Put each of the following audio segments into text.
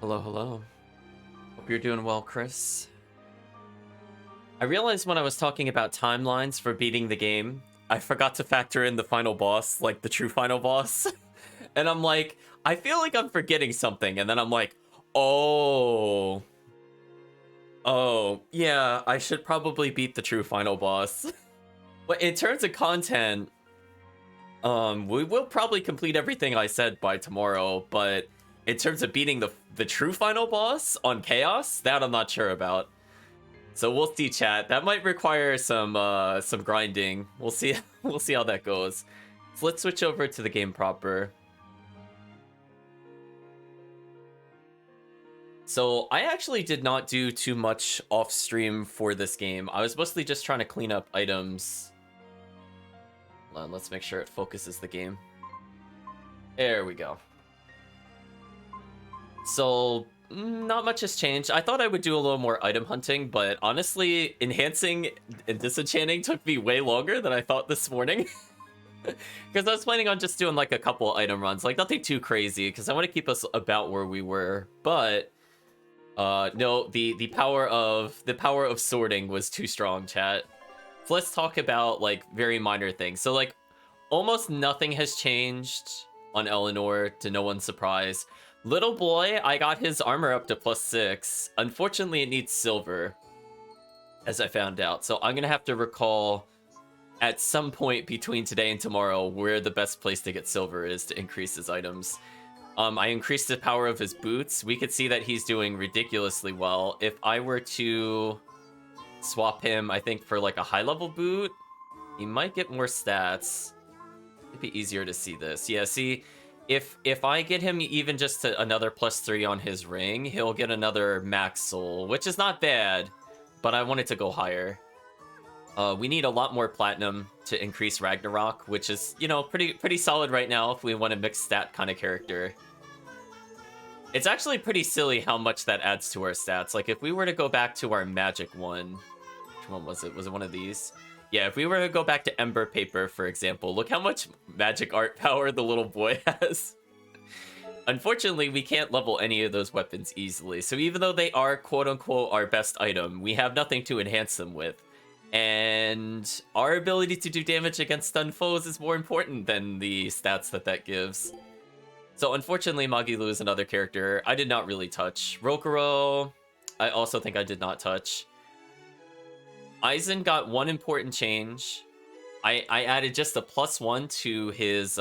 Hello, hello. Hope you're doing well, Chris. I realized when I was talking about timelines for beating the game, I forgot to factor in the final boss, like the true final boss. And I'm like, I feel like I'm forgetting something. And then I'm like, oh, yeah, I should probably beat the true final boss. But in terms of content, we will probably complete everything I said by tomorrow, but in terms of beating the true final boss on Chaos, that I'm not sure about. So we'll see, chat. That might require some grinding. We'll see. We'll see how that goes. So let's switch over to the game proper. So I actually did not do too much off stream for this game. I was mostly just trying to clean up items. Hold on, let's make sure it focuses the game. There we go. So not much has changed. I thought I would do a little more item hunting, but honestly, enhancing and disenchanting took me way longer than I thought this morning. Because I was planning on just doing like a couple item runs, like nothing too crazy, because I want to keep us about where we were. But no, the power of sorting was too strong, chat. So let's talk about like very minor things. So like almost nothing has changed on Eleanor, to no one's surprise. Little boy, I got his armor up to +6. Unfortunately, it needs silver, as I found out. So I'm going to have to recall at some point between today and tomorrow where the best place to get silver is to increase his items. I increased the power of his boots. We could see that he's doing ridiculously well. If I were to swap him, I think, for like a high-level boot, he might get more stats. It'd be easier to see this. Yeah, see... If I get him even just another +3 on his ring, he'll get another max soul, which is not bad, but I want it to go higher. We need a lot more platinum to increase Ragnarok, which is, you know, pretty solid right now if we want a mixed stat kind of character. It's actually pretty silly how much that adds to our stats. Like, if we were to go back to our magic one, which one was it? Was it one of these? Yeah, if we were to go back to Ember Paper, for example, look how much magic art power the little boy has. Unfortunately, we can't level any of those weapons easily, so even though they are quote-unquote our best item, we have nothing to enhance them with. And our ability to do damage against stun foes is more important than the stats that gives. So unfortunately, Magilu is another character I did not really touch. Rokuro, I also think I did not touch. Aizen got one important change. I added just a +1 to his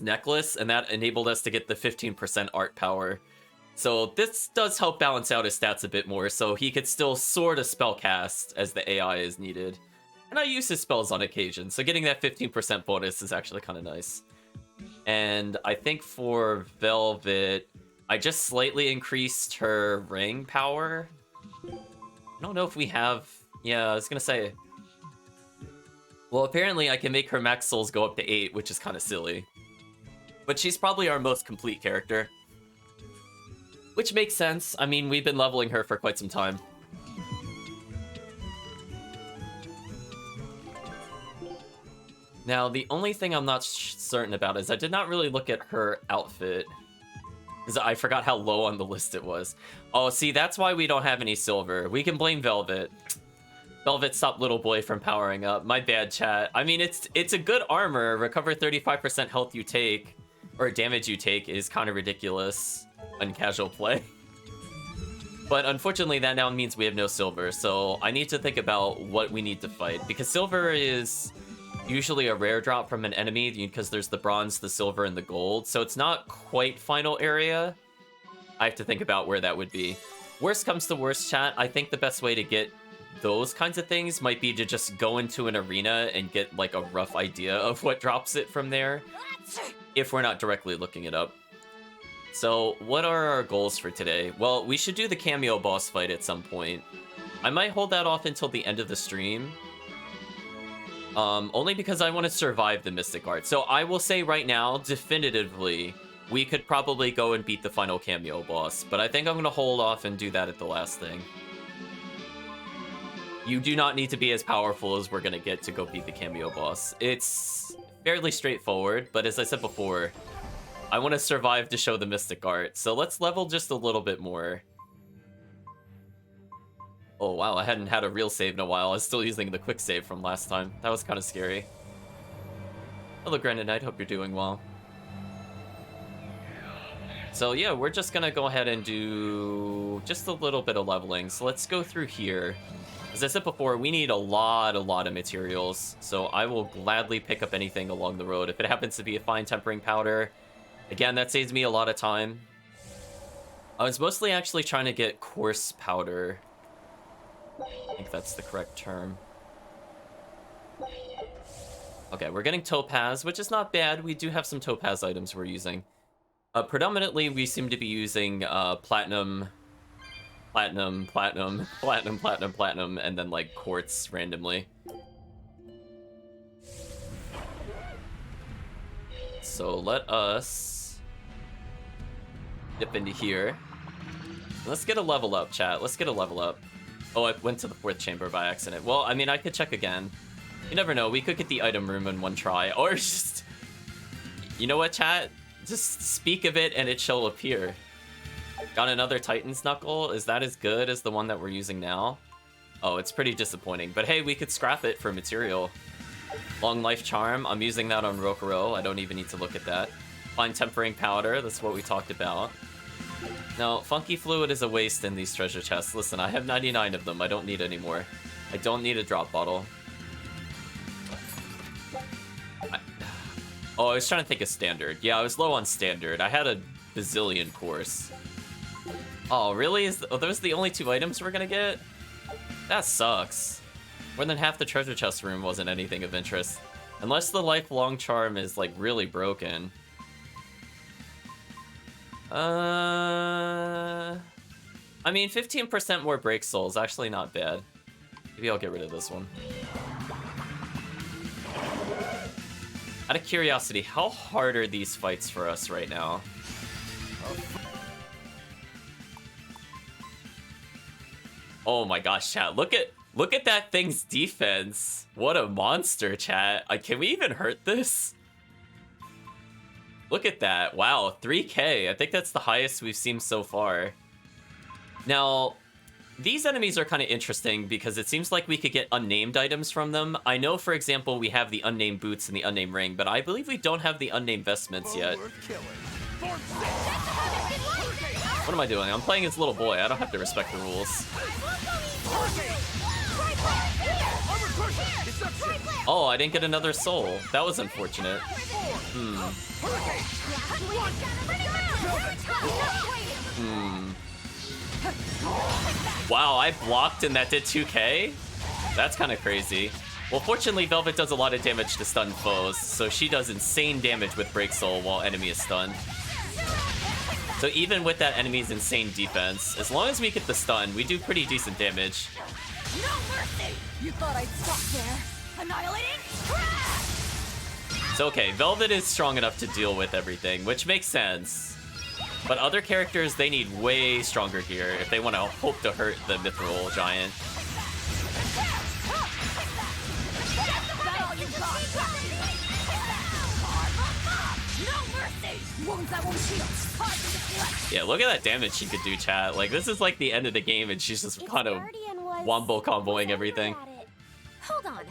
necklace, and that enabled us to get the 15% art power. So this does help balance out his stats a bit more, so he could still sort of spellcast as the AI is needed. And I use his spells on occasion, so getting that 15% bonus is actually kind of nice. And I think for Velvet, I just slightly increased her ring power. I don't know if we have... Yeah, I was gonna say... Well, apparently I can make her max souls go up to 8, which is kind of silly. But she's probably our most complete character. Which makes sense. I mean, we've been leveling her for quite some time. Now, the only thing I'm not certain about is I did not really look at her outfit. Because I forgot how low on the list it was. Oh, see, that's why we don't have any silver. We can blame Velvet. Velvet stopped little boy from powering up. My bad, chat. I mean, it's a good armor. Recover 35% health you take, or damage you take, is kind of ridiculous on casual play. But unfortunately, that now means we have no silver. So I need to think about what we need to fight. Because silver is usually a rare drop from an enemy, because there's the bronze, the silver, and the gold. So it's not quite final area. I have to think about where that would be. Worst comes to worst, chat. I think the best way to get those kinds of things might be to just go into an arena and get like a rough idea of what drops it from there, if we're not directly looking it up. So what are our goals for today? Well, we should do the cameo boss fight at some point. I might hold that off until the end of the stream. Only because I want to survive the Mystic Art. So I will say right now, definitively, we could probably go and beat the final cameo boss. But I think I'm going to hold off and do that at the last thing. You do not need to be as powerful as we're going to get to go beat the cameo boss. It's fairly straightforward, but as I said before, I want to survive to show the Mystic Art. So let's level just a little bit more. Oh wow, I hadn't had a real save in a while. I was still using the quick save from last time. That was kind of scary. Hello, Granite Knight. Hope you're doing well. So yeah, we're just gonna go ahead and do just a little bit of leveling. So let's go through here. As I said before, we need a lot of materials. So I will gladly pick up anything along the road. If it happens to be a fine tempering powder, again, that saves me a lot of time. I was mostly actually trying to get coarse powder. I think that's the correct term. Okay, we're getting topaz, which is not bad. We do have some topaz items we're using. Predominantly, we seem to be using platinum, and then like quartz randomly. So let us dip into here. Let's get a level up, chat. Let's get a level up. Oh, I went to the 4th chamber by accident. Well, I mean, I could check again. You never know. We could get the item room in one try. Or just... You know what, chat? Just speak of it and it shall appear. Got another Titan's Knuckle. Is that as good as the one that we're using now? Oh, it's pretty disappointing. But hey, we could scrap it for material. Long Life Charm. I'm using that on Rokuro. I don't even need to look at that. Fine Tempering Powder. That's what we talked about. No, Funky Fluid is a waste in these treasure chests. Listen, I have 99 of them. I don't need any more. I don't need a drop bottle. Oh, I was trying to think of standard. Yeah, I was low on standard. I had a bazillion course. Oh, really? Are those the only 2 items we're gonna get? That sucks. More than half the treasure chest room wasn't anything of interest. Unless the lifelong charm is, like, really broken. I mean, 15% more break souls. Actually not bad. Maybe I'll get rid of this one. Out of curiosity, how hard are these fights for us right now? Oh my gosh, chat. Look at that thing's defense. What a monster, chat. Can we even hurt this? Look at that. Wow, 3k. I think that's the highest we've seen so far. Now, these enemies are kind of interesting because it seems like we could get unnamed items from them. I know, for example, we have the unnamed boots and the unnamed ring, but I believe we don't have the unnamed vestments yet. What am I doing? I'm playing as little boy. I don't have to respect the rules. Oh, I didn't get another soul. That was unfortunate. Wow, I blocked and that did 2k? That's kind of crazy. Well, fortunately, Velvet does a lot of damage to stun foes, so she does insane damage with Break Soul while enemy is stunned. So even with that enemy's insane defense, as long as we get the stun, we do pretty decent damage. No mercy! You thought I'd stop there? Annihilating? So okay, Velvet is strong enough to deal with everything, which makes sense. But other characters, they need way stronger gear if they want to hope to hurt the Mithril Giant. Yeah, look at that damage she could do, chat. Like, this is like the end of the game and she's just kind of wombo comboing everything. Hold on.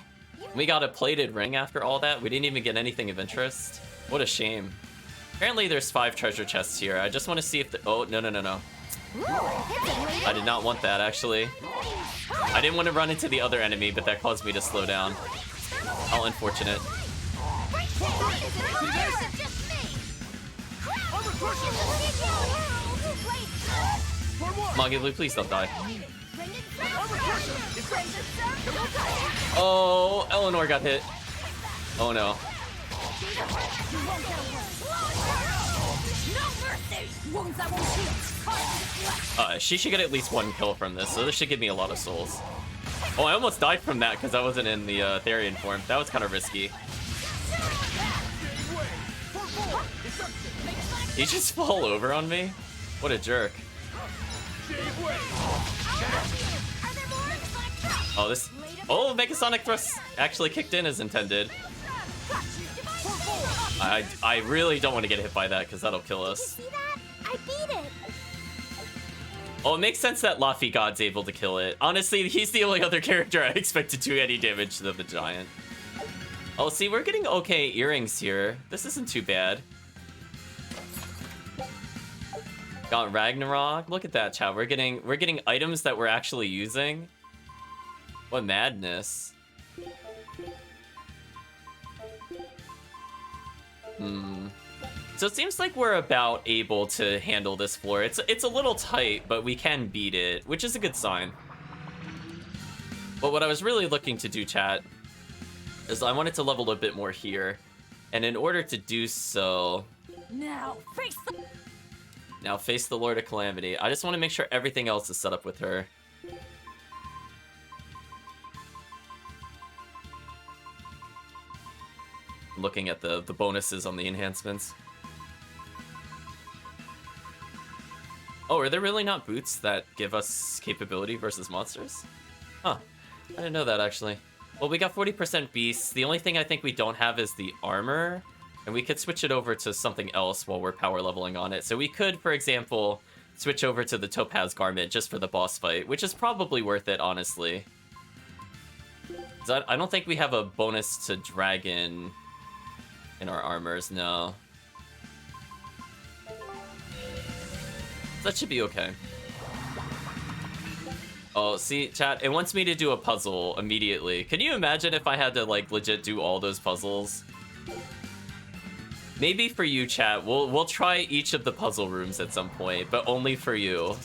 We got a plated ring after all that. We didn't even get anything of interest. What a shame. Apparently there's 5 treasure chests here. I just want to see if the... Oh, no. I did not want that, actually. I didn't want to run into the other enemy, but that caused me to slow down. How unfortunate. Moggy, please don't die. Oh, Eleanor got hit. Oh no. She should get at least 1 kill from this, so this should give me a lot of souls. Oh, I almost died from that because I wasn't in the Therian form. That was kind of risky. He just fall over on me? What a jerk. Oh, this... Oh, Megasonic Thrust actually kicked in as intended. I really don't want to get hit by that because that'll kill us. See that? I beat it. Oh, it makes sense that Laffy God's able to kill it. Honestly, he's the only other character I expect to do any damage to the giant. Oh, see, we're getting okay earrings here. This isn't too bad. Got Ragnarok. Look at that, chat. We're getting items that we're actually using. What madness. So it seems like we're about able to handle this floor. It's a little tight, but we can beat it, which is a good sign. But what I was really looking to do, chat, is I wanted to level a bit more here. And in order to do so... Now face the Lord of Calamity. I just want to make sure everything else is set up with her. Looking at the bonuses on the enhancements. Oh, are there really not boots that give us capability versus monsters? Huh. I didn't know that, actually. Well, we got 40% beasts. The only thing I think we don't have is the armor. And we could switch it over to something else while we're power leveling on it. So we could, for example, switch over to the Topaz Garment just for the boss fight, which is probably worth it, honestly. I don't think we have a bonus to Dragon in our armors, no. That should be okay. Oh, see, chat, it wants me to do a puzzle immediately. Can you imagine if I had to, like, legit do all those puzzles? Maybe for you, chat, we'll try each of the puzzle rooms at some point, but only for you.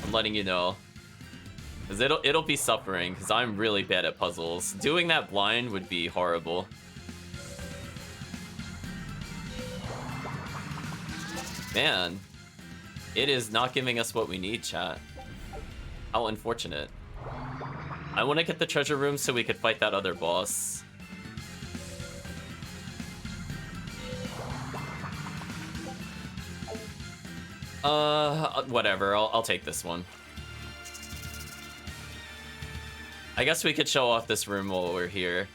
I'm letting you know. Because it'll be suffering, because I'm really bad at puzzles. Doing that blind would be horrible. Man. It is not giving us what we need, chat. How unfortunate. I want to get the treasure room so we could fight that other boss. Whatever. I'll take this one. I guess we could show off this room while we're here.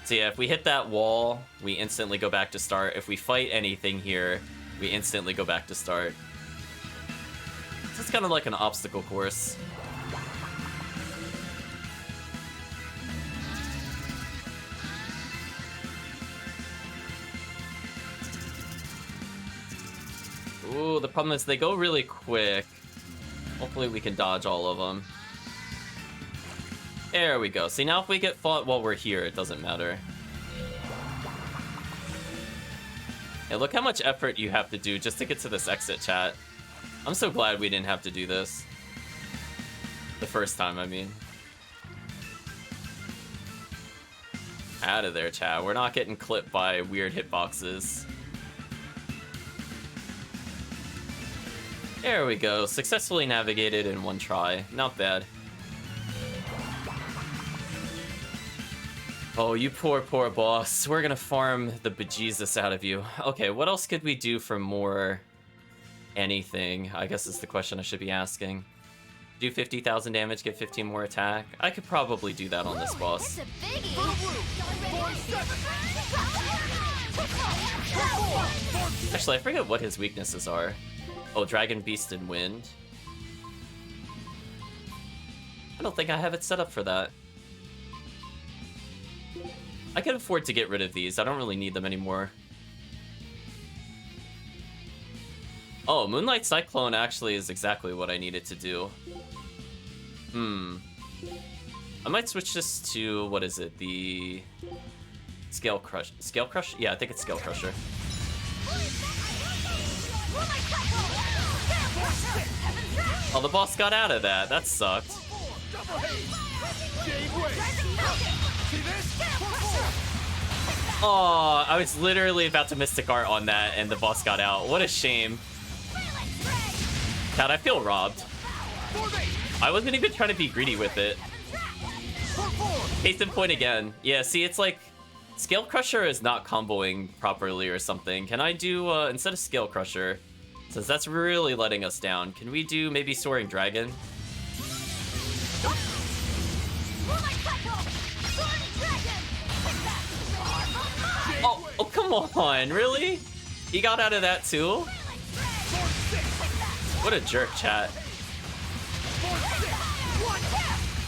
So yeah, if we hit that wall, we instantly go back to start. If we fight anything here, we instantly go back to start. So it's kind of like an obstacle course. Ooh, the problem is they go really quick. Hopefully we can dodge all of them. There we go. See, now if we get fought while we're here, it doesn't matter. Yeah, look how much effort you have to do just to get to this exit, chat. I'm so glad we didn't have to do this. The first time, I mean. Out of there, chat. We're not getting clipped by weird hitboxes. There we go. Successfully navigated in one try. Not bad. Oh, you poor boss. We're gonna farm the bejesus out of you. Okay, what else could we do for more anything? I guess is the question I should be asking. Do 50,000 damage, get 15 more attack? I could probably do that on this boss. Actually, I forget what his weaknesses are. Oh, Dragon, Beast, and Wind. I don't think I have it set up for that. I can afford to get rid of these. I don't really need them anymore. Oh, Moonlight Cyclone actually is exactly what I needed to do. I might switch this to, what is it, the Scale Crush. Scale Crush? Yeah, I think it's Scale Crusher. Oh, the boss got out of that. That sucked. Oh, I was literally about to Mystic Art on that and the boss got out. What a shame. God, I feel robbed. I wasn't even trying to be greedy with it. Case in point again. Yeah, see, it's like Scale Crusher is not comboing properly or something. Can I do, instead of Scale Crusher, since that's really letting us down, can we do maybe Soaring Dragon? Oh, come Come on, really? He got out of that too? What a jerk, chat.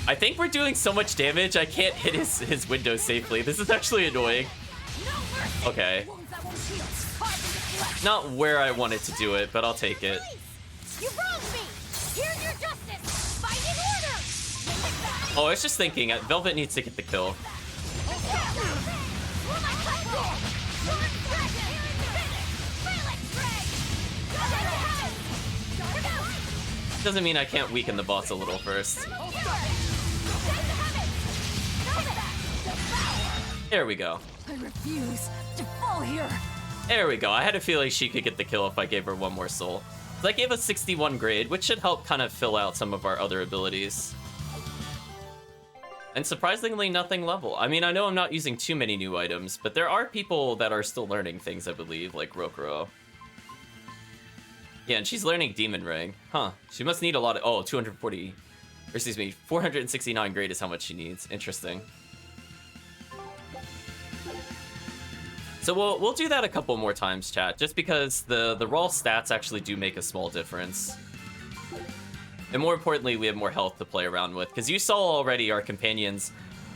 I think we're doing so much damage, I can't hit his window safely. This is actually annoying. Okay. Not where I wanted to do it, but I'll take it. You wronged me. Here's your justice. Fight in order. Oh, I was just thinking, Velvet needs to get the kill. Doesn't mean I can't weaken the boss a little first. There we go. I refuse to fall here. There we go. I had a feeling she could get the kill if I gave her one more soul. So I gave a 61 grade, which should help kind of fill out some of our other abilities. And surprisingly, nothing level. I mean, I know I'm not using too many new items, but there are people that are still learning things, I believe, like Rokuro. Yeah, and she's learning Demon Ring. Huh. She must need a lot of... Oh, 240... Or excuse me, 469 grade is how much she needs. Interesting. So we'll do that a couple more times, chat, just because the raw stats actually do make a small difference. And more importantly, we have more health to play around with, because you saw already our companions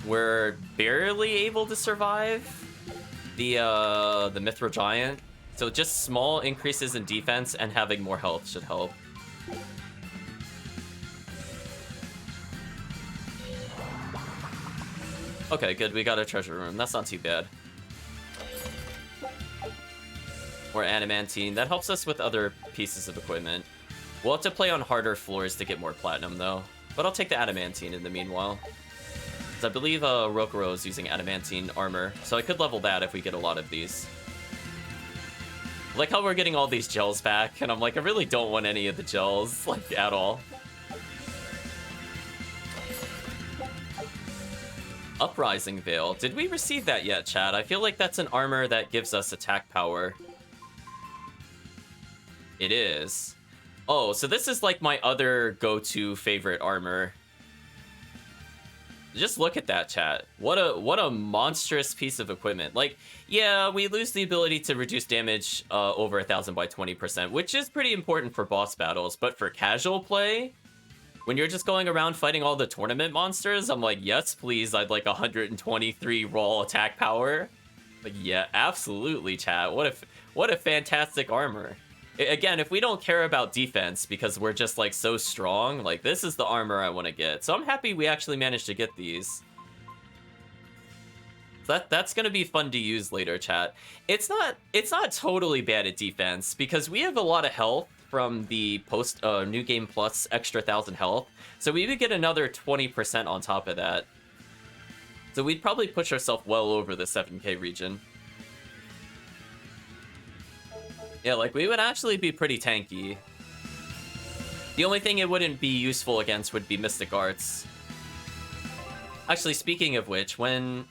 were barely able to survive the Mithril Giant. So just small increases in defense and having more health should help. Okay, good, we got a treasure room. That's not too bad. Or adamantine. That helps us with other pieces of equipment. We'll have to play on harder floors to get more platinum, though. But I'll take the adamantine in the meanwhile. Because I believe Rokuro is using adamantine armor, so I could level that if we get a lot of these. I like how we're getting all these gels back, and I'm like, I really don't want any of the gels, like, at all. Uprising Veil. Did we receive that yet, chat? I feel like that's an armor that gives us attack power. It is. Oh, so this is like my other go-to favorite armor. Just look at that, chat. What a monstrous piece of equipment. Like, yeah, we lose the ability to reduce damage over 1,000 by 20%, which is pretty important for boss battles, but for casual play, when you're just going around fighting all the tournament monsters, I'm like, yes, please, I'd like 123 raw attack power. Like, yeah, absolutely, chat. What a fantastic armor. Again, if we don't care about defense because we're just like so strong, like this is the armor I want to get. So I'm happy we actually managed to get these. That's gonna be fun to use later, chat. It's not totally bad at defense because we have a lot of health from the post New Game Plus extra 1,000 health. So we would get another 20% on top of that. So we'd probably push ourselves well over the 7k region. Yeah, like, we would actually be pretty tanky. The only thing it wouldn't be useful against would be Mystic Arts. Actually, speaking of which, when...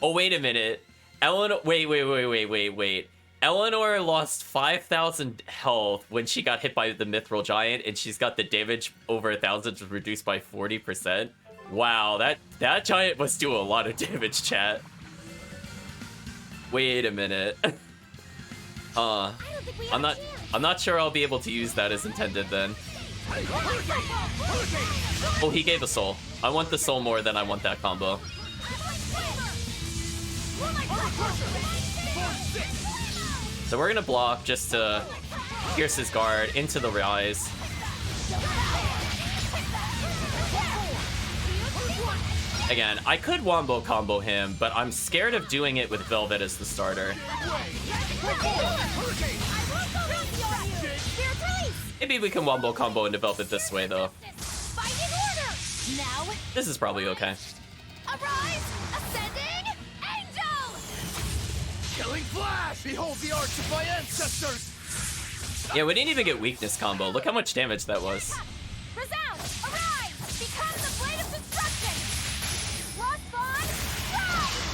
Oh, wait a minute. Eleanor... Wait. Eleanor lost 5,000 health when she got hit by the Mithril Giant, and she's got the damage over 1,000 reduced by 40%. Wow, that giant must do a lot of damage, chat. Wait a minute. I'm not sure I'll be able to use that as intended then. Oh, he gave a soul. I want the soul more than I want that combo. So we're gonna block just to pierce his guard into the rise. Again, I could wombo combo him, but I'm scared of doing it with Velvet as the starter. Maybe we can wombo combo into Velvet this way, though. This is probably okay. Arise, ascending angel! Killing flash! Behold the arts of my ancestors! Yeah, we didn't even get weakness combo. Look how much damage that was. Resound, arise! Become the blade of destruction! Lost bond, rise!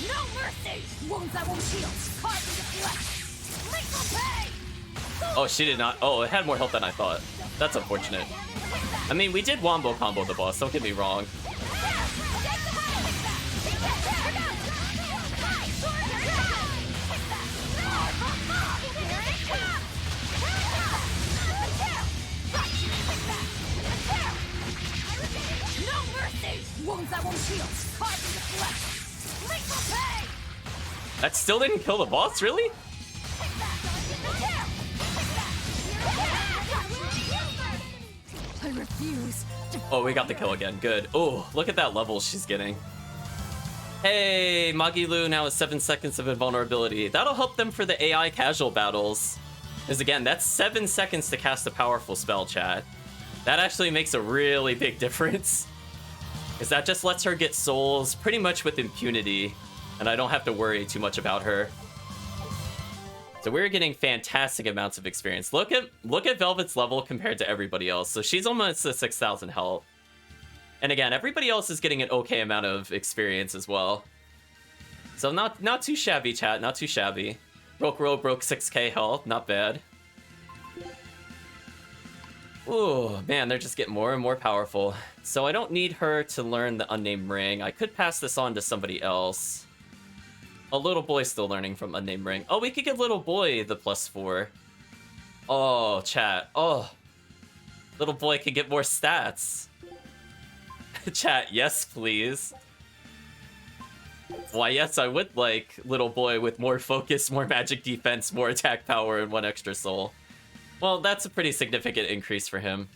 No mercy! Wounds I won't heal, carved into flesh! Lethal pay! Oh, she did not. Oh, it had more health than I thought. That's unfortunate. I mean, we did wombo combo the boss, don't get me wrong. shield, caught in the flesh. Lethal pay! That still didn't kill the boss, really? Take that! I refuse. Oh, we got the kill again. Good. Oh, look at that level she's getting. Hey, Magilu now has 7 seconds of invulnerability. That'll help them for the AI casual battles. Because again, that's 7 seconds to cast a powerful spell, chat. That actually makes a really big difference. Because that just lets her get souls pretty much with impunity. And I don't have to worry too much about her. So we're getting fantastic amounts of experience. Look at Velvet's level compared to everybody else. So she's almost a 6,000 health. And again, everybody else is getting an okay amount of experience as well. So not too shabby, chat. Not too shabby. Broke 6k health. Not bad. Ooh, man, they're just getting more and more powerful. So I don't need her to learn the Unnamed Ring. I could pass this on to somebody else. A Little Boy's still learning from Unnamed Ring. Oh, we could give Little Boy the +4. Oh, chat. Oh. Little Boy could get more stats. Chat, yes, please. Why, yes, I would like Little Boy with more focus, more magic defense, more attack power, and 1 extra soul. Well, that's a pretty significant increase for him.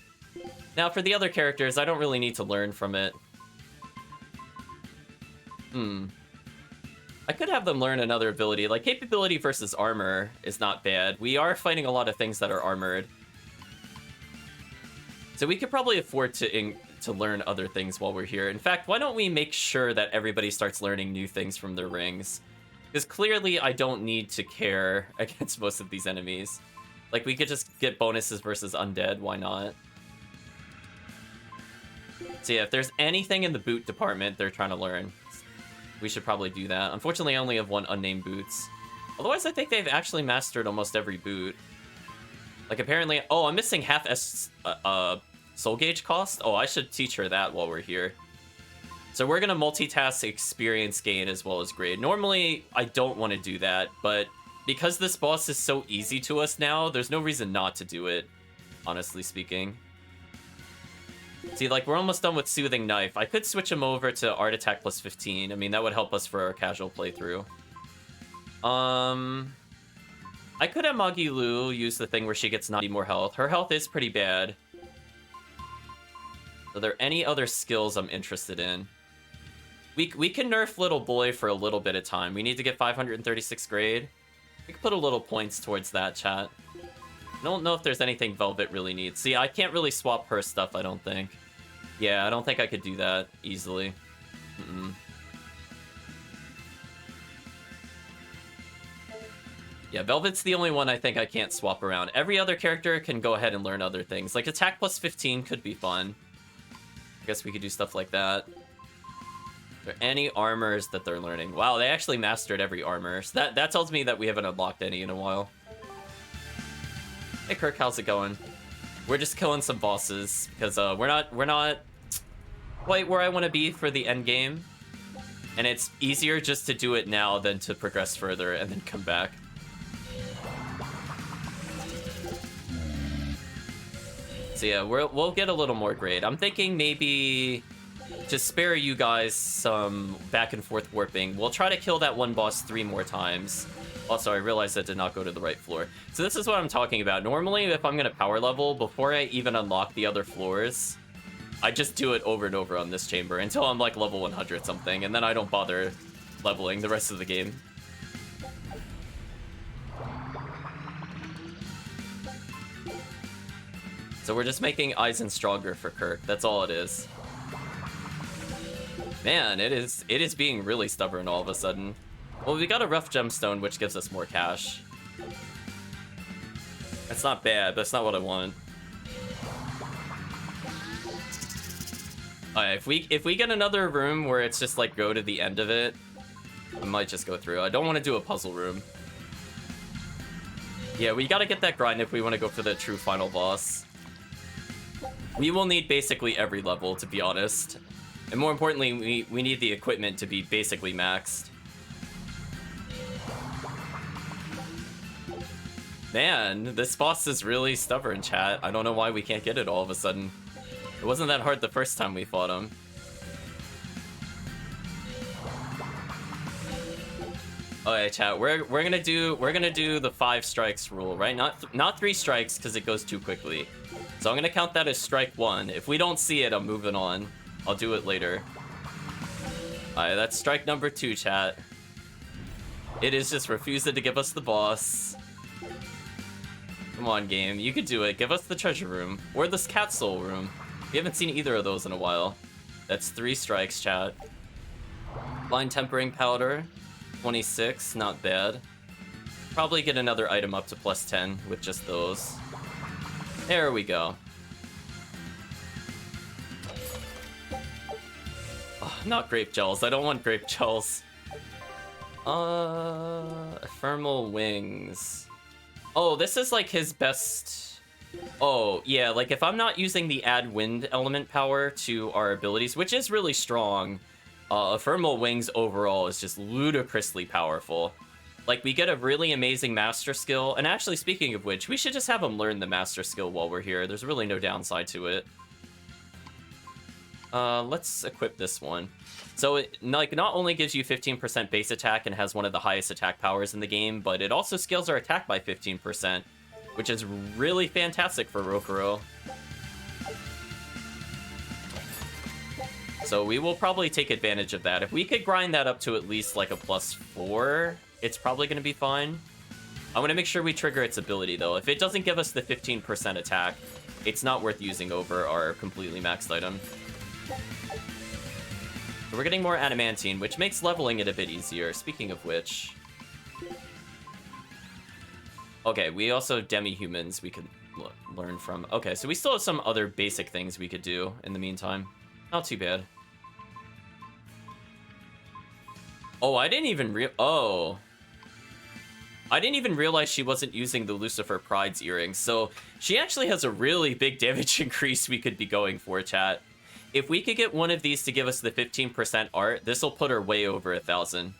Now, for the other characters, I don't really need to learn from it. I could have them learn another ability. Like, capability versus armor is not bad. We are fighting a lot of things that are armored. So we could probably afford to learn other things while we're here. In fact, why don't we make sure that everybody starts learning new things from their rings? Because clearly I don't need to care against most of these enemies. Like, we could just get bonuses versus undead, why not? So yeah, if there's anything in the boot department they're trying to learn, we should probably do that. Unfortunately, I only have 1 unnamed boots. Otherwise, I think they've actually mastered almost every boot. Like, apparently... Oh, I'm missing half soul gauge cost? Oh, I should teach her that while we're here. So we're gonna multitask experience gain as well as grade. Normally, I don't want to do that, but because this boss is so easy to us now, there's no reason not to do it, honestly speaking. See, like, we're almost done with Soothing Knife. I could switch him over to Art Attack +15. I mean, that would help us for our casual playthrough. I could have Magilu use the thing where she gets 90 more health. Her health is pretty bad. Are there any other skills I'm interested in? We can nerf Little Boy for a little bit of time. We need to get 536 grade. We can put a little points towards that, chat. I don't know if there's anything Velvet really needs. See, I can't really swap her stuff, I don't think. Yeah, I don't think I could do that easily. Yeah, Velvet's the only one I think I can't swap around. Every other character can go ahead and learn other things. Like, attack +15 could be fun. I guess we could do stuff like that. Are there any armors that they're learning? Wow, they actually mastered every armor. So that tells me that we haven't unlocked any in a while. Hey Kirk, how's it going? We're just killing some bosses because we're not quite where I want to be for the end game, and it's easier just to do it now than to progress further and then come back. So yeah, we'll get a little more grade. I'm thinking maybe to spare you guys some back and forth warping, we'll try to kill that one boss 3 more times. Also, I realized that did not go to the right floor. So this is what I'm talking about. Normally, if I'm gonna power level, before I even unlock the other floors, I just do it over and over on this chamber until I'm like level 100 something, and then I don't bother leveling the rest of the game. So we're just making Aizen stronger for Kirk. That's all it is. Man, it is being really stubborn all of a sudden. Well, we got a rough gemstone, which gives us more cash. That's not bad, but that's not what I want. Alright, if we get another room where it's just like go to the end of it, I might just go through. I don't want to do a puzzle room. Yeah, we gotta get that grind if we want to go for the true final boss. We will need basically every level, to be honest. And more importantly, we need the equipment to be basically maxed. Man, this boss is really stubborn, chat. I don't know why we can't get it all of a sudden. It wasn't that hard the first time we fought him. Okay, chat. We're gonna do the 5 strikes rule, right? Not 3 strikes because it goes too quickly. So I'm gonna count that as strike 1. If we don't see it, I'm moving on. I'll do it later. Alright, that's strike number 2, chat. It is just refusing to give us the boss. Come on, game. You could do it. Give us the treasure room. Or this cat soul room. We haven't seen either of those in a while. That's 3 strikes, chat. Blind tempering powder. 26. Not bad. Probably get another item up to plus 10 with just those. There we go. Oh, not grape gels. I don't want grape gels. Ephemeral wings. Oh, this is like his best... Oh, yeah, like if I'm not using the add wind element power to our abilities, which is really strong, Ephemeral wings overall is just ludicrously powerful. Like, we get a really amazing master skill, and actually, speaking of which, we should just have him learn the master skill while we're here. There's really no downside to it. Let's equip this one. So it like not only gives you 15% base attack and has one of the highest attack powers in the game, but it also scales our attack by 15%, which is really fantastic for Rokuro. So we will probably take advantage of that. If we could grind that up to at least like a +4, it's probably going to be fine. I want to make sure we trigger its ability though. If it doesn't give us the 15% attack, it's not worth using over our completely maxed item. So we're getting more adamantine, which makes leveling it a bit easier. Speaking of which... Okay, we also have demi-humans we could learn from. Okay, so we still have some other basic things we could do in the meantime. Not too bad. Oh, I didn't even realize she wasn't using the Lucifer Pride's earrings. So she actually has a really big damage increase we could be going for, chat. If we could get one of these to give us the 15% art, this will put her way over 1,000.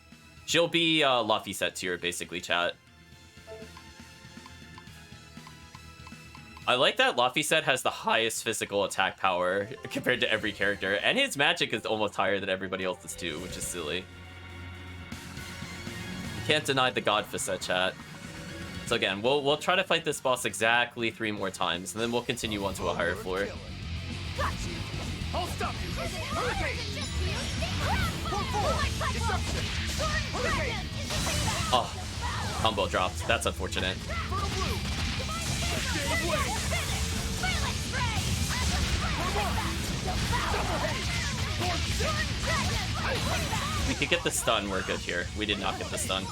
She'll be Laphicet tier, basically, chat. I like that Laphicet has the highest physical attack power compared to every character, and his magic is almost higher than everybody else's too, which is silly. Can't deny the God Facet, chat. So again, we'll try to fight this boss exactly 3 more times, and then we'll continue on to a higher floor. I'll stop you! Hurricane! Oh, combo dropped. That's unfortunate. We could get the stun, we're good here. We did not get the stun.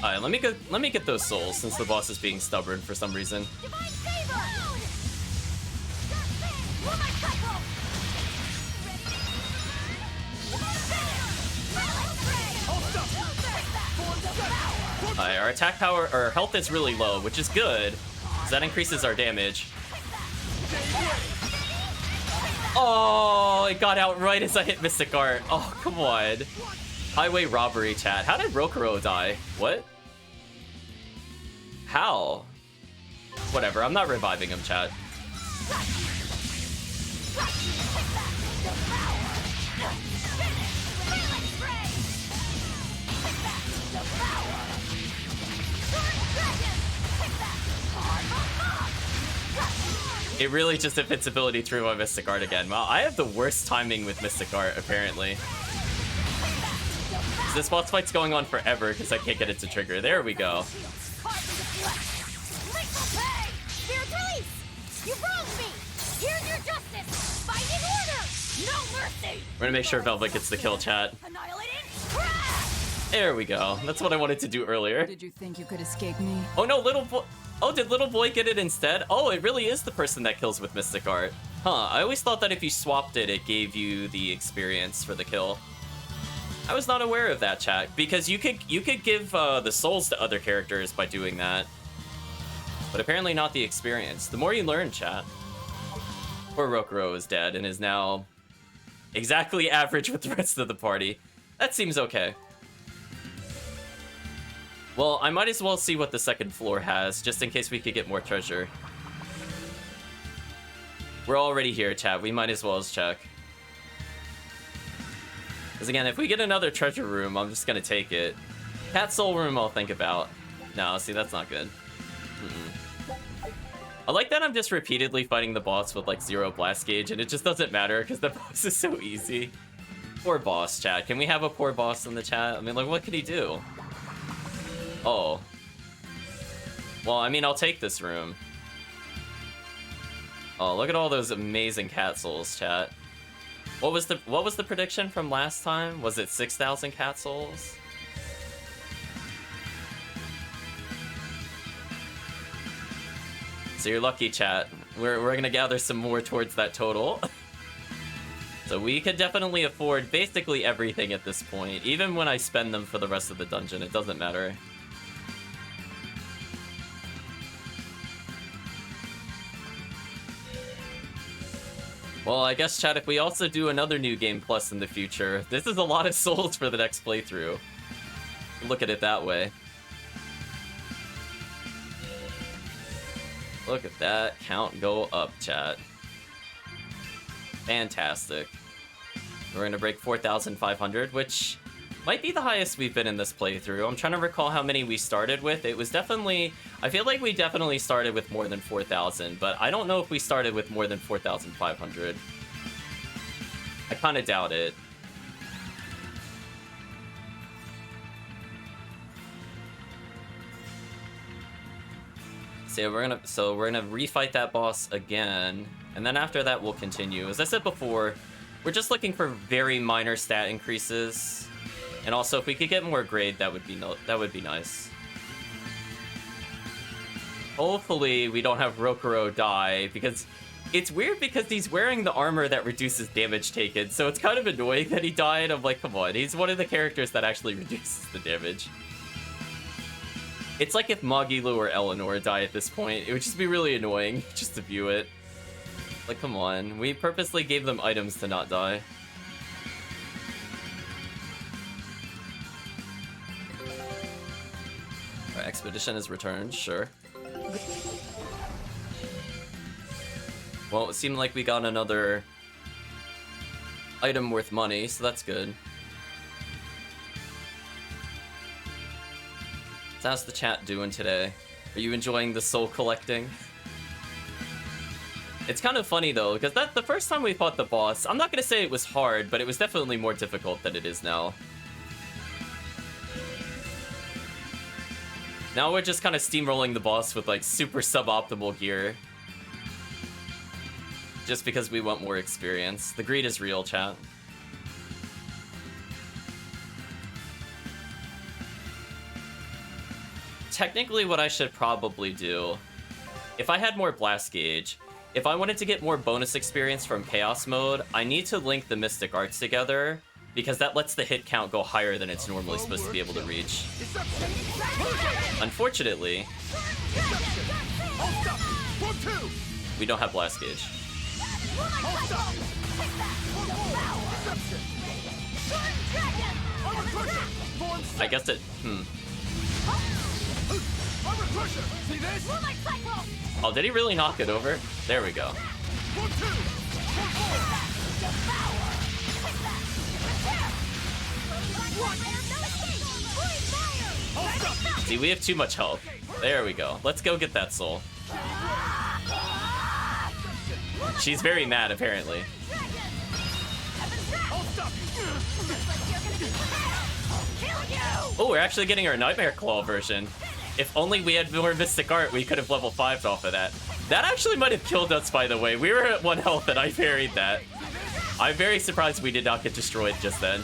Alright, let me get those souls since the boss is being stubborn for some reason. Alright, our attack power, or health is really low, which is good, because that increases our damage. Oh, it got out right as I hit Mystic Art. Oh, come on. Highway robbery, chat. How did Rokuro die? What? How? Whatever, I'm not reviving him, chat. It really just hits ability through my Mystic Art again. Wow, I have the worst timing with Mystic Art, apparently. This boss fight's going on forever because I can't get it to trigger. There we go. We're gonna make sure Velvet gets the kill, chat. There we go. That's what I wanted to do earlier. Did you think you could escape me? Oh no, little boy. Oh, did little boy get it instead? Oh, it really is the person that kills with Mystic Art. Huh, I always thought that if you swapped it, it gave you the experience for the kill. I was not aware of that, chat, because you could give the souls to other characters by doing that. But apparently not the experience. The more you learn, chat. Poor Rokuro is dead and is now exactly average with the rest of the party. That seems okay. Well, I might as well see what the second floor has, just in case we could get more treasure. We're already here, chat. We might as well check. Because again, if we get another treasure room, I'm just gonna take it. Cat soul room I'll think about. No, see, that's not good. I like that I'm just repeatedly fighting the boss with like 0 blast gauge, and it just doesn't matter because the boss is so easy. Poor boss, chat. Can we have a poor boss in the chat? I mean, like, what could he do? Oh. Well, I mean, I'll take this room. Oh, look at all those amazing cat souls, chat. What was the prediction from last time? Was it 6,000 cat souls? So you're lucky, chat. We're gonna gather some more towards that total. So we could definitely afford basically everything at this point. Even when I spend them for the rest of the dungeon, it doesn't matter. Well, I guess, chat, if we also do another New Game Plus in the future, this is a lot of souls for the next playthrough. Look at it that way. Look at that count go up, chat. Fantastic. We're gonna break 4,500, which might be the highest we've been in this playthrough. I'm trying to recall how many we started with. It was definitely... I feel like we definitely started with more than 4,000, but I don't know if we started with more than 4,500. I kind of doubt it. So we're gonna refight that boss again, and then after that we'll continue. As I said before, we're just looking for very minor stat increases, and also if we could get more grade, that would be nice. Hopefully we don't have Rokuro die, because it's weird because he's wearing the armor that reduces damage taken, so it's kind of annoying that he died. I'm like, come on, he's one of the characters that actually reduces the damage. It's like if Magilu or Eleanor die at this point. It would just be really annoying just to view it. Like, come on. We purposely gave them items to not die. Our expedition is returned, sure. Well, it seemed like we got another item worth money, so that's good. So how's the chat doing today? Are you enjoying the soul collecting? It's kind of funny though, because the first time we fought the boss, I'm not gonna say it was hard, but it was definitely more difficult than it is now. Now we're just kind of steamrolling the boss with like super suboptimal gear. Just because we want more experience. The greed is real, chat. Technically what I should probably do, if I had more blast gauge, if I wanted to get more bonus experience from chaos mode, I need to link the mystic arts together, because that lets the hit count go higher than it's normally supposed to be able to reach. Unfortunately, we don't have blast gauge. I guess it, Oh, did he really knock it over? There we go. See, we have too much health. There we go. Let's go get that soul. She's very mad, apparently. Oh, we're actually getting our Nightmare Claw version. If only we had more Mystic Art, we could have level 5'd off of that. That actually might have killed us, by the way. We were at 1 health and I parried that. I'm very surprised we did not get destroyed just then.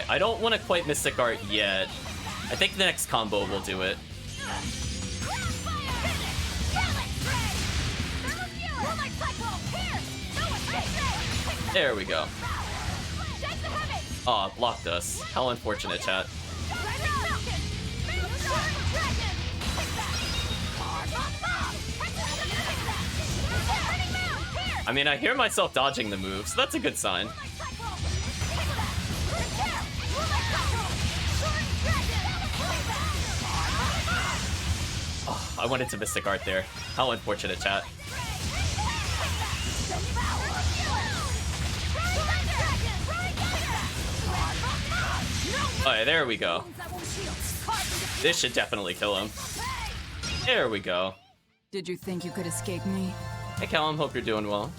I don't want to quite Mystic Art yet. I think the next combo will do it. There we go. Aw, blocked us. How unfortunate, chat. I mean, I hear myself dodging the move, so that's a good sign. Oh, I wanted to Mystic Art there. How unfortunate, chat. Alright, there we go. Wounds I won't heal. Caught in the This should definitely kill him. Hey! There we go. Did you think you could escape me? Hey Callum, hope you're doing well.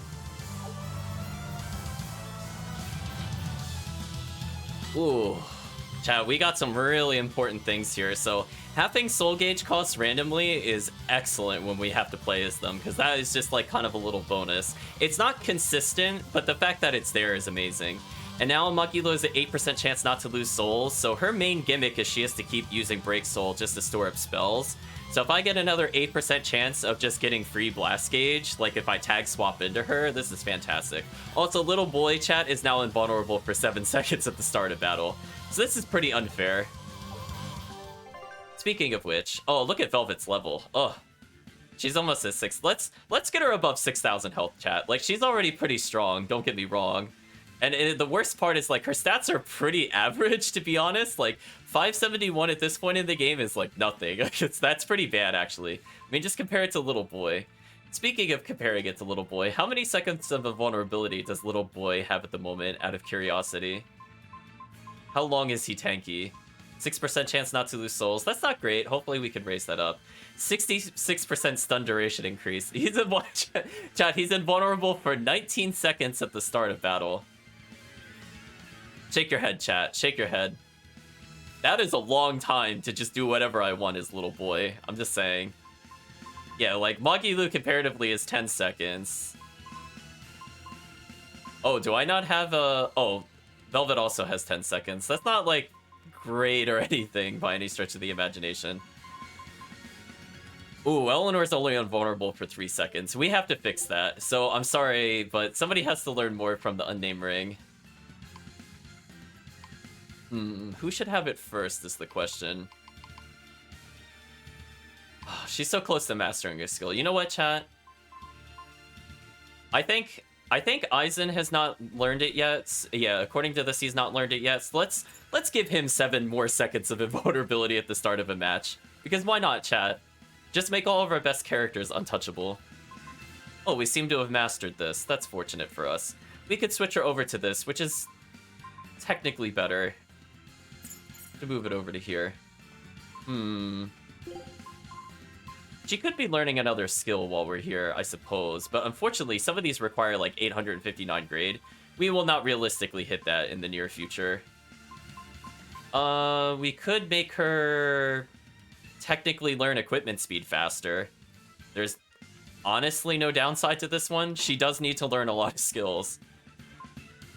Ooh. Chat, we got some really important things here. So having soul gauge costs randomly is excellent when we have to play as them, because that is just like kind of a little bonus. It's not consistent, but the fact that it's there is amazing. And now Makilo has an 8% chance not to lose souls, so her main gimmick is she has to keep using Break Soul just to store up spells. So if I get another 8% chance of just getting free Blast Gauge, like if I tag swap into her, this is fantastic. Also, Little Boy Chat is now invulnerable for 7 seconds at the start of battle. So this is pretty unfair. Speaking of which, oh, look at Velvet's level. Oh, she's almost at 6. Let's get her above 6,000 health, chat. Like, she's already pretty strong, don't get me wrong. And the worst part is, like, her stats are pretty average, to be honest. Like, 571 at this point in the game is, like, nothing. That's pretty bad, actually. I mean, just compare it to Little Boy. Speaking of comparing it to Little Boy, how many seconds of invulnerability does Little Boy have at the moment, out of curiosity? How long is he tanky? 6% chance not to lose souls. That's not great. Hopefully we can raise that up. 66% stun duration increase. He's chat, he's invulnerable for 19 seconds at the start of battle. Shake your head, chat. Shake your head. That is a long time to just do whatever I want as Little Boy. I'm just saying. Yeah, like, Magilu comparatively is 10 seconds. Oh, do I not have a... Oh, Velvet also has 10 seconds. That's not, like, great or anything by any stretch of the imagination. Ooh, Eleanor's only invulnerable for 3 seconds. We have to fix that. So, I'm sorry, but somebody has to learn more from the Unnamed Ring. Who should have it first is the question. Oh, she's so close to mastering her skill. You know what, chat? I think Aizen has not learned it yet. Yeah, according to this, he's not learned it yet. So let's give him 7 more seconds of invulnerability at the start of a match. Because why not, chat? Just make all of our best characters untouchable. Oh, we seem to have mastered this. That's fortunate for us. We could switch her over to this, which is technically better. To move it over to here. She could be learning another skill while we're here, I suppose. But unfortunately, some of these require like 859 grade. We will not realistically hit that in the near future. We could make her technically learn equipment speed faster. There's honestly no downside to this one. She does need to learn a lot of skills.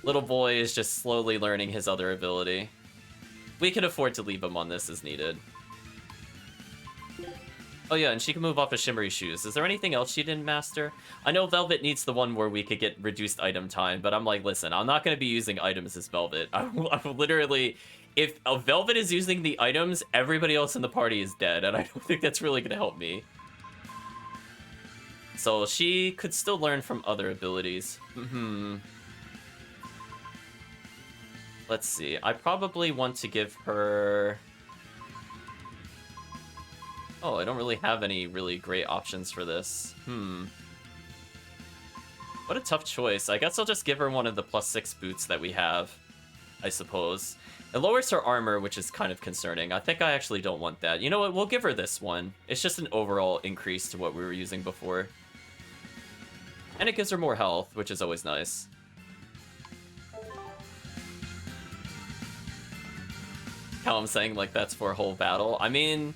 Little Boy is just slowly learning his other ability. We can afford to leave him on this as needed. Oh yeah, and she can move off of Shimmery Shoes. Is there anything else she didn't master? I know Velvet needs the one where we could get reduced item time, but I'm like, listen, I'm not going to be using items as Velvet. I'm literally... If a Velvet is using the items, everybody else in the party is dead, and I don't think that's really going to help me. So she could still learn from other abilities. Let's see. I probably want to give her... Oh, I don't really have any really great options for this. What a tough choice. I guess I'll just give her one of the +6 boots that we have, I suppose. It lowers her armor, which is kind of concerning. I think I actually don't want that. You know what? We'll give her this one. It's just an overall increase to what we were using before. And it gives her more health, which is always nice. How I'm saying, like, that's for a whole battle. I mean,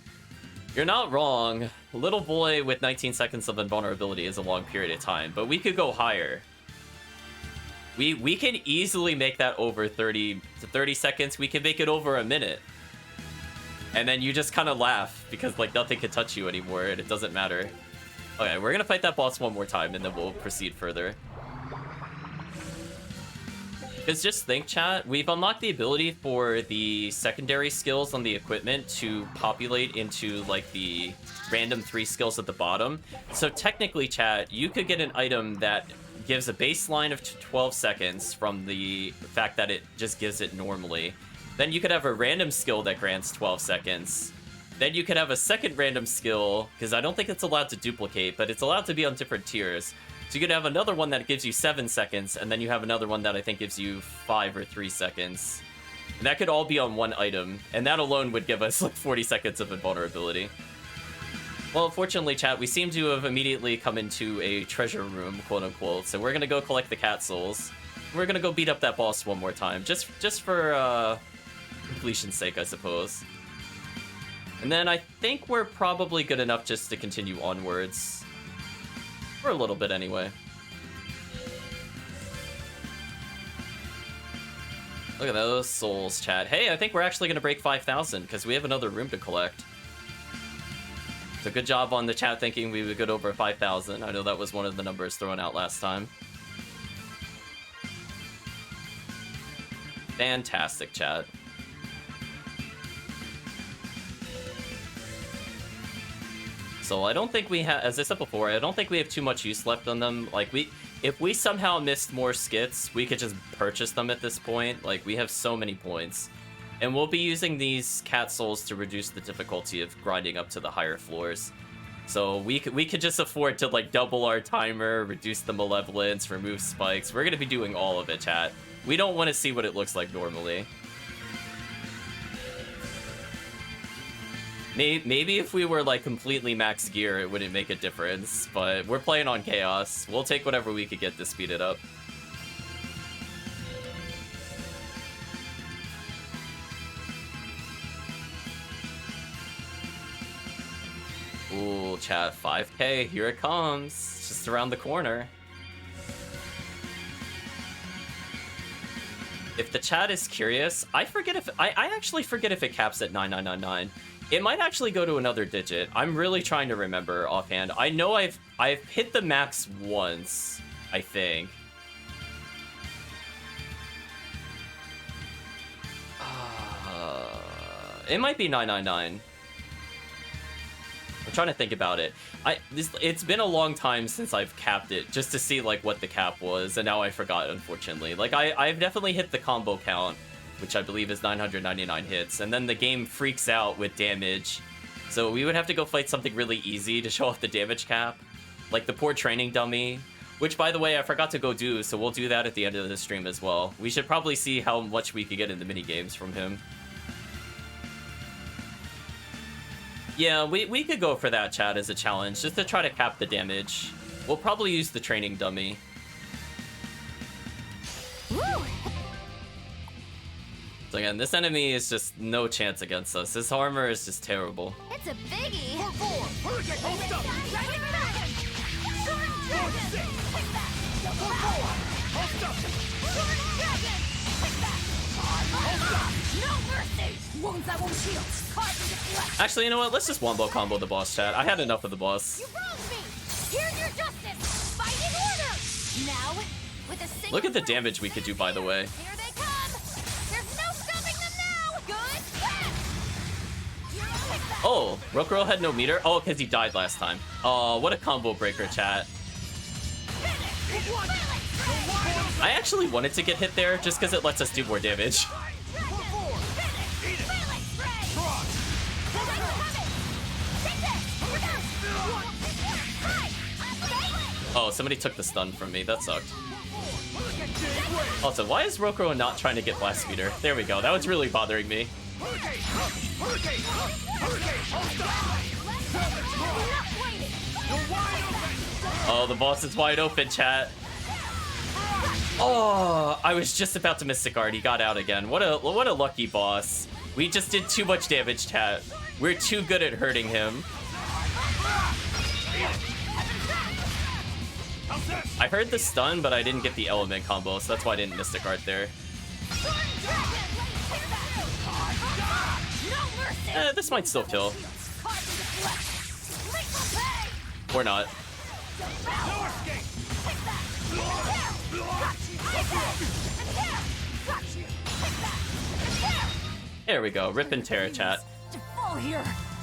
you're not wrong. Little Boy with 19 seconds of invulnerability is a long period of time, but we could go higher. We can easily make that over 30 to 30 seconds. We can make it over a minute. And then you just kind of laugh because, like, nothing can touch you anymore and it doesn't matter. Okay, we're gonna fight that boss one more time and then we'll proceed further. Because just think, chat, we've unlocked the ability for the secondary skills on the equipment to populate into, like, the random 3 skills at the bottom. So technically, chat, you could get an item that gives a baseline of 12 seconds from the fact that it just gives it normally. Then you could have a random skill that grants 12 seconds. Then you could have a second random skill, because I don't think it's allowed to duplicate, but it's allowed to be on different tiers. So you could have another one that gives you 7 seconds, and then you have another one that I think gives you 5 or 3 seconds. And that could all be on one item, and that alone would give us like 40 seconds of invulnerability. Well, fortunately, chat, we seem to have immediately come into a treasure room, quote-unquote, so we're gonna go collect the cat souls. We're gonna go beat up that boss one more time, just for completion's sake, I suppose. And then I think we're probably good enough just to continue onwards. For a little bit, anyway. Look at those souls, chat. Hey, I think we're actually gonna break 5,000, because we have another room to collect. So good job on the chat thinking we would get over 5,000. I know that was one of the numbers thrown out last time. Fantastic, chat. So I don't think we have, as I said before, I don't think we have too much use left on them. Like, if we somehow missed more skits, we could just purchase them at this point. Like, we have so many points. And we'll be using these cat souls to reduce the difficulty of grinding up to the higher floors. So we could just afford to like double our timer, reduce the malevolence, remove spikes. We're gonna be doing all of it, chat. We don't want to see what it looks like normally. Maybe if we were like completely max gear, it wouldn't make a difference. But we're playing on chaos. We'll take whatever we could get to speed it up. Ooh, chat, 5K, here it comes. It's just around the corner. If the chat is curious, I actually forget if it caps at 9999. It might actually go to another digit. I'm really trying to remember offhand. I know I've hit the max once, I think. It might be 999. I'm trying to think about it. It's been a long time since I've capped it, just to see like what the cap was, and now I forgot, unfortunately. Like I've definitely hit the combo count, which I believe is 999 hits, and then the game freaks out with damage. So we would have to go fight something really easy to show off the damage cap, like the poor training dummy, which by the way I forgot to go do, so we'll do that at the end of the stream as well. We should probably see how much we could get in the mini games from him. Yeah, we could go for that, chat, as a challenge, just to try to cap the damage. We'll probably use the training dummy. Woo! So again, this enemy is just no chance against us. This armor is just terrible. It's a biggie. Hurricane, hold up! No mercy! Wounds I won't heal. Caught in the flesh. Actually, you know what? Let's just wombo combo the boss, chat. I had enough of the boss. You wronged me. Here's your justice. Fight in order. Now, with a single Look at the blast. damage we could do, by the way. Here they come. There's no stopping them now. Good. Back. Oh, Rokuro had no meter? Oh, because he died last time. Oh, what a combo breaker, chat. I actually wanted to get hit there just because it lets us do more damage. Oh, somebody took the stun from me. That sucked. Also, why is Rokuro not trying to get blast speeder? There we go. That was really bothering me. Oh, the boss is wide open, chat. Oh, I was just about to Mystic Guard. He got out again. What a lucky boss. We just did too much damage, chat. We're too good at hurting him. I heard the stun, but I didn't get the element combo, so that's why I didn't Mystic Guard there. This might still kill. Or not. There we go. Rip and tear, chat. So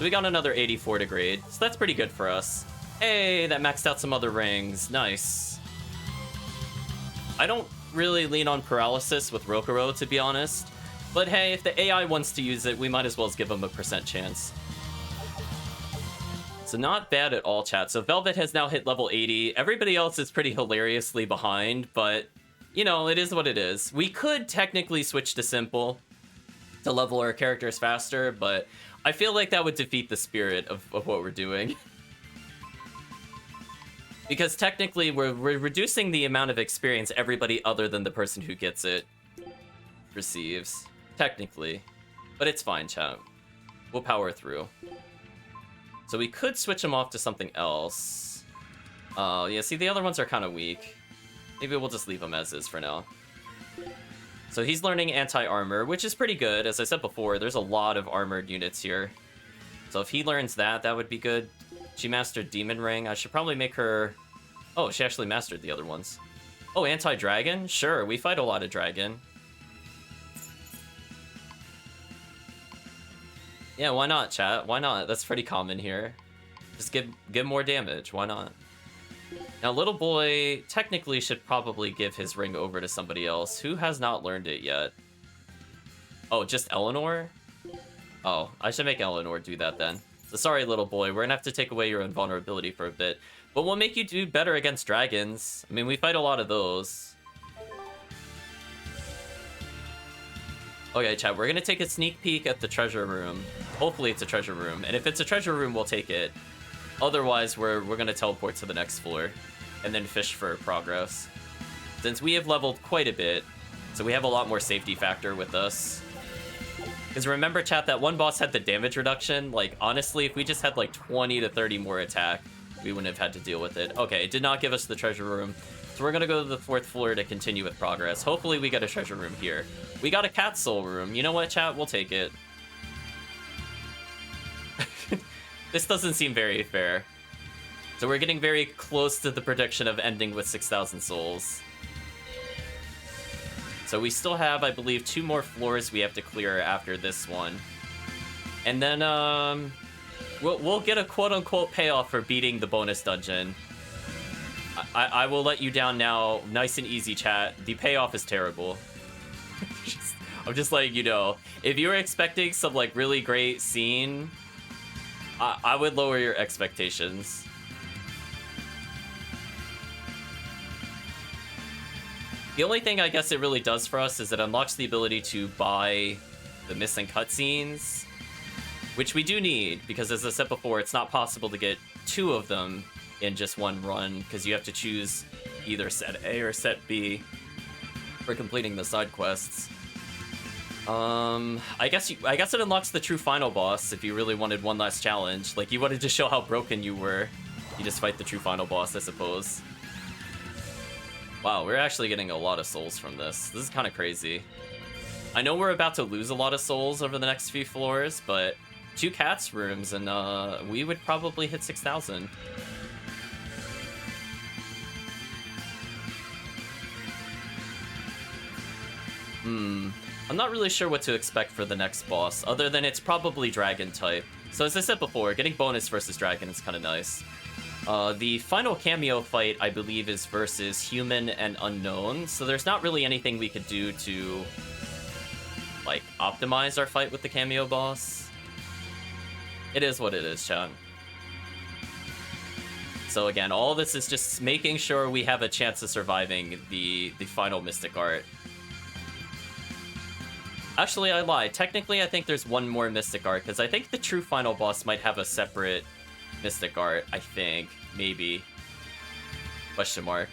we got another 84 to grade, so that's pretty good for us. Hey, that maxed out some other rings. Nice. I don't really lean on paralysis with Rokuro, to be honest. But hey, if the AI wants to use it, we might as well give him a % chance. So not bad at all, chat. So Velvet has now hit level 80. Everybody else is pretty hilariously behind, but, you know, it is what it is. We could technically switch to simple, to level our characters faster, but I feel like that would defeat the spirit of what we're doing. Because technically, we're reducing the amount of experience everybody other than the person who gets it receives. Technically. But it's fine, chat. We'll power through. So we could switch them off to something else. Yeah, see, the other ones are kind of weak. Maybe we'll just leave them as is for now. So he's learning anti-armor, which is pretty good. As I said before, there's a lot of armored units here. So if he learns that, that would be good. She mastered Demon Ring. I should probably make her... Oh, she actually mastered the other ones. Oh, anti-dragon? Sure, we fight a lot of dragon. Yeah, why not, chat? Why not? That's pretty common here. Just give more damage. Why not? Now, little boy technically should probably give his ring over to somebody else. Who has not learned it yet? Oh, just Eleanor? Oh, I should make Eleanor do that then. So sorry, little boy. We're gonna have to take away your invulnerability for a bit. But we'll make you do better against dragons. I mean, we fight a lot of those. Okay, chat, we're gonna take a sneak peek at the treasure room. Hopefully it's a treasure room. And if it's a treasure room, we'll take it. Otherwise, we're gonna teleport to the next floor. And then fish for progress. Since we have leveled quite a bit, so we have a lot more safety factor with us. Because remember, chat, that one boss had the damage reduction. Like, honestly, if we just had like 20 to 30 more attack, we wouldn't have had to deal with it. Okay, it did not give us the treasure room. So we're gonna go to the 4th floor to continue with progress. Hopefully we get a treasure room here. We got a cat soul room. You know what, chat? We'll take it. This doesn't seem very fair. So we're getting very close to the prediction of ending with 6,000 souls. So we still have, I believe, 2 more floors we have to clear after this one. And then, we'll get a quote-unquote payoff for beating the bonus dungeon. I will let you down now, nice and easy, chat. The payoff is terrible. I'm just letting you know. If you were expecting some, like, really great scene, I would lower your expectations. The only thing I guess it really does for us is it unlocks the ability to buy the missing cutscenes, which we do need, because as I said before, it's not possible to get 2 of them in just one run, because you have to choose either set A or set B for completing the side quests. I guess it unlocks the true final boss if you really wanted one last challenge. Like, you wanted to show how broken you were. You just fight the true final boss, I suppose. Wow, we're actually getting a lot of souls from this. This is kind of crazy. I know we're about to lose a lot of souls over the next few floors, but 2 cats rooms and we would probably hit 6,000. I'm not really sure what to expect for the next boss, other than it's probably dragon type. So as I said before, getting bonus versus dragon is kind of nice. The final cameo fight, I believe, is versus human and unknown, so there's not really anything we could do to, like, optimize our fight with the cameo boss. It is what it is, chat. So again, all this is just making sure we have a chance of surviving the final Mystic Art. Actually, I lied. Technically, I think there's one more Mystic Art, because I think the true final boss might have a separate Mystic Art, I think. Maybe. Question mark.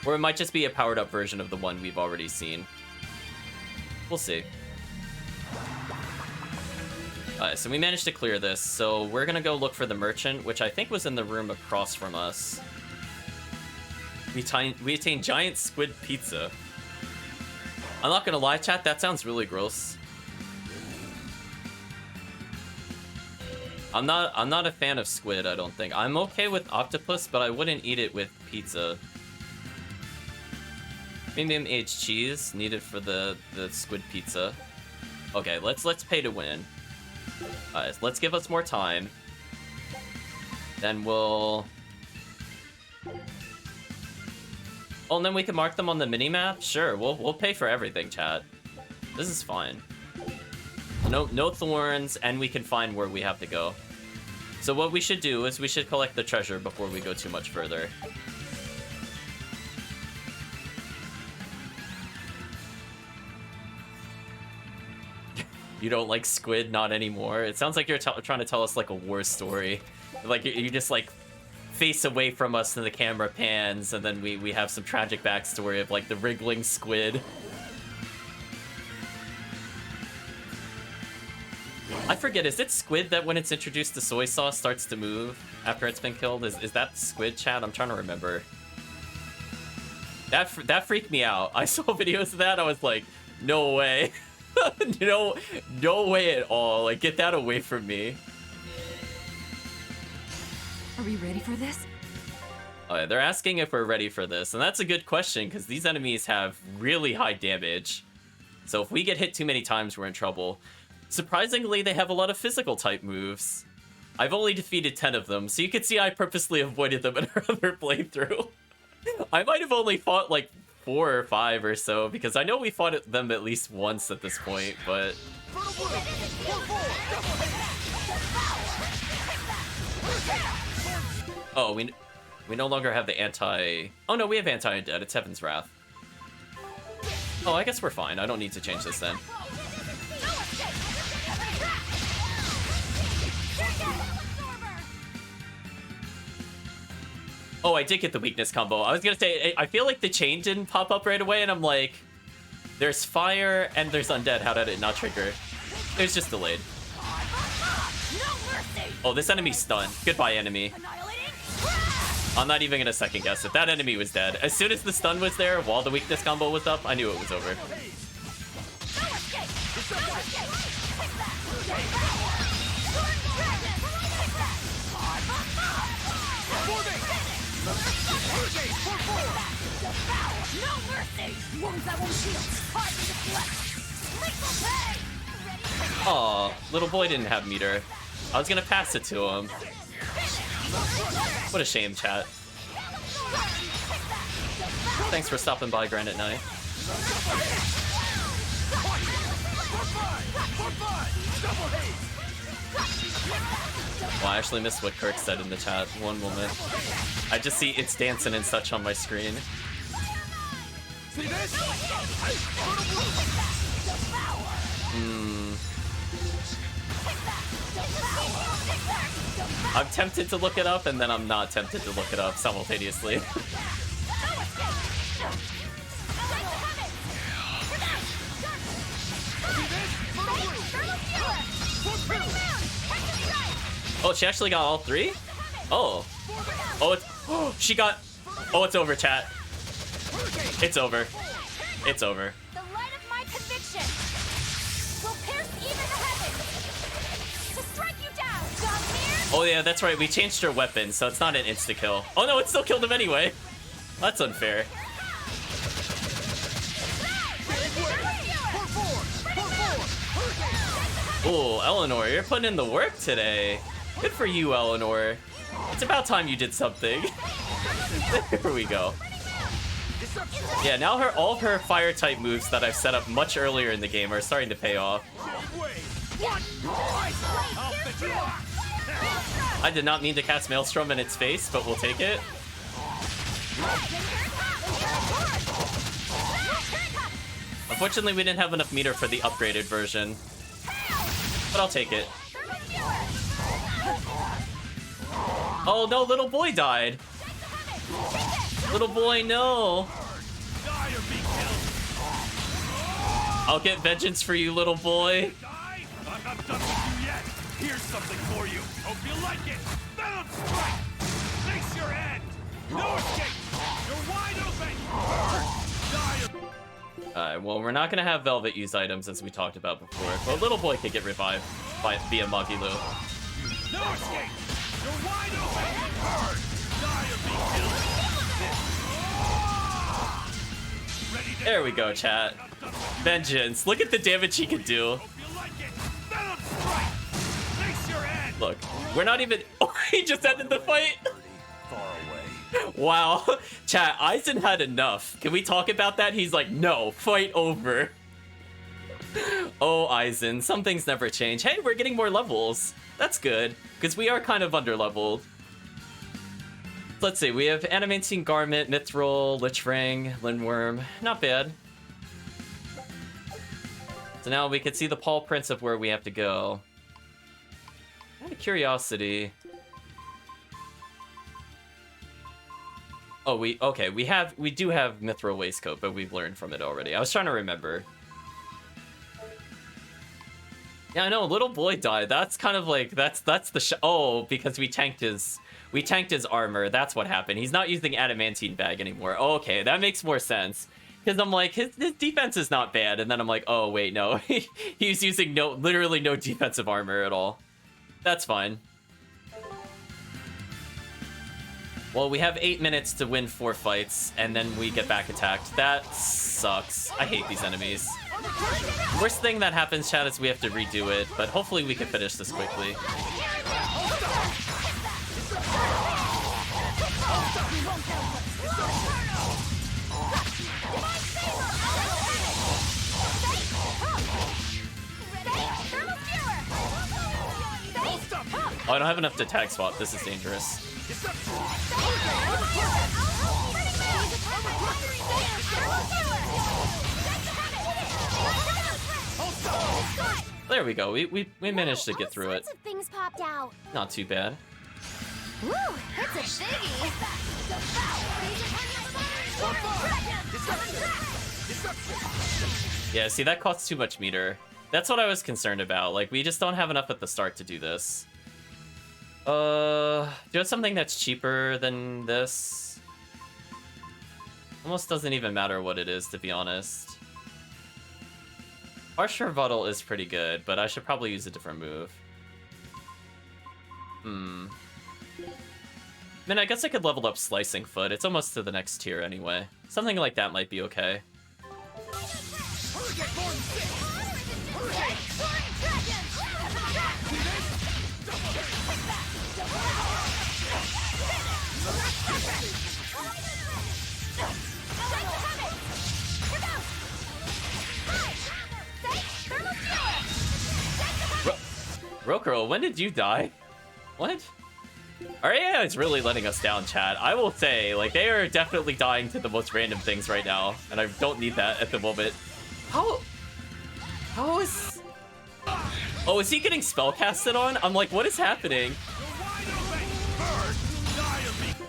Or it might just be a powered up version of the one we've already seen. We'll see. Alright, so we managed to clear this, so we're gonna go look for the merchant, which I think was in the room across from us. We attained giant squid pizza. I'm not gonna lie, chat, that sounds really gross. I'm not a fan of squid, I don't think. I'm okay with octopus, but I wouldn't eat it with pizza. Premium aged cheese needed for the squid pizza. Okay, let's pay to win. Let's give us more time. Then we'll... Oh, and then we can mark them on the minimap? Sure, we'll pay for everything, chat. This is fine. No thorns, and we can find where we have to go. So what we should do is we should collect the treasure before we go too much further. You don't like squid? Not anymore. It sounds like you're trying to tell us like a war story. Like you just like face away from us and the camera pans, and then we have some tragic backstory of like the wriggling squid. I forget, is it squid that when it's introduced to soy sauce starts to move after it's been killed? Is that squid, chat? I'm trying to remember. That freaked me out. I saw videos of that, I was like, no way. no way at all. Like, get that away from me. Are we ready for this? They're asking if we're ready for this, and that's a good question, because these enemies have really high damage. So if we get hit too many times, we're in trouble. Surprisingly, they have a lot of physical type moves. I've only defeated 10 of them, so you can see I purposely avoided them in our other playthrough. I might have only fought like 4 or 5 or so, because I know we fought them at least once at this point, but... Oh, we no longer have the anti... Oh no, we have anti-undead. It's Heaven's Wrath. Oh, I guess we're fine. I don't need to change this then. Oh, I did get the weakness combo. I was gonna say, I feel like the chain didn't pop up right away, and I'm like, there's fire and there's undead. How did it not trigger? It was just delayed. Oh, this enemy's stunned. Goodbye, enemy. I'm not even gonna second guess it. That enemy was dead. As soon as the stun was there, while the weakness combo was up, I knew it was over. Aw, little boy didn't have meter. I was gonna pass it to him. What a shame, chat. Thanks for stopping by, Granite Knight. Well, I actually missed what Kirk said in the chat. One moment. I just see it's dancing and such on my screen. I'm tempted to look it up, and then I'm not tempted to look it up simultaneously. Oh, she actually got all 3? Oh. Oh, it's... she got... Oh, it's over, chat. It's over. It's over. The light of my conviction will pierce even the heavens to strike you down, Godmere! Oh yeah, that's right. We changed her weapon, so it's not an insta-kill. Oh no, it still killed him anyway. That's unfair. Ooh, Eleanor, you're putting in the work today. Good for you, Eleanor. It's about time you did something. There we go. Yeah, now all of her fire type moves that I've set up much earlier in the game are starting to pay off. I did not mean to cast Maelstrom in its face, but we'll take it. Unfortunately, we didn't have enough meter for the upgraded version, but I'll take it. Oh no, little boy died. Little boy, no. I'll get vengeance for you, little boy. I'm not done with you yet. Here's something for you. Hope you like it. Venom strike. Face your end. No escape. You're wide open. Alright, well, we're not gonna have Velvet use items as we talked about before, but little boy could get revived via Magilu. No escape. You're wide open. Hard. Die or be killed. There we go, chat. Vengeance. Look at the damage he can do. Look, we're not even... Oh, he just ended the fight? Wow. Chat, Aizen had enough. Can we talk about that? He's like, no, fight over. Oh, Aizen, some things never change. Hey, we're getting more levels. That's good, because we are kind of under-leveled. Let's see, we have Animating Garment, Mithril, Lich Ring, Lindworm. Not bad. So now we can see the paw prints of where we have to go. Out of curiosity. Oh, we do have Mithril Waistcoat, but we've learned from it already. I was trying to remember. Yeah, I know, a little boy died. That's kind of like that's the oh, because we tanked his armor. That's what happened. He's not using adamantine bag anymore. Oh, okay, that makes more sense. Because I'm like, his defense is not bad, and then I'm like, oh wait, no, he's using literally no defensive armor at all. That's fine. Well, we have 8 minutes to win 4 fights, and then we get back attacked. That sucks. I hate these enemies. Worst thing that happens, chat, is we have to redo it, but hopefully we can finish this quickly. Oh, I don't have enough to tag swap. This is dangerous. There we go. We managed to get through it. Lots of things popped out. Not too bad. Woo, it's a biggie. Yeah, see, that costs too much meter. That's what I was concerned about. Like, we just don't have enough at the start to do this. Do you have something that's cheaper than this? Almost doesn't even matter what it is, to be honest. Harsh Rebuttal is pretty good, but I should probably use a different move. I mean, I guess I could level up Slicing Foot. It's almost to the next tier anyway. Something like that might be okay. Rokuro, when did you die? What? Our AI is really letting us down, chat. I will say, like, they are definitely dying to the most random things right now, and I don't need that at the moment. How is... Oh, is he getting spellcasted on? I'm like, what is happening?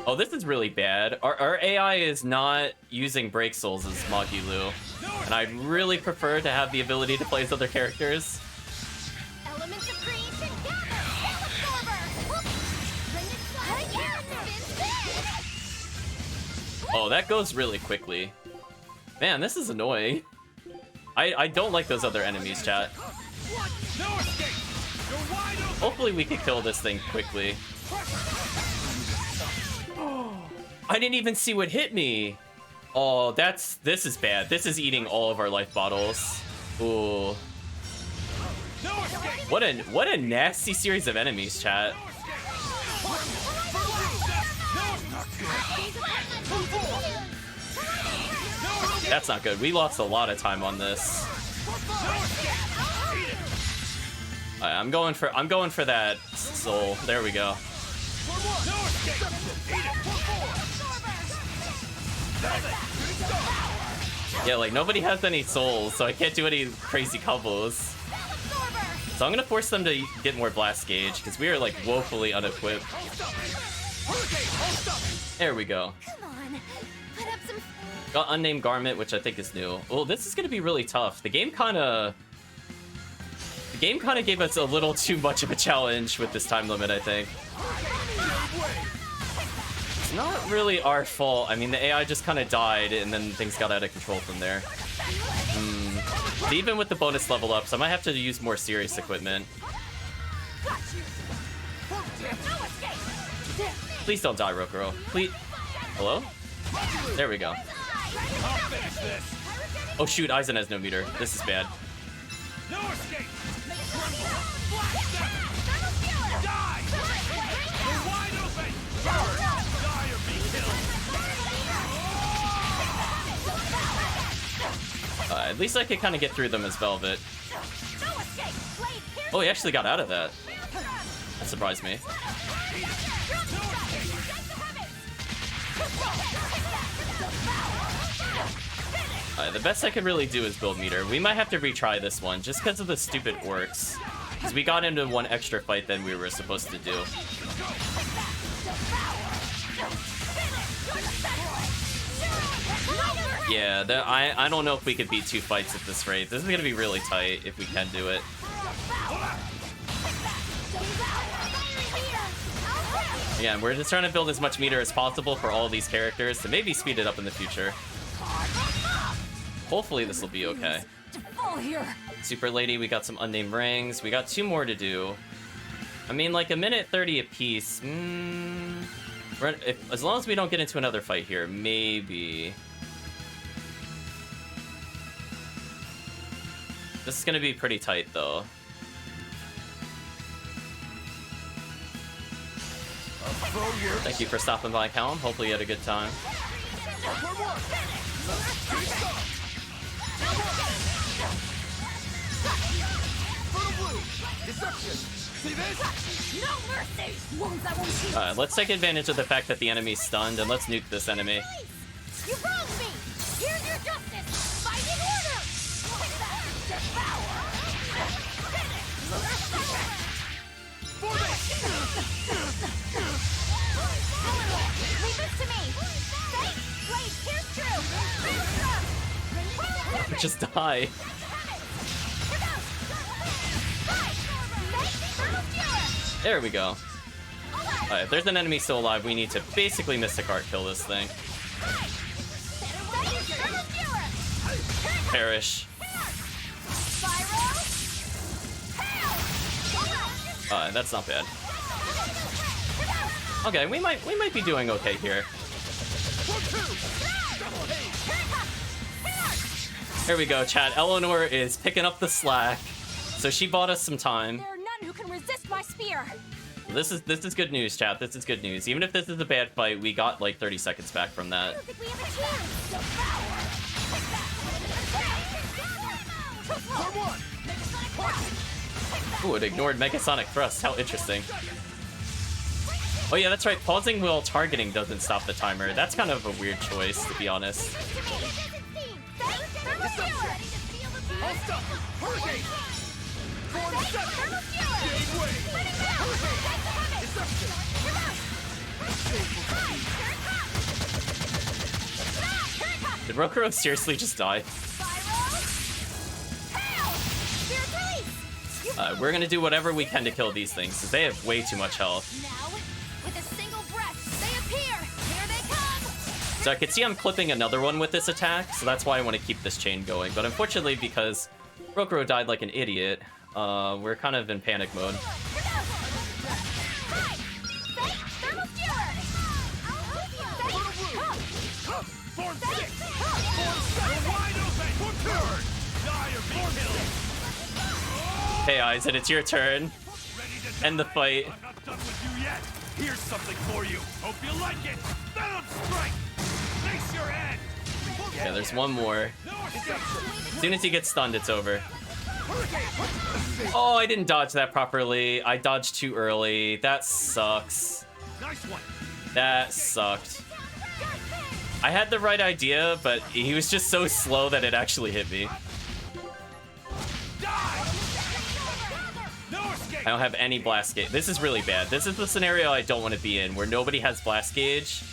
Oh, this is really bad. Our AI is not using Break Souls as Magilu, and I'd really prefer to have the ability to play as other characters. Elements of creation gather. Absorber. Oh, that goes really quickly. Man, this is annoying. I don't like those other enemies, chat. Hopefully we can kill this thing quickly. I didn't even see what hit me. Oh, this is bad. This is eating all of our life bottles. Ooh. What a nasty series of enemies, chat. That's not good. We lost a lot of time on this. I'm going for that soul. There we go. Yeah, like nobody has any souls, so I can't do any crazy combos. So I'm gonna force them to get more blast gauge because we are like woefully unequipped. There we go. Come on, put up some. Got Unnamed Garment, which I think is new. Oh, this is gonna be really tough. The game kind of gave us a little too much of a challenge with this time limit, I think. It's not really our fault. I mean, the AI just kind of died, and then things got out of control from there. But even with the bonus level ups, I might have to use more serious equipment. Please don't die, Rokuro. Please. Hello? There we go. Oh shoot, Aizen has no meter. This is bad. No escape! At least I could kind of get through them as Velvet. Oh, he actually got out of that. That surprised me. The best I could really do is build meter. We might have to retry this one just because of the stupid orcs. Because we got into one extra fight than we were supposed to do. Yeah, I don't know if we could beat 2 fights at this rate. This is going to be really tight if we can do it. Again, we're just trying to build as much meter as possible for all of these characters to maybe speed it up in the future. Hopefully this will be okay. Super Lady, we got some unnamed rings. We got 2 more to do. I mean, like a minute 30 apiece. As long as we don't get into another fight here, maybe. This is gonna be pretty tight, though. Thank you for stopping by, Callum. Hopefully you had a good time. Let's take advantage of the fact that the enemy's stunned, and let's nuke this enemy. You wronged me! Here's your justice! Fight in order! Leave this to me! Blade, here's true! Just die. There we go. Alright, if there's an enemy still alive, we need to basically Mystic Art kill this thing. Perish. That's not bad. Okay, we might be doing okay here. Here we go, chat. Eleanor is picking up the slack, so she bought us some time. There are none who can resist my spear. This is good news, chat. This is good news. Even if this is a bad fight, we got like 30 seconds back from that. I don't think we have a chance. Ooh, it ignored Megasonic Thrust. How interesting. Oh yeah, that's right. Pausing while targeting doesn't stop the timer. That's kind of a weird choice, to be honest. Did Rokuro seriously just die? We're gonna do whatever we can to kill these things, because they have way too much health. Now, with a single breath, they appear. Here they come. So I can see I'm clipping another one with this attack, so that's why I want to keep this chain going. But unfortunately, because Rokuro died like an idiot, we're kind of in panic mode. Hey Aizen, it's your turn. End the fight. I'm not done with you yet. Here's something for you. Hope you like it. Venom strike. Face your end. Yeah, there's one more. As soon as he gets stunned, it's over. Oh, I didn't dodge that properly. I dodged too early. That sucks. Nice one. That sucked. I had the right idea, but he was just so slow that it actually hit me. I don't have any blast gauge. This is really bad. This is the scenario I don't want to be in, where nobody has blast gauge.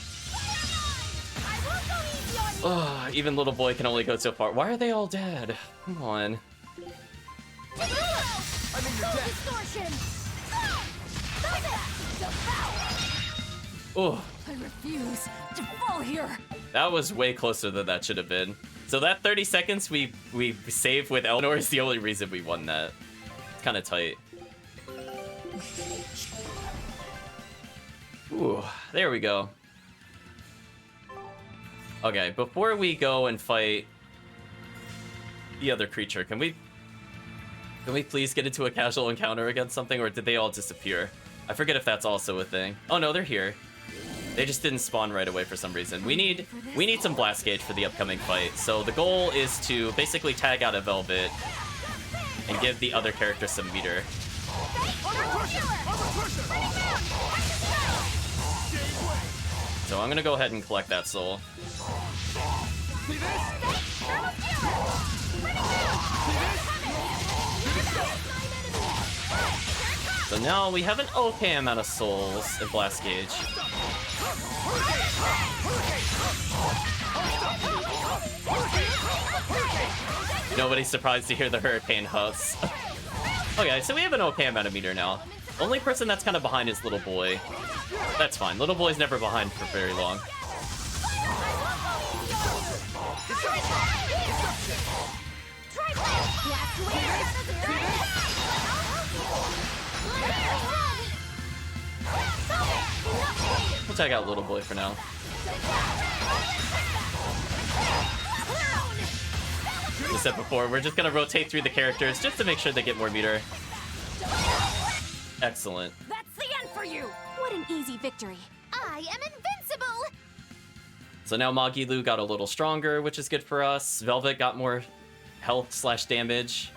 Oh, even little boy can only go so far. Why are they all dead? Come on. Oh. I refuse to fall here. That was way closer than that should have been. So that 30 seconds we saved with Eleanor is the only reason we won that. It's kind of tight. Ooh, there we go. Okay, before we go and fight the other creature, can we please get into a casual encounter against something, or did they all disappear? I forget if that's also a thing. Oh no, they're here. They just didn't spawn right away for some reason. We need some blast gauge for the upcoming fight. So the goal is to basically tag out a Velvet and give the other character some meter. So I'm gonna go ahead and collect that soul. So now we have an okay amount of souls in Blast Gauge. Nobody's surprised to hear the hurricane huffs. Okay, so we have an okay amount of meter now. Only person that's kind of behind is Little Boy. That's fine. Little Boy's never behind for very long. We'll check out Little Boy for now. As I said before, we're just gonna rotate through the characters just to make sure they get more meter. Excellent. That's the end for you! What an easy victory. I am invincible! So now Magilu got a little stronger, which is good for us. Velvet got more health / damage.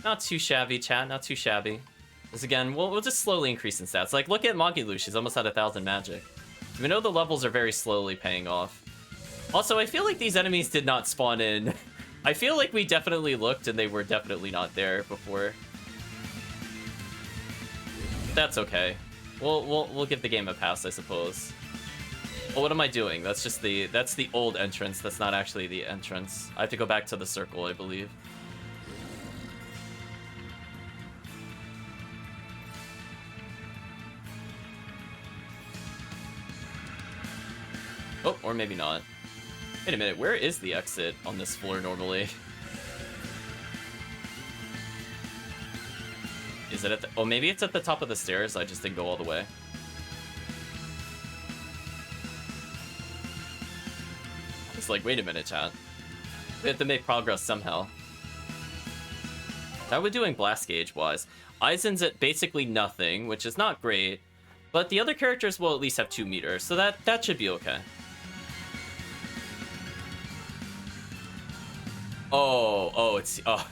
Not too shabby, chat. Not too shabby. Because again, we'll just slowly increase in stats. Like, look at Magilu. She's almost at 1,000 magic. We know the levels are very slowly paying off. Also, I feel like these enemies did not spawn in. I feel like we definitely looked and they were definitely not there before. But that's okay. We'll give the game a pass, I suppose. Well, what am I doing? That's just that's the old entrance. That's not actually the entrance. I have to go back to the circle, I believe. Oh, or maybe not. Wait a minute, where is the exit on this floor normally? Is it at the... Oh, maybe it's at the top of the stairs. I just didn't go all the way. It's like, wait a minute, chat. We have to make progress somehow. How are we doing Blast Gauge-wise? Aizen's at basically nothing, which is not great. But the other characters will at least have 2 meters, so that should be okay. Oh,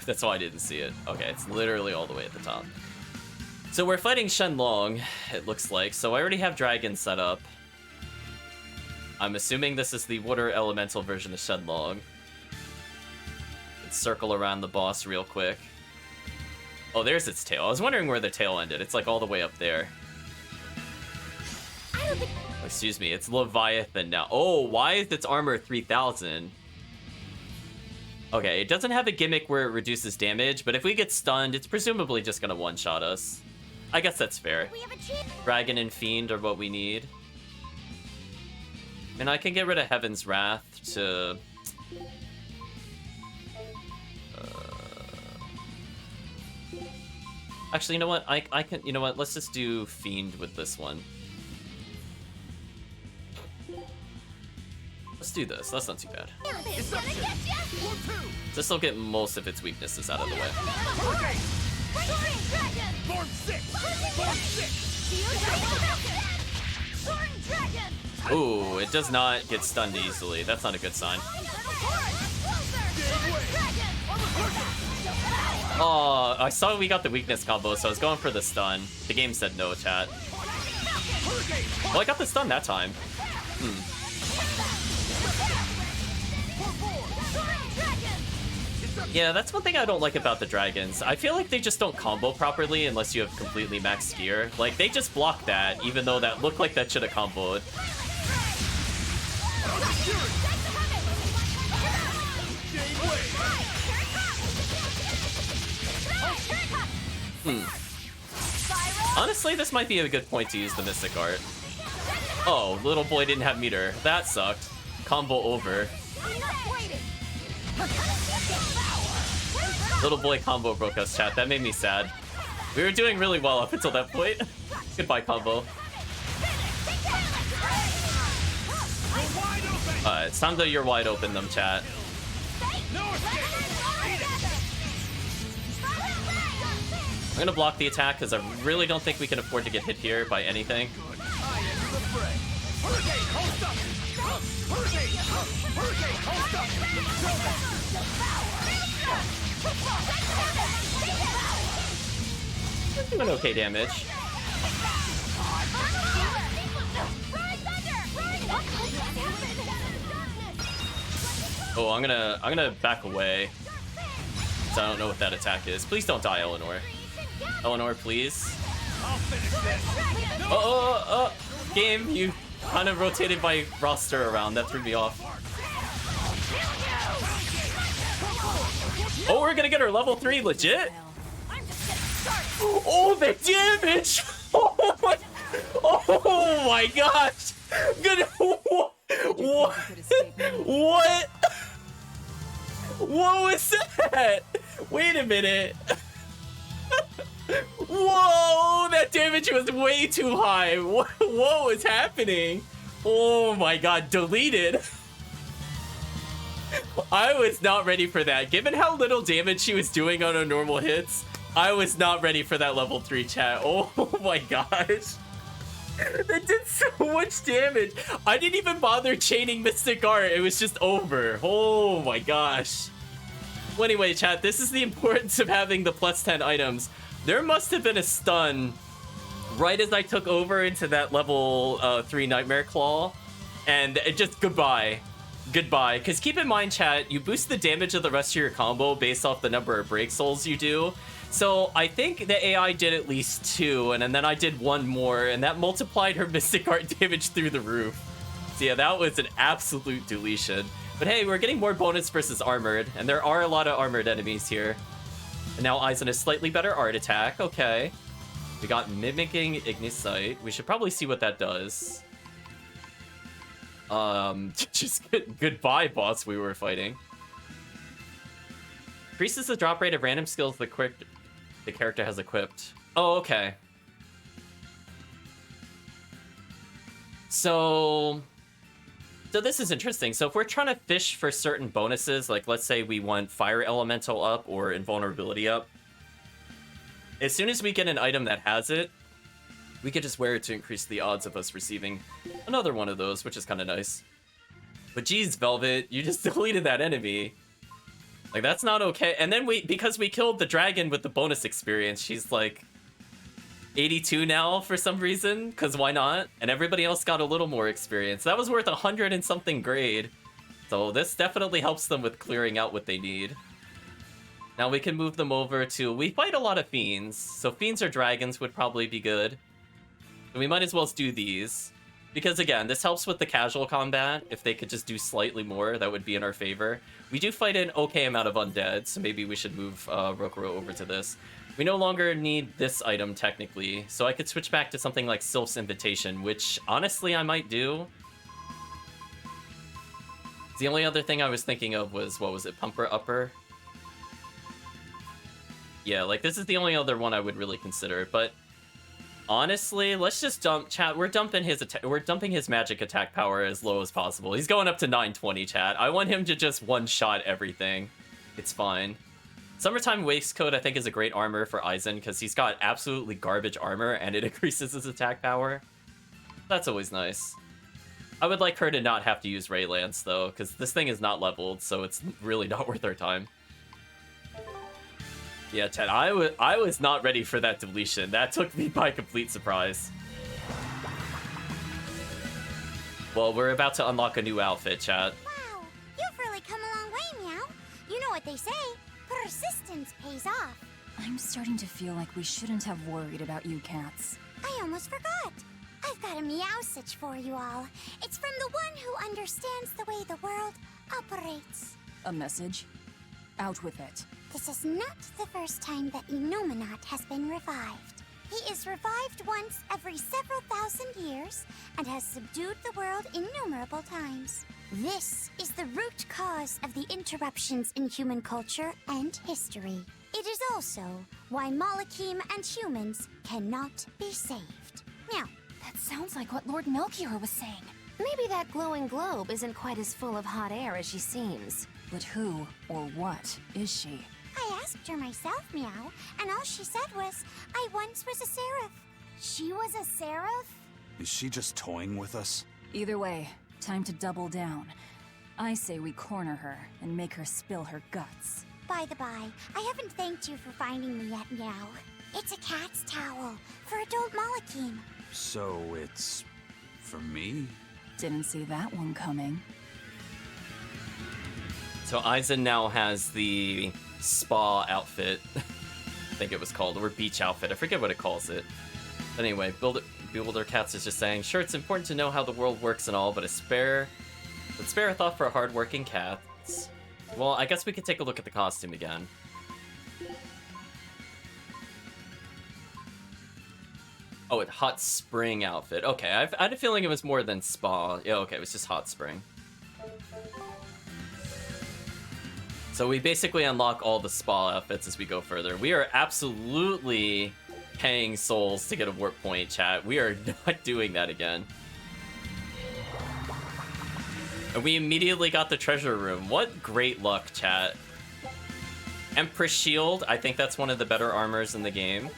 that's why I didn't see it. Okay, it's literally all the way at the top. So we're fighting Shenlong, it looks like. So I already have dragons set up. I'm assuming this is the water elemental version of Shenlong. Let's circle around the boss real quick. Oh, there's its tail. I was wondering where the tail ended. It's like all the way up there. Excuse me, it's Leviathan now. Oh, why is its armor 3,000? Okay, it doesn't have a gimmick where it reduces damage, but if we get stunned, it's presumably just gonna one-shot us. I guess that's fair. Dragon and Fiend are what we need. And I can get rid of Heaven's Wrath to... Actually, you know what? I can... You know what? Let's just do Fiend with this one. Let's do this. That's not too bad. This will get most of its weaknesses out of the way. Ooh, it does not get stunned easily. That's not a good sign. Oh, I saw we got the weakness combo, so I was going for the stun. The game said no, chat. Well, I got the stun that time. Yeah, that's one thing I don't like about the dragons. I feel like they just don't combo properly unless you have completely maxed gear. Like, they just block that, even though that looked like that should have comboed. Honestly, this might be a good point to use the Mystic Art. Oh, Little Boy didn't have meter. That sucked. Combo over. Little Boy combo broke us, chat. That made me sad. We were doing really well up until that point. Goodbye, combo. It's time to You're Wide Open them, chat. I'm gonna block the attack because I really don't think we can afford to get hit here by anything. We're doing okay damage. Oh, I'm gonna back away. So I don't know what that attack is. Please don't die, Eleanor. Eleanor, please. I'll finish this. Oh. Game, you kind of rotated my roster around. That threw me off. Oh, we're gonna get her level 3 legit? Oh, the damage! Oh my gosh! Good. What? What? What was that? Wait a minute. Whoa, that damage was way too high. What was happening? Oh my god, deleted. I was not ready for that. Given how little damage she was doing on her normal hits, I was not ready for that level 3 chat. Oh my gosh. That did so much damage. I didn't even bother chaining Mystic Art. It was just over. Oh my gosh. Well, anyway, chat, this is the importance of having the plus 10 items. There must have been a stun right as I took over into that level 3 Nightmare Claw. And it just goodbye. Goodbye. Because keep in mind, chat, you boost the damage of the rest of your combo based off the number of break souls you do. So I think the AI did at least 2, and then I did 1 more, and that multiplied her Mystic Art damage through the roof. So yeah, that was an absolute deletion. But hey, we're getting more bonus versus armored, and there are a lot of armored enemies here. And now Aizen a slightly better art attack. Okay. We got Mimicking Ignisight. We should probably see what that does. Just goodbye, boss we were fighting. Increases the drop rate of random skills the character has equipped. Oh, okay. So this is interesting. So if we're trying to fish for certain bonuses, like let's say we want Fire Elemental up or Invulnerability up, as soon as we get an item that has it, we could just wear it to increase the odds of us receiving another one of those, which is kind of nice. But geez, Velvet, you just deleted that enemy. Like, that's not okay. And then because we killed the dragon with the bonus experience, she's like 82 now for some reason, because why not? And everybody else got a little more experience. That was worth 100 and something grade. So this definitely helps them with clearing out what they need. Now we can move them over to... We fight a lot of fiends, so fiends or dragons would probably be good. And we might as well do these. Because again, this helps with the casual combat. If they could just do slightly more, that would be in our favor. We do fight an okay amount of undead, so maybe we should move Rokuro over to this. We no longer need this item, technically, so I could switch back to something like Sylph's Invitation, which, honestly, I might do. The only other thing I was thinking of was, what was it, Pumper Upper? Yeah, like, this is the only other one I would really consider, but... Honestly, let's just dump, chat. We're dumping his magic attack power as low as possible. He's going up to 920, chat. I want him to just one-shot everything. It's fine. Summertime Waistcoat, I think, is a great armor for Aizen because he's got absolutely garbage armor and it increases his attack power. That's always nice. I would like her to not have to use Ray Lance, though, because this thing is not leveled, so it's really not worth our time. Yeah, Ted, I was not ready for that deletion. That took me by complete surprise. Well, we're about to unlock a new outfit, chat. Wow, you've really come a long way, Meow. You know what they say, persistence pays off. I'm starting to feel like we shouldn't have worried about you cats. I almost forgot. I've got a meowsage for you all. It's from the one who understands the way the world operates. A message? Out with it. This is not the first time that Illuminat has been revived. He is revived once every several thousand years and has subdued the world innumerable times. This is the root cause of the interruptions in human culture and history. It is also why Malakim and humans cannot be saved. Now, That sounds like what Lord Melchior was saying. Maybe that glowing globe isn't quite as full of hot air as she seems. But who or what is she? I asked her myself, Meow, and all she said was, I once was a seraph. She was a seraph? Is she just toying with us? Either way, time to double down. I say we corner her and make her spill her guts. By the by, I haven't thanked you for finding me yet, Meow. It's a cat's towel for adult Malakim. So it's... for me? Didn't see that one coming. So Aizen now has the spa outfit. I think it was called, or beach outfit. I forget what it calls it. But anyway, Bewilder Cats is just saying, sure, it's important to know how the world works and all, but spare a thought for hard-working cats. Well, I guess we could take a look at the costume again. Oh, it's hot spring outfit. Okay, I had a feeling it was more than spa. Yeah, okay, it was just hot spring. So we basically unlock all the spa outfits as we go further. We are absolutely paying souls to get a warp point, chat. We are not doing that again. And we immediately got the treasure room. What great luck, chat. Empress Shield, I think that's one of the better armors in the game.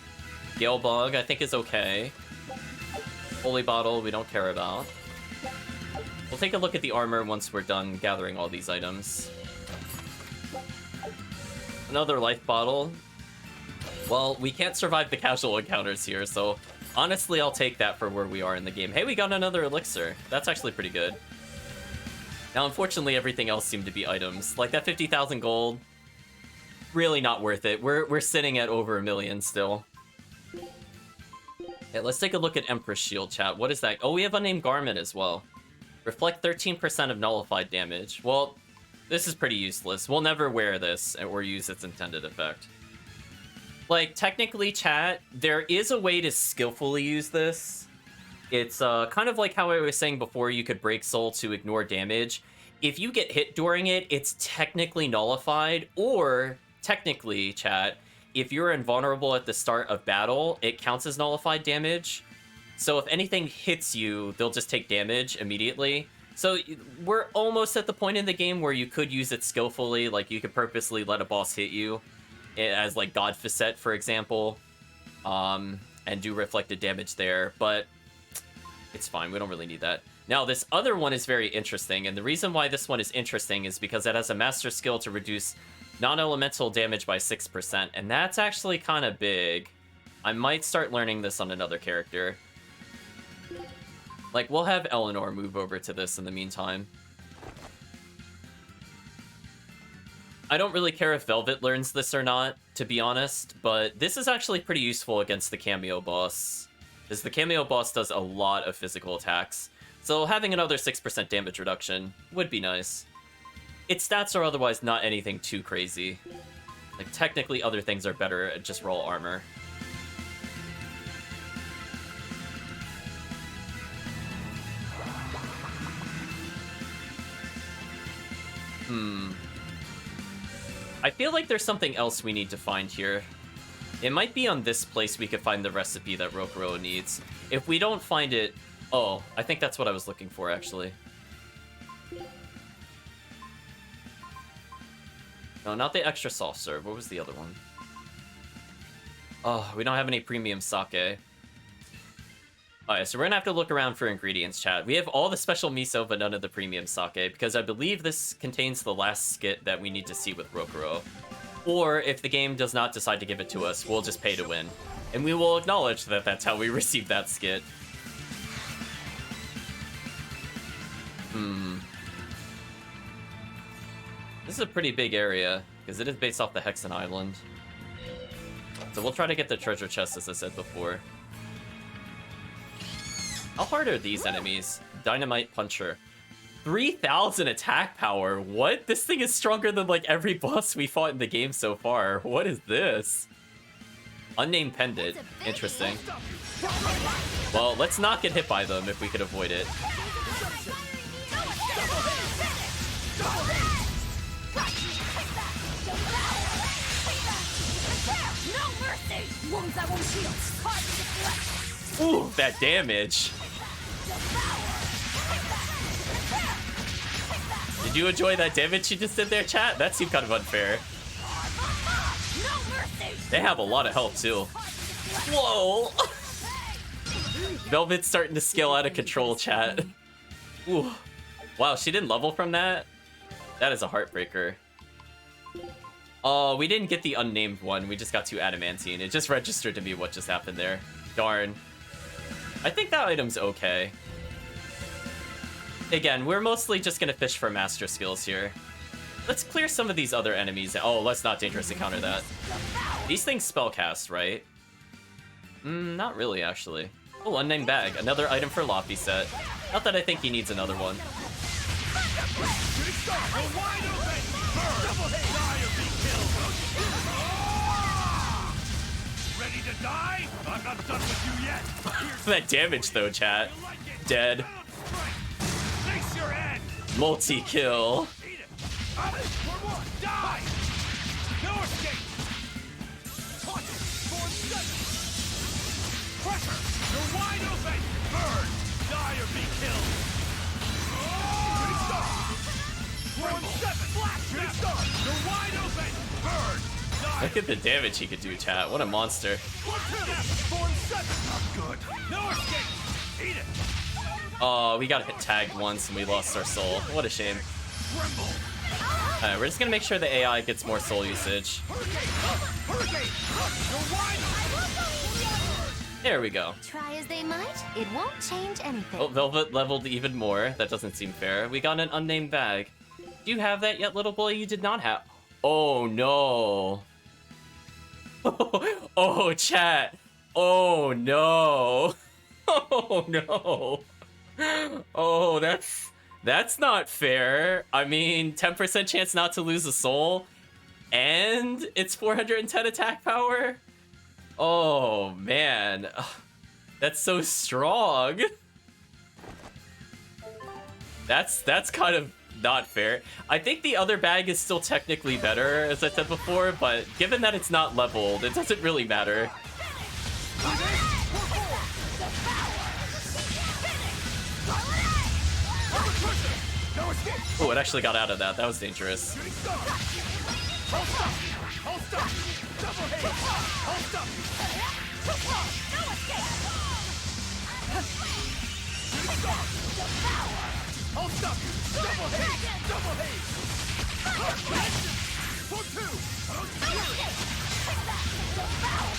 Gale Bug, I think is okay. Holy Bottle, we don't care about. We'll take a look at the armor once we're done gathering all these items. Another life bottle. Well, we can't survive the casual encounters here, so honestly, I'll take that for where we are in the game. Hey, we got another elixir. That's actually pretty good. Now, unfortunately, everything else seemed to be items. Like that 50,000 gold, really not worth it. We're sitting at over 1 million still. Yeah, let's take a look at Empress Shield, chat. What is that? Oh, we have Unnamed Garment as well. Reflect 13% of nullified damage. Well, this is pretty useless. We'll never wear this or use its intended effect. Like, technically, chat, there is a way to skillfully use this. It's kind of like how I was saying before, you could break soul to ignore damage. If you get hit during it, it's technically nullified, or technically, chat, if you're invulnerable at the start of battle, it counts as nullified damage. So if anything hits you, they'll just take damage immediately. So we're almost at the point in the game where you could use it skillfully, like you could purposely let a boss hit you, as like God Facet, for example, and do reflected damage there, but it's fine, we don't really need that. Now, this other one is very interesting, and the reason why this one is interesting is because it has a master skill to reduce non-elemental damage by 6%, and that's actually kind of big. I might start learning this on another character. Like, we'll have Eleanor move over to this in the meantime. I don't really care if Velvet learns this or not, to be honest, but this is actually pretty useful against the cameo boss, because the cameo boss does a lot of physical attacks, so having another 6% damage reduction would be nice. Its stats are otherwise not anything too crazy. Like, technically other things are better at just raw armor. I feel like there's something else we need to find here. It might be on this place we could find the recipe that Rokuro needs. If we don't find it... Oh, I think that's what I was looking for, actually. No, not the extra soft serve. What was the other one? Oh, we don't have any premium sake. Alright, so we're gonna have to look around for ingredients, chat. We have all the special miso, but none of the premium sake, because I believe this contains the last skit that we need to see with Rokuro. Or, if the game does not decide to give it to us, we'll just pay to win. And we will acknowledge that that's how we received that skit. This is a pretty big area, because it is based off the Hexen Island. So we'll try to get the treasure chest, as I said before. How hard are these enemies? Dynamite Puncher. 3,000 attack power. What? This thing is stronger than like every boss we fought in the game so far. What is this? Unnamed Pendant. Interesting. Well, let's not get hit by them if we could avoid it. Ooh, that damage. Did you enjoy that damage you just did there, chat? That seemed kind of unfair. They have a lot of health, too. Whoa! Velvet's starting to scale out of control, chat. Ooh. Wow, she didn't level from that? That is a heartbreaker. Oh, we didn't get the unnamed one. We just got 2 adamantine. It just registered to me what just happened there. Darn. I think that item's okay. Again, we're mostly just gonna fish for master skills here. Let's clear some of these other enemies. Oh, let's not dangerously counter that. These things spellcast, right? Not really, actually. Oh, unnamed bag. Another item for Loppy set. Not that I think he needs another one. Ready to die? I'm not done with you yet. That damage, though, chat. Dead. Face your end. Multi-kill. Eat it. Up. For one. Die. No escape. Touch it. Form 7. Pressure. You're wide open. Burn. Die or be killed. Form 7. Flash. Good start. You're wide open. Burn. Die. Look at the damage he could do, chat. What a monster. Form 7. Not good. No escape. Eat it. Oh, we got hit tagged once and we lost our soul. What a shame. Tremble. Alright, we're just gonna make sure the AI gets more soul usage. There we go. Try as they might, it won't change anything. Oh, Velvet leveled even more. That doesn't seem fair. We got an unnamed bag. Do you have that yet, little boy? You did not have. Oh, no. Oh, chat. Oh, no. Oh, no. Oh, that's not fair. I mean, 10% chance not to lose a soul, and it's 410 attack power? Oh, man. That's so strong. That's kind of not fair. I think the other bag is still technically better, as I said before, but given that it's not leveled, it doesn't really matter. Oh, it actually got out of that. That was dangerous.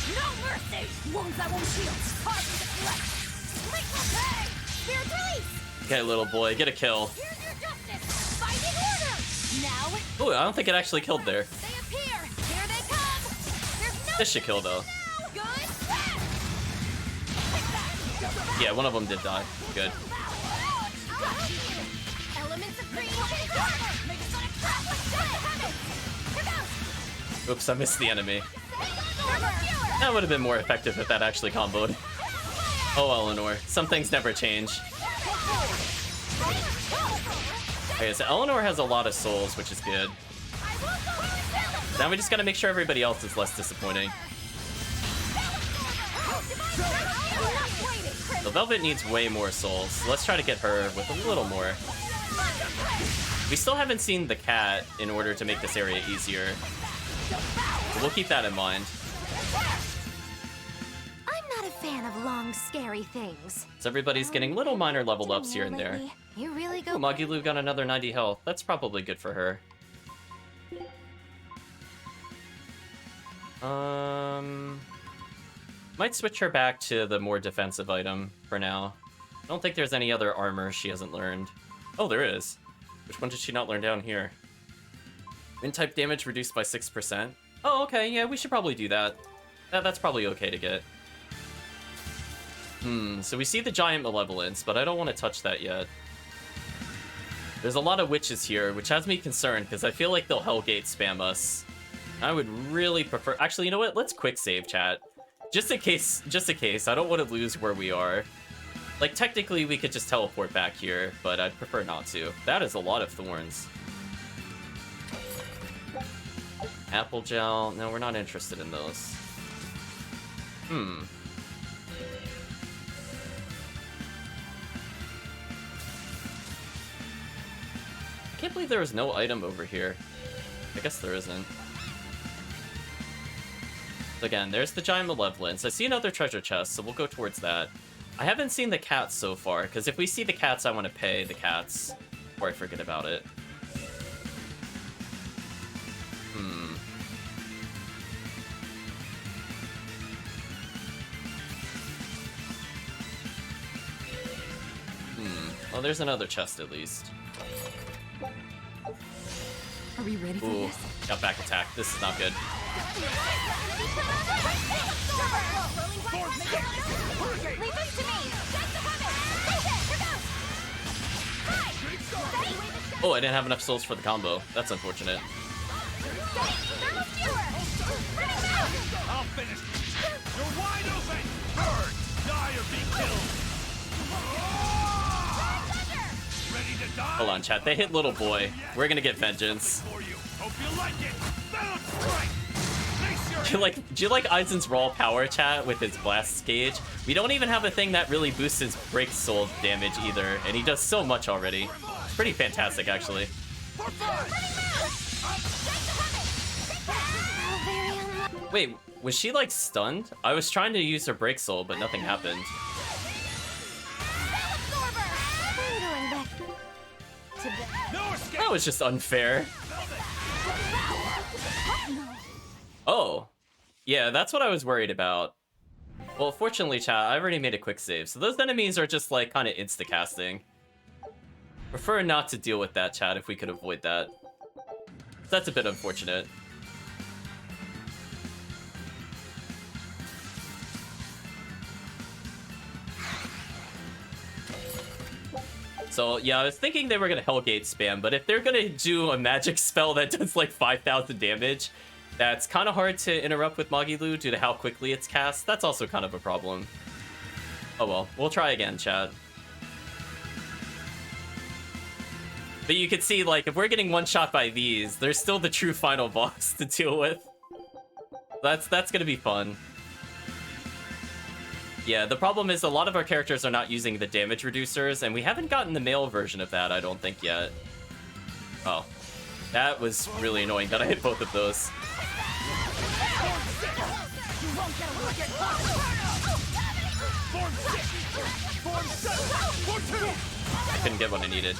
No mercy! Wounds I won't heal. Hard to deflect. Liquid pay! Spirit release! Okay, little boy, get a kill. Here's your justice! Fighting order! Now it's Oh, I don't think it actually killed there. they appear! Here they come! There's no This should kill, though. good! Yeah, one of them did die. Good. Elements of green take armor! Make a sonic trap like that! Here goes! Oops, I missed the enemy. Armor! That would have been more effective if that actually comboed. Oh, Eleanor. Some things never change. Okay, so Eleanor has a lot of souls, which is good. Now we just gotta make sure everybody else is less disappointing. The Velvet needs way more souls, so let's try to get her with a little more. We still haven't seen the cat in order to make this area easier. So we'll keep that in mind. I'm not a fan of long, scary things. So everybody's getting little minor level ups here and there. Lately. You really go. Oh, Magilu got another 90 health. That's probably good for her. Might switch her back to the more defensive item for now. I don't think there's any other armor she hasn't learned. Oh, there is. Which one did she not learn down here? Wind type damage reduced by 6%. Oh, okay, yeah, we should probably do that. That's probably okay to get. So we see the giant Malevolence, but I don't want to touch that yet. There's a lot of witches here, which has me concerned, because I feel like they'll Hellgate spam us. I would really prefer... Actually, you know what? Let's quick save, chat. Just in case. I don't want to lose where we are. Like, technically, we could just teleport back here, but I'd prefer not to. That is a lot of thorns. Apple gel. No, we're not interested in those. I can't believe there was no item over here. I guess there isn't. Again, there's the giant Malevolence. I see another treasure chest, so we'll go towards that. I haven't seen the cats so far, because if we see the cats, I want to pay the cats before I forget about it. Well, there's another chest at least. Are we ready for Ooh, this? got back attack. This is not good. Leave this to me! That's the coming! Face it! Here goes! Hi! Steady! Oh, I didn't have enough souls for the combo. That's unfortunate. Steady! Thermal skewer! Ready now! I'll finish you. You're wide open! Burn! Die or be killed! Thunder! Ready to die? Hold on, chat. They hit little boy. We're gonna get vengeance. For you. Hope you like it. Balance strike. Face your Do you like Aizen's raw power, chat, with his blast gauge? We don't even have a thing that really boosts his break soul damage either, and he does so much already. It's pretty fantastic, actually. Wait, was she like stunned? I was trying to use her break soul, but nothing happened. no escape. That was just unfair. Oh. Yeah, that's what I was worried about. Well, fortunately, chat, I already made a quick save, so those enemies are just like kind of insta-casting. Prefer not to deal with that, chat, if we could avoid that. That's a bit unfortunate. So, yeah, I was thinking they were gonna Hellgate spam, but if they're gonna do a magic spell that does like 5,000 damage, that's kind of hard to interrupt with Magilu due to how quickly it's cast. That's also kind of a problem. Oh well, we'll try again, chat. But you can see, like, if we're getting one shot by these, there's still the true final boss to deal with. That's gonna be fun. Yeah, the problem is a lot of our characters are not using the damage reducers, and we haven't gotten the male version of that, I don't think, yet. Oh. That was really annoying that I hit both of those. I couldn't get what I needed.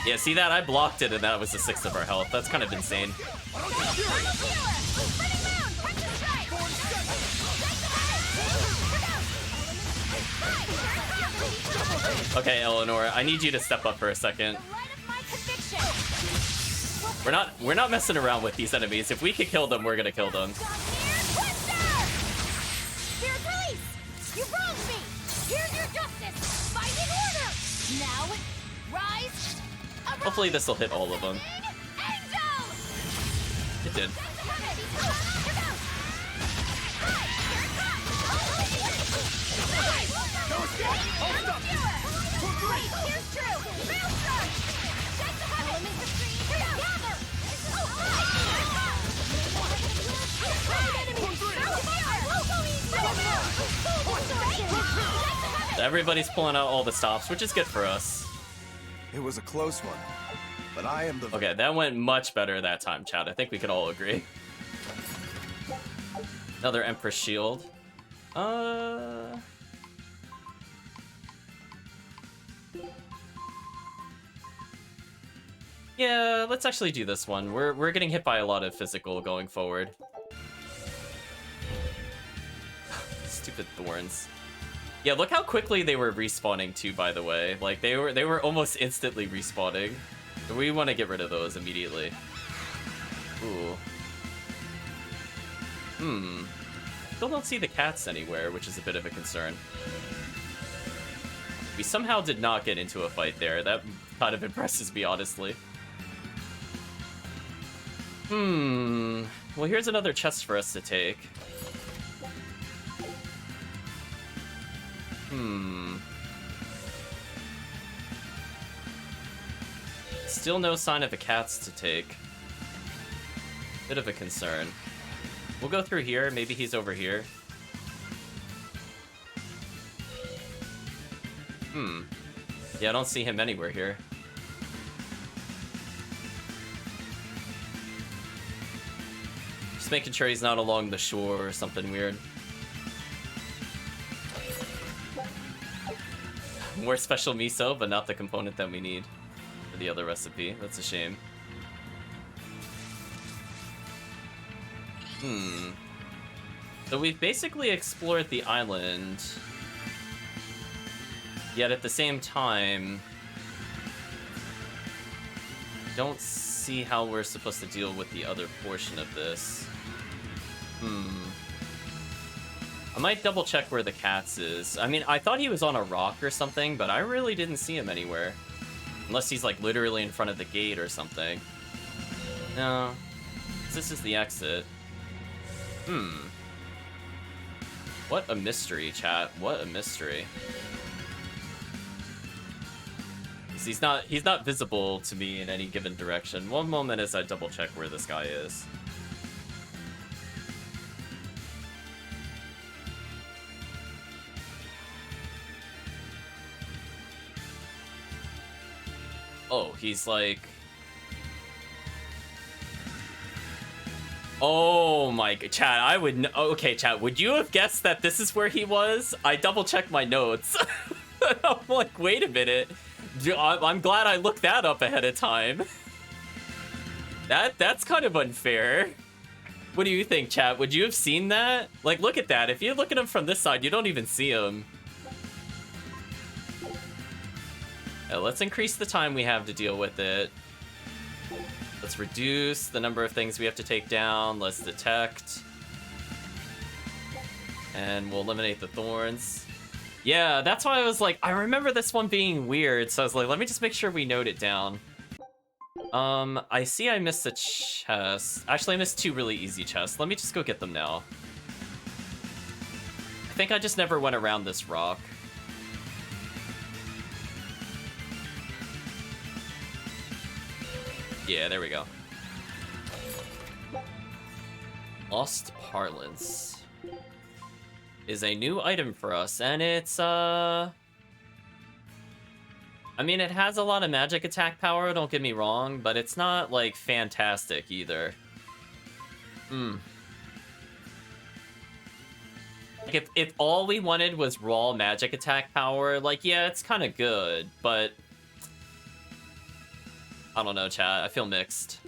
Yeah, see that? I blocked it and that was a 6th of our health. That's kind of insane. Okay, Eleanor, I need you to step up for a second. We're not messing around with these enemies. If we can kill them, we're gonna kill them. You wronged me! Here's your justice! Fighting order! Now, rise! Hopefully this will hit all of them. Angel! It did. Everybody's pulling out all the stops, which is good for us. It was a close one, but I am the... Okay, that went much better that time, chat. I think we could all agree. Another Empress Shield. Yeah, let's actually do this one. We're getting hit by a lot of physical going forward. Stupid thorns. Yeah, look how quickly they were respawning too, by the way. Like they were almost instantly respawning. So we want to get rid of those immediately. Ooh. Still don't see the cats anywhere, which is a bit of a concern. We somehow did not get into a fight there. That kind of impresses me, honestly. Well, here's another chest for us to take. Still no sign of the cats to take. Bit of a concern. We'll go through here. Maybe he's over here. Yeah, I don't see him anywhere here. Just making sure he's not along the shore or something weird. More special miso, but not the component that we need for the other recipe. That's a shame. So we've basically explored the island. Yet at the same time, don't see how we're supposed to deal with the other portion of this. I might double check where the cats is. I mean, I thought he was on a rock or something, but I really didn't see him anywhere. Unless he's like literally in front of the gate or something. No. This is the exit. What a mystery, chat. What a mystery. He's not visible to me in any given direction. One moment as I double check where this guy is. Oh, he's like... Oh my... Chat, I would... Okay, chat, would you have guessed that this is where he was? I double-checked my notes. I'm like, wait a minute. I'm glad I looked that up ahead of time. That's kind of unfair. What do you think, chat? Would you have seen that? Like, look at that. If you look at him from this side, you don't even see him. Let's increase the time we have to deal with it. Let's reduce the number of things we have to take down. Let's detect. And we'll eliminate the thorns. Yeah, that's why I was like, I remember this one being weird, so I was like, let me just make sure we note it down. I see I missed a chest. Actually, I missed 2 really easy chests. Let me just go get them now. I think I just never went around this rock. Yeah, there we go. Lost Parlance is a new item for us, and it's, I mean, it has a lot of magic attack power, don't get me wrong, but it's not, like, fantastic either. Like, if all we wanted was raw magic attack power, like, yeah, it's kind of good, but... I don't know, chat. I feel mixed.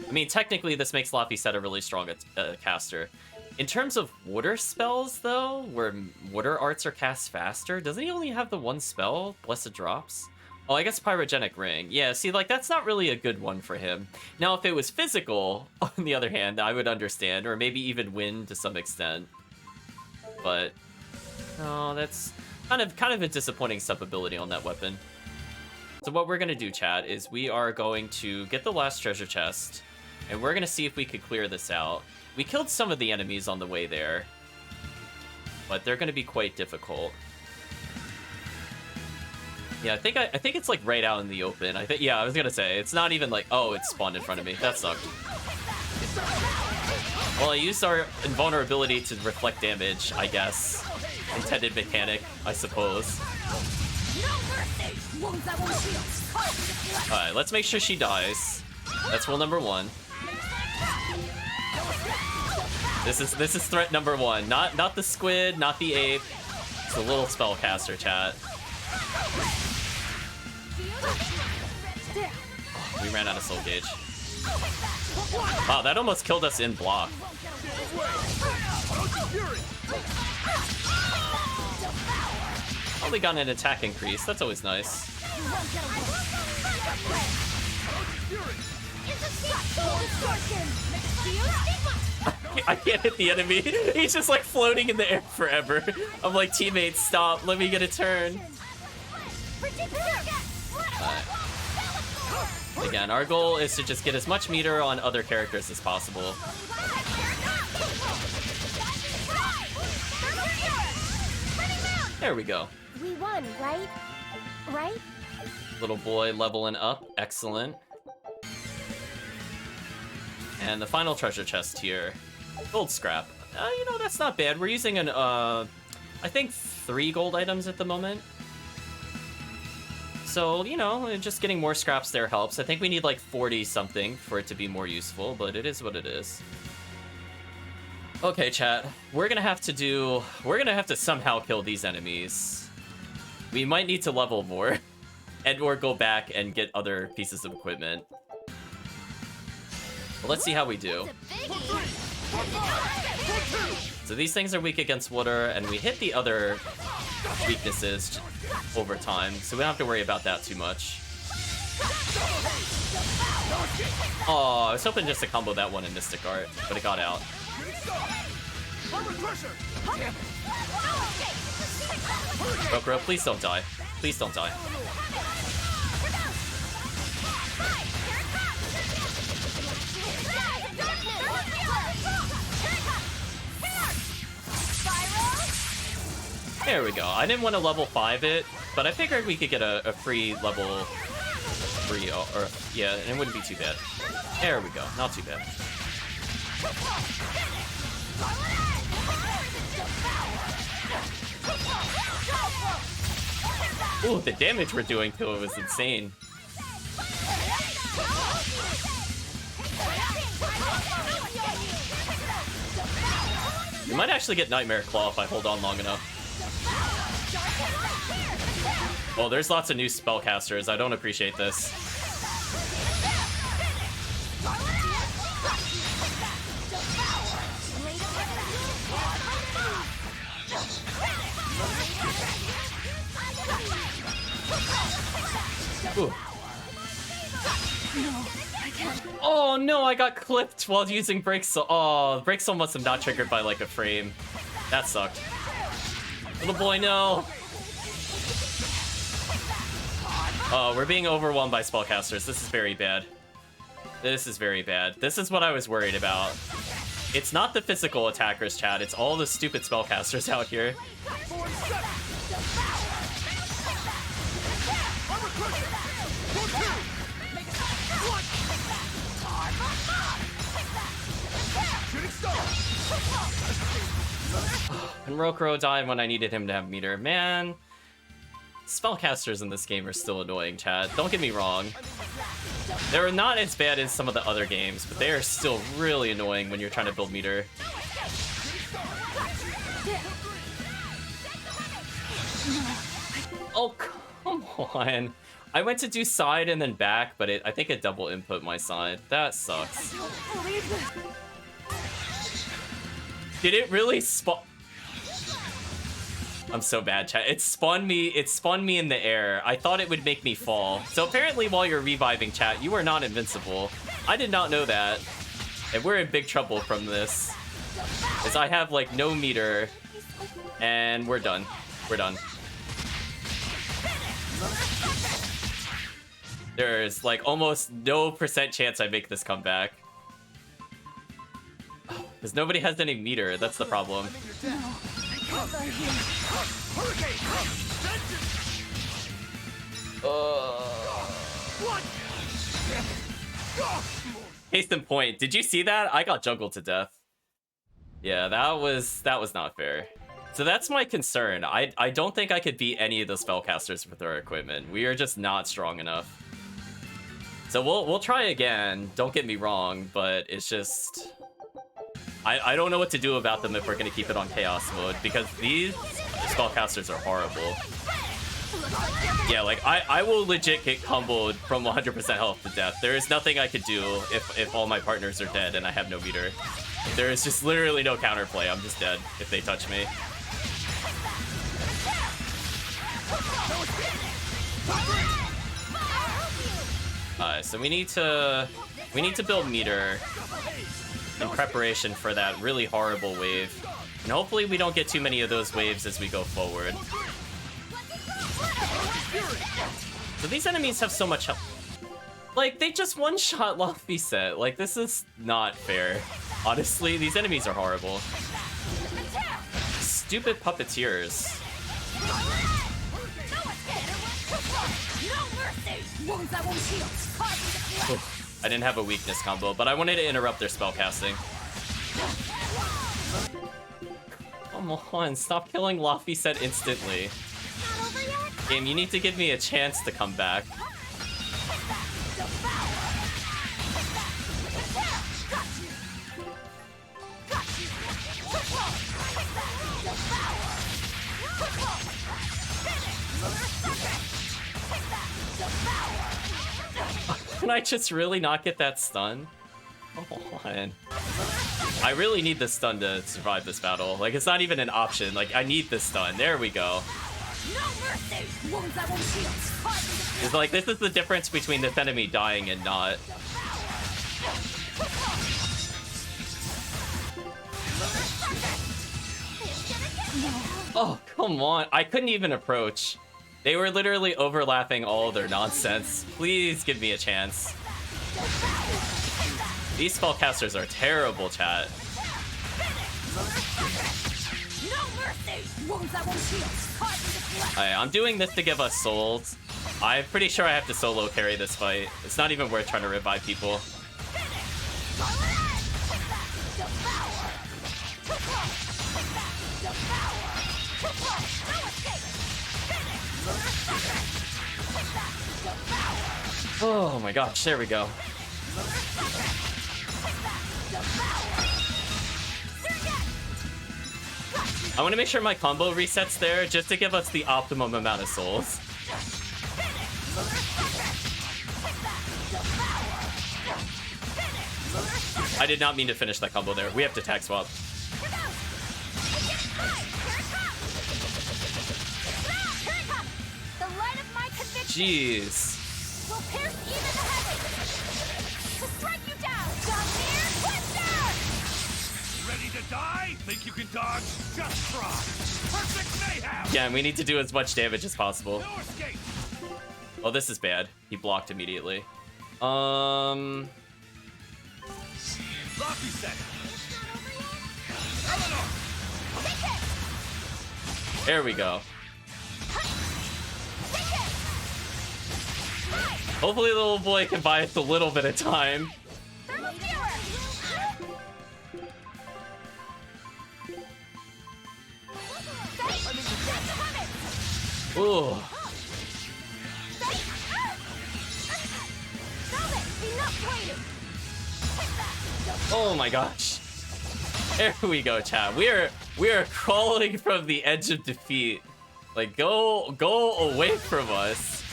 I mean, technically, this makes Laphicet a really strong caster. In terms of water spells, though, where water arts are cast faster, doesn't he only have the one spell, Blessed Drops? Oh, I guess Pyrogenic Ring. Yeah, see, like, that's not really a good one for him. Now, if it was physical, on the other hand, I would understand, or maybe even wind to some extent. But, no, that's kind of a disappointing sub-ability on that weapon. So what we're going to do, chat, is we are going to get the last treasure chest, and we're going to see if we could clear this out. We killed some of the enemies on the way there, but they're going to be quite difficult. Yeah, I think it's like right out in the open. Yeah, I was going to say, it's not even like, oh, it spawned in front of me. That sucked. Well, I used our invulnerability to reflect damage, I guess. Intended mechanic, I suppose. Alright, let's make sure she dies. That's rule number 1. This is threat number 1. Not the squid, not the ape. It's the little spellcaster, chat. Oh, we ran out of soul gauge. Wow, that almost killed us in block. Probably got an attack increase. That's always nice. I can't hit the enemy. He's just like floating in the air forever. I'm like, teammates, stop. Let me get a turn. Again, our goal is to just get as much meter on other characters as possible. There we go. We won, right? Right? Little boy leveling up. Excellent. And the final treasure chest here. Gold scrap. You know, that's not bad. We're using an, I think 3 gold items at the moment. So, you know, just getting more scraps there helps. I think we need like 40 something for it to be more useful, but it is what it is. Okay, chat. We're gonna have to somehow kill these enemies. We might need to level more and or go back and get other pieces of equipment. But let's see how we do. So these things are weak against water, and we hit the other weaknesses over time, so we don't have to worry about that too much. Oh, I was hoping just to combo that one in Mystic Art, but it got out. Rokuro, please don't die. Please don't die. There we go. I didn't want to level 5 it, but I figured we could get a free level 3, or yeah, and it wouldn't be too bad. There we go. Not too bad. Ooh, the damage we're doing to it was insane. We might actually get Nightmare Claw if I hold on long enough. Oh, there's lots of new spellcasters. I don't appreciate this. Ooh. Oh no, I got clipped while using Break Soul. Oh, Break Soul must have not triggered by like a frame. That sucked. Little boy, no. Oh, we're being overwhelmed by spellcasters. This is very bad. This is very bad. This is what I was worried about. It's not the physical attackers, chat. It's all the stupid spellcasters out here. And Rokuro died when I needed him to have meter. Man, spellcasters in this game are still annoying, chat. Don't get me wrong. They're not as bad as some of the other games, but they are still really annoying when you're trying to build meter. Oh, come on. I went to do side and then back, but I think it double input my side. That sucks. Did it really spawn? I'm so bad, chat. It spawned me in the air. I thought it would make me fall. So apparently while you're reviving, chat, you are not invincible. I did not know that. And we're in big trouble from this. As I have like no meter. And we're done. We're done. There's like almost no % chance I make this comeback. Because nobody has any meter, that's the problem. Case in point, did you see that? I got juggled to death. Yeah, that was not fair. So that's my concern. I don't think I could beat any of the spellcasters with our equipment. We are just not strong enough. So we'll try again, don't get me wrong, but it's just... I don't know what to do about them if we're going to keep it on Chaos mode, because these spellcasters are horrible. Yeah, like, I will legit get comboed from 100% health to death. There is nothing I could do if all my partners are dead and I have no meter. There is just literally no counterplay. I'm just dead if they touch me. So we need to build meter in preparation for that really horrible wave. And hopefully we don't get too many of those waves as we go forward. So these enemies have so much health. Like, they just one-shot Luffy set. Like, this is not fair. Honestly, these enemies are horrible. Stupid puppeteers. Oof, I didn't have a weakness combo, but I wanted to interrupt their spellcasting. Come on, stop killing Luffy set instantly. Game, you need to give me a chance to come back. Can I just really not get that stun? Come on. I really need this stun to survive this battle. Like, it's not even an option. Like, I need this stun. There we go. mercy! Wounds I won't heal! Caught in the It's like, this is the difference between this enemy dying and not. Oh, come on. I couldn't even approach. They were literally overlapping all their nonsense. Please give me a chance. These spellcasters are terrible, chat. no mercy! Wounds I won't heal! Caught in the flesh! I'm doing this to give us souls. I'm pretty sure I have to solo carry this fight. It's not even worth trying to revive people. Oh my gosh, there we go. I want to make sure my combo resets there just to give us the optimum amount of souls. I did not mean to finish that combo there. We have to tag swap. Jeez. Will pierce even the heavens to strike you down. Down here, Twister! Ready to die? Think you can dodge? Just try. Perfect mayhem. Yeah, and we need to do as much damage as possible. No escape. Oh, this is bad. He blocked immediately. Lobby set. Eleanor. There we go. Hopefully the little boy can buy us a little bit of time. Ooh. Oh my gosh. There we go, chat. We are crawling from the edge of defeat. Like, go away from us.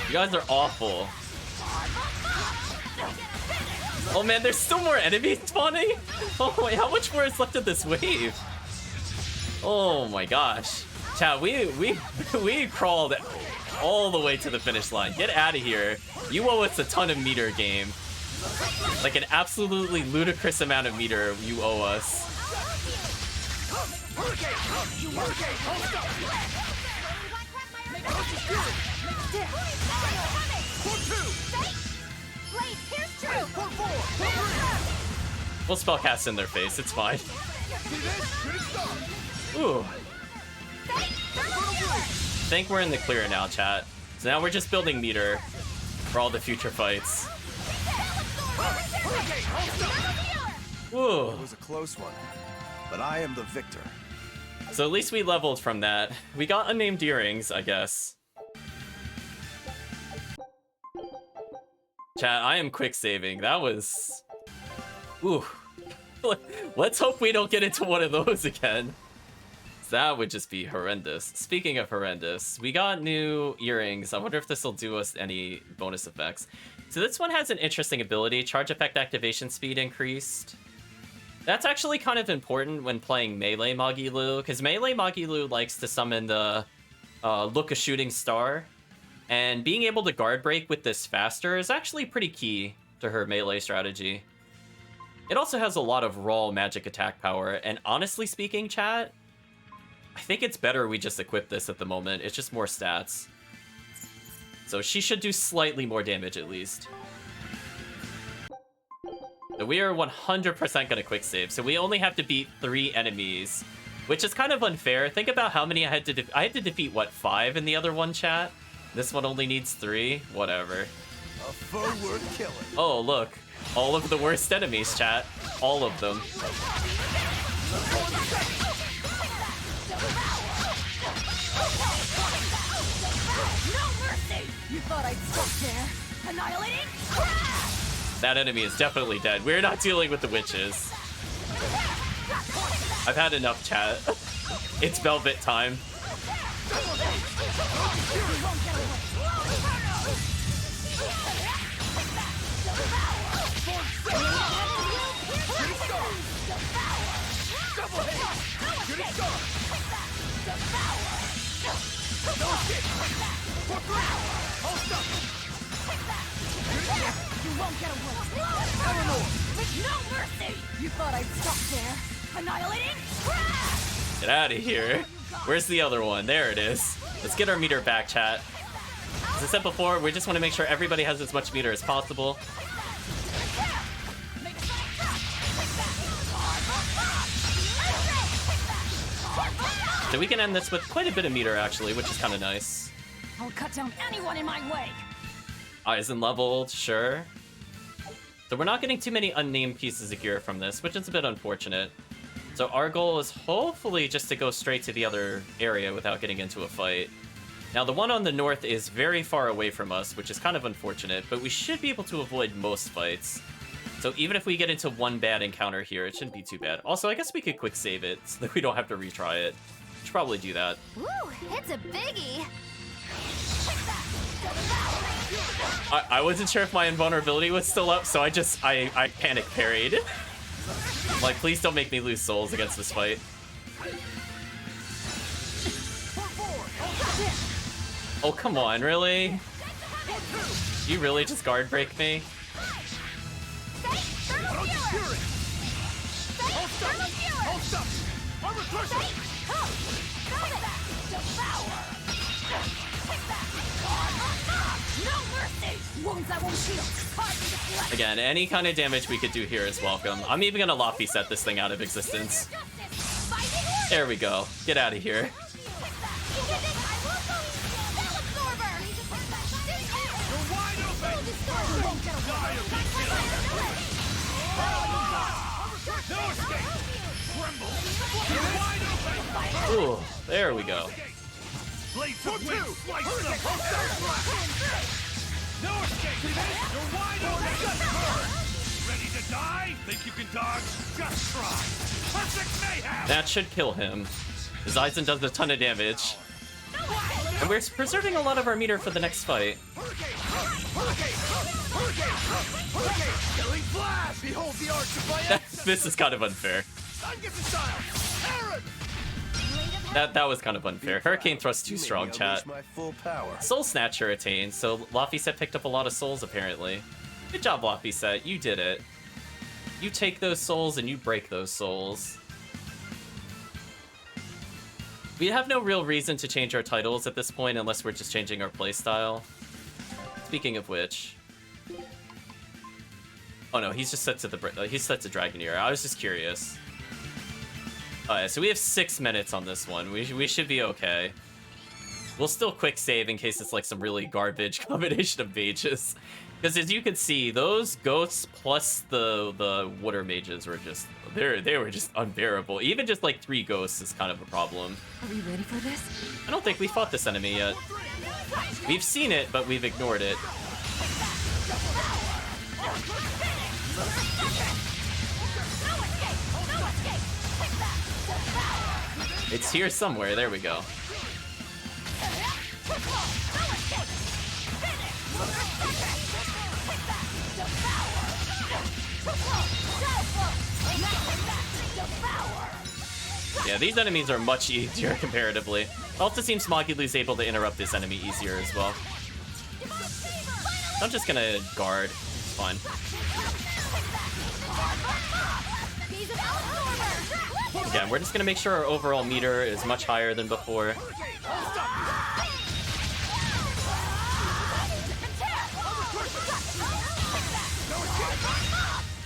You guys are awful. Oh man, there's still more enemies spawning? Oh wait, how much more is left of this wave? Oh my gosh. Chat, we crawled all the way to the finish line. Get out of here. You owe us a ton of meter, game. Like an absolutely ludicrous amount of meter you owe us. We'll spellcast in their face, it's fine. Ooh. I think we're in the clear now, chat. So now we're just building meter for all the future fights. Ooh. It was a close one, but I am the victor. So at least we leveled from that. We got unnamed earrings, I guess. Chat, I am quick saving. That was... Ooh. Let's hope we don't get into one of those again. That would just be horrendous. Speaking of horrendous, we got new earrings. I wonder if this will do us any bonus effects. So this one has an interesting ability. Charge effect activation speed increased. That's actually kind of important when playing melee Magilu, because melee Magilu likes to summon the look a shooting star. And being able to guard break with this faster is actually pretty key to her melee strategy. It also has a lot of raw magic attack power, and honestly speaking, chat, I think it's better we just equip this at the moment. It's just more stats. So she should do slightly more damage at least. So we are 100% gonna quick save. So we only have to beat 3 enemies, which is kind of unfair. Think about how many I had to defeat, what, 5 in the other one, chat? This one only needs 3? Whatever. A foe worth killing. Oh, look. All of the worst enemies, chat. All of them. You thought I'd stop there? Annihilating? That enemy is definitely dead. We're not dealing with the witches. I've had enough, chat. It's Velvet time. No escape! For three! Hold stuff! You won't get away. Eleanor! With no mercy. You thought I'd stop there? Annihilating? Crash! Get out of here. Where's the other one? There it is. Let's get our meter back, chat. As I said before, we just want to make sure everybody has as much meter as possible. So we can end this with quite a bit of meter, actually, which is kind of nice. I'll cut down anyone in my way. Eisen leveled, sure. So we're not getting too many unnamed pieces of gear from this, which is a bit unfortunate. So our goal is hopefully just to go straight to the other area without getting into a fight. Now the one on the north is very far away from us, which is kind of unfortunate, but we should be able to avoid most fights. So even if we get into one bad encounter here, it shouldn't be too bad. Also, I guess we could quick save it so that we don't have to retry it. Should probably do that. Woo, it's a biggie. I wasn't sure if my invulnerability was still up, so I panic parried. Like, please don't make me lose souls against this fight. Oh, come on, really? You really just guard break me? Hold stuff! Armor crusher! No mercy. Wounds that won't heal. Again, any kind of damage we could do here is welcome. I'm even gonna Lofty set this thing out of existence. There we go. Get out of here. You're wide open! Die or be killed! No escape! Tremble! You're wide open! Ooh, there we go. Blades of wind slice them! No escape! You're wide open! Burn! Ready to die? Think you can dodge? Just try! Perfect mayhem! That should kill him. Eisen does a ton of damage. And we're preserving a lot of our meter for the next fight. Hurricane! Hurricane! Hurricane! Hurricane! Killing flash! Behold the arch of my This is kind of unfair. Time gets a style! Aaron! That was kind of unfair. Hurricane Thrust too strong, chat. My full power. Soul Snatcher attained, so Laphicet picked up a lot of souls, apparently. Good job, Laphicet. You did it. You take those souls and you break those souls. We have no real reason to change our titles at this point unless we're just changing our playstyle. Speaking of which... Oh no, he's just set to he's set to Dragoneer. I was just curious. Alright, so we have 6 minutes on this one. We should be okay. We'll still quick save in case it's like some really garbage combination of mages. Because as you can see, those ghosts plus the water mages were just they were just unbearable. Even just like 3 ghosts is kind of a problem. Are we ready for this? I don't think we fought this enemy yet. We've seen it, but we've ignored it. It's here somewhere. There we go. Yeah, these enemies are much easier comparatively. It also seems Smoggylu's able to interrupt this enemy easier as well. I'm just gonna guard. It's fine. Again, we're just gonna make sure our overall meter is much higher than before.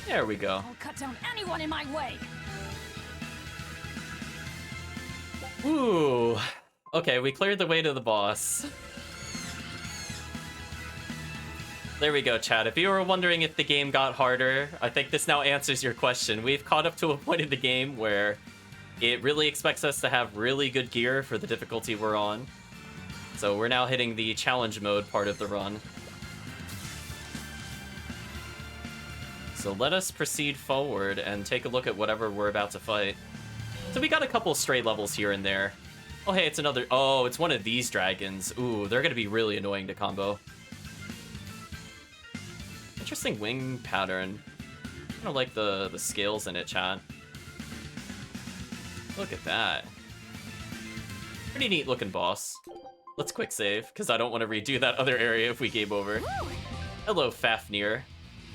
There we go. I'll cut down anyone in my way. Ooh. Okay, we cleared the way to the boss. There we go, chat. If you were wondering if the game got harder, I think this now answers your question. We've caught up to a point in the game where it really expects us to have really good gear for the difficulty we're on. So we're now hitting the challenge mode part of the run. So let us proceed forward and take a look at whatever we're about to fight. So we got a couple stray levels here and there. Oh, hey, it's another... Oh, it's one of these dragons. Ooh, they're going to be really annoying to combo. Interesting wing pattern. I kind of like the scales in it, chat. Look at that. Pretty neat looking boss. Let's quick save, because I don't want to redo that other area if we game over. Hello, Fafnir.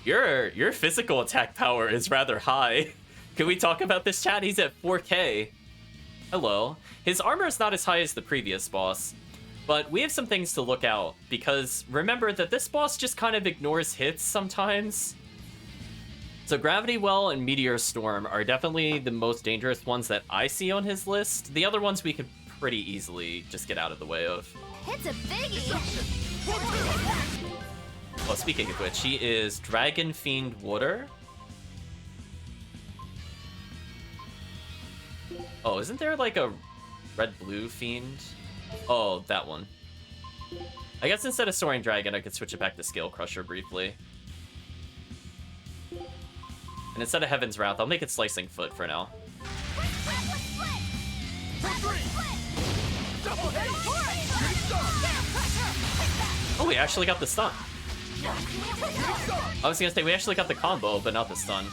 Your physical attack power is rather high. Can we talk about this, chat? He's at 4K. Hello. His armor is not as high as the previous boss, but we have some things to look out, because remember that this boss just kind of ignores hits sometimes. So Gravity Well and Meteor Storm are definitely the most dangerous ones that I see on his list. The other ones we could pretty easily just get out of the way of. It's a biggie! Well, speaking of which, he is Dragon Fiend Water. Oh, isn't there like a red-blue fiend? Oh, that one. I guess instead of Soaring Dragon, I could switch it back to Scale Crusher briefly. And instead of Heaven's Wrath, I'll make it Slicing Foot for now. Oh, we actually got the stun. I was gonna say, we actually got the combo, but not the stun.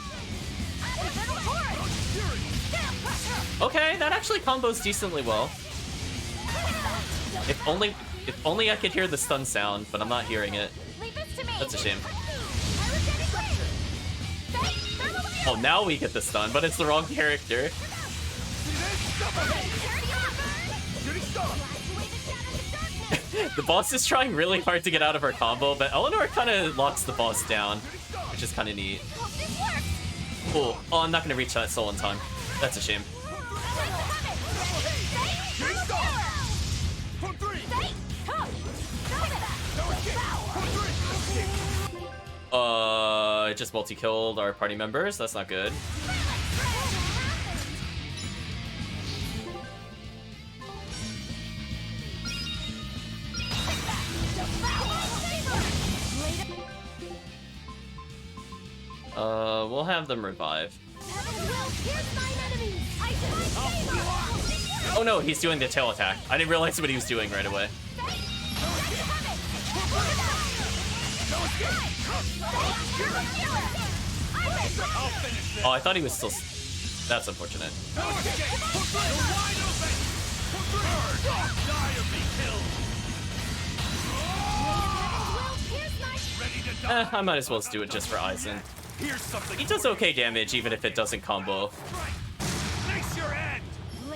Okay, that actually combos decently well. If only I could hear the stun sound, but I'm not hearing it. That's a shame. Oh, now we get the stun, but it's the wrong character. The boss is trying really hard to get out of her combo, but Eleanor kind of locks the boss down, which is kind of neat. Cool. Oh, I'm not going to reach that soul in time. That's a shame. It just multi-killed our party members. That's not good. We'll have them revive. Oh no, he's doing the tail attack. I didn't realize what he was doing right away. Oh, I thought he was still... That's unfortunate. I might as well do it just for Aizen. He does okay damage even if it doesn't combo.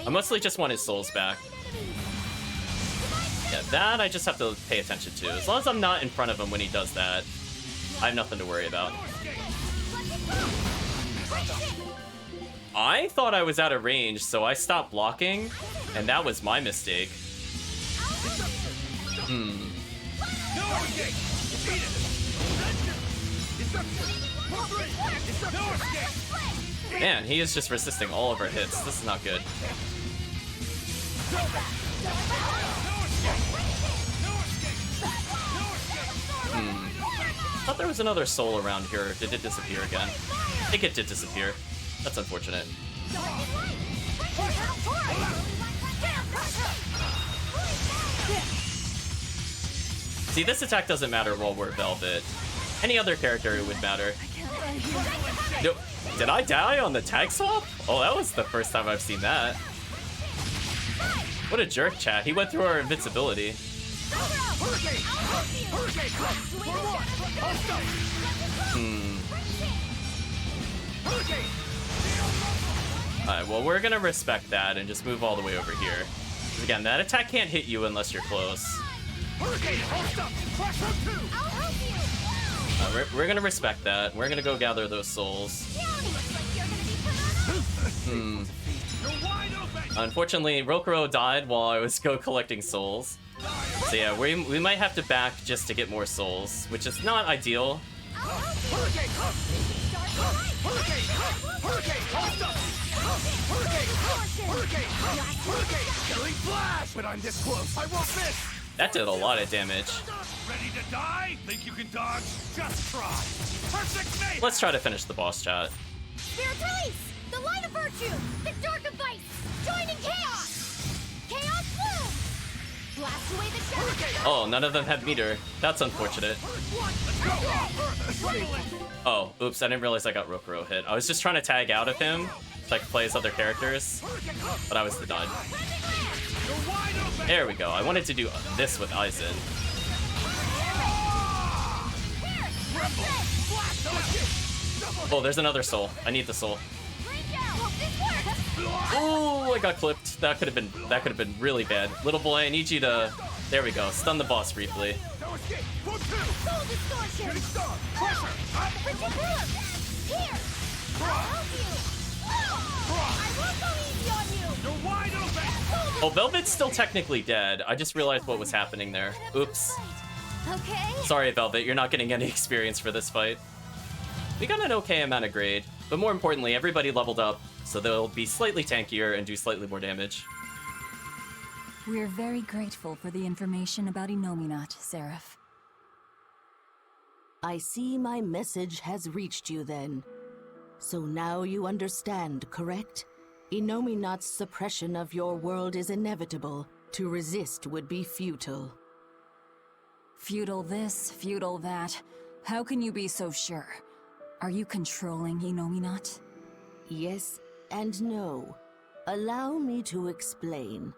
I mostly just want his souls back. Yeah, that I just have to pay attention to. As long as I'm not in front of him when he does that, I have nothing to worry about. I thought I was out of range, so I stopped blocking, and that was my mistake. Man, he is just resisting all of our hits. This is not good. I thought there was another soul around here. Did it disappear again? I think it did disappear. That's unfortunate. See, this attack doesn't matter while we're Velvet. Any other character it would matter. No, did I die on the tag swap? Oh, that was the first time I've seen that. What a jerk, chat. He went through our invincibility. Alright, well, we're gonna respect that and just move all the way over here. Again, that attack can't hit you unless you're close. We're gonna respect that. We're gonna go gather those souls. Unfortunately, Rokuro died while I was collecting souls. So yeah, we might have to back just to get more souls, which is not ideal. But I'm this close. I won't miss. That did a lot of damage. Ready to die? Think you can dodge? Just try. Perfect mate. Let's try to finish the boss, chat. Spirit release! The light of virtue! The dark of vice! Joining chaos! Chaos bloom! Blast away the shadow! Oh, none of them have meter. That's unfortunate. Oh, oops, I didn't realize I got Rokuro hit. I was just trying to tag out of him so I could play his other characters, but I was denied. You're wide open! There we go. I wanted to do this with Aizen. Oh, there's another soul. I need the soul. Oh, I got clipped. That could have been really bad. Little boy, I need you to. There we go. Stun the boss briefly. No escape! For two! Getting stung! Pressure! Here! I'll help you! I won't go easy on you! You're wide open! Oh, Velvet's still technically dead. I just realized what was happening there. Oops. Okay. Sorry, Velvet. You're not getting any experience for this fight. We got an okay amount of grade, but more importantly, everybody leveled up, so they'll be slightly tankier and do slightly more damage. We're very grateful for the information about Innominat, Seraph. I see my message has reached you then. So now you understand, correct? Innominat's suppression of your world is inevitable. To resist would be futile. Futile this, futile that. How can you be so sure? Are you controlling Innominat? Yes and no. Allow me to explain.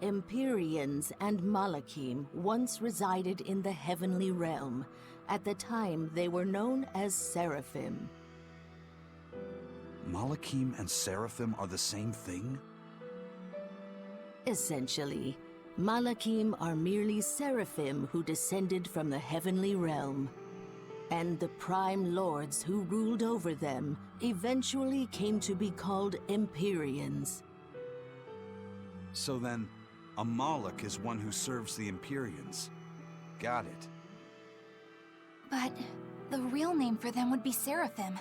Empyreans and Malakim once resided in the heavenly realm. At the time, they were known as Seraphim. Malakim and Seraphim are the same thing? Essentially, Malakim are merely Seraphim who descended from the heavenly realm. And the Prime Lords who ruled over them eventually came to be called Empyreans. So then, a Malak is one who serves the Empyreans. Got it. But the real name for them would be Seraphim.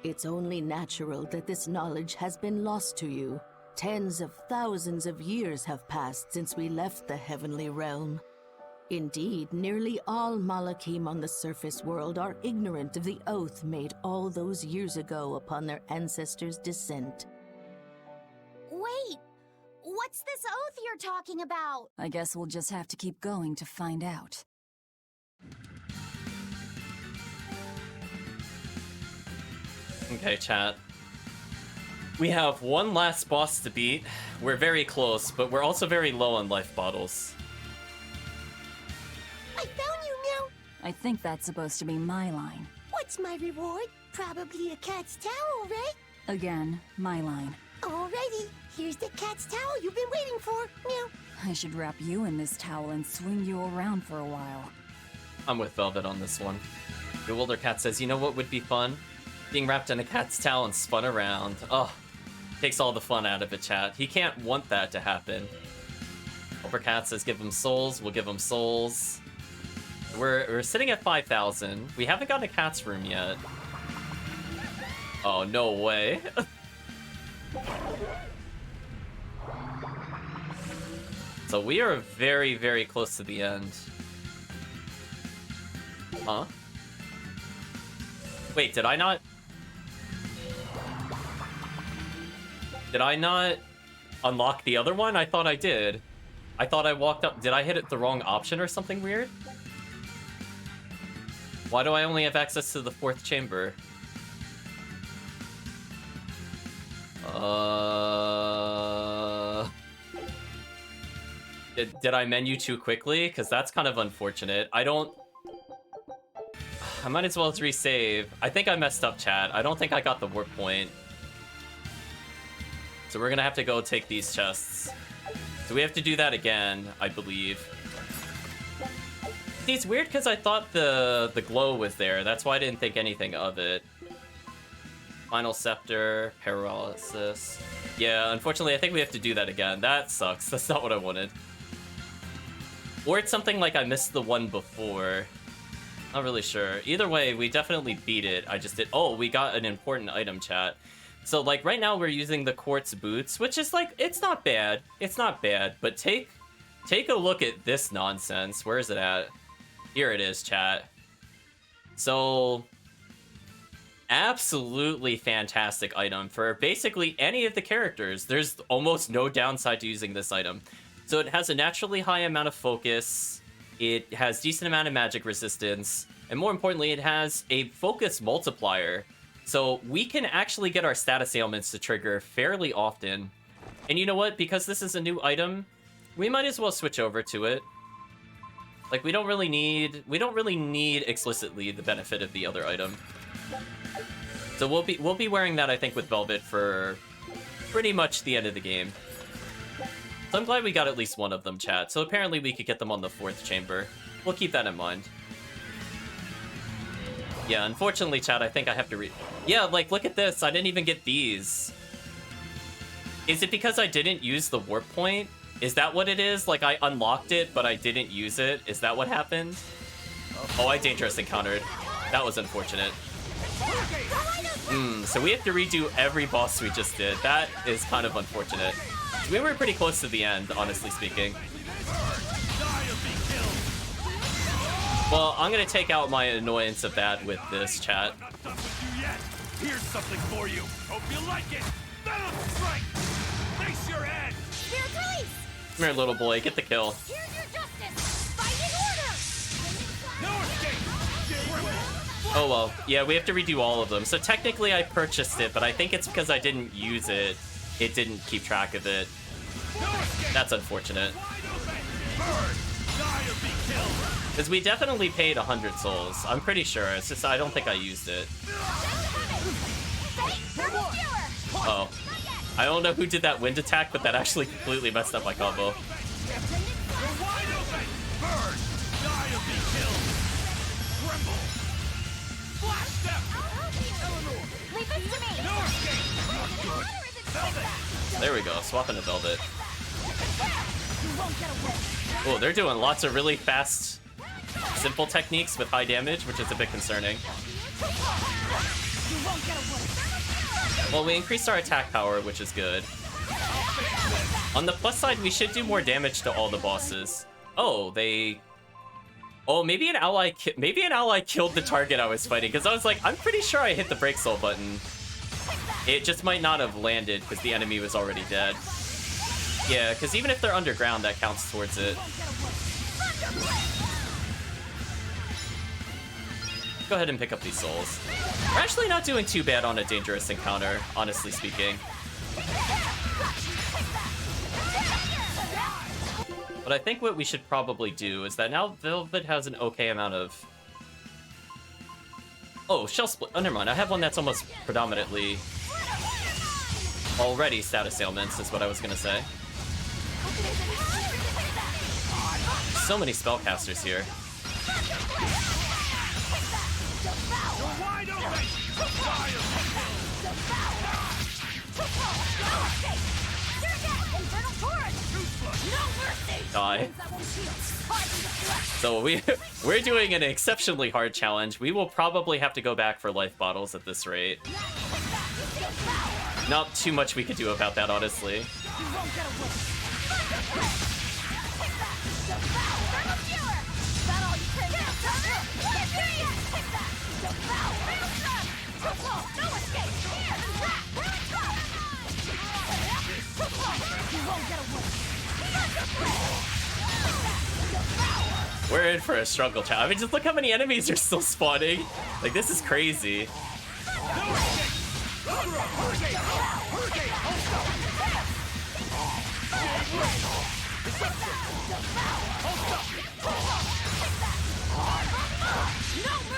It's only natural that this knowledge has been lost to you. Tens of thousands of years have passed since we left the heavenly realm. Indeed, nearly all Malakim on the surface world are ignorant of the oath made all those years ago upon their ancestors' descent. Wait! What's this oath you're talking about? I guess we'll just have to keep going to find out. Okay, chat. We have one last boss to beat. We're very close, but we're also very low on life bottles. I found you now! I think that's supposed to be my line. What's my reward? Probably a cat's towel, right? Again, my line. Alrighty, here's the cat's towel you've been waiting for. Meow. I should wrap you in this towel and swing you around for a while. I'm with Velvet on this one. The older cat says, you know what would be fun? Being wrapped in a cat's towel and spun around. Oh, takes all the fun out of it, chat. He can't want that to happen. Older cat says, give him souls. We'll give him souls. We're sitting at 5,000. We haven't gotten a cat's room yet. Oh, no way. So we are very, very close to the end. Huh? Wait, did I not unlock the other one? I thought I did. I thought I walked up. Did I hit it the wrong option or something weird? Why do I only have access to the 4th chamber? Did I menu too quickly? Because that's kind of unfortunate. I might as well resave. I think I messed up, chat. I don't think I got the warp point. So we're gonna have to go take these chests. So we have to do that again, I believe. See, it's weird because I thought the glow was there. That's why I didn't think anything of it. Final Scepter, Paralysis. Yeah, unfortunately, I think we have to do that again. That sucks. That's not what I wanted. Or it's something like I missed the one before. Not really sure. Either way, we definitely beat it. I just did... Oh, we got an important item, chat. So, like, right now we're using the Quartz Boots, which is, like, it's not bad. It's not bad. But take a look at this nonsense. Where is it at? Here it is, chat. So... absolutely fantastic item for basically any of the characters. There's almost no downside to using this item. So it has a naturally high amount of focus, it has decent amount of magic resistance, and more importantly, it has a focus multiplier. So we can actually get our status ailments to trigger fairly often, And you know what? Because this is a new item, we might as well switch over to it. Like, we don't really need explicitly the benefit of the other item. So we'll be wearing that, I think, with Velvet for pretty much the end of the game. So I'm glad we got at least one of them, chat. So apparently we could get them on the 4th chamber. We'll keep that in mind. Yeah, unfortunately, chat, I think I have to read. Yeah, like, look at this. I didn't even get these. Is it because I didn't use the warp point? Is that what it is? Like, I unlocked it, but I didn't use it? Is that what happened? Oh, I dangerous encountered. That was unfortunate. So we have to redo every boss we just did. That is kind of unfortunate. We were pretty close to the end, honestly speaking. Well, I'm gonna take out my annoyance of that with this, chat. Here's something for you. Hope you like it. Venom strike. Face your head. Spirit release! Come here, little boy. Get the kill. Here's your justice! Fighting order! No escape. Oh well. Yeah, we have to redo all of them. So technically I purchased it, but I think it's because I didn't use it. It didn't keep track of it. That's unfortunate. Because we definitely paid 100 souls. I'm pretty sure. It's just I don't think I used it. Oh. I don't know who did that wind attack, but that actually completely messed up my combo. There we go, swapping to Velvet. Oh, they're doing lots of really fast, simple techniques with high damage, which is a bit concerning. Well, we increased our attack power, which is good. On the plus side, we should do more damage to all the bosses. Oh, they... Oh, maybe an ally killed the target I was fighting, because I was like, I'm pretty sure I hit the break soul button. It just might not have landed because the enemy was already dead. Yeah, because even if they're underground, that counts towards it. Go ahead and pick up these souls. We're actually not doing too bad on a dangerous encounter, honestly speaking. But I think what we should probably do is that now Velvet has an okay amount of... Oh, Shell Split. Oh, never mind. I have one that's almost predominantly... already status ailments, is what I was gonna say. So many spellcasters here. Die. So we're doing an exceptionally hard challenge. We will probably have to go back for life bottles at this rate. Not too much we could do about that, honestly. We're in for a struggle, chat. I mean, just look how many enemies are still spawning. Like, this is crazy.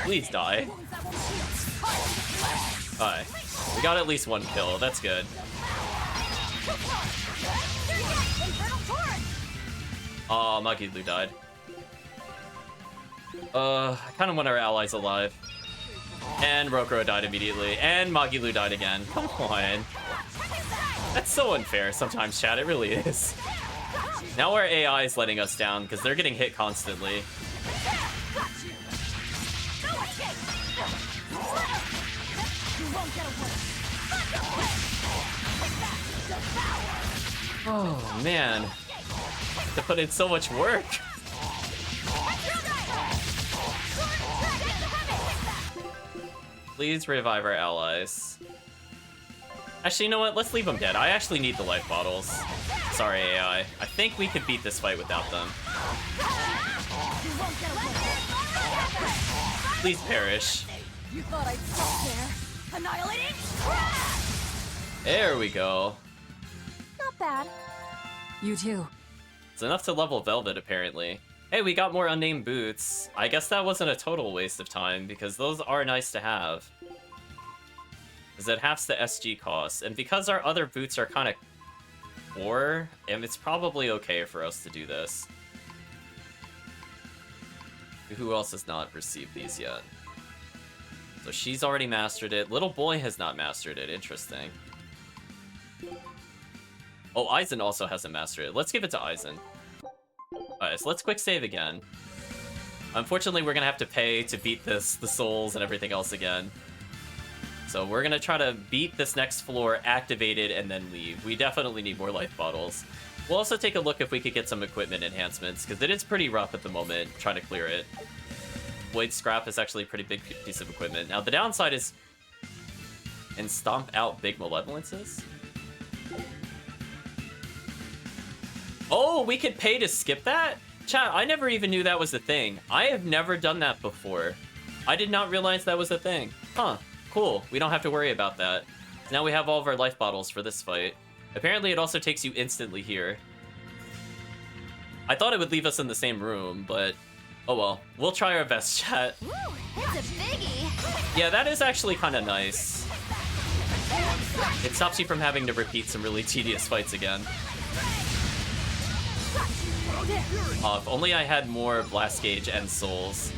Please die. Alright. We got at least one kill. That's good. Oh, Magilu died. I kind of want our allies alive. And Rokuro died immediately. And Magilu died again. Come on. That's so unfair sometimes, chat. It really is. Now our AI is letting us down because they're getting hit constantly. Oh, man. To put in so much work. Please revive our allies. Actually, you know what? Let's leave them dead. I actually need the life bottles. Sorry, AI. I think we could beat this fight without them. Please perish. You thought I'd stop there? Annihilate it? There we go. Not bad. You too. It's enough to level Velvet, apparently. Hey, we got more unnamed boots. I guess that wasn't a total waste of time, because those are nice to have. Because it halves the SG cost, and because our other boots are kind of poor, and it's probably okay for us to do this. Who else has not received these yet? So she's already mastered it. Little boy has not mastered it. Interesting. Oh, Aizen also hasn't mastered it. Let's give it to Aizen. Alright, so let's quick save again. Unfortunately, we're gonna have to pay to beat the souls and everything else again. So we're gonna try to beat this next floor, activate it, and then leave. We definitely need more life bottles. We'll also take a look if we could get some equipment enhancements, because it is pretty rough at the moment, trying to clear it. Void Scrap is actually a pretty big piece of equipment. Now, the downside is... And stomp out big Malevolences? Oh, we could pay to skip that? Chat, I never even knew that was a thing. I have never done that before. I did not realize that was a thing. Huh, cool. We don't have to worry about that. Now we have all of our life bottles for this fight. Apparently it also takes you instantly here. I thought it would leave us in the same room, but... Oh well. We'll try our best, chat. Ooh, it's a biggie. Yeah, that is actually kind of nice. It stops you from having to repeat some really tedious fights again. If only I had more Blast Gauge and Souls.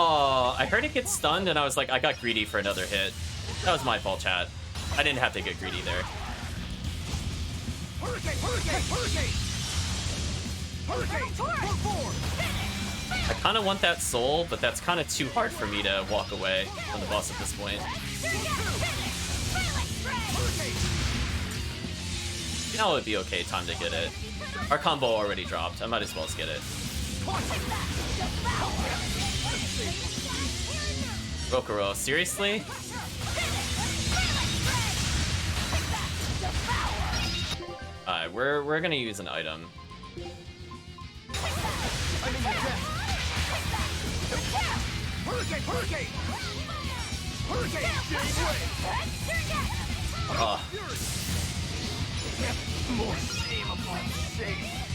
Oh, I heard it get stunned and I was like, I got greedy for another hit. That was my fault, chat. I didn't have to get greedy there. I kind of want that soul, but that's kind of too hard for me to walk away from the boss at this point. Now it would be okay, time to get it. Our combo already dropped, I might as well just get it. Rokuro, seriously? Alright, we're gonna use an item.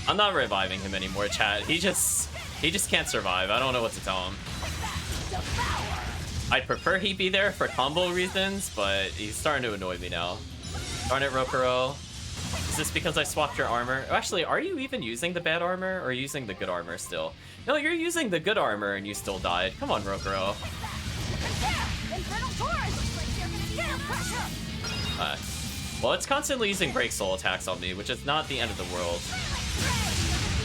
I'm not reviving him anymore, chat. He just can't survive. I don't know what to tell him. I'd prefer he be there for combo reasons, but he's starting to annoy me now. Darn it, Rokuro. Is this because I swapped your armor? Actually, are you even using the bad armor or using the good armor still? No, you're using the good armor and you still died. Come on, Rokuro. Well, it's constantly using Break Soul attacks on me, which is not the end of the world.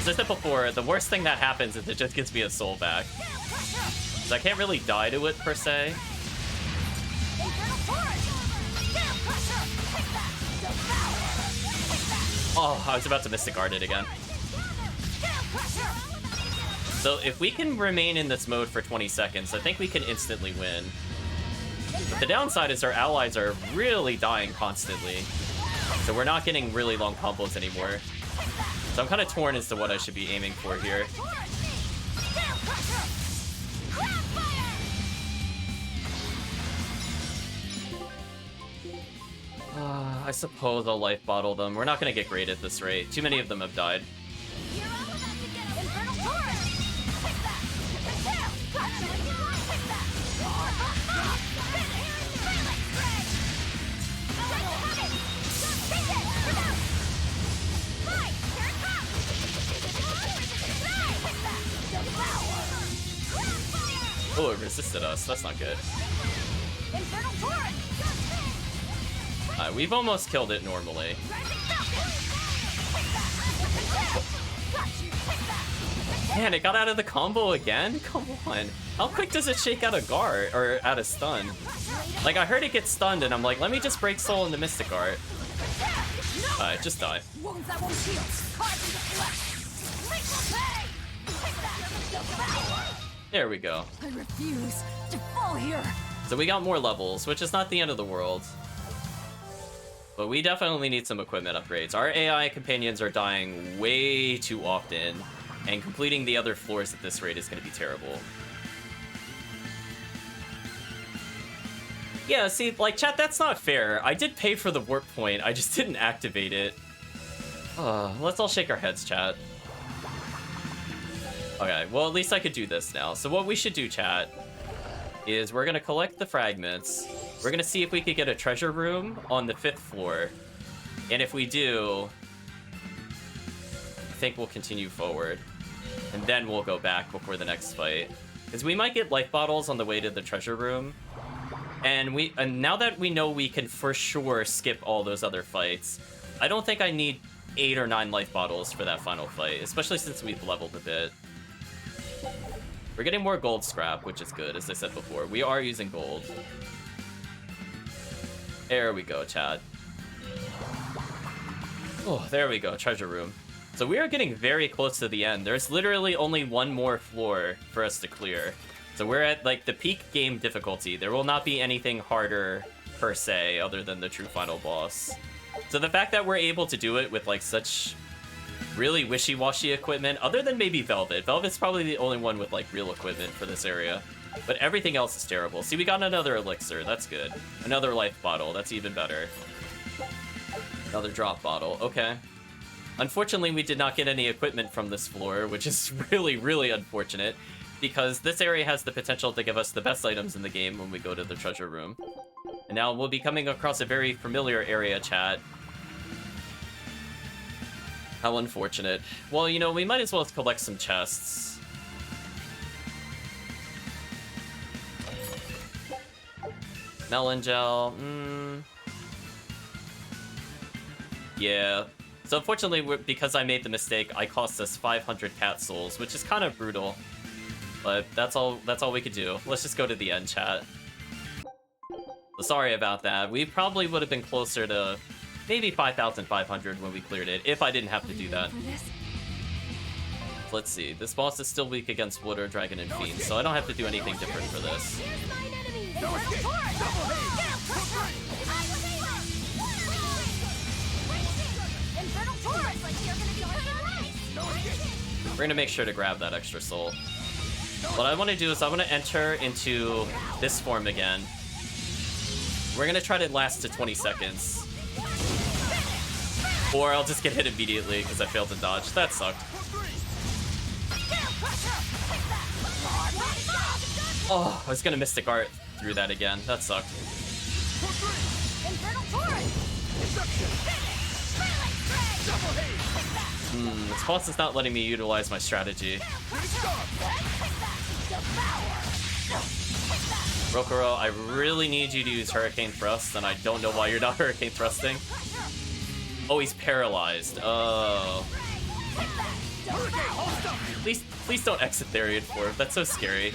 As I said before, the worst thing that happens is it just gives me a soul back. So I can't really die to it, per se. Oh, I was about to Mystic Guard it again. So if we can remain in this mode for 20 seconds, I think we can instantly win. But the downside is our allies are really dying constantly. So we're not getting really long combos anymore. So I'm kind of torn as to what I should be aiming for here. I suppose I'll life bottle them. We're not going to get great at this rate. Too many of them have died. Oh, it resisted us. That's not good. We've almost killed it normally. Man, it got out of the combo again? Come on. How quick does it shake out a guard, or out of stun? Like, I heard it get stunned, and I'm like, let me just break soul into Mystic Art. Just die. There we go. I refuse to fall here. So we got more levels, which is not the end of the world. But we definitely need some equipment upgrades. Our AI companions are dying way too often, and completing the other floors at this rate is going to be terrible. Yeah, see, like, chat, that's not fair. I did pay for the warp point, I just didn't activate it. Let's all shake our heads, chat. Okay, well, at least I could do this now. So what we should do, chat, is we're gonna collect the fragments. We're gonna see if we could get a treasure room on the 5th floor. And if we do, I think we'll continue forward. And then we'll go back before the next fight. Because we might get life bottles on the way to the treasure room. And now that we know we can for sure skip all those other fights, I don't think I need 8 or 9 life bottles for that final fight, especially since we've leveled a bit. We're getting more gold scrap, which is good, as I said before. We are using gold. There we go, chat. Oh, there we go, treasure room. So we are getting very close to the end. There's literally only one more floor for us to clear. So we're at, like, the peak game difficulty. There will not be anything harder, per se, other than the true final boss. So the fact that we're able to do it with, like, such really wishy-washy equipment, other than maybe Velvet. Velvet's probably the only one with, like, real equipment for this area. But everything else is terrible. See, we got another elixir. That's good. Another life bottle. That's even better. Another drop bottle. Okay. Unfortunately, we did not get any equipment from this floor, which is really, really unfortunate, because this area has the potential to give us the best items in the game when we go to the treasure room. And now we'll be coming across a very familiar area, chat. How unfortunate. Well, you know, we might as well collect some chests. Melon gel. Yeah. So unfortunately, because I made the mistake, I cost us 500 cat souls, which is kind of brutal. But that's all we could do. Let's just go to the end, chat. So sorry about that. We probably would have been closer to maybe 5,500 when we cleared it, if I didn't have to do that. Let's see. This boss is still weak against Water, Dragon, and Fiend, so I don't have to do anything different for this. We're gonna make sure to grab that extra soul. What I want to do is I want to enter into this form again. We're gonna try to last to 20 seconds. Or I'll just get hit immediately because I failed to dodge. That sucked. Oh, I was gonna Mystic Art through that again. That sucked. This boss is not letting me utilize my strategy. Rokuro, I really need you to use Hurricane Thrust, and I don't know why you're not Hurricane Thrusting. Oh, he's paralyzed. Oh. Please don't exit Therian Form. That's so scary.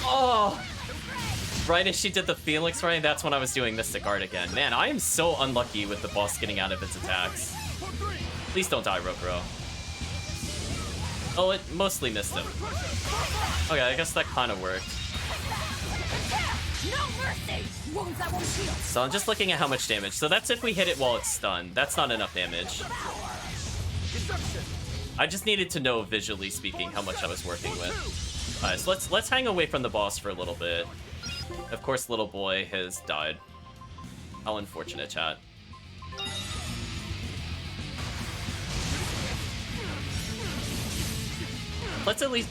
Oh! Right as she did the Phoenix Ray, that's when I was doing Mystic Art again. Man, I am so unlucky with the boss getting out of its attacks. Please don't die, Rokuro. Oh, it mostly missed him. Okay, I guess that kind of worked. So I'm just looking at how much damage. So that's if we hit it while it's stunned. That's not enough damage. I just needed to know, visually speaking, how much I was working with. Alright, so let's hang away from the boss for a little bit. Of course, little boy has died. How unfortunate, chat. Let's at least...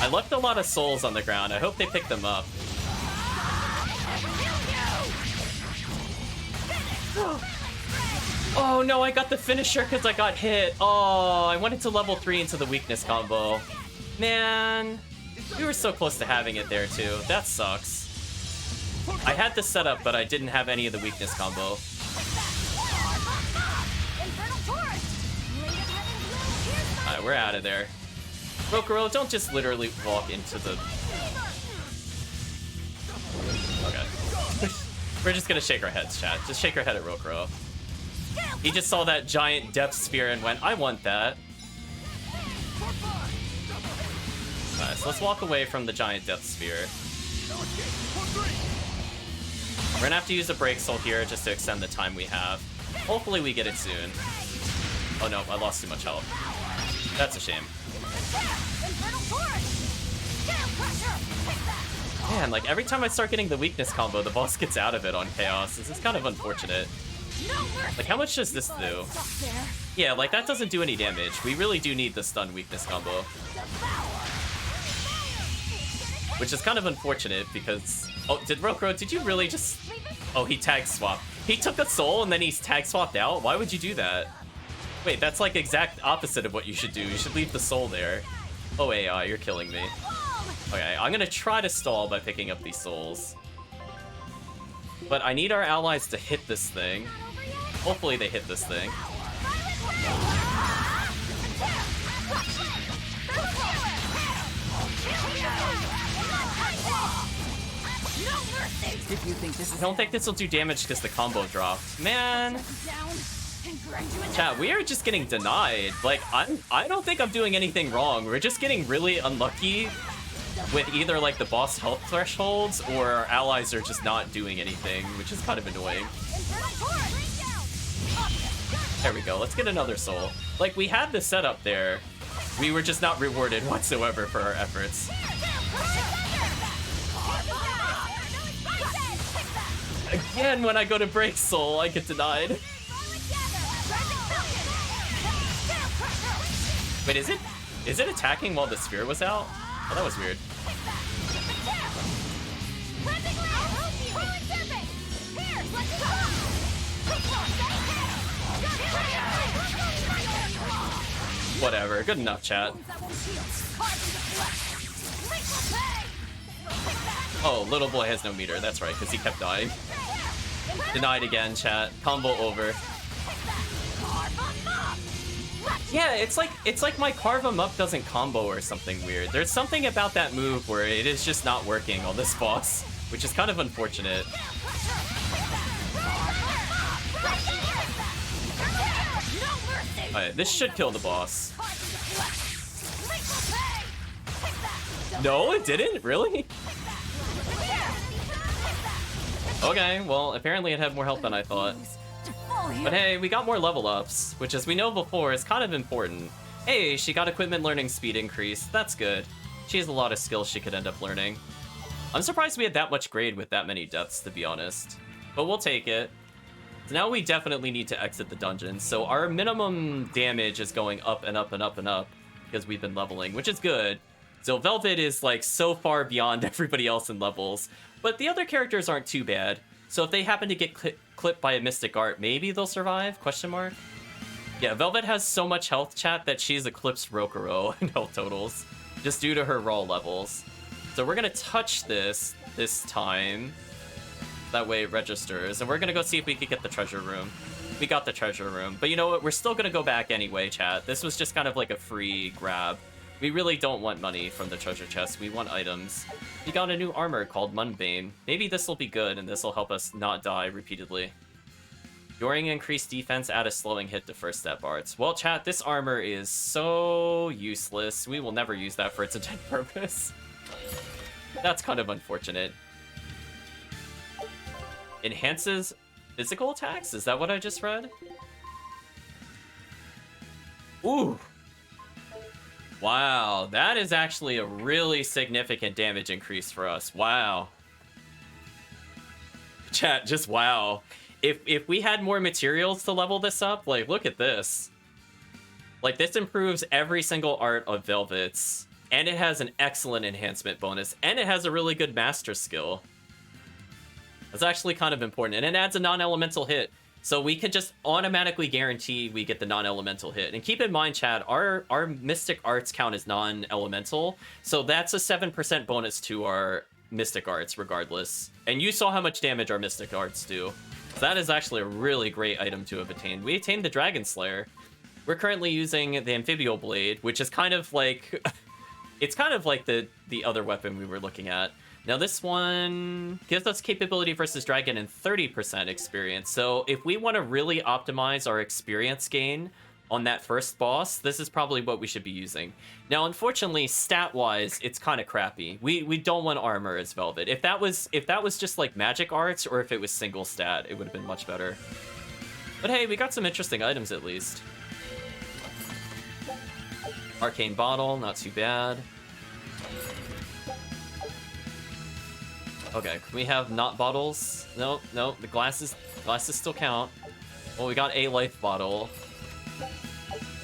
I left a lot of souls on the ground. I hope they pick them up. Oh no, I got the finisher because I got hit. Oh, I wanted to level 3 into the weakness combo. Man, we were so close to having it there too. That sucks. I had this set up, but I didn't have any of the weakness combo. Alright, we're out of there. Rokuro, don't just literally walk into the... We're just gonna shake our heads, chat. Just shake our head at Rokuro. He just saw that giant depth sphere and went, I want that. Alright, so let's walk away from the giant depth sphere. We're gonna have to use a break soul here just to extend the time we have. Hopefully we get it soon. Oh no, I lost too much health. That's a shame. Man, like every time I start getting the weakness combo, the boss gets out of it on Chaos. This is kind of unfortunate. Like, how much does this do? Yeah, like that doesn't do any damage. We really do need the stun weakness combo. Which is kind of unfortunate because... Oh, did you really just... Oh, he tag swapped. He took a soul and then he's tag swapped out? Why would you do that? Wait, that's like exact opposite of what you should do. You should leave the soul there. Oh, AI, you're killing me. Okay, I'm gonna try to stall by picking up these souls. But I need our allies to hit this thing. Hopefully they hit this thing. If you think this I is don't think this will do damage because the combo dropped. Man. Chat, we are just getting denied. Like, I don't think I'm doing anything wrong. We're just getting really unlucky with either like the boss health thresholds or our allies are just not doing anything, which is kind of annoying. There we go. Let's get another soul. Like, we had the setup there. We were just not rewarded whatsoever for our efforts. Again, when I go to break soul, I get denied. Wait, is it attacking while the sphere was out? Oh, that was weird. Whatever, good enough, chat. Oh, little boy has no meter. That's right, because he kept dying. Denied again, chat. Combo over. Yeah, it's like my carve 'em up doesn't combo or something weird. There's something about that move where it is just not working on this boss, which is kind of unfortunate. Alright, this should kill the boss. No, it didn't? Really? Okay, well, apparently it had more health than I thought. But hey, we got more level ups, which as we know before is kind of important. Hey, she got equipment learning speed increase. That's good. She has a lot of skills she could end up learning. I'm surprised we had that much grade with that many deaths, to be honest. But we'll take it. So now we definitely need to exit the dungeon. So our minimum damage is going up and up and up and up because we've been leveling, which is good. So Velvet is like so far beyond everybody else in levels, but the other characters aren't too bad. So if they happen to get clipped by a Mystic Art, maybe they'll survive? Question mark? Yeah, Velvet has so much health, chat, that she's eclipsed Rokuro in health totals, just due to her raw levels. So we're gonna touch this time. That way it registers, and we're gonna go see if we can get the treasure room. We got the treasure room, but you know what? We're still gonna go back anyway, chat. This was just kind of like a free grab. We really don't want money from the treasure chest. We want items. We got a new armor called Mundbane. Maybe this will be good, and this will help us not die repeatedly. During increased defense, add a slowing hit to first step arts. Well, chat, this armor is so useless. We will never use that for its intended purpose. That's kind of unfortunate. Enhances physical attacks? Is that what I just read? Ooh. Wow, that is actually a really significant damage increase for us. Wow. Chat, just wow. If we had more materials to level this up, like, look at this. Like, this improves every single art of Velvet's, and it has an excellent enhancement bonus, and it has a really good master skill. That's actually kind of important, and it adds a non-elemental hit. So we could just automatically guarantee we get the non-elemental hit. And keep in mind, Chad, our Mystic Arts count as non-elemental. So that's a 7% bonus to our Mystic Arts regardless. And you saw how much damage our Mystic Arts do. So that is actually a really great item to have attained. We attained the Dragon Slayer. We're currently using the Amphibio Blade, which is kind of like... it's kind of like the other weapon we were looking at. Now this one gives us capability versus dragon and 30% experience. So if we want to really optimize our experience gain on that first boss, this is probably what we should be using. Now, unfortunately, stat-wise, it's kind of crappy. We don't want armor as Velvet. If that was just like magic arts, or if it was single stat, it would have been much better. But hey, we got some interesting items at least. Arcane bottle, not too bad. Okay, can we have not bottles? No, the glasses still count. Well, we got a life bottle.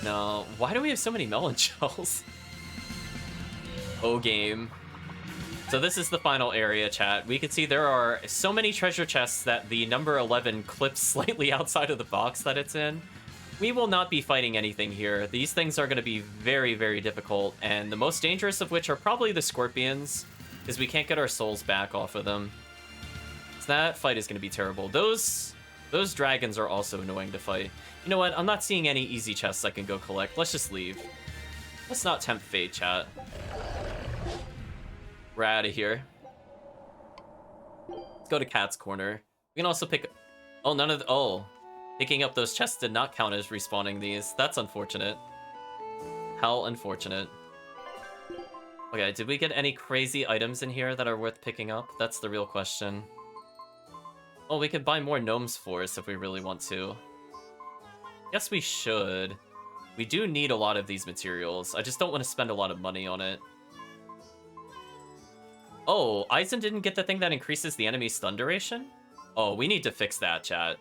No, why do we have so many melon shells? Oh, game. So this is the final area, chat. We can see there are so many treasure chests that the number 11 clips slightly outside of the box that it's in. We will not be fighting anything here. These things are going to be very, very difficult, and the most dangerous of which are probably the scorpions, because we can't get our souls back off of them. So that fight is going to be terrible. Those dragons are also annoying to fight. You know what? I'm not seeing any easy chests I can go collect. Let's just leave. Let's not tempt fate, chat. We're out of here. Let's go to Cat's Corner. We can also pick... Oh, none of the... Oh. Picking up those chests did not count as respawning these. That's unfortunate. How unfortunate. Okay, did we get any crazy items in here that are worth picking up? That's the real question. Oh, we could buy more gnomes for us if we really want to. Guess we should. We do need a lot of these materials. I just don't want to spend a lot of money on it. Oh, Aizen didn't get the thing that increases the enemy's stun duration? Oh, we need to fix that, chat.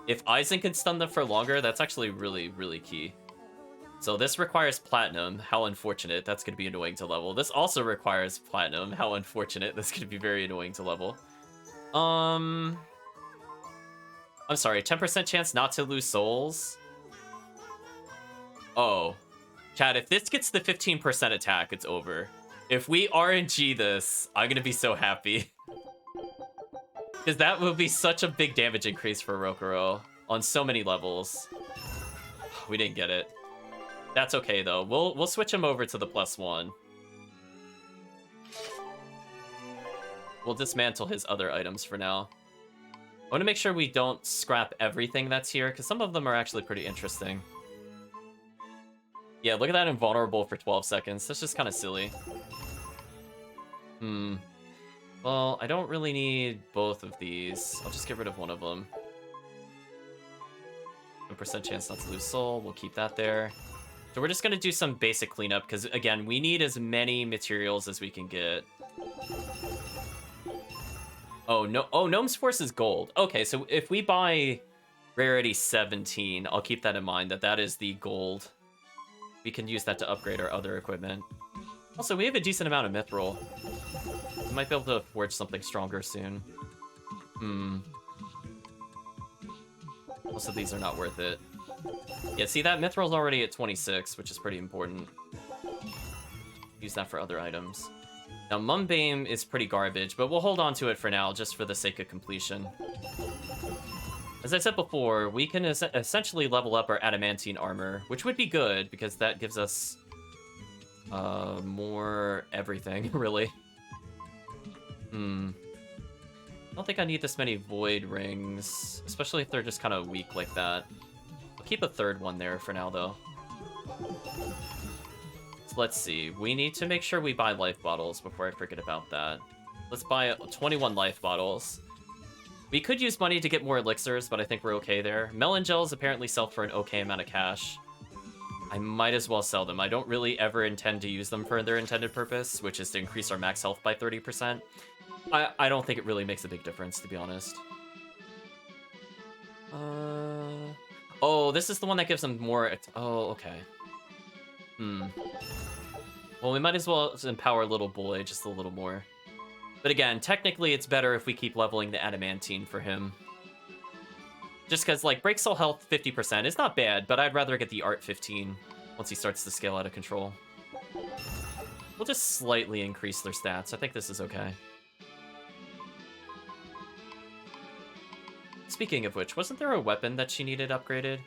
If Aizen can stun them for longer, that's actually really, really key. So this requires platinum. How unfortunate. That's going to be annoying to level. This also requires platinum. How unfortunate. That's going to be very annoying to level. I'm sorry. 10% chance not to lose souls. Oh. Chat, if this gets the 15% attack, it's over. If we RNG this, I'm going to be so happy. Because that would be such a big damage increase for Rokuro on so many levels. We didn't get it. That's okay though. We'll switch him over to the +1. We'll dismantle his other items for now. I want to make sure we don't scrap everything that's here, because some of them are actually pretty interesting. Yeah, look at that invulnerable for 12 seconds. That's just kind of silly. Well, I don't really need both of these. I'll just get rid of one of them. 1% chance not to lose soul. We'll keep that there. So we're just going to do some basic cleanup, because, again, we need as many materials as we can get. Oh, no. Oh, Gnome's Force is gold. Okay, so if we buy Rarity 17, I'll keep that in mind, that is the gold. We can use that to upgrade our other equipment. Also, we have a decent amount of mithril. We might be able to forge something stronger soon. Most of these are not worth it. Yeah, see, that mithril's already at 26, which is pretty important. Use that for other items. Now, Mumbane is pretty garbage, but we'll hold on to it for now, just for the sake of completion. As I said before, we can essentially level up our adamantine armor, which would be good, because that gives us more everything, really. I don't think I need this many void rings, especially if they're just kind of weak like that. I'll keep a third one there for now, though. So let's see. We need to make sure we buy life bottles before I forget about that. Let's buy 21 life bottles. We could use money to get more elixirs, but I think we're okay there. Melon gels apparently sell for an okay amount of cash. I might as well sell them. I don't really ever intend to use them for their intended purpose, which is to increase our max health by 30%. I don't think it really makes a big difference, to be honest. Oh, this is the one that gives them more... Oh, okay. Well, we might as well empower Little Boy just a little more. But again, technically it's better if we keep leveling the adamantine for him. Just because, like, break soul health 50% is not bad, but I'd rather get the art 15 once he starts to scale out of control. We'll just slightly increase their stats. I think this is okay. Speaking of which, wasn't there a weapon that she needed upgraded?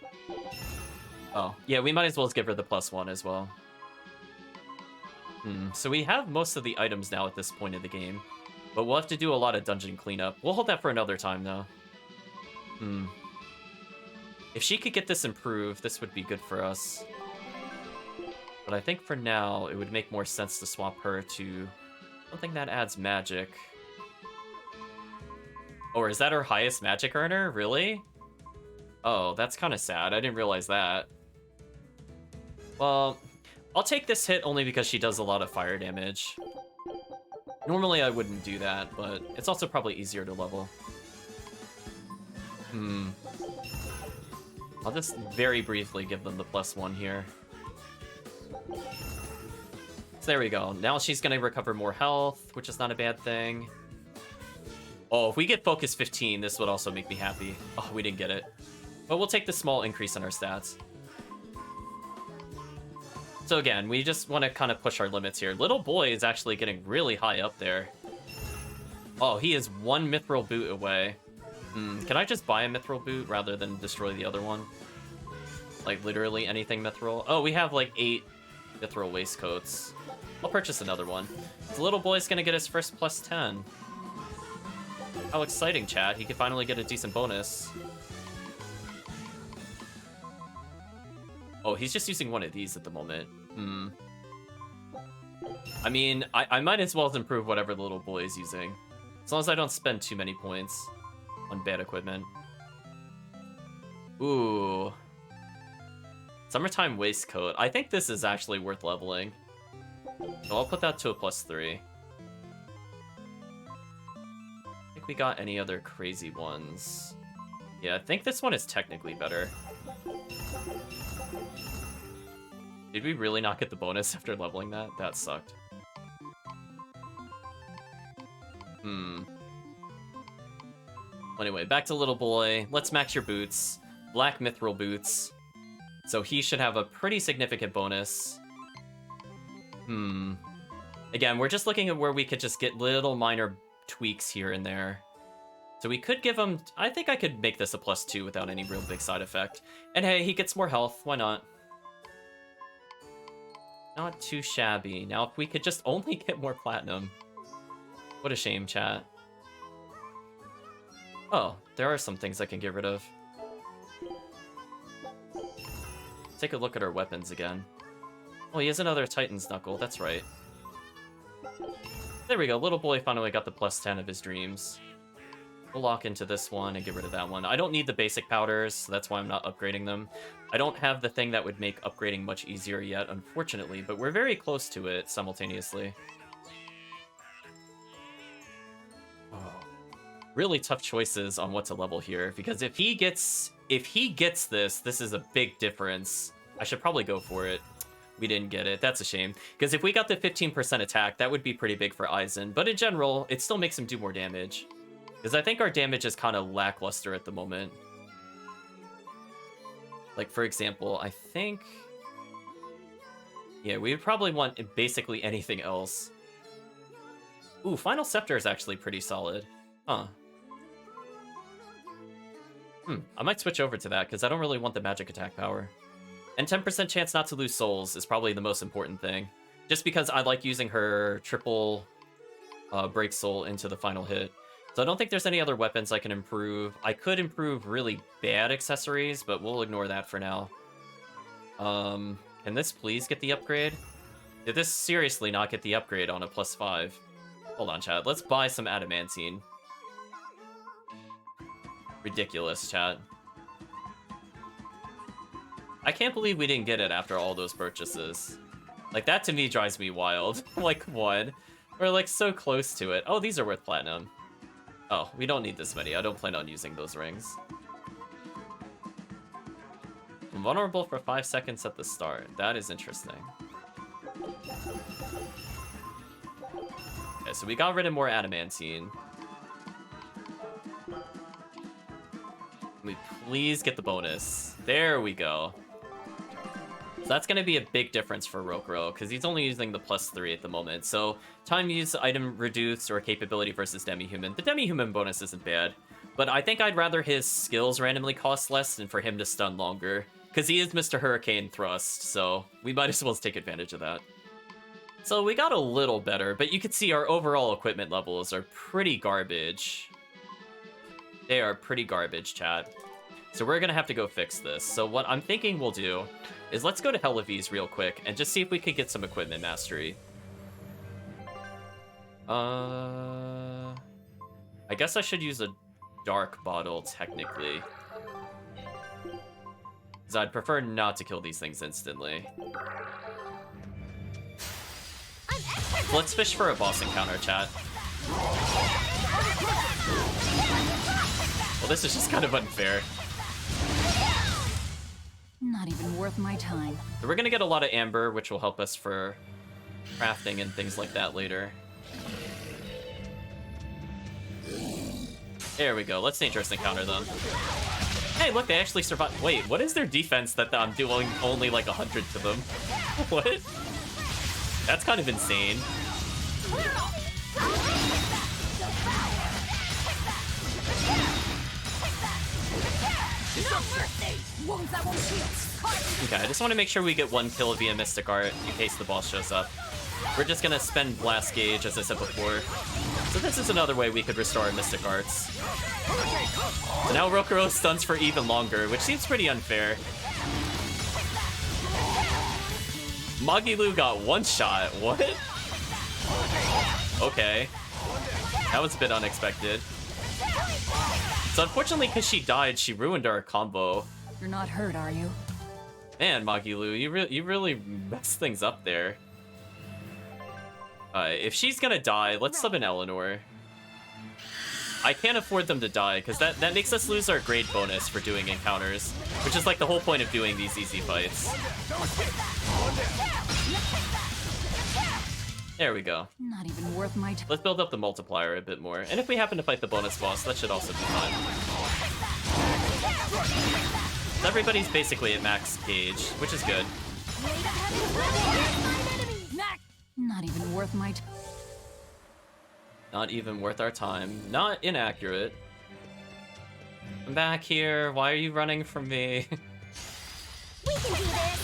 Oh, yeah, we might as well give her the +1 as well. So we have most of the items now at this point in the game. But we'll have to do a lot of dungeon cleanup. We'll hold that for another time, though. If she could get this improved, this would be good for us. But I think for now, it would make more sense to swap her to something that adds magic. Or is that her highest magic earner? Really? Oh, that's kind of sad. I didn't realize that. Well, I'll take this hit only because she does a lot of fire damage. Normally I wouldn't do that, but it's also probably easier to level. I'll just very briefly give them the +1 here. So there we go. Now she's going to recover more health, which is not a bad thing. Oh, if we get focus 15, this would also make me happy. Oh, we didn't get it. But we'll take the small increase in our stats. So again, we just want to kind of push our limits here. Little boy is actually getting really high up there. Oh, he is 1 mithril boot away. Can I just buy a mithril boot rather than destroy the other one? Like, literally anything mithril? Oh, we have, like, 8 mithril waistcoats. I'll purchase another one. The little boy's gonna get his first +10. How exciting, chat. He could finally get a decent bonus. Oh, he's just using one of these at the moment. I mean, I might as well improve whatever the little boy is using. As long as I don't spend too many points on bad equipment. Ooh. Summertime waistcoat. I think this is actually worth leveling. So I'll put that to a +3. I think we got any other crazy ones. Yeah, I think this one is technically better. Did we really not get the bonus after leveling that? That sucked. Anyway, back to little boy. Let's max your boots. Black mithril boots. So he should have a pretty significant bonus. Again, we're just looking at where we could just get little minor tweaks here and there. So we could give him... I think I could make this a +2 without any real big side effect. And hey, he gets more health. Why not? Not too shabby. Now, if we could just only get more platinum. What a shame, chat. Oh, there are some things I can get rid of. Take a look at our weapons again. Oh, he has another Titan's Knuckle. That's right. There we go. Little boy finally got the +10 of his dreams. We'll lock into this one and get rid of that one. I don't need the basic powders, so that's why I'm not upgrading them. I don't have the thing that would make upgrading much easier yet, unfortunately, but we're very close to it simultaneously. Oh. Really tough choices on what to level here, because if he gets this is a big difference. I should probably go for it. We didn't get it. That's a shame. Because if we got the 15% attack, that would be pretty big for Aizen. But in general, it still makes him do more damage. Because I think our damage is kind of lackluster at the moment. Like, for example, I think... yeah, we would probably want basically anything else. Ooh, Final Scepter is actually pretty solid. Huh. I might switch over to that, because I don't really want the magic attack power. And 10% chance not to lose souls is probably the most important thing. Just because I like using her triple break soul into the final hit. So I don't think there's any other weapons I can improve. I could improve really bad accessories, but we'll ignore that for now. Can this please get the upgrade? Did this seriously not get the upgrade on a +5? Hold on, chat. Let's buy some adamantine. Ridiculous, chat. I can't believe we didn't get it after all those purchases. Like, that to me drives me wild. Like, what? We're, like, so close to it. Oh, these are worth platinum. Oh, we don't need this many. I don't plan on using those rings. I'm vulnerable for 5 seconds at the start. That is interesting. Okay, so we got rid of more adamantine. Let me please get the bonus. There we go. So that's going to be a big difference for Rokuro, because he's only using the +3 at the moment. So time use, item reduced, or capability versus demi-human. The demi-human bonus isn't bad, but I think I'd rather his skills randomly cost less than for him to stun longer, because he is Mr. Hurricane Thrust, so we might as well take advantage of that. So we got a little better, but you can see our overall equipment levels are pretty garbage. They are pretty garbage, chat. So we're gonna have to go fix this. So what I'm thinking we'll do is let's go to Hellevise real quick and just see if we could get some equipment mastery. I guess I should use a dark bottle, technically. Because I'd prefer not to kill these things instantly. Let's fish for a boss encounter, chat. Well, this is just kind of unfair. Not even worth my time. So we're gonna get a lot of amber, which will help us for crafting and things like that later. There we go. Let's dangerous encounter them. Hey, look, they actually survived. Wait, what is their defense that I'm doing only like 100 to them? What? That's kind of insane. Okay, I just want to make sure we get one kill via Mystic Art in case the boss shows up. We're just gonna spend Blast Gauge, as I said before. So this is another way we could restore our Mystic Arts. So now Rokuro stuns for even longer, which seems pretty unfair. Magilu got one shot. What? Okay. That was a bit unexpected. So unfortunately, because she died, she ruined our combo. You're not hurt, are you? Man, Magilu, you really messed things up there. If she's gonna die, let's summon Eleanor. I can't afford them to die, because that makes us lose our grade bonus for doing encounters, which is like the whole point of doing these easy fights. There we go. Not even worth my time. Let's build up the multiplier a bit more. And if we happen to fight the bonus boss, that should also be fine. So everybody's basically at max gauge, which is good. Not even worth my time. Not even worth our time. Not inaccurate. I'm back here. Why are you running from me? We can do this.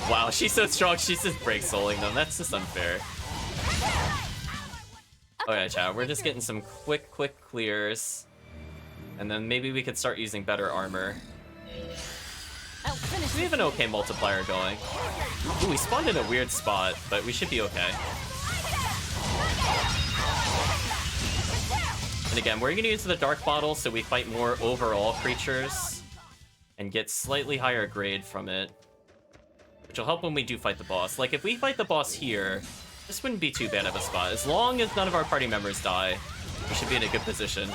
Wow, she's so strong. She's just break souling them. That's just unfair. Okay, chat. We're just getting some quick clears. And then maybe we could start using better armor. We have an okay multiplier going. Ooh, we spawned in a weird spot, but we should be okay. And again, we're gonna use the dark bottle so we fight more overall creatures and get slightly higher grade from it, which will help when we do fight the boss. Like, if we fight the boss here, this wouldn't be too bad of a spot. As long as none of our party members die, we should be in a good position.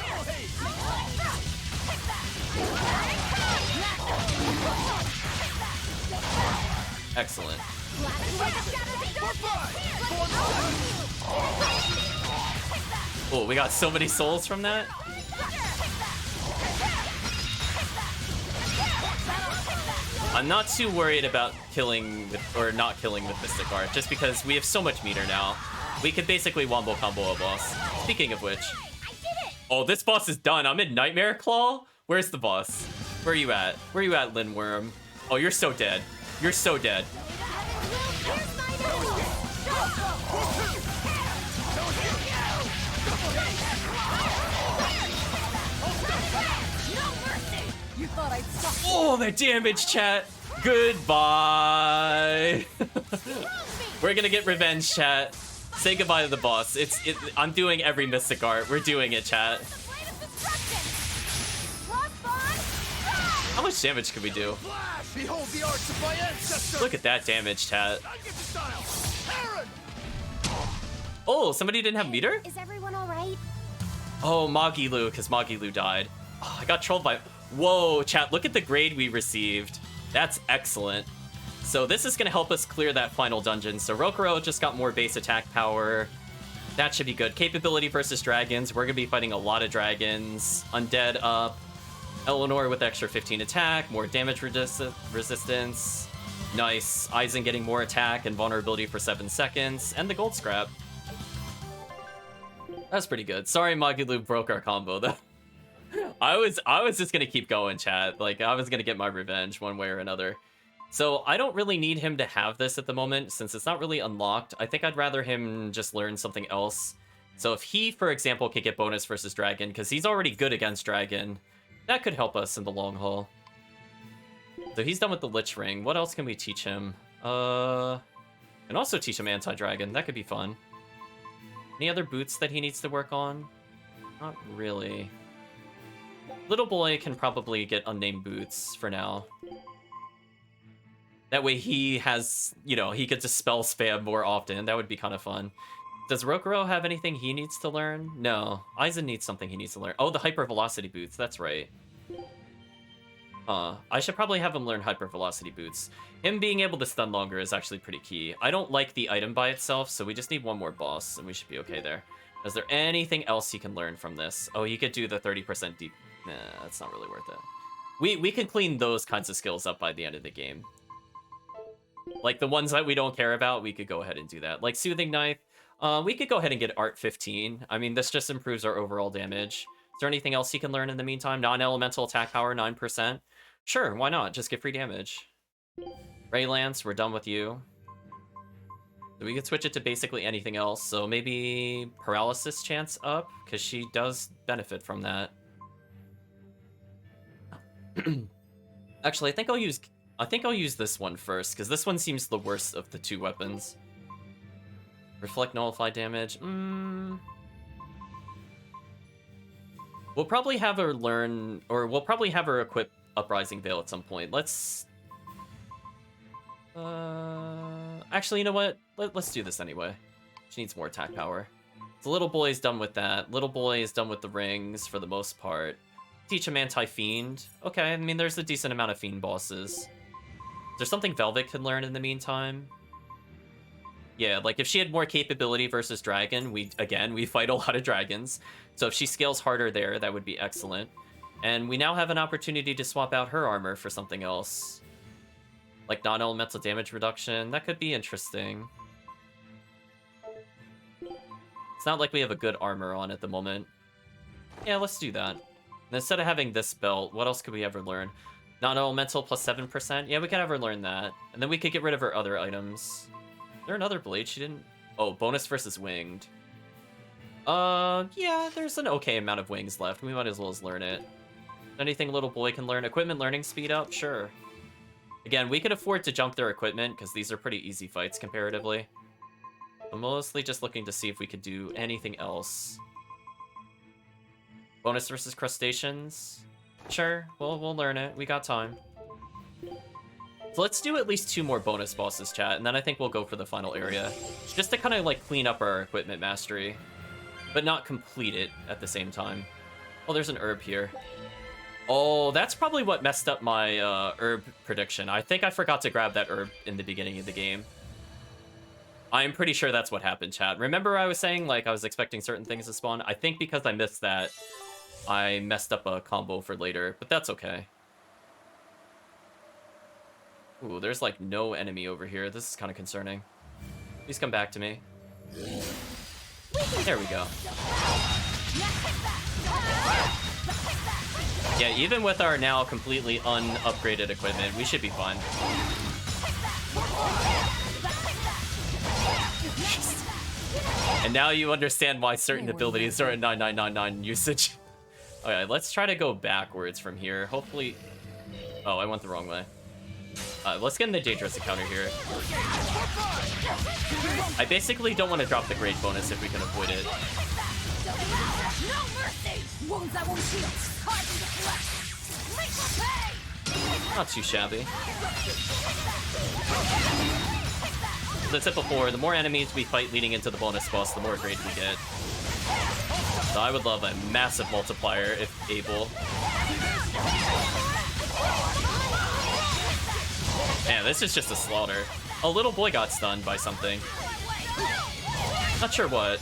Excellent. Oh, we got so many souls from that. I'm not too worried about killing with, or not killing with Mystic Art, just because we have so much meter now. We could basically wombo combo a boss. Speaking of which, oh, this boss is done. I'm in Nightmare Claw. Where's the boss? Where are you at? Where are you at, Lindworm? Oh, you're so dead. You're so dead. Oh, that damage, chat. Goodbye. We're gonna get revenge, chat. Say goodbye to the boss. I'm doing every Mystic Art. We're doing it, chat. How much damage can we do? Behold the arts of my ancestors. Look at that damage, chat. Oh, somebody didn't have meter? Is everyone alright? Oh, Magilu, because Magilu died. Oh, I got trolled by... Whoa, chat, look at the grade we received. That's excellent. So this is going to help us clear that final dungeon. So Rokuro just got more base attack power. That should be good. Capability versus dragons. We're going to be fighting a lot of dragons. Undead up. Eleanor with extra 15 attack. More damage resistance. Nice. Aizen getting more attack and vulnerability for 7 seconds. And the gold scrap. That's pretty good. Sorry Magilu broke our combo though. I was just gonna keep going, chat. Like, I was gonna get my revenge one way or another. So I don't really need him to have this at the moment, since it's not really unlocked. I think I'd rather him just learn something else. So if he, for example, could get bonus versus dragon, because he's already good against dragon, that could help us in the long haul. So he's done with the Lich Ring. What else can we teach him? And also teach him anti-dragon. That could be fun. Any other boots that he needs to work on? Not really. Little boy can probably get unnamed boots for now. That way he has, you know, he could dispel spam more often. That would be kind of fun. Does Rokuro have anything he needs to learn? No. Aizen needs something he needs to learn. Oh, the hypervelocity boots. That's right. I should probably have him learn hypervelocity boots. Him being able to stun longer is actually pretty key. I don't like the item by itself, so we just need one more boss, and we should be okay there. Is there anything else he can learn from this? Oh, he could do the 30% deep... Nah, that's not really worth it. We can clean those kinds of skills up by the end of the game. Like, the ones that we don't care about, we could go ahead and do that. Like, Soothing Knife, we could go ahead and get Art 15. I mean, this just improves our overall damage. Is there anything else he can learn in the meantime? Non-elemental attack power, 9%. Sure, why not? Just get free damage. Ray Lance, we're done with you. So we could switch it to basically anything else. So maybe paralysis chance up, because she does benefit from that. Actually, I think I'll use this one first, because this one seems the worst of the two weapons. Reflect nullify damage. We'll probably have her learn, or we'll probably have her equip Uprising Veil at some point. Let's... actually, you know what? Let's do this anyway. She needs more attack power. The little boy is done with that. Little boy is done with the rings for the most part. Teach him anti-fiend. Okay, I mean, there's a decent amount of fiend bosses. Is there something Velvet can learn in the meantime? Yeah, like if she had more capability versus dragon, we fight a lot of dragons. So if she scales harder there, that would be excellent. And we now have an opportunity to swap out her armor for something else. Like non-elemental damage reduction. That could be interesting. It's not like we have a good armor on at the moment. Yeah, let's do that. And instead of having this belt, what else could we ever learn? Non-elemental plus 7%? Yeah, we could have her learn that. And then we could get rid of her other items. Is there another blade she didn't... Oh, bonus versus winged. Yeah, there's an okay amount of wings left. We might as well learn it. Anything little boy can learn? Equipment learning speed up? Sure. Again, we could afford to jump their equipment, because these are pretty easy fights comparatively. I'm mostly just looking to see if we could do anything else. Bonus versus crustaceans? Sure, we'll learn it. We got time. So let's do at least 2 more bonus bosses, chat, and then I think we'll go for the final area. Just to kind of, like, clean up our equipment mastery. But not complete it at the same time. Oh, there's an herb here. Oh, that's probably what messed up my herb prediction. I think I forgot to grab that herb in the beginning of the game. I'm pretty sure that's what happened, chat. Remember I was saying, like, I was expecting certain things to spawn? I think because I missed that, I messed up a combo for later, but that's okay. Ooh, there's, like, no enemy over here. This is kind of concerning. Please come back to me. There we go. Yeah, even with our now completely unupgraded equipment, we should be fine. And now you understand why certain abilities are at 9999 usage. Okay, let's try to go backwards from here. Hopefully... Oh, I went the wrong way. Let's get in the dangerous encounter here. I basically don't want to drop the grade bonus if we can avoid it. No mercy! Wounds that won't heal. Carving the flesh. Lethal pay! Not too shabby. As I said before, the more enemies we fight leading into the bonus boss, the more grade we get. So I would love a massive multiplier if able. Man, this is just a slaughter. A little boy got stunned by something. Not sure what.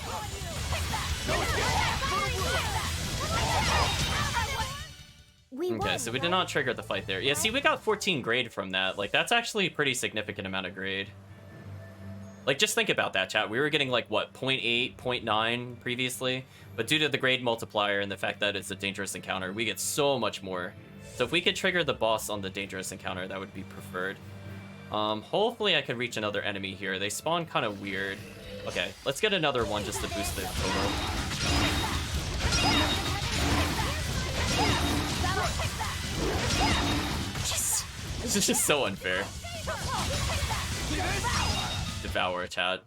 Okay, so we did not trigger the fight there. Yeah, see, we got 14 grade from that. Like, that's actually a pretty significant amount of grade. Like, just think about that, chat. We were getting, like, what, 0.8, 0.9 previously? But due to the grade multiplier and the fact that it's a dangerous encounter, we get so much more. So if we could trigger the boss on the dangerous encounter, that would be preferred. Hopefully I can reach another enemy here. They spawn kind of weird. Okay, let's get another one just to boost the total. This is just so unfair. Devour, chat.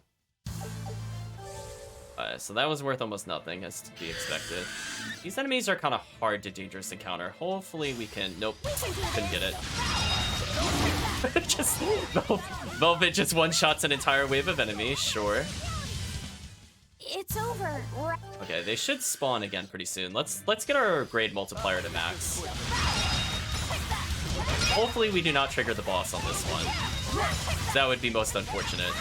So that was worth almost nothing, as to be expected. These enemies are kind of hard to dangerous encounter. Hopefully we can... Nope, couldn't get it. Just Velvet just one-shots an entire wave of enemies, sure. It's over. Okay, they should spawn again pretty soon. Let's get our grade multiplier to max. Hopefully we do not trigger the boss on this one. That would be most unfortunate.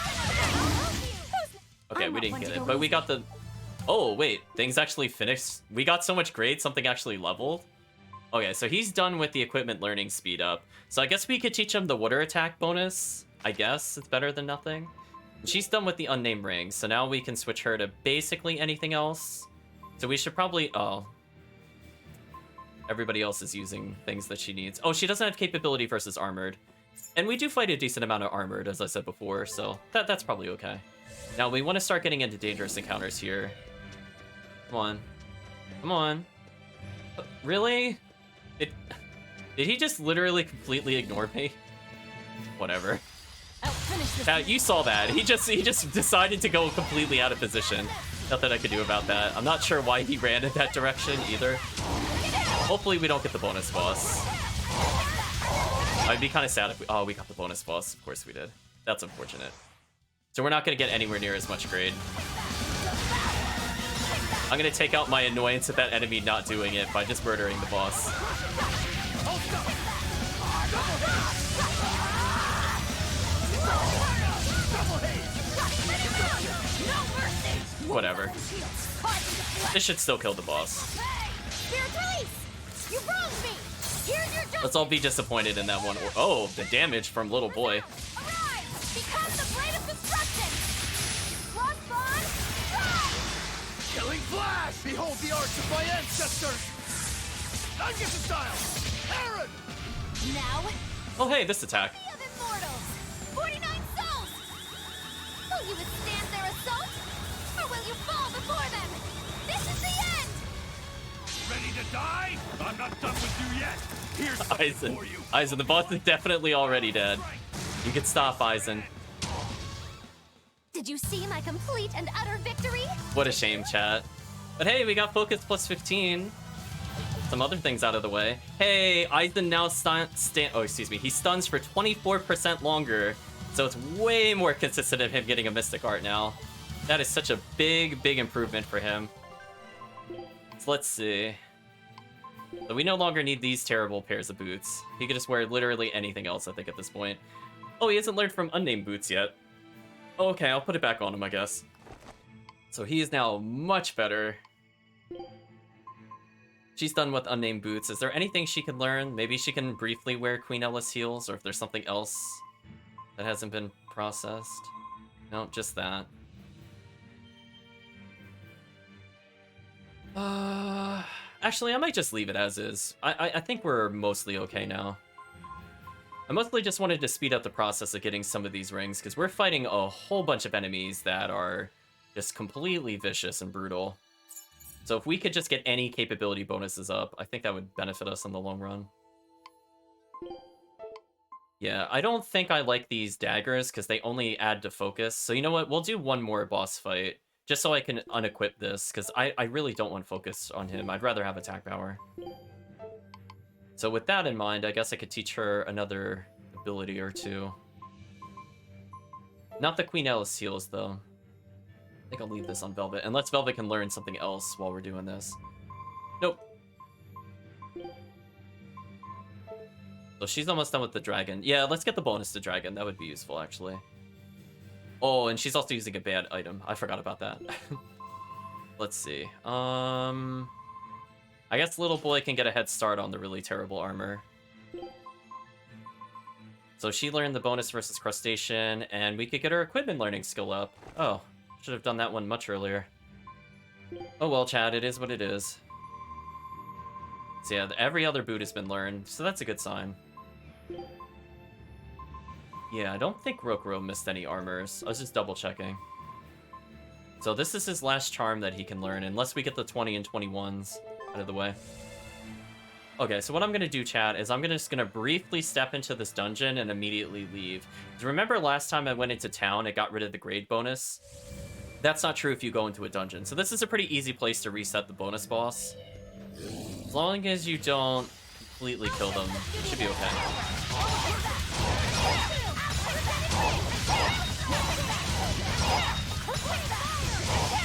Okay, we didn't get it, but we got the... Oh, wait, things actually finished. We got so much grade, something actually leveled. Okay, so he's done with the equipment learning speed up. So I guess we could teach him the water attack bonus. I guess it's better than nothing. She's done with the unnamed ring, so now we can switch her to basically anything else. So we should probably... Oh. Everybody else is using things that she needs. Oh, she doesn't have capability versus armored. And we do fight a decent amount of armored, as I said before, so that's probably okay. Now, we want to start getting into dangerous encounters here. Come on. Come on. Really? Did he just literally completely ignore me? Whatever. Now, you saw that. He just decided to go completely out of position. Nothing I could do about that. I'm not sure why he ran in that direction either. Hopefully we don't get the bonus boss. I'd be kind of sad if we... Oh, we got the bonus boss. Of course we did. That's unfortunate. So we're not going to get anywhere near as much grade. I'm going to take out my annoyance at that enemy not doing it by just murdering the boss. Whatever. This should still kill the boss. Let's all be disappointed in that one. Oh, the damage from little boy. Killing flash! Behold the arts of my ancestors! Ungether style! Aaron! Now, Oh, hey, this attack. the of immortals! 49 souls! Will you withstand their assault? Or will you fall before them? This is the end! Ready to die? I'm not done with you yet! Here's something Aizen. for you! Aizen, the boss is definitely already dead. You can stop, Aizen. Did you see my complete and utter victory? What a shame, chat. But hey, we got focus plus 15. Some other things out of the way. Hey, Aizen now he stuns for 24% longer. So it's way more consistent of him getting a Mystic Art now. That is such a big, big improvement for him. So let's see. So we no longer need these terrible pairs of boots. He could just wear literally anything else, I think, at this point. Oh, he hasn't learned from unnamed boots yet. Okay, I'll put it back on him, I guess. So he is now much better. She's done with unnamed boots. Is there anything she can learn? Maybe she can briefly wear Queen Ellis heels, or if there's something else that hasn't been processed. No, just that. Actually, I might just leave it as is. I think we're mostly okay now. I mostly just wanted to speed up the process of getting some of these rings, because we're fighting a whole bunch of enemies that are just completely vicious and brutal. So if we could just get any capability bonuses up, I think that would benefit us in the long run. Yeah, I don't think I like these daggers, because they only add to focus. So you know what? We'll do one more boss fight, just so I can unequip this, because I really don't want focus on him. I'd rather have attack power. So with that in mind, I guess I could teach her another ability or two. Not the Queen Ellis heals, though. I think I'll leave this on Velvet, unless Velvet can learn something else while we're doing this. Nope. So she's almost done with the dragon. Yeah, let's get the bonus to dragon. That would be useful, actually. Oh, and she's also using a bad item. I forgot about that. Let's see. I guess little boy can get a head start on the really terrible armor. So she learned the bonus versus crustacean, and we could get her equipment learning skill up. Oh, should have done that one much earlier. Oh well, Chad, it is what it is. So yeah, every other boot has been learned, so that's a good sign. Yeah, I don't think Rokuro missed any armors. I was just double checking. So this is his last charm that he can learn, unless we get the 20 and 21s out of the way. Okay, so what I'm going to do, chat, is I'm just going to briefly step into this dungeon and immediately leave. Remember last time I went into town, it got rid of the grade bonus? That's not true if you go into a dungeon. So this is a pretty easy place to reset the bonus boss. As long as you don't completely kill them, it should be okay.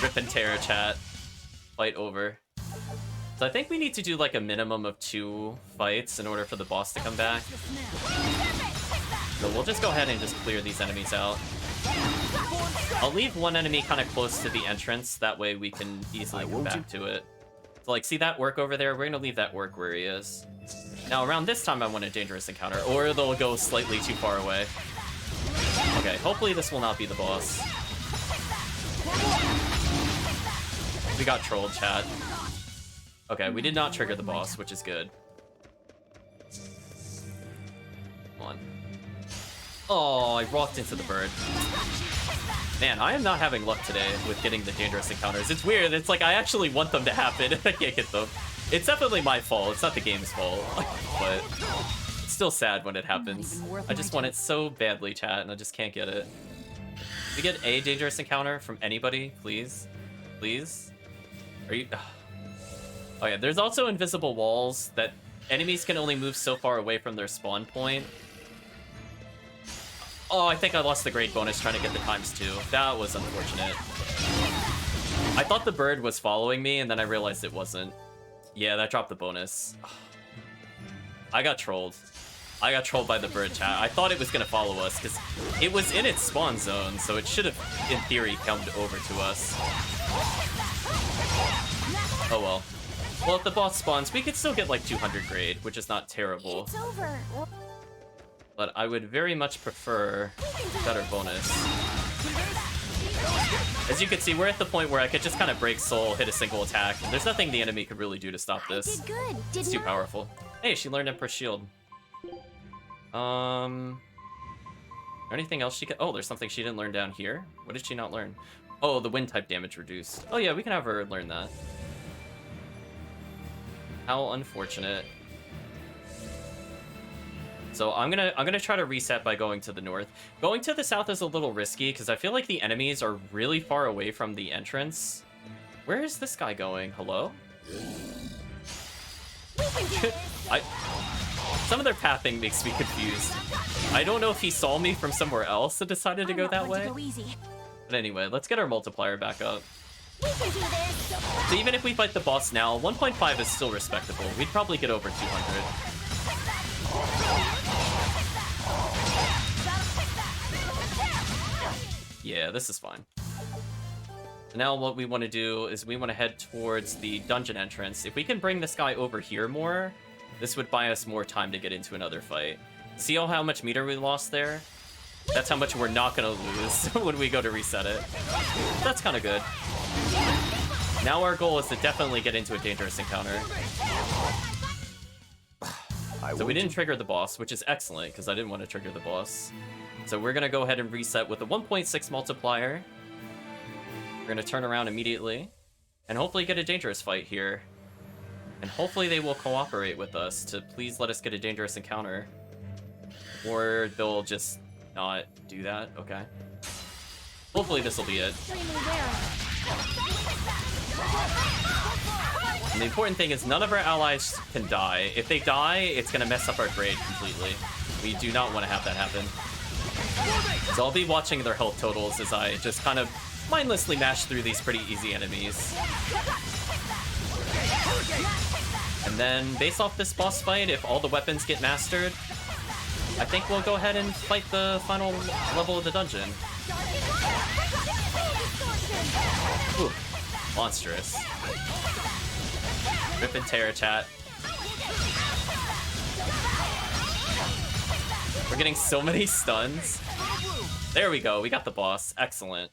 Rip and tear, chat. Fight over. So I think we need to do like a minimum of 2 fights in order for the boss to come back. So we'll just go ahead and just clear these enemies out. I'll leave one enemy kind of close to the entrance, that way we can easily come back to it. So like, see that work over there? We're gonna leave that work where he is. Now around this time I want a dangerous encounter, or they'll go slightly too far away. Okay, hopefully this will not be the boss. We got trolled, chat. Okay, we did not trigger the boss, which is good. Come on. Oh, I walked into the bird. Man, I am not having luck today with getting the dangerous encounters. It's weird. It's like I actually want them to happen and I can't get them. It's definitely my fault. It's not the game's fault. But it's still sad when it happens. I just want it so badly, chat, and I just can't get it. Can we get a dangerous encounter from anybody, please? Please? Are you... Oh yeah, there's also invisible walls that enemies can only move so far away from their spawn point. Oh, I think I lost the grade bonus trying to get the ×2. That was unfortunate. I thought the bird was following me, and then I realized it wasn't. Yeah, that dropped the bonus. I got trolled. I got trolled by the bird, chat. I thought it was going to follow us, because it was in its spawn zone, so it should have, in theory, come over to us. Oh well. Well, if the boss spawns, we could still get like 200 grade, which is not terrible. It's over. But I would very much prefer better bonus. As you can see, we're at the point where I could just kind of break soul, hit a single attack. There's nothing the enemy could really do to stop this. I did good. It's too powerful. Hey, she learned Emperor's Shield. Anything else she could... Oh, there's something she didn't learn down here. What did she not learn? Oh, the wind type damage reduced. Oh yeah, we can have her learn that. How unfortunate. So I'm gonna try to reset by going to the north. Going to the south is a little risky because I feel like the enemies are really far away from the entrance. Where is this guy going? Hello? Some of their pathing makes me confused. I don't know if he saw me from somewhere else and decided to go that way. But anyway, let's get our multiplier back up. So even if we fight the boss now, 1.5 is still respectable. We'd probably get over 200. Yeah, this is fine. Now what we want to do is we want to head towards the dungeon entrance. If we can bring this guy over here more, this would buy us more time to get into another fight. See how much meter we lost there? That's how much we're not going to lose when we go to reset it. That's kind of good. Now our goal is to definitely get into a dangerous encounter. So we didn't trigger the boss, which is excellent, because I didn't want to trigger the boss. So we're going to go ahead and reset with a 1.6 multiplier. We're going to turn around immediately, and hopefully get a dangerous fight here. And hopefully they will cooperate with us to please let us get a dangerous encounter. Or they'll just not do that. Okay. Hopefully this will be it. And the important thing is none of our allies can die. If they die, it's going to mess up our grade completely. We do not want to have that happen. So I'll be watching their health totals as I just kind of mindlessly mash through these pretty easy enemies. And then, based off this boss fight, if all the weapons get mastered, I think we'll go ahead and fight the final level of the dungeon. Ooh, monstrous. Rip and tear, chat. We're getting so many stuns. There we go, we got the boss. Excellent.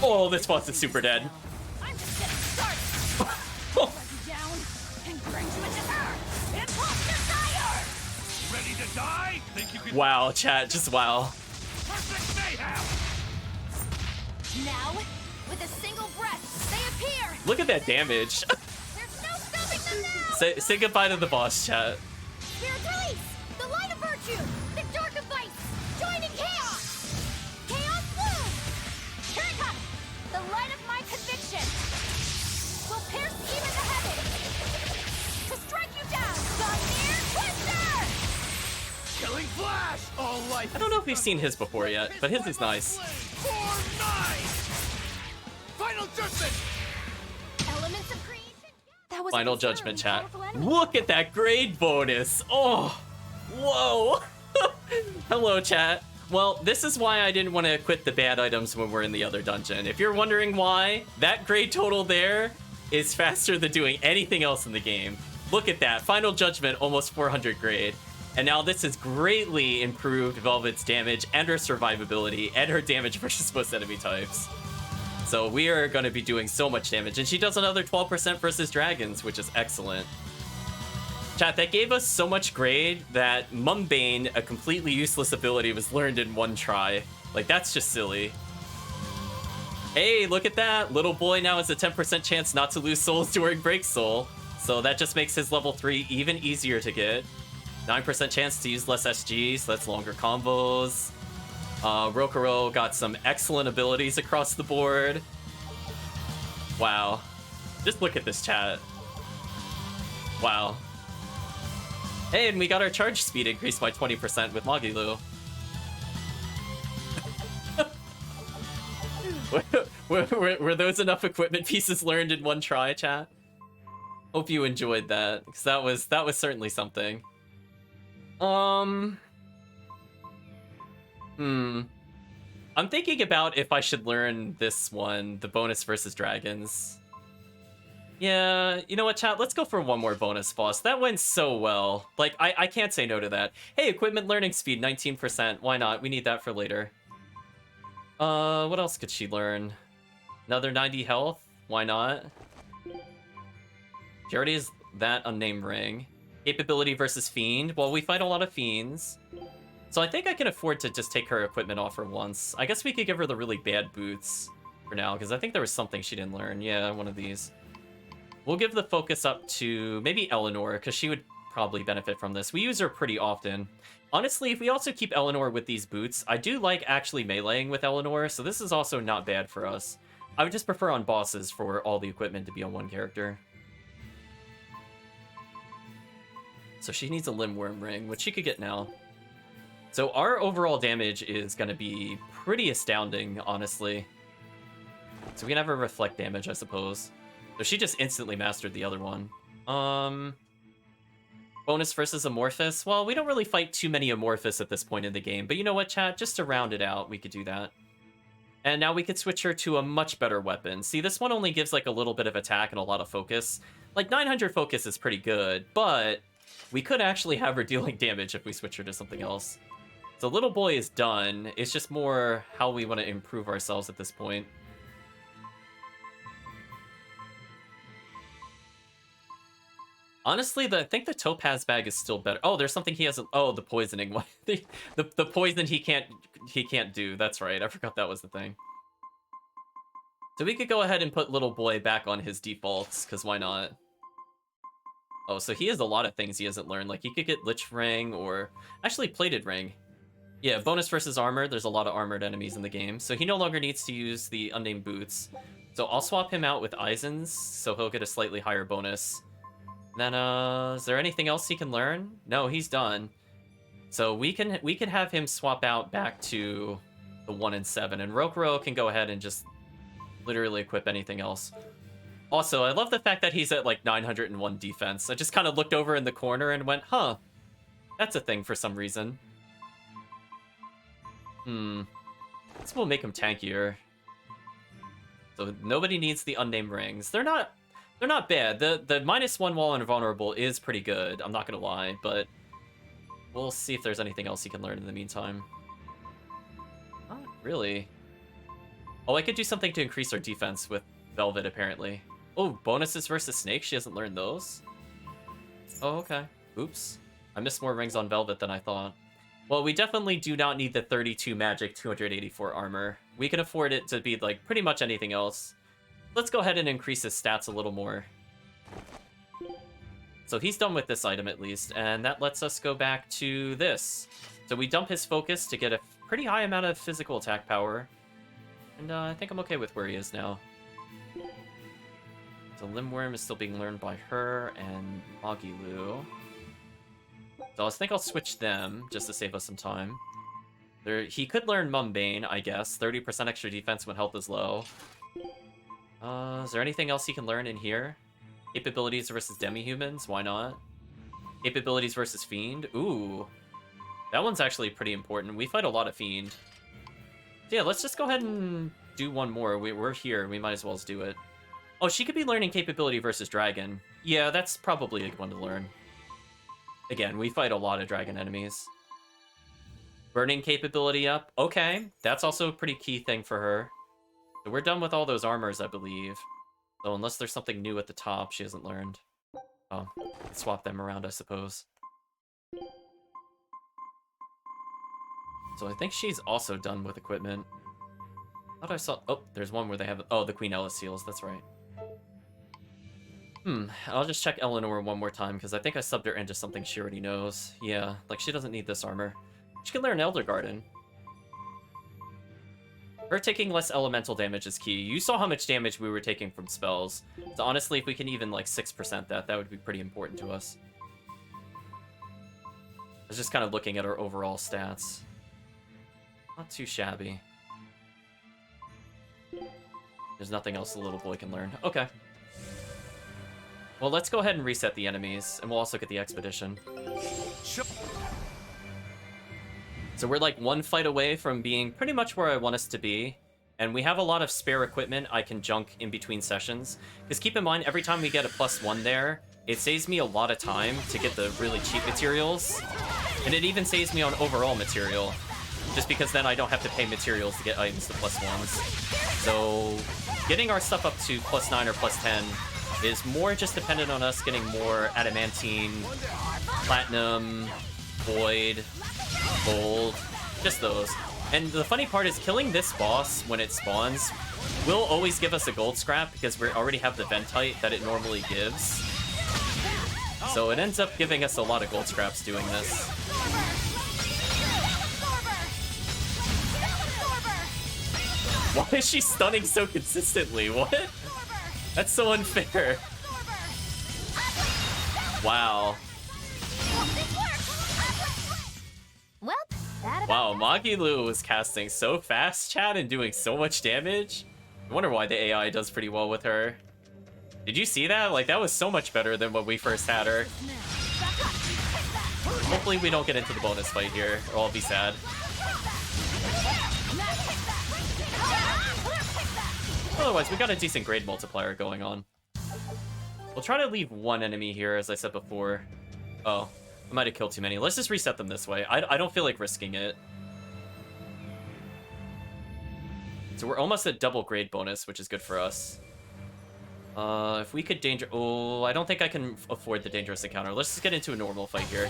Oh, this boss is super dead. I'm just getting started. Let you down and grind you into earth. Imposter fire! Ready to die? Think you can Wow, chat, just wow. perfect mayhem? Now, with a single breath, they appear. Look at that damage. There's no stopping them now. Say goodbye to the boss, chat. Spirit release! The light of virtue! The dark of vice! Joining chaos! Chaos bloom! Here it comes! The light of my conviction! Will pierce even the heavens! To strike you down! Gunir Twister! Killing flash! All life. I don't know if we've seen his before yet, but his is nice. For 9! Final judgment! Elements of creation! That was Final a very judgment, chat. powerful enemy. Look at that grade bonus. Oh, whoa. Hello, chat. Well, this is why I didn't want to equip the bad items when we're in the other dungeon. If you're wondering why, that grade total there is faster than doing anything else in the game. Look at that. Final judgment, almost 400 grade. And now this has greatly improved Velvet's damage and her survivability and her damage versus most enemy types. So we are going to be doing so much damage. And she does another 12% versus dragons, which is excellent. Chat, that gave us so much grade that Mumbane, a completely useless ability, was learned in one try. Like, that's just silly. Hey, look at that. Little boy now has a 10% chance not to lose souls during Break Soul. So that just makes his level 3 even easier to get. 9% chance to use less SGs, so that's longer combos. Rokuro got some excellent abilities across the board. Wow. Just look at this, chat. Wow. Hey, and we got our charge speed increased by 20% with Magilu. were those enough equipment pieces learned in one try, chat? Hope you enjoyed that, because that was certainly something. I'm thinking about if I should learn this one, the bonus versus dragons. Yeah, you know what, chat? Let's go for one more bonus boss. That went so well. Like, I can't say no to that. Hey, equipment learning speed, 19%. Why not? We need that for later. What else could she learn? Another 90 health? Why not? She already has that unnamed ring. Capability versus Fiend. Well, we fight a lot of Fiends. So I think I can afford to just take her equipment off for once. I guess we could give her the really bad boots for now, because I think there was something she didn't learn. Yeah, one of these. We'll give the focus up to maybe Eleanor, because she would probably benefit from this. We use her pretty often. Honestly, if we also keep Eleanor with these boots, I do like actually meleeing with Eleanor, so this is also not bad for us. I would just prefer on bosses for all the equipment to be on one character. So she needs a Limworm ring, which she could get now. So our overall damage is going to be pretty astounding, honestly. So we can have her reflect damage, I suppose. So she just instantly mastered the other one. Bonus versus Amorphous. Well, we don't really fight too many Amorphous at this point in the game. But you know what, chat? Just to round it out, we could do that. And now we could switch her to a much better weapon. See, this one only gives like a little bit of attack and a lot of focus. Like 900 focus is pretty good, but we could actually have her dealing damage if we switch her to something else. So Little Boy is done. It's just more how we want to improve ourselves at this point. Honestly, I think the Topaz bag is still better. Oh, there's something he hasn't. Oh, the poisoning one. the poison he can't do. That's right. I forgot that was the thing. So we could go ahead and put Little Boy back on his defaults, because why not? Oh, so he has a lot of things he hasn't learned. Like he could get Lich Ring or actually Plated Ring. Yeah, bonus versus armor. There's a lot of armored enemies in the game. So he no longer needs to use the unnamed boots. So I'll swap him out with Eisen's, so he'll get a slightly higher bonus. Then, is there anything else he can learn? No, he's done. So we can have him swap out back to the 1 and 7, and Rokuro can go ahead and just literally equip anything else. Also, I love the fact that he's at like 901 defense. I just kind of looked over in the corner and went, huh, that's a thing for some reason. This will make him tankier. So nobody needs the unnamed rings. They're not bad. The -1 while invulnerable is pretty good, I'm not gonna lie, but we'll see if there's anything else he can learn in the meantime. Not really. Oh, I could do something to increase our defense with Velvet, apparently. Oh, bonuses versus Snake? She hasn't learned those? Oh, okay. Oops. I missed more rings on Velvet than I thought. Well, we definitely do not need the 32 magic, 284 armor. We can afford it to be, like, pretty much anything else. Let's go ahead and increase his stats a little more. So he's done with this item, at least, and that lets us go back to this. So we dump his focus to get a pretty high amount of physical attack power. And I think I'm okay with where he is now. So Limworm is still being learned by her and Magilu. So I think I'll switch them, just to save us some time. He could learn Mumbane, I guess. 30% extra defense when health is low. Is there anything else he can learn in here? Capabilities versus demi-humans? Why not? Capabilities versus Fiend? Ooh. That one's actually pretty important. We fight a lot of Fiend. So yeah, let's just go ahead and do one more. We're here. We might as well do it. Oh, she could be learning capability versus dragon. Yeah, that's probably a good one to learn. Again, we fight a lot of dragon enemies. Burning capability up. Okay, that's also a pretty key thing for her. So we're done with all those armors, I believe. So unless there's something new at the top she hasn't learned. Oh, let's swap them around, I suppose. So I think she's also done with equipment. I thought I saw... Oh, there's one where they have... Oh, the Queen Ella seals, that's right. I'll just check Eleanor one more time, because I think I subbed her into something she already knows. Yeah, like she doesn't need this armor. She can learn Elder Garden. Her taking less elemental damage is key. You saw how much damage we were taking from spells. So honestly, if we can even like 6% that would be pretty important to us. I was just kind of looking at our overall stats. Not too shabby. There's nothing else the little boy can learn. Okay. Well, let's go ahead and reset the enemies, and we'll also get the expedition. So we're like one fight away from being pretty much where I want us to be, and we have a lot of spare equipment I can junk in between sessions. Because keep in mind, every time we get a +1 there, it saves me a lot of time to get the really cheap materials, and it even saves me on overall material, just because then I don't have to pay materials to get items to +1s. So getting our stuff up to +9 or +10 is more just dependent on us getting more adamantine, platinum, void, gold, just those. And the funny part is killing this boss when it spawns will always give us a gold scrap because we already have the Ventite that it normally gives. So it ends up giving us a lot of gold scraps doing this. Why is she stunning so consistently? What? That's so unfair. Wow. Well, that Wow, Magilu was casting so fast, chat, and doing so much damage. I wonder why the AI does pretty well with her. Did you see that? Like, that was so much better than when we first had her. Hopefully we don't get into the bonus fight here, or I'll be sad. Otherwise, we got a decent grade multiplier going on. We'll try to leave one enemy here, as I said before. Oh, I might have killed too many. Let's just reset them this way. I don't feel like risking it. So we're almost at double grade bonus, which is good for us. If we could danger... Oh, I don't think I can afford the dangerous encounter. Let's just get into a normal fight here.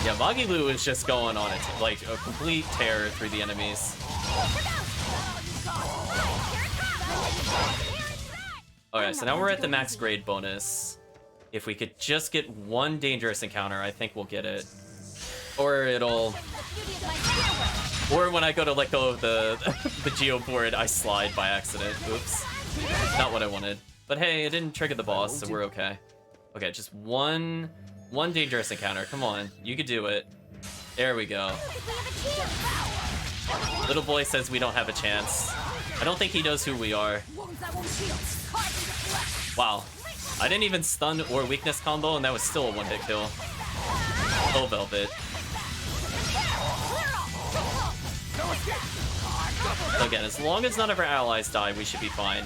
Yeah, Magilu is just going on it, like a complete tear through the enemies. Alright, so now we're at the max grade bonus. If we could just get one dangerous encounter, I think we'll get it. Or it'll... Or when I go to let go of the geoboard, I slide by accident. Oops. Not what I wanted. But hey, it didn't trigger the boss, so we're okay. Okay, just one dangerous encounter. Come on, you could do it. There we go. Little boy says we don't have a chance. I don't think he knows who we are. Wow. I didn't even stun or weakness combo, and that was still a one-hit kill. Oh, Velvet. So again, as long as none of our allies die, we should be fine.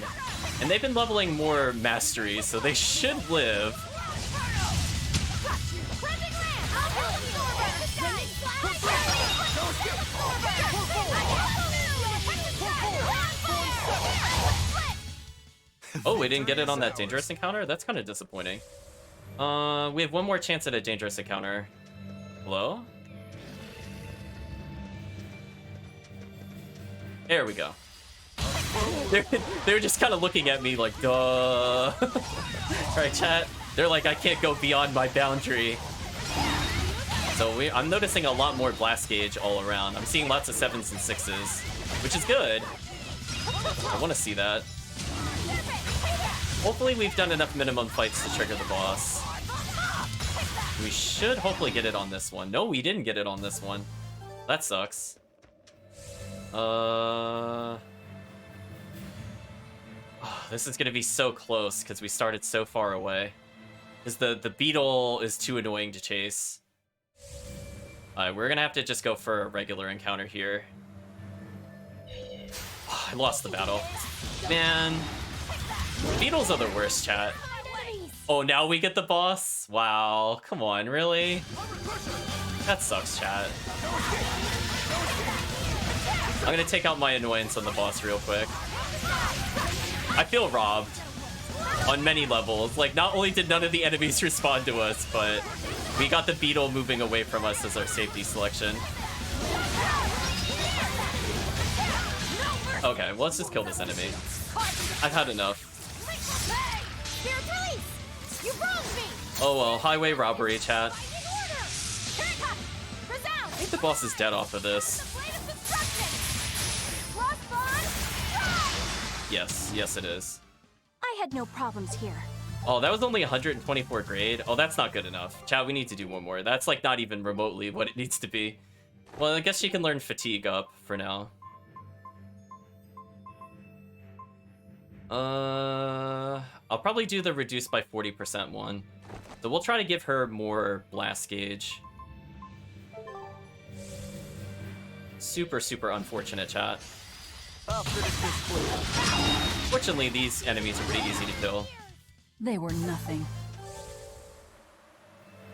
And they've been leveling more mastery, so they should live. Oh, we didn't get it on that dangerous encounter? That's kind of disappointing. We have one more chance at a dangerous encounter. Hello? There we go. They're just kind of looking at me like, duh. Right, chat? They're like, I can't go beyond my boundary. So I'm noticing a lot more blast gauge all around. I'm seeing lots of 7s and 6s, which is good. I want to see that. Hopefully we've done enough minimum fights to trigger the boss. We should hopefully get it on this one. No, we didn't get it on this one. That sucks. This is gonna be so close because we started so far away. Because the beetle is too annoying to chase. Alright, we're gonna have to just go for a regular encounter here. I lost the battle. Man. Beetles are the worst, chat. Oh, now we get the boss? Wow, come on, really? That sucks, chat. I'm gonna take out my annoyance on the boss real quick. I feel robbed on many levels. Like, not only did none of the enemies respond to us, but we got the beetle moving away from us as our safety selection. Okay, well, let's just kill this enemy. I've had enough. Oh well, highway robbery, chat. I think the boss is dead off of this. Yes it is. I had no problems here. Oh, that was only 124 grade. Oh, that's not good enough. Chat, we need to do one more. That's like not even remotely what it needs to be. Well, I guess she can learn fatigue up for now. I'll probably do the reduced by 40% one. So we'll try to give her more blast gauge. Super unfortunate, chat. I'll finish this quick. Fortunately, these enemies are pretty easy to kill. They were nothing.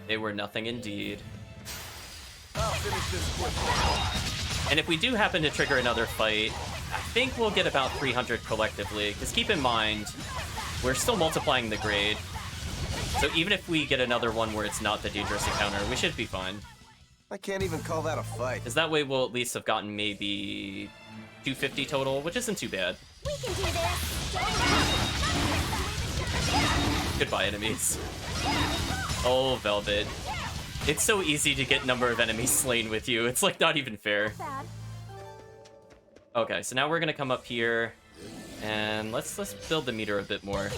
They were nothing indeed. I'll finish this quick. And if we do happen to trigger another fight, I think we'll get about 300 collectively. Because keep in mind, we're still multiplying the grade. So even if we get another one where it's not the dangerous encounter, we should be fine. I can't even call that a fight. Because that way we'll at least have gotten maybe 250 total, which isn't too bad. We can do this. Goodbye, enemies. Oh, Velvet. It's so easy to get number of enemies slain with you. It's like not even fair. Bad. Okay, so now we're gonna come up here and let's build the meter a bit more.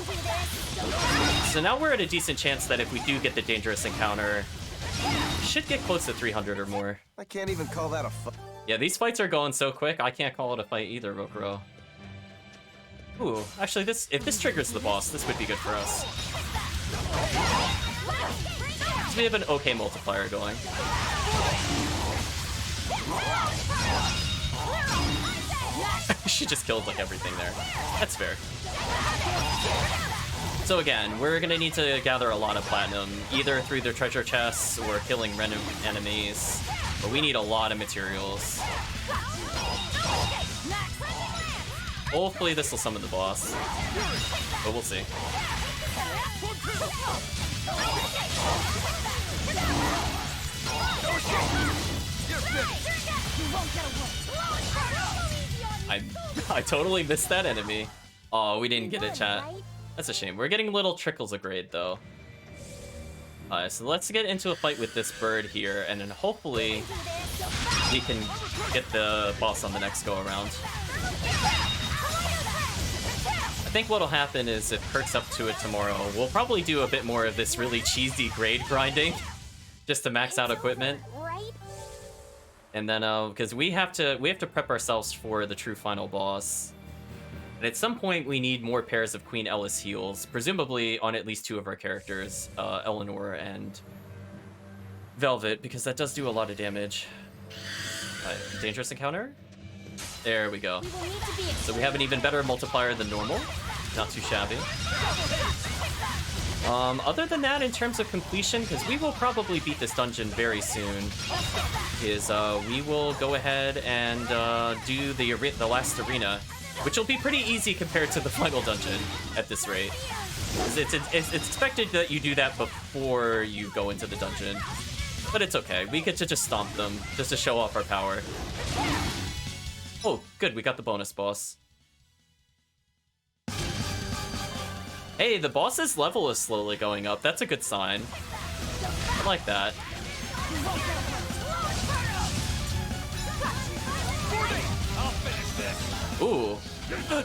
So now we're at a decent chance that if we do get the dangerous encounter, we should get close to 300 or more. I can't even call that a fight. Yeah, these fights are going so quick, I can't call it a fight either, Rokuro. Ooh, actually, if this triggers the boss, this would be good for us. So we have an okay multiplier going. She just killed, like, everything there. That's fair. So again, we're gonna need to gather a lot of platinum, either through the treasure chests or killing random enemies. But we need a lot of materials. Hopefully this will summon the boss. But we'll see. I totally missed that enemy. Oh, we didn't get it, chat. That's a shame. We're getting little trickles of grade, though. So let's get into a fight with this bird here, and then hopefully we can get the boss on the next go-around. I think what'll happen is if Kurt's up to it tomorrow, we'll probably do a bit more of this really cheesy grade grinding, just to max out equipment. And then, because we have to prep ourselves for the true final boss. And at some point, we need more pairs of Queen Ellis heals, presumably on at least two of our characters, Eleanor and Velvet, because that does do a lot of damage. Dangerous encounter? There we go. So we have an even better multiplier than normal. Not too shabby. Other than that, in terms of completion, because we will probably beat this dungeon very soon, is we will go ahead and do the last arena. which will be pretty easy compared to the final dungeon at this rate. It's expected that you do that before you go into the dungeon, but it's okay. We get to just stomp them just to show off our power. Oh, good, we got the bonus boss. Hey, the boss's level is slowly going up. That's a good sign. I like that. Ooh.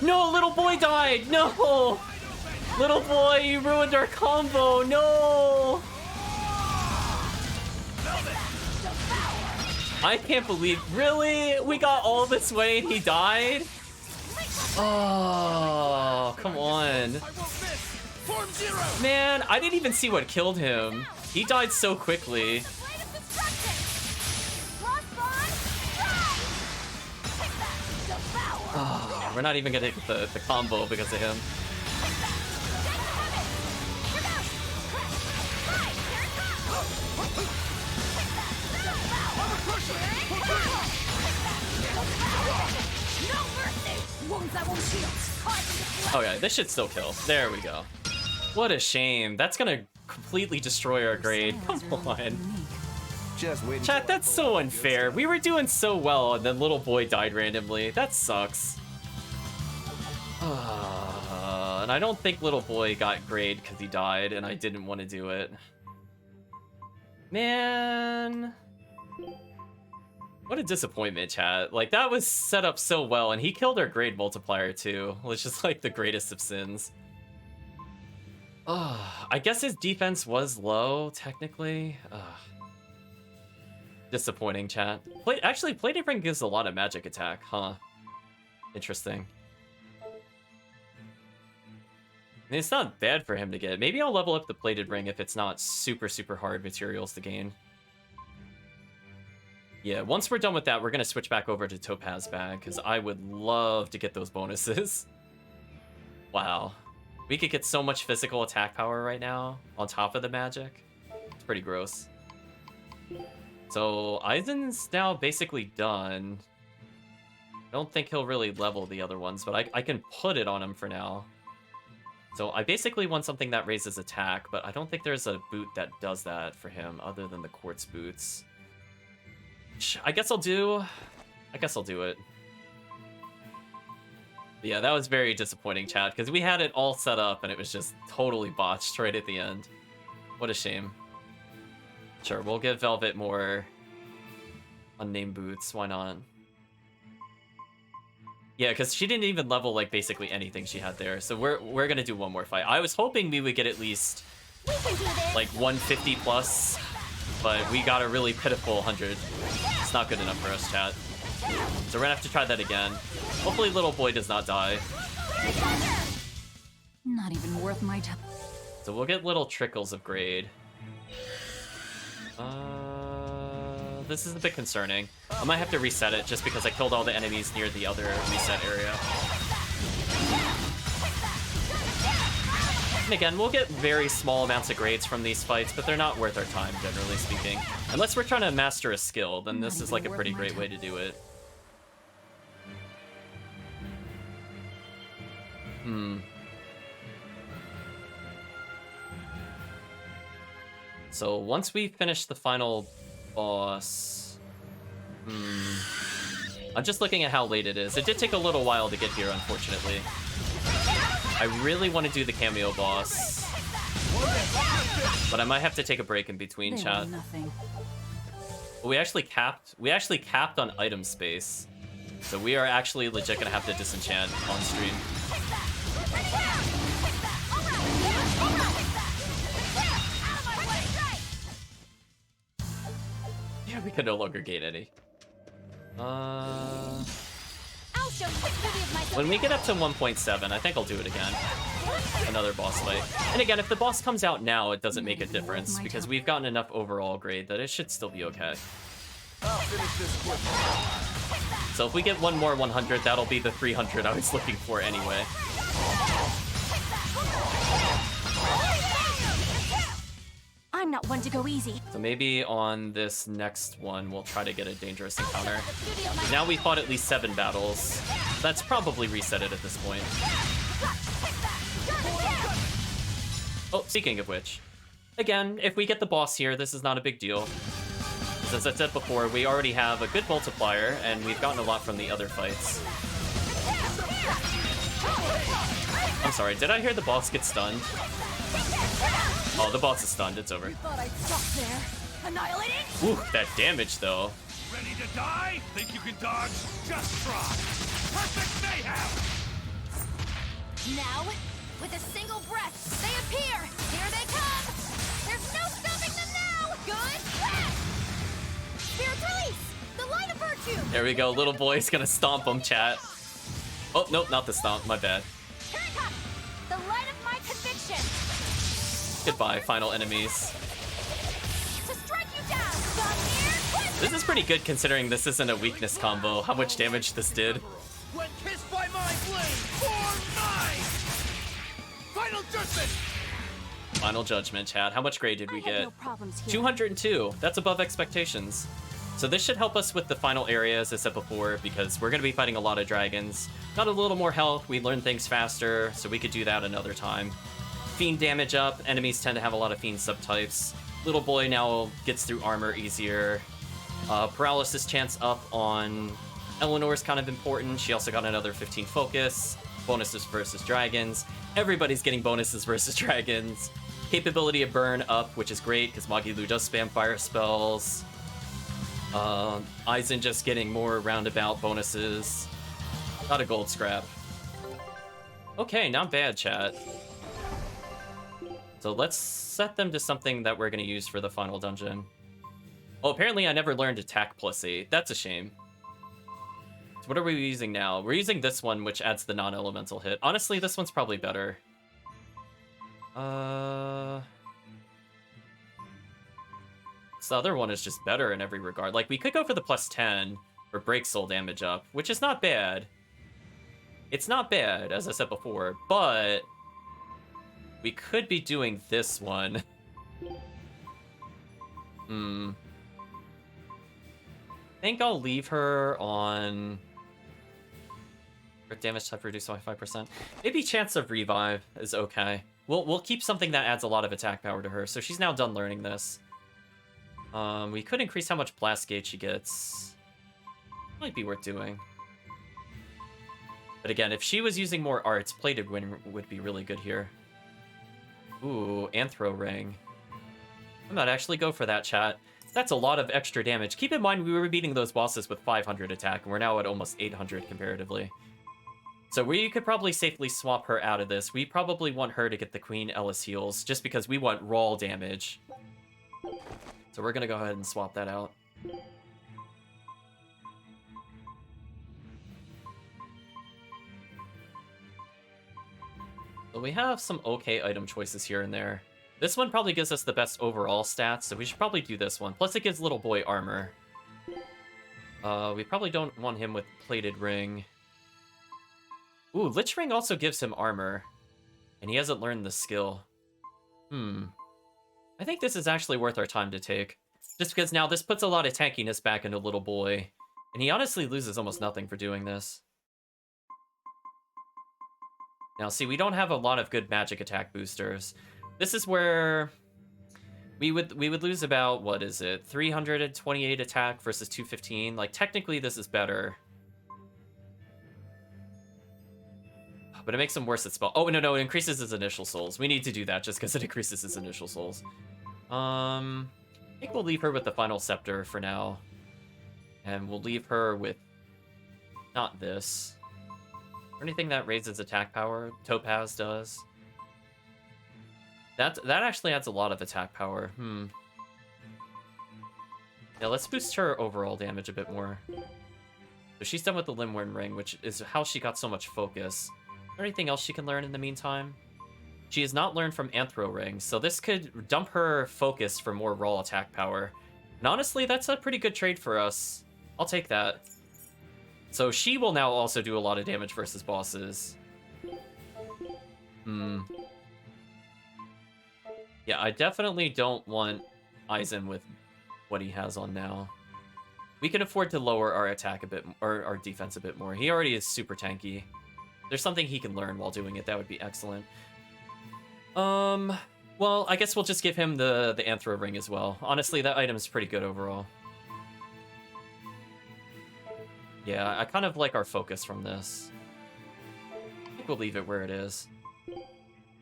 No, little boy died! No! Little boy, you ruined our combo! No! I can't believe... Really? We got all this way and he died? Oh, come on. Man, I didn't even see what killed him. He died so quickly. Oh, we're not even gonna get the combo because of him. Okay, this should still kill. There we go. What a shame. That's gonna completely destroy our grade. Come on. Chat, that's so unfair. We were doing so well and then little boy died randomly. That sucks. And I don't think little boy got grade because he died and I didn't want to do it. Man. What a disappointment, chat. Like, that was set up so well, and he killed our grade multiplier, too. Which is, like, the greatest of sins. I guess his defense was low, technically. Disappointing, chat. Actually, Plated Ring gives a lot of magic attack, huh? Interesting. I mean, it's not bad for him to get. Maybe I'll level up the Plated Ring if it's not super, super hard materials to gain. Yeah, once we're done with that, we're going to switch back over to Topaz Bag, because I would love to get those bonuses. Wow. We could get so much physical attack power right now, on top of the magic. It's pretty gross. So, Aizen's now basically done. I don't think he'll really level the other ones, but I can put it on him for now. So, I basically want something that raises attack, but I don't think there's a boot that does that for him, other than the Quartz Boots. I guess I'll do it. But yeah, that was very disappointing, chat, because we had it all set up and it was just totally botched right at the end. What a shame. Sure, we'll give Velvet more unnamed boots. Why not? Yeah, because she didn't even level, like, basically anything she had there. So we're gonna do one more fight. I was hoping we would get at least, like, 150 plus, but we got a really pitiful 100. It's not good enough for us, chat. So we're gonna have to try that again. Hopefully little boy does not die. Not even worth my time. So we'll get little trickles of grade. This is a bit concerning. I might have to reset it just because I killed all the enemies near the other reset area. And again, we'll get very small amounts of grades from these fights, but they're not worth our time, generally speaking. Unless we're trying to master a skill, then this is like a pretty great way to do it. So once we finish the final boss... I'm just looking at how late it is. It did take a little while to get here, unfortunately. I really want to do the cameo boss, but I might have to take a break in between, chat. We actually capped on item space, so we are actually legit gonna have to disenchant on stream. Yeah, we can no longer gain any. When we get up to 1.7, I think I'll do it again. Another boss fight. And again, if the boss comes out now, it doesn't make a difference, because we've gotten enough overall grade that it should still be okay. So if we get one more 100, that'll be the 300 I was looking for anyway. I'm not one to go easy. So maybe on this next one, we'll try to get a dangerous encounter. Now we fought at least 7 battles. That's probably reset it at this point. Oh, speaking of which, again, if we get the boss here, this is not a big deal. As I said before, we already have a good multiplier, and we've gotten a lot from the other fights. I'm sorry, did I hear the boss get stunned? Oh, the boss is stunned, it's over. Thought I'd stop there. Annihilating? Ooh, that damage, though. Ready to die? Think you can dodge? Just try. Perfect mayhem! Now, with a single breath, they appear! Here they come! There's no stopping them now! Good breath! Spirit's release! The light of virtue! There we go, little boy's gonna stomp him, chat. Oh, nope, not the stomp, my bad. Here it comes! The light of my conviction! Goodbye, final enemies. To strike you down! Come here! Quick! This is pretty good considering this isn't a weakness combo, how much damage this did. When kissed by my blade, for mine! Final judgment! Final judgment, chat. How much grade did we I have get? no problems here. 202. That's above expectations. So this should help us with the final area, as I said before, because we're going to be fighting a lot of dragons. Got a little more health, we learn things faster, so we could do that another time. Fiend damage up, enemies tend to have a lot of Fiend subtypes. Little boy now gets through armor easier. Paralysis chance up on Eleanor's kind of important. She also got another 15 focus. Bonuses versus dragons. Everybody's getting bonuses versus dragons. Capability of burn up, which is great, because Magilu does spam fire spells. Aizen just getting more roundabout bonuses. Got a gold scrap. Okay, not bad, chat. So let's set them to something that we're going to use for the final dungeon. Oh, apparently I never learned attack plus 8. That's a shame. So what are we using now? We're using this one, which adds the non-elemental hit. Honestly, this one's probably better. This other one is just better in every regard. Like, we could go for the plus 10 for break soul damage up, which is not bad. It's not bad, as I said before, but we could be doing this one. I think I'll leave her on crit damage type reduced by 5%. Maybe chance of revive is okay. We'll keep something that adds a lot of attack power to her, so she's now done learning this. We could increase how much blast gauge she gets. Might be worth doing. But again, if she was using more arts, plated wing would be really good here. Ooh, Anthro Ring. I might actually go for that, chat. That's a lot of extra damage. Keep in mind, we were beating those bosses with 500 attack, and we're now at almost 800 comparatively. So we could probably safely swap her out of this. We probably want her to get the Queen Ellis heals, just because we want raw damage. So we're gonna go ahead and swap that out. So we have some okay item choices here and there. This one probably gives us the best overall stats, so we should probably do this one. Plus it gives little boy armor. We probably don't want him with plated ring. Ooh, Lich Ring also gives him armor. And he hasn't learned the skill. I think this is actually worth our time to take. Just because now this puts a lot of tankiness back into little boy. And he honestly loses almost nothing for doing this. Now, see, we don't have a lot of good magic attack boosters. This is where we would lose about, what is it, 328 attack versus 215. Like, technically, this is better. But it makes him worse at spell. Oh, no, it increases his initial souls. We need to do that just because it increases his initial souls. I think we'll leave her with the final scepter for now. And we'll leave her with not this. Or anything that raises attack power. Topaz does. That actually adds a lot of attack power. Yeah, let's boost her overall damage a bit more. So she's done with the Limwyrm Ring, which is how she got so much focus. Is there anything else she can learn in the meantime? She has not learned from Anthro Ring, so this could dump her focus for more raw attack power. And honestly, that's a pretty good trade for us. I'll take that. So she will now also do a lot of damage versus bosses. Yeah, I definitely don't want Aizen with what he has on now. We can afford to lower our attack a bit, or our defense a bit more. He already is super tanky. There's something he can learn while doing it. That would be excellent. Well, I guess we'll just give him the Anthro Ring as well. Honestly, that item is pretty good overall. Yeah, I kind of like our focus from this. I think we'll leave it where it is.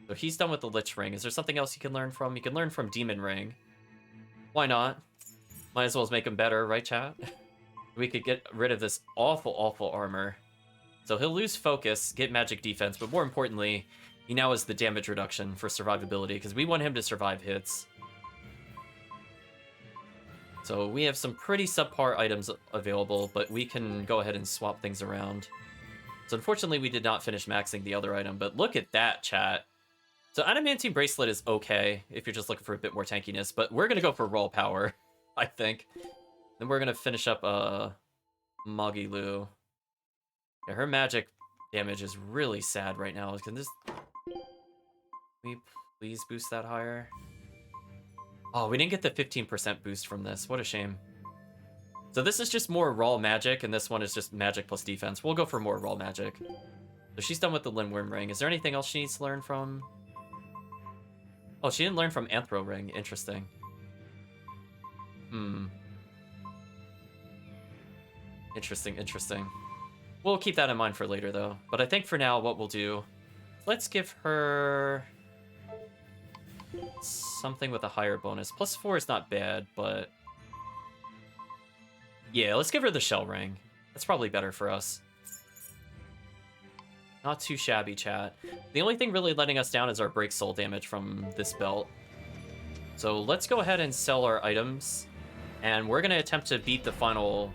So he's done with the Lich Ring. Is there something else he can learn from? He can learn from Demon Ring. Why not? Might as well make him better, right, chat? We could get rid of this awful, awful armor. So he'll lose focus, get magic defense, but more importantly, he now has the damage reduction for survivability, because we want him to survive hits. So we have some pretty subpar items available, but we can go ahead and swap things around. So unfortunately, we did not finish maxing the other item, but look at that, chat. So Adamantine Bracelet is okay if you're just looking for a bit more tankiness, but we're going to go for Raw Power, I think. Then we're going to finish up Magilu. Yeah, her magic damage is really sad right now. Can we please boost that higher? Oh, we didn't get the 15% boost from this. What a shame. So this is just more raw magic, and this one is just magic plus defense. We'll go for more raw magic. So she's done with the Limworm Ring. Is there anything else she needs to learn from? Oh, she didn't learn from Anthro Ring. Interesting. Interesting. We'll keep that in mind for later, though. But I think for now, what we'll do... Let's give her... something with a higher bonus. +4 is not bad, but... Yeah, let's give her the Shell Ring. That's probably better for us. Not too shabby, chat. The only thing really letting us down is our Break Soul damage from this belt. So let's go ahead and sell our items. And we're going to attempt to beat the final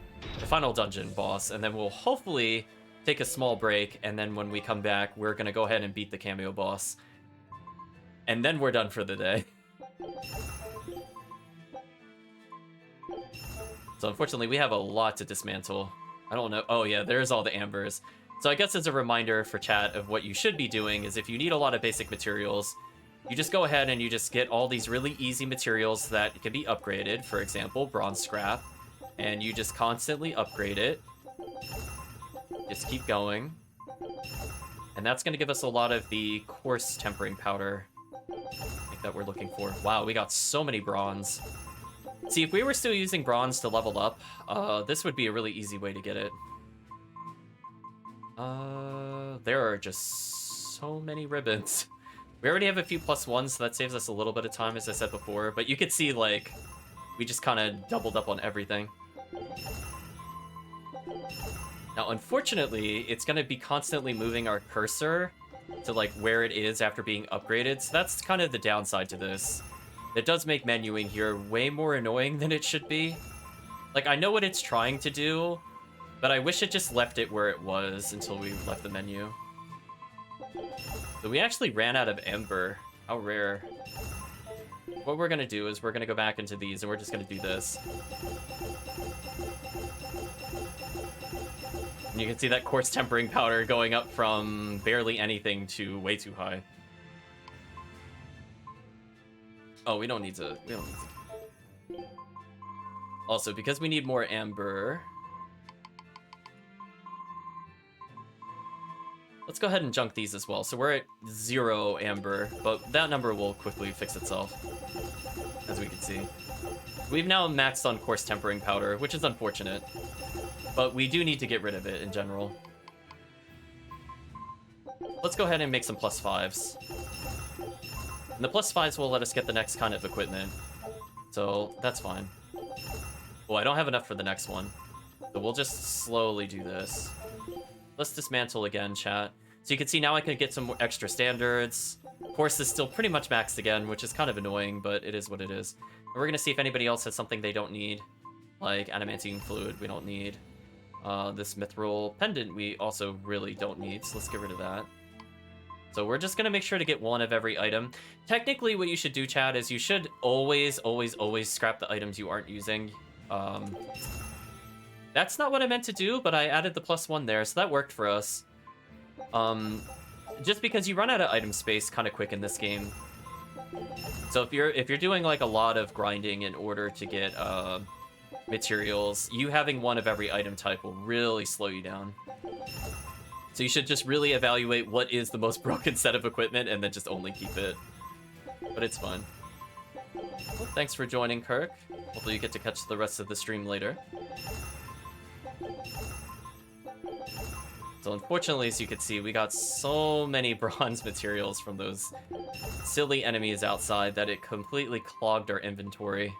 dungeon boss. And then we'll hopefully take a small break. And then when we come back, we're going to go ahead and beat the cameo boss. And then we're done for the day. So unfortunately, we have a lot to dismantle. I don't know. Oh yeah, there's all the ambers. So I guess as a reminder for chat of what you should be doing is if you need a lot of basic materials, you just go ahead and you just get all these really easy materials that can be upgraded. For example, bronze scrap. And you just constantly upgrade it. Just keep going. And that's going to give us a lot of the coarse tempering powder that we're looking for. Wow, we got so many bronze. See, if we were still using bronze to level up, this would be a really easy way to get it. There are just so many ribbons. We already have a few +1s, so that saves us a little bit of time, as I said before. But you could see, like, we just kind of doubled up on everything. Now, unfortunately, it's going to be constantly moving our cursor to, like, where it is after being upgraded. So that's kind of the downside to this. It does make menuing here way more annoying than it should be. Like, I know what it's trying to do, but I wish it just left it where it was until we left the menu. So we actually ran out of Ember. How rare. What we're going to do is we're going to go back into these, and we're just going to do this. And you can see that Quartz Tempering Powder going up from barely anything to way too high. Oh, we don't need to. Also, because we need more amber, let's go ahead and junk these as well. So we're at 0 amber, but that number will quickly fix itself, as we can see. We've now maxed on Coarse Tempering Powder, which is unfortunate, but we do need to get rid of it in general. Let's go ahead and make some +5s. And the +5s will let us get the next kind of equipment. So that's fine. Oh, I don't have enough for the next one. So we'll just slowly do this. Let's dismantle again, chat. So you can see now I can get some extra standards. Of course, this is still pretty much maxed again, which is kind of annoying, but it is what it is. And we're going to see if anybody else has something they don't need. Like adamantine fluid, we don't need. This mithril pendant we also really don't need, so let's get rid of that. So we're just going to make sure to get one of every item. Technically, what you should do, chat, is you should always scrap the items you aren't using. That's not what I meant to do, but I added the +1 there, so that worked for us. Just because you run out of item space kind of quick in this game. So if you're doing like a lot of grinding in order to get materials, you having one of every item type will really slow you down. So you should just really evaluate what is the most broken set of equipment and then just only keep it. But it's fun. Well, thanks for joining, Kirk. Hopefully you get to catch the rest of the stream later. So unfortunately, as you can see, we got so many bronze materials from those silly enemies outside that it completely clogged our inventory.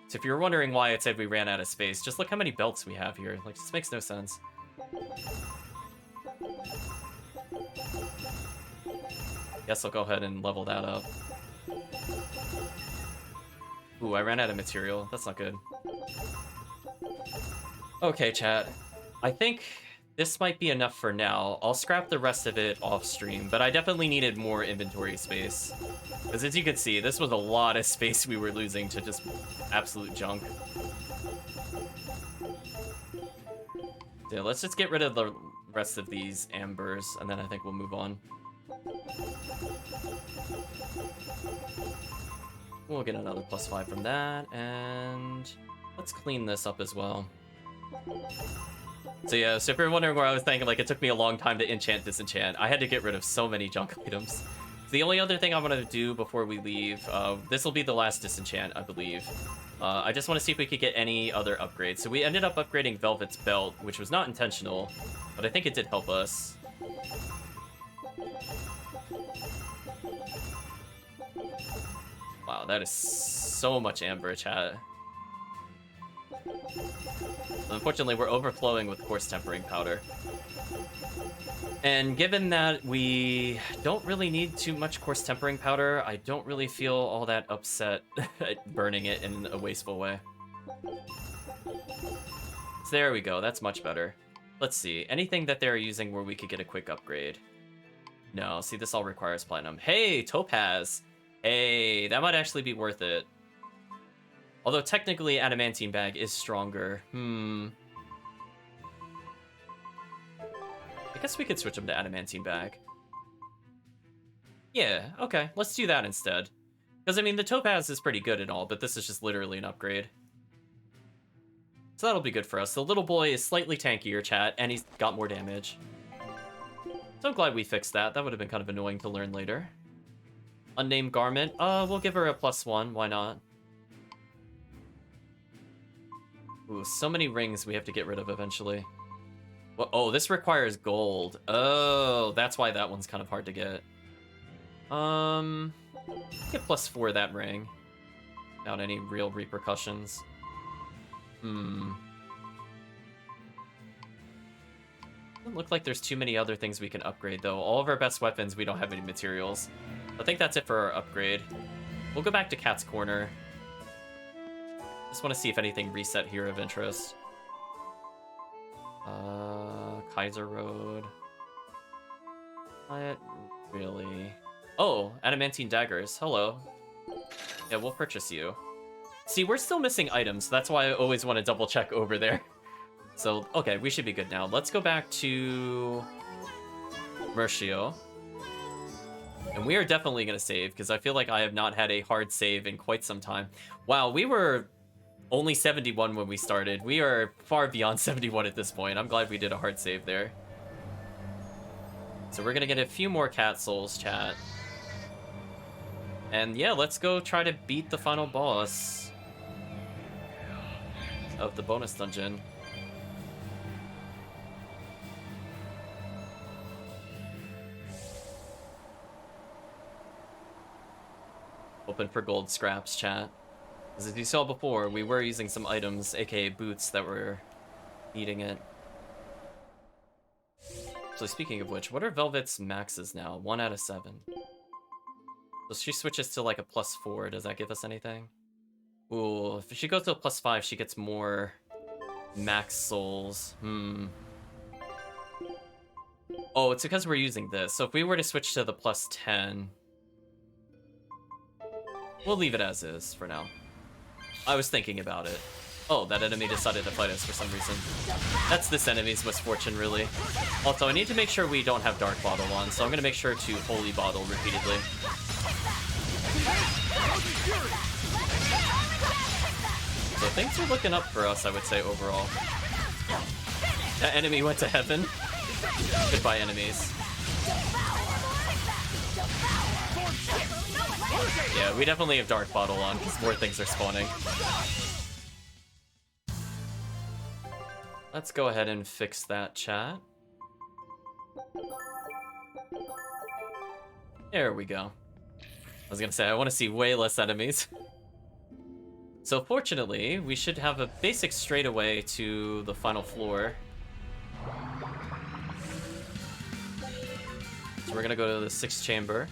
So if you're wondering why it said we ran out of space, just look how many belts we have here. Like, this makes no sense. Guess I'll go ahead and level that up. Ooh, I ran out of material. That's not good. Okay, chat. I think this might be enough for now. I'll scrap the rest of it off stream, but I definitely needed more inventory space. Because as you can see, this was a lot of space we were losing to just absolute junk. Yeah, let's just get rid of the rest of these ambers, and then I think we'll move on. We'll get another +5 from that, and let's clean this up as well. So yeah, so if you're wondering where I was thinking, like, it took me a long time to enchant, disenchant, I had to get rid of so many junk items. The only other thing I want to do before we leave, this will be the last disenchant, I believe. I just want to see if we could get any other upgrades. So we ended up upgrading Velvet's belt, which was not intentional, but I think it did help us. Wow, that is so much amber, chat. Unfortunately, we're overflowing with coarse tempering powder. And given that we don't really need too much coarse tempering powder, I don't really feel all that upset at burning it in a wasteful way. So there we go, that's much better. Let's see, anything that they're using where we could get a quick upgrade? No, see, this all requires platinum. Hey, Topaz! Hey, that might actually be worth it. Although technically Adamantine Bag is stronger. I guess we could switch them to Adamantine Bag. Yeah, okay, let's do that instead. Because, I mean, the Topaz is pretty good and all, but this is just literally an upgrade. So that'll be good for us. The little boy is slightly tankier, chat, and he's got more damage. So I'm glad we fixed that. That would have been kind of annoying to learn later. Unnamed Garment. We'll give her a +1. Why not? Ooh, so many rings we have to get rid of eventually. Well, oh, this requires gold. Oh, that's why that one's kind of hard to get. Get +4 that ring. Without any real repercussions. Doesn't look like there's too many other things we can upgrade, though. All of our best weapons, we don't have any materials. I think that's it for our upgrade. We'll go back to Cat's Corner. Just want to see if anything reset here of interest. Kaiser Road. Not really. Oh, Adamantine Daggers. Hello. Yeah, we'll purchase you. See, we're still missing items. So that's why I always want to double check over there. So, okay, we should be good now. Let's go back to Mercio. And we are definitely going to save, because I feel like I have not had a hard save in quite some time. Wow, we were only 71 when we started. We are far beyond 71 at this point. I'm glad we did a hard save there. So we're going to get a few more cat souls, chat. And yeah, let's go try to beat the final boss of the bonus dungeon. Open for gold scraps, chat. As you saw before, we were using some items, aka boots, that were needing it. So speaking of which, what are Velvet's maxes now? 1 out of 7. So she switches to like a +4. Does that give us anything? Ooh, if she goes to a +5, she gets more max souls. Oh, it's because we're using this. So if we were to switch to the +10, we'll leave it as is for now. I was thinking about it. Oh, that enemy decided to fight us for some reason. That's this enemy's misfortune, really. Also, I need to make sure we don't have Dark Bottle on, so I'm going to make sure to Holy Bottle repeatedly. So things are looking up for us, I would say, overall. That enemy went to heaven. Goodbye, enemies. Yeah, we definitely have Dark Bottle on, because more things are spawning. Let's go ahead and fix that, chat. There we go. I was gonna say, I want to see way less enemies. So fortunately, we should have a basic straightaway to the final floor. So we're gonna go to the 6th chamber.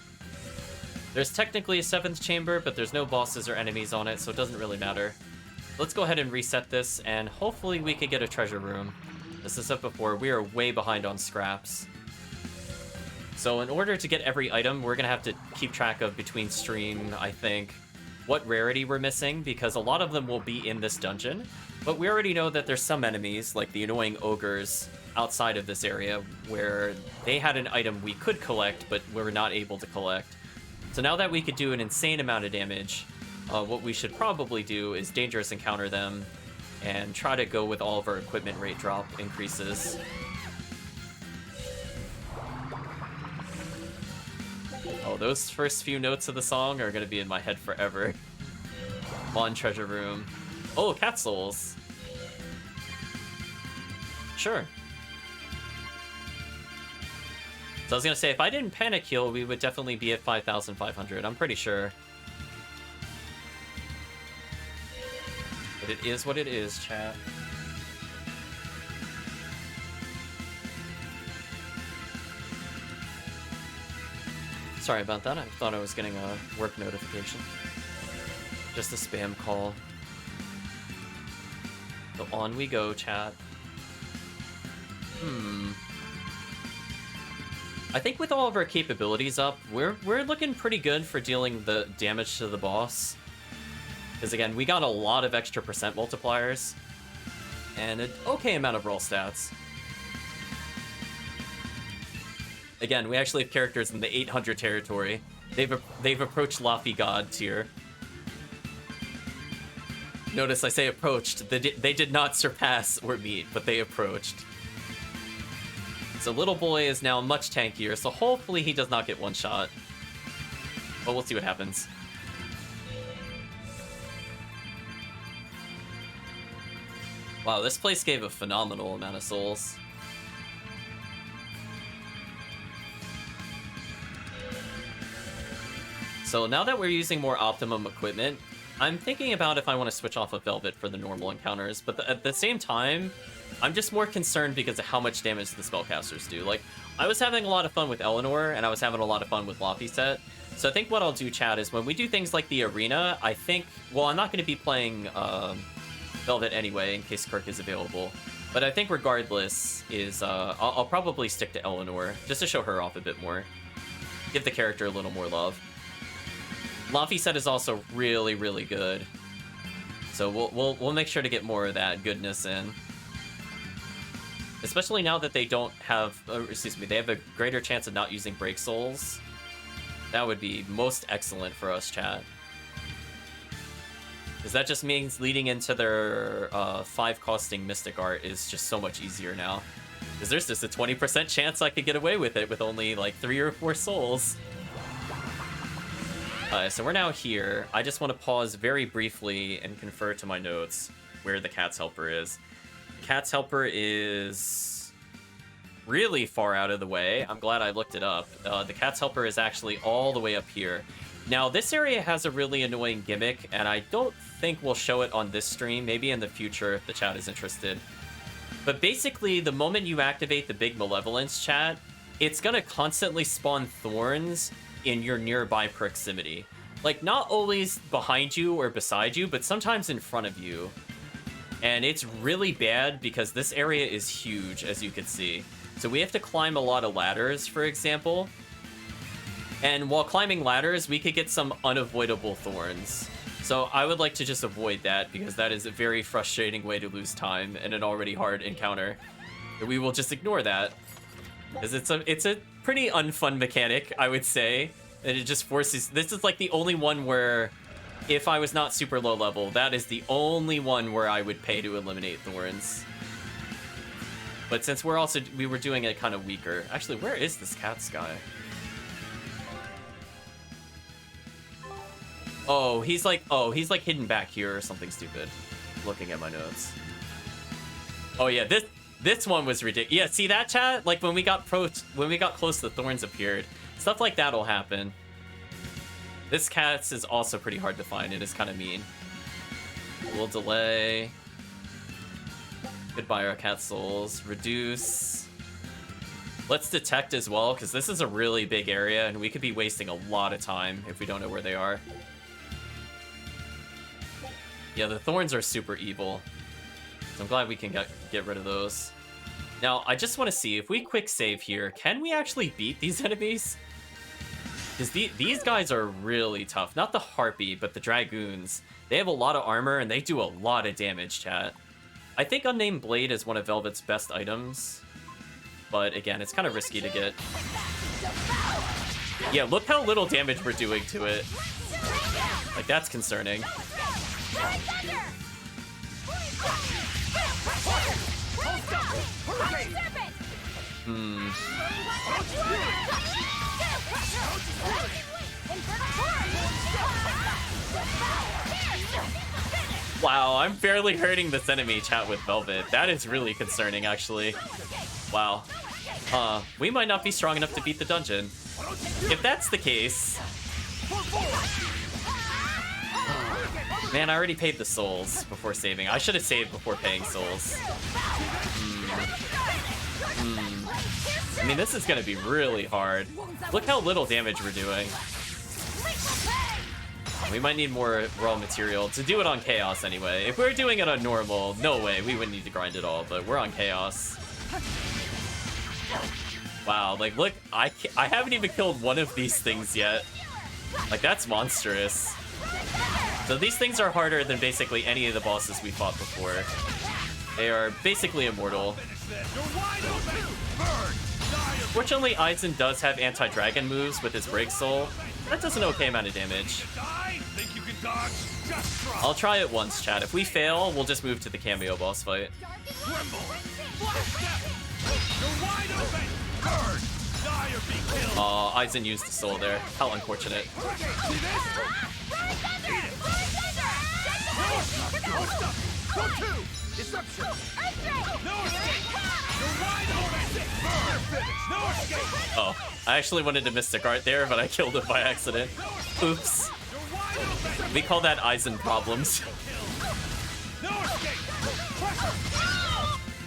There's technically a 7th chamber, but there's no bosses or enemies on it, so it doesn't really matter. Let's go ahead and reset this, and hopefully we can get a treasure room. As I said before, we are way behind on scraps. So in order to get every item, we're gonna have to keep track of between stream, I think, what rarity we're missing, because a lot of them will be in this dungeon. But we already know that there's some enemies, like the annoying ogres, outside of this area, where they had an item we could collect, but we were not able to collect. So now that we could do an insane amount of damage, what we should probably do is dangerous encounter them, and try to go with all of our equipment rate drop increases. Oh, those first few notes of the song are gonna be in my head forever. Come on, treasure room. Oh, cat souls. Sure. So I was gonna say, if I didn't panic heal, we would definitely be at 5,500. I'm pretty sure. But it is what it is, chat. Sorry about that. I thought I was getting a work notification. Just a spam call. So on we go, chat. I think with all of our capabilities up, we're looking pretty good for dealing the damage to the boss. Because again, we got a lot of extra percent multipliers. And an okay amount of roll stats. Again, we actually have characters in the 800 territory. They've approached Laffy God tier. Notice I say approached. They did not surpass or meet, but they approached. So Little Boy is now much tankier, so hopefully he does not get one shot. But we'll see what happens. Wow, this place gave a phenomenal amount of souls. So now that we're using more optimum equipment, I'm thinking about if I want to switch off of Velvet for the normal encounters, but at the same time, I'm just more concerned because of how much damage the spellcasters do. Like, I was having a lot of fun with Eleanor, and I was having a lot of fun with Laffy. So I think what I'll do, chat, is when we do things like the arena, I think, well, I'm not going to be playing Velvet anyway, in case Kirk is available. But I think regardless is, I'll probably stick to Eleanor, just to show her off a bit more. Give the character a little more love. Laffy is also really, really good. So we'll make sure to get more of that goodness in. Especially now that they don't have, they have a greater chance of not using Break Souls. That would be most excellent for us, chat. Because that just means leading into their 5 costing Mystic Art is just so much easier now. Because there's just a 20% chance I could get away with it with only like 3 or 4 souls. So we're now here. I just want to pause very briefly and confer to my notes where the Cat's Helper is. Cat's Helper is really far out of the way. I'm glad I looked it up. The Cat's Helper is actually all the way up here. Now, this area has a really annoying gimmick, and I don't think we'll show it on this stream. Maybe in the future if the chat is interested. But basically, the moment you activate the big Malevolence, chat, it's going to constantly spawn thorns in your nearby proximity. Like, not always behind you or beside you, but sometimes in front of you. And it's really bad because this area is huge, as you can see. So we have to climb a lot of ladders, for example. And while climbing ladders, we could get some unavoidable thorns. So I would like to just avoid that, because that is a very frustrating way to lose time in an already hard encounter. We will just ignore that, because it's a pretty unfun mechanic, I would say. And it just forces... This is like the only one where if I was not super low level, that is the only one where I would pay to eliminate thorns. But since we were doing it kind of weaker. Actually, where is this Cat's guy? Oh, he's like hidden back here or something stupid. Looking at my notes. Oh yeah, this one was ridiculous. Yeah, see that, chat? Like when we got close, the thorns appeared. Stuff like that'll happen. This Cat's is also pretty hard to find. It is kind of mean. We'll delay. Goodbye, our cat souls. Reduce. Let's detect as well, because this is a really big area, and we could be wasting a lot of time if we don't know where they are. Yeah, the thorns are super evil. So I'm glad we can get rid of those. Now, I just want to see, if we quick save here, can we actually beat these enemies? Because these guys are really tough. Not the Harpy, but the Dragoons. They have a lot of armor, and they do a lot of damage, chat. I think Unnamed Blade is one of Velvet's best items. But again, it's kind of risky to get. Yeah, look how little damage we're doing to it. Like, that's concerning. Wow, I'm barely hurting this enemy, chat, with Velvet. That is really concerning, actually. Wow. We might not be strong enough to beat the dungeon. If that's the case... Man, I already paid the souls before saving. I should have saved before paying souls. I mean, this is going to be really hard. Look how little damage we're doing. We might need more raw material to do it on Chaos anyway. If we're doing it on normal, no way. We wouldn't need to grind it all, but we're on Chaos. Wow, like, look, I haven't even killed one of these things yet. Like, that's monstrous. So these things are harder than basically any of the bosses we fought before. They are basically immortal. Fortunately, Aizen does have anti-dragon moves with his Break Soul. That does an okay amount of damage. I'll try it once, chat. If we fail, we'll just move to the cameo boss fight. Aizen used the soul there. How unfortunate. Oh, I actually wanted to Mystic Art there, but I killed it by accident. Oops. We call that Aizen problems.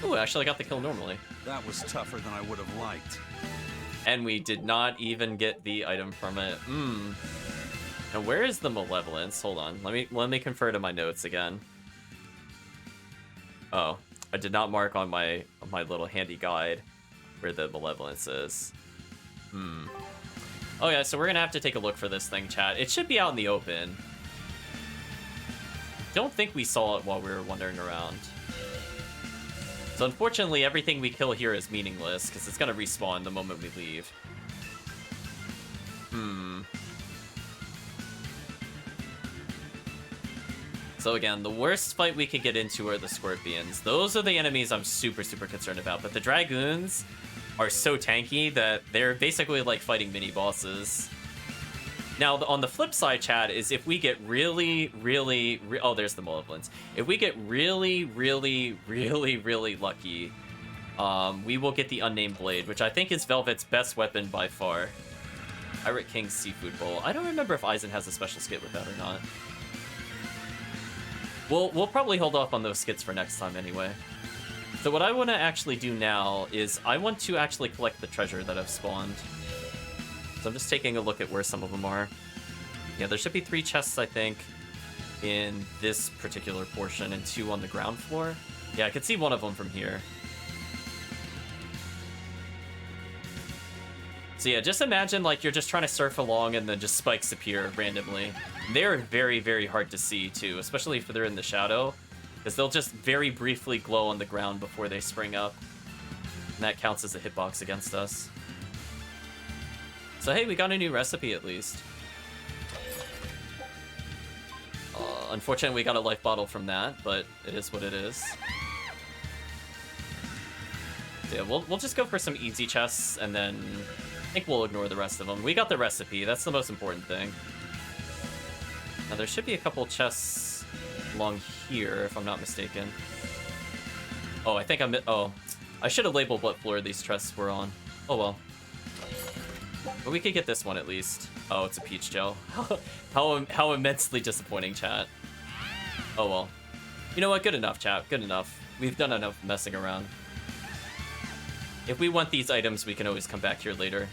Ooh, I actually got the kill normally. That was tougher than I would have liked. And we did not even get the item from it. Now where is the Malevolence? Hold on. Let me confer to my notes again. Oh, I did not mark on my little handy guide where the Malevolence is. Oh yeah, so we're gonna have to take a look for this thing, chat. It should be out in the open. Don't think we saw it while we were wandering around. So unfortunately, everything we kill here is meaningless, because it's gonna respawn the moment we leave. So again, the worst fight we could get into are the Scorpions. Those are the enemies I'm super, super concerned about. But the Dragoons are so tanky that they're basically like fighting mini-bosses. Now, on the flip side, chat, is if we get really, oh, there's the Malevolence. If we get really, really lucky, we will get the Unnamed Blade, which I think is Velvet's best weapon by far. Pirate King's Seafood Bowl. I don't remember if Aizen has a special skit with that or not. We'll probably hold off on those skits for next time anyway. So what I want to actually do now is I want to actually collect the treasure that I've spawned. So I'm just taking a look at where some of them are. Yeah, there should be 3 chests, I think, in this particular portion and 2 on the ground floor. Yeah, I could see one of them from here. So yeah, just imagine like you're just trying to surf along and then just spikes appear randomly. They're very, very hard to see too, especially if they're in the shadow, because they'll just very briefly glow on the ground before they spring up. And that counts as a hitbox against us. So hey, we got a new recipe at least. Unfortunately, we got a life bottle from that, but it is what it is. So yeah, we'll just go for some easy chests, and then I think we'll ignore the rest of them. We got the recipe. That's the most important thing. Now, there should be a couple chests along here, if I'm not mistaken. Oh, I think oh, I should have labeled what floor these chests were on. Oh, well. But we could get this one at least. Oh, it's a peach gel. How immensely disappointing, chat. Oh, well. You know what? Good enough, chat. Good enough. We've done enough messing around. If we want these items, we can always come back here later.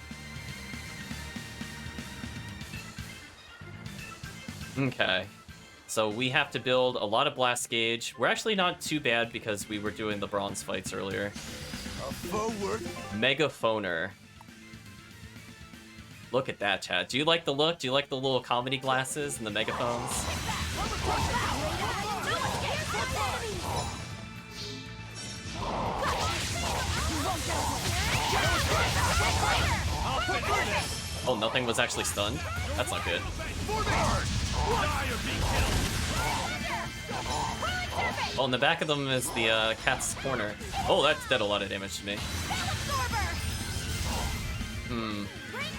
Okay. So we have to build a lot of blast gauge. We're actually not too bad because we were doing the bronze fights earlier. Forward. Megaphoner. Look at that, chat. Do you like the look? Do you like the little comedy glasses and the megaphones? Oh, nothing was actually stunned? That's not good. Oh, in the back of them is the cat's corner. Oh, that did a lot of damage to me.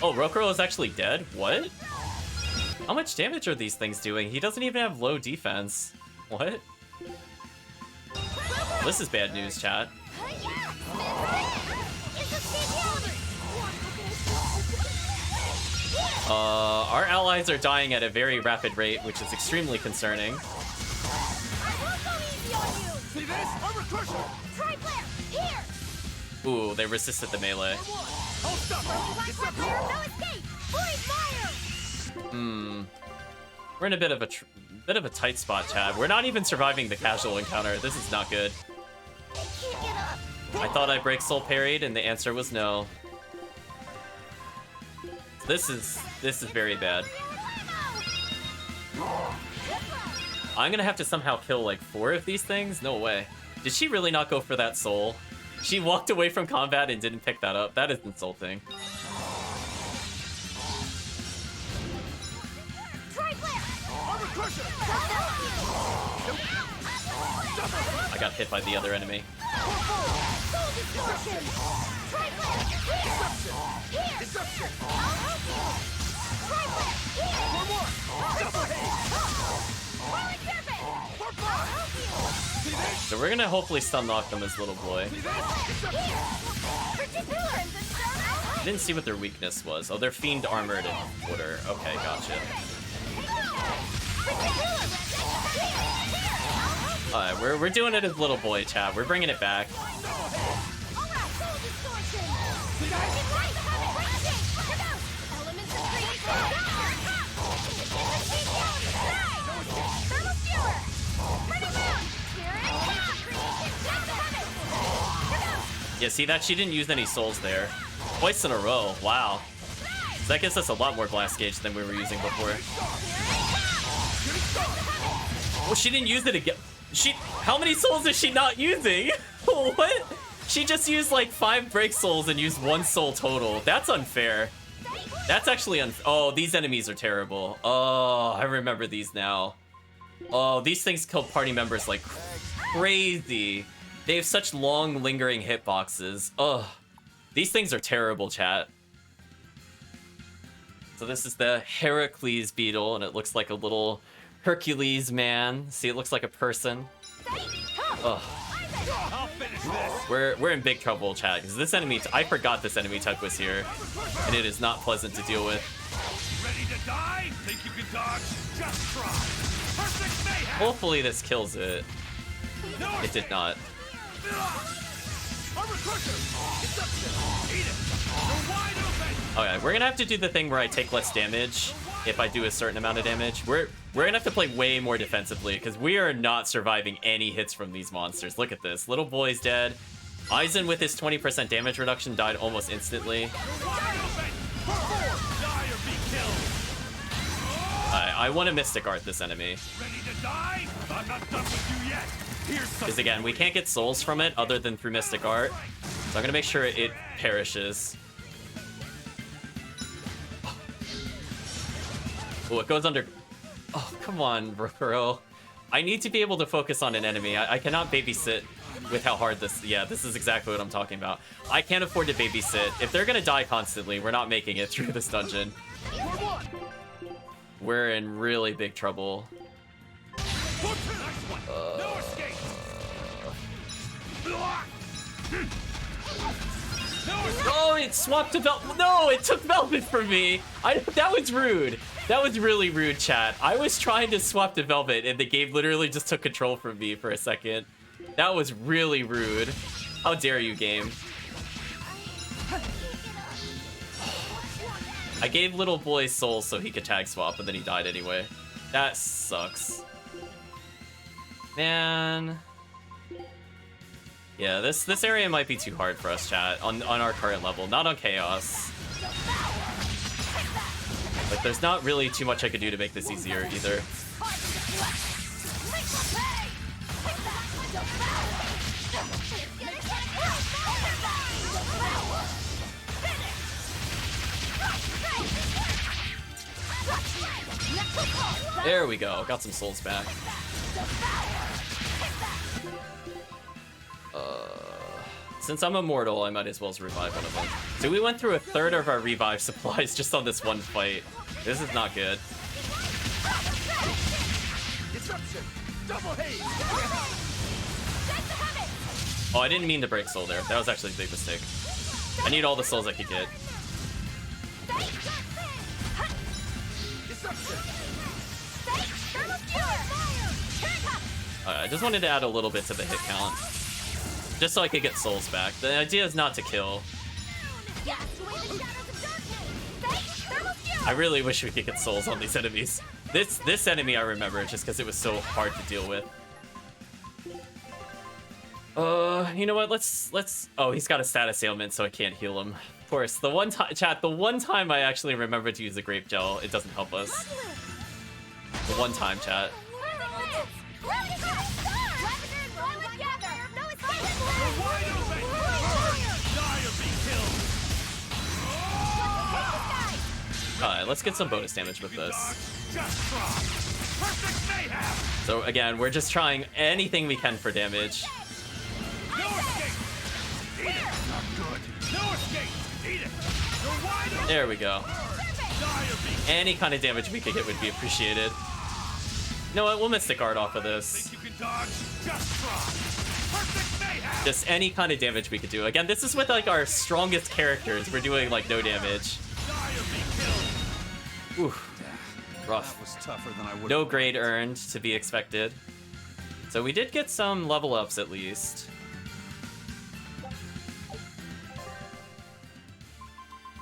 Oh, Rokuro is actually dead? What? How much damage are these things doing? He doesn't even have low defense. What? This is bad news, chat. Our allies are dying at a very rapid rate, which is extremely concerning. See this? Armor crusher. Ooh, they resisted the melee. We're in a bit of a tight spot, Chad. We're not even surviving the casual encounter. This is not good. I thought I break soul parried, and the answer was no. This is very bad. I'm gonna have to somehow kill like 4 of these things? No way. Did she really not go for that soul? She walked away from combat and didn't pick that up. That is insulting. I got hit by the other enemy. So we're gonna hopefully stun lock them as little boy. I didn't see what their weakness was. Oh, they're fiend armored and water. Okay, gotcha. Alright, we're doing it as little boy, chat. We're bringing it back. Yeah, see that? She didn't use any souls there. Twice in a row. Wow. So that gives us a lot more blast gauge than we were using before. Oh, she didn't use it again. How many souls is she not using? What? She just used like 5 break souls and used 1 soul total. That's unfair. That's actually oh, these enemies are terrible. Oh, I remember these now. Oh, these things kill party members like crazy. They have such long, lingering hitboxes. Ugh. These things are terrible, chat. So this is the Heracles beetle, and it looks like a little Hercules man. See, it looks like a person. Ugh. We're in big trouble, chat, because this enemy... I forgot this enemy type was here, and it is not pleasant to deal with. Ready to die? Think you can dodge? Just try. Perfect mayhem. Hopefully this kills it. It did not. Okay, we're gonna have to do the thing where I take less damage if I do a certain amount of damage. We're gonna have to play way more defensively because we are not surviving any hits from these monsters. Look at this. Little boy's dead. Aizen with his 20% damage reduction died almost instantly. I want to Mystic Art this enemy. Ready to die? I'm not done with you yet. Because again, we can't get souls from it other than through Mystic Art. So I'm gonna make sure it perishes. Oh, it goes under... Oh, come on, Rokuro. I need to be able to focus on an enemy. I cannot babysit with how hard this... Yeah, this is exactly what I'm talking about. I can't afford to babysit. If they're gonna die constantly, we're not making it through this dungeon. We're in really big trouble. No escape. Oh, it swapped to Velvet. No, it took Velvet from me. That was rude. That was really rude, chat. I was trying to swap to Velvet, and the game literally just took control from me for a second. That was really rude. How dare you, game? I gave little boy Soul so he could tag swap, and then he died anyway. That sucks. Man. Yeah, this area might be too hard for us, chat, on our current level. Not on Chaos. But there's not really too much I could do to make this easier either. There we go. Got some souls back. Since I'm immortal, I might as well revive one of them. So we went through a third of our revive supplies just on this one fight. This is not good. Disruption. Double haze. Oh, I didn't mean to break soul there. That was actually a big mistake. I need all the souls I could get. I just wanted to add a little bit to the hit count. Just so I could get souls back. The idea is not to kill. I really wish we could get souls on these enemies. This enemy I remember just because it was so hard to deal with. You know what? Let's. Oh, he's got a status ailment, so I can't heal him. Of course, the one time, chat. The one time I actually remember to use the grape gel, it doesn't help us. The one time, chat. Alright, let's get some bonus damage with this. So again, we're just trying anything we can for damage. There we go. Any kind of damage we could get would be appreciated. You know what? We'll Mystic Guard off of this. Just any kind of damage we could do. Again, this is with like our strongest characters. We're doing like no damage. Oof. Rough. That was tougher than I would. No grade earned to be expected. So we did get some level ups at least.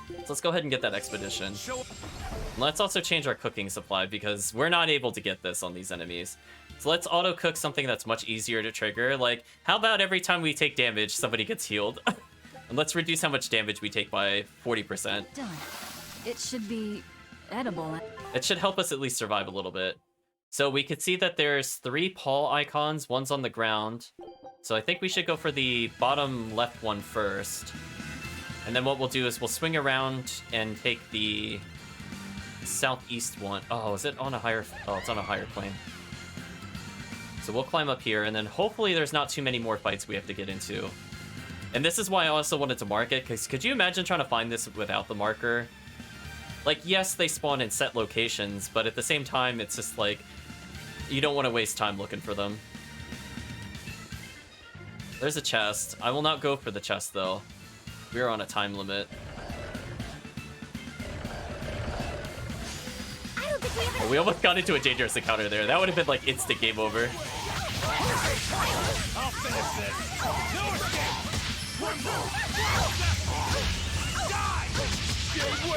So let's go ahead and get that expedition. Let's also change our cooking supply because we're not able to get this on these enemies. So let's auto cook something that's much easier to trigger. Like, how about every time we take damage, somebody gets healed? And let's reduce how much damage we take by 40%. Done. It should be edible. It should help us at least survive a little bit. So we could see that there's 3 paw icons, one's on the ground. So I think we should go for the bottom left one first. And then what we'll do is we'll swing around and take the southeast one. Oh, is it on a higher... Oh, it's on a higher plane. So we'll climb up here, and then hopefully there's not too many more fights we have to get into. And this is why I also wanted to mark it, because could you imagine trying to find this without the marker? Like, yes, they spawn in set locations, but at the same time, it's just like, you don't want to waste time looking for them. There's a chest. I will not go for the chest, though. We're on a time limit. Oh, we almost got into a dangerous encounter there. That would have been like instant game over.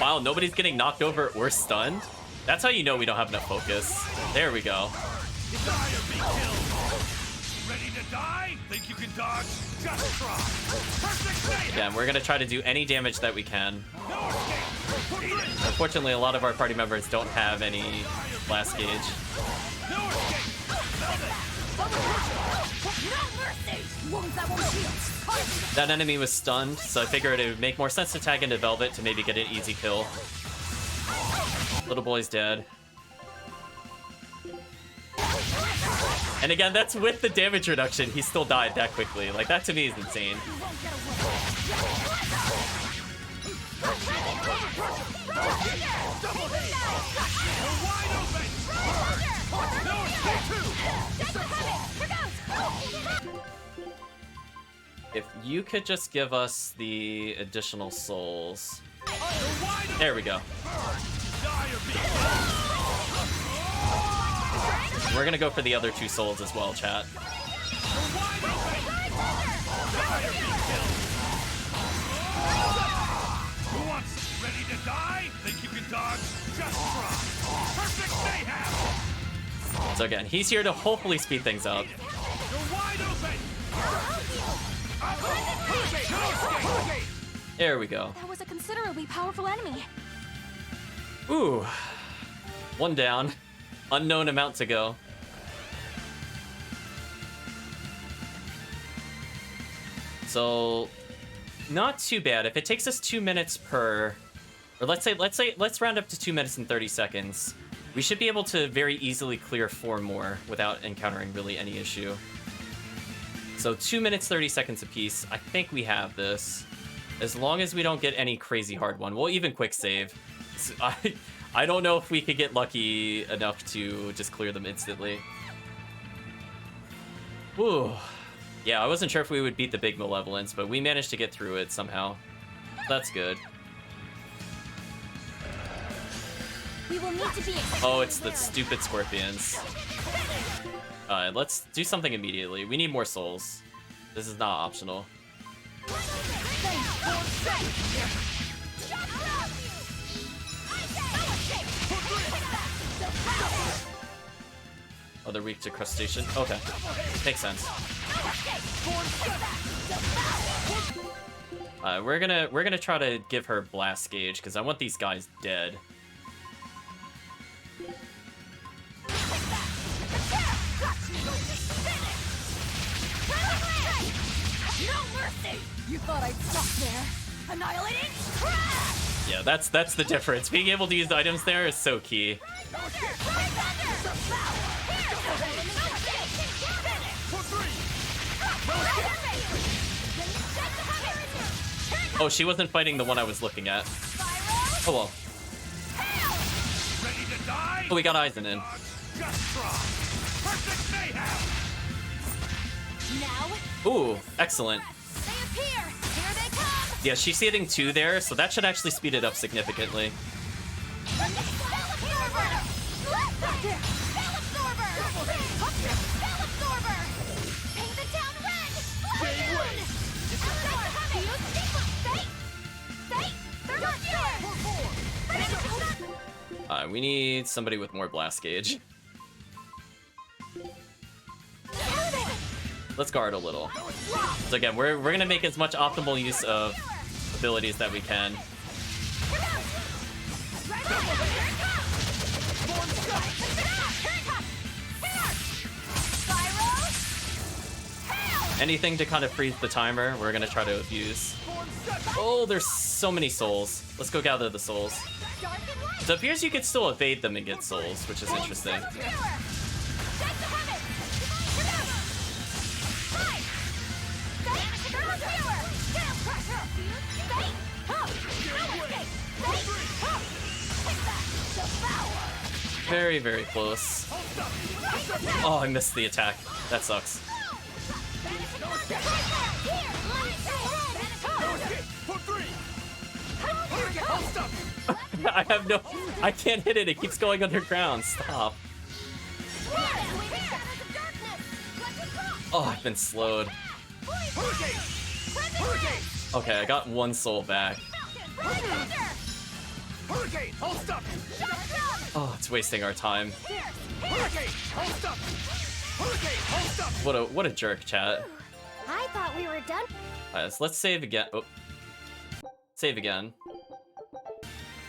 Wow, nobody's getting knocked over or stunned. That's how you know we don't have enough focus. There we go. Ready to die? Think you can dodge? Just try. Perfect mayhem. Yeah, we're gonna try to do any damage that we can. No escape. Eat it. Unfortunately, a lot of our party members don't have any blast gauge. No escape. That enemy was stunned, so I figured it would make more sense to tag into Velvet to maybe get an easy kill. Little boy's dead. And again, that's with the damage reduction. He still died that quickly. Like, that to me is insane. If you could just give us the additional souls. There we go. We're gonna go for the other 2 souls as well, chat. Who wants ready to die? Think you can dodge? Just try. Perfect mayhem. So again, he's here to hopefully speed things up. You're wide open. There we go. That was a considerably powerful enemy. Ooh. 1 down. Unknown amount to go. So, not too bad. If it takes us 2 minutes per, or let's round up to 2 minutes and 30 seconds, we should be able to very easily clear 4 more without encountering really any issue. So 2 minutes, 30 seconds apiece. I think we have this. As long as we don't get any crazy hard one. We'll even quick save. So I don't know if we could get lucky enough to just clear them instantly. Ooh. Yeah, I wasn't sure if we would beat the big Malevolence, but we managed to get through it somehow. That's good. We will need to be Oh, it's the stupid scorpions. Alright, let's do something immediately. We need more souls. This is not optional. Oh, they're weak to crustacean. Okay, makes sense. We're gonna try to give her blast gauge because I want these guys dead. No mercy! You thought I'd stop there? Annihilating? Crash! Yeah, that's the difference. Being able to use items there is so key. Oh, she wasn't fighting the one I was looking at. Oh well. Ready to die? Oh, we got Eisen in. Just try. Perfect mayhem. Now, Ooh, excellent. they appear! Here they come! Yeah, she's hitting 2 there, so that should actually speed it up significantly. Spell Absorber! Spell Absorber! Spell Absorber! Paint the town red! Balloon! They're not sure! We need somebody with more blast gauge. Let's guard a little. So again, we're gonna make as much optimal use of abilities that we can. Anything to kind of freeze the timer, we're gonna try to abuse. Oh, there's so many souls. Let's go gather the souls. So it appears you could still evade them and get souls, which is interesting. Very, very close. Oh, I missed the attack. That sucks. I can't hit it. It keeps going underground. Stop. Oh, I've been slowed. Okay, I got 1 soul back. Oh, it's wasting our time. What a jerk, chat. I thought we were done. Alright, so let's save again. Oh. Save again.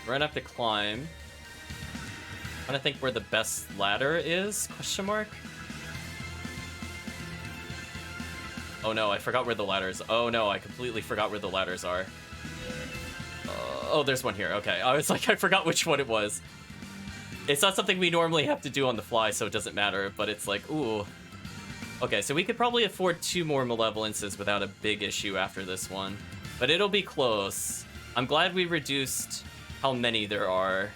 We're gonna have to climb. I'm trying to think where the best ladder is? Question mark? Oh no, I forgot where the ladders. Oh no, I completely forgot where the ladders are. Oh, there's one here. Okay, I was like, I forgot which one it was. It's not something we normally have to do on the fly, so it doesn't matter, but it's like, ooh. Okay, so we could probably afford 2 more Malevolences without a big issue after this one. But it'll be close. I'm glad we reduced how many there are.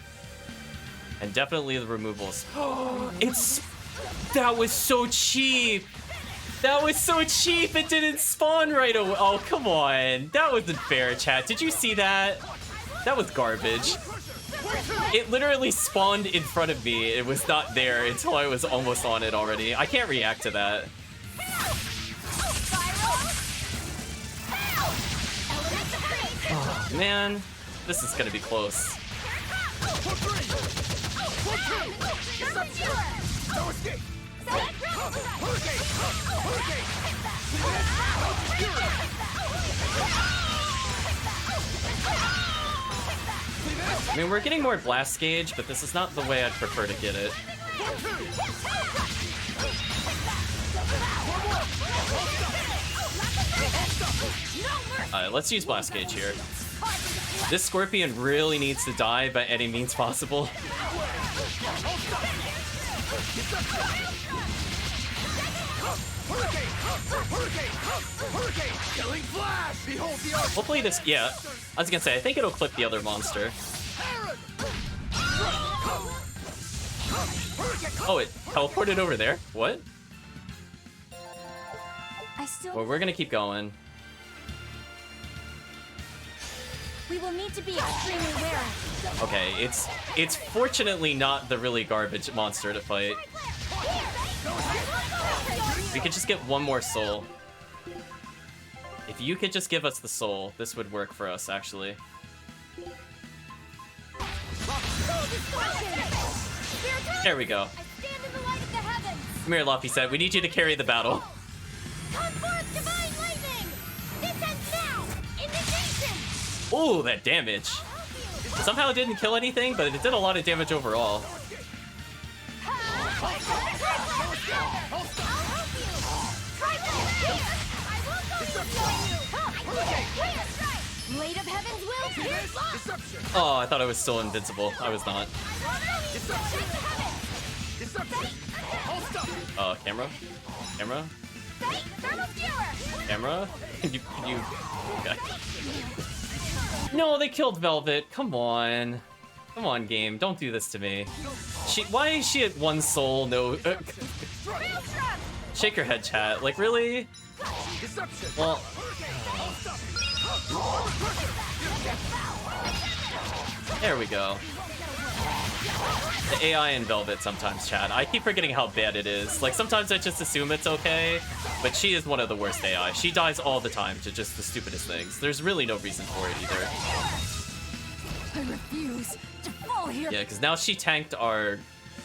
And definitely the removals. That was so cheap! That was so cheap! It didn't spawn right away! Oh, come on! That wasn't fair, chat. Did you see that? That was garbage. It literally spawned in front of me. It was not there until I was almost on it already. I can't react to that. Oh, man. This is gonna be close. I mean, we're getting more blast gauge, but this is not the way I'd prefer to get it. Alright, let's use blast gauge here. This scorpion really needs to die by any means possible. Hopefully this, yeah, I was gonna say, I think it'll clip the other monster. Oh, it teleported over there. What? Well, we're gonna keep going. We will need to be extremely wary. Okay, it's fortunately not the really garbage monster to fight. We could just get one more soul. If you could just give us the soul, this would work for us, actually. There we go. Come here, Luffy said. We need you to carry the battle. Ooh, that damage. Somehow it didn't kill anything, but it did a lot of damage overall. Oh, I thought I was still invincible. I was not. Camera? Camera? Camera? Can you... Okay. No, they killed Velvet. Come on. Come on, game. Don't do this to me. Why is she at 1 soul? No... Shake your head, chat. Like, really? Well... There we go. The AI in Velvet sometimes, chat. I keep forgetting how bad it is. Like, sometimes I just assume it's okay, but she is one of the worst AI. She dies all the time to just the stupidest things. There's really no reason for it either. I refuse to fall here. Yeah, because now she tanked our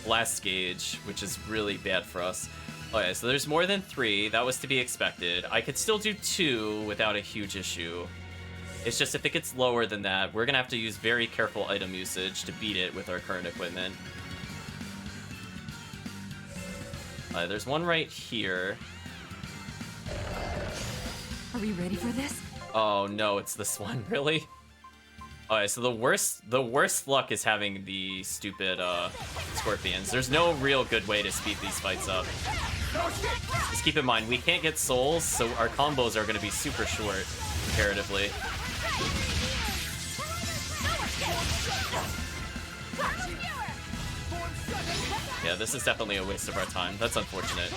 blast gauge, which is really bad for us. Okay, so there's more than 3. That was to be expected. I could still do 2 without a huge issue. It's just if it gets lower than that, we're gonna have to use very careful item usage to beat it with our current equipment. There's one right here. Are we ready for this? Oh no, it's this one, really? Alright, so the worst luck is having the stupid scorpions. There's no real good way to speed these fights up. Just keep in mind, we can't get souls, so our combos are gonna be super short, comparatively. Yeah, this is definitely a waste of our time. That's unfortunate.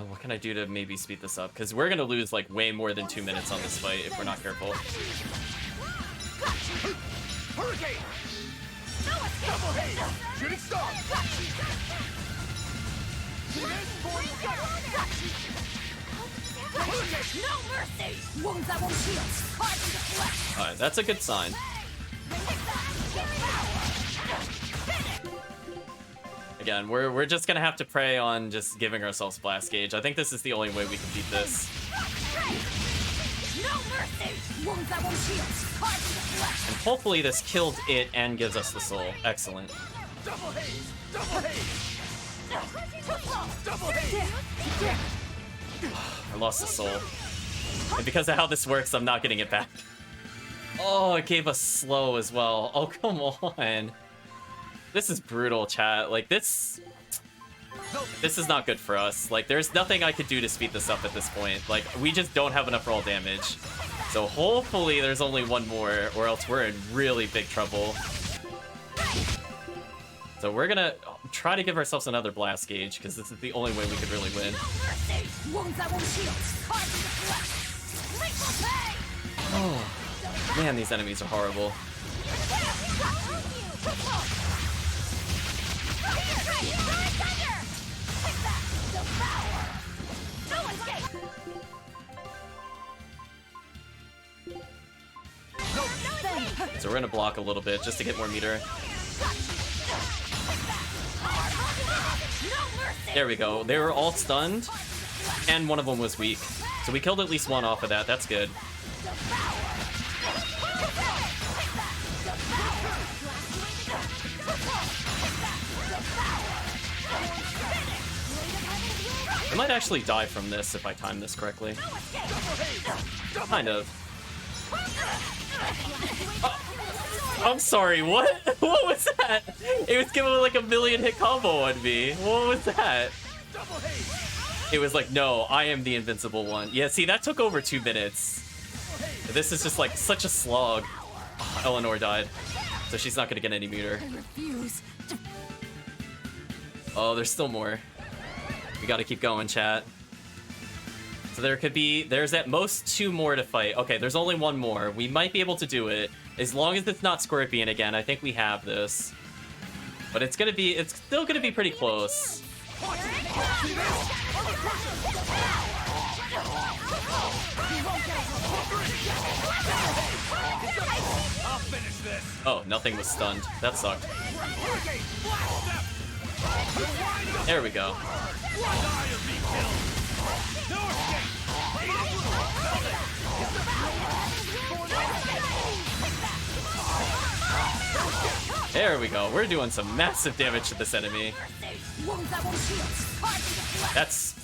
What can I do to maybe speed this up? Because we're gonna lose like way more than 2 minutes on this fight if we're not careful. Shooting star! Alright, that's a good sign. Again, we're just gonna have to pray on just giving ourselves blast gauge. I think this is the only way we can beat this. And hopefully this killed it and gives us the soul. Excellent. Double haze! Double haze! Double haze! I lost the soul. And because of how this works, I'm not getting it back. Oh, it gave us slow as well. Oh, come on. This is brutal, chat. Like, this is not good for us. Like, there's nothing I could do to speed this up at this point. Like, we just don't have enough raw damage. So hopefully there's only one more, or else we're in really big trouble. So we're gonna try to give ourselves another blast gauge, because this is the only way we could really win. Oh, man, these enemies are horrible. So we're gonna block a little bit just to get more meter. There we go. They were all stunned, and one of them was weak. So we killed at least one off of that. That's good. I might actually die from this if I time this correctly. Kind of. I'm sorry, what? What was that? It was giving like a 1,000,000 hit combo on me. What was that? It was like, no, I am the invincible one. Yeah, see, that took over 2 minutes. This is just like such a slog. Oh, Eleanor died, so she's not gonna get any meter. Oh, there's still more. We gotta keep going, chat. So there's at most 2 more to fight. Okay, there's only 1 more. We might be able to do it. As long as it's not Scorpion again, I think we have this. But it's still gonna be pretty close. Oh, nothing was stunned. That sucked. There we go. There we go. We're doing some massive damage to this enemy. That's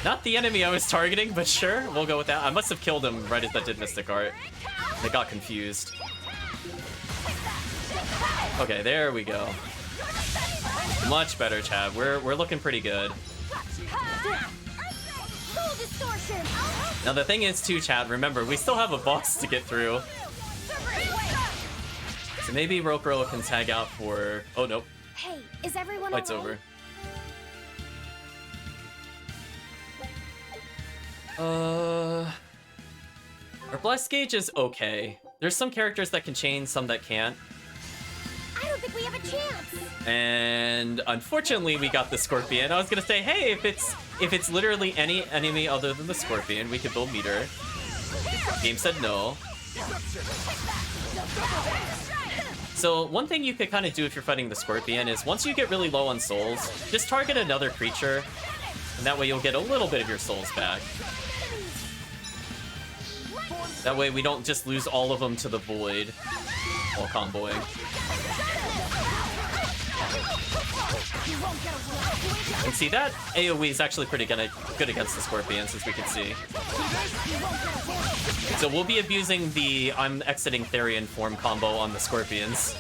not the enemy I was targeting, but sure, we'll go with that. I must have killed him right as I did Mystic Art. They got confused. Okay, there we go. Much better, Chad. We're looking pretty good. Now the thing is too, Chad, remember, we still have a boss to get through. So maybe Rokuro can tag out for... Oh, nope. Hey, is everyone Fight's alright? over. Our blast gauge is okay. There's some characters that can chain, some that can't. I don't think we have a chance. And unfortunately, we got the Scorpion. I was gonna say, hey, if it's literally any enemy other than the Scorpion, we could build meter. Game said no. So one thing you could kind of do if you're fighting the Scorpion is once you get really low on souls, just target another creature, and that way you'll get a little bit of your souls back. That way we don't just lose all of them to the void while comboing. And see, that AoE is actually pretty good against the Scorpions, as we can see. So we'll be abusing the I'm exiting Therian form combo on the Scorpions,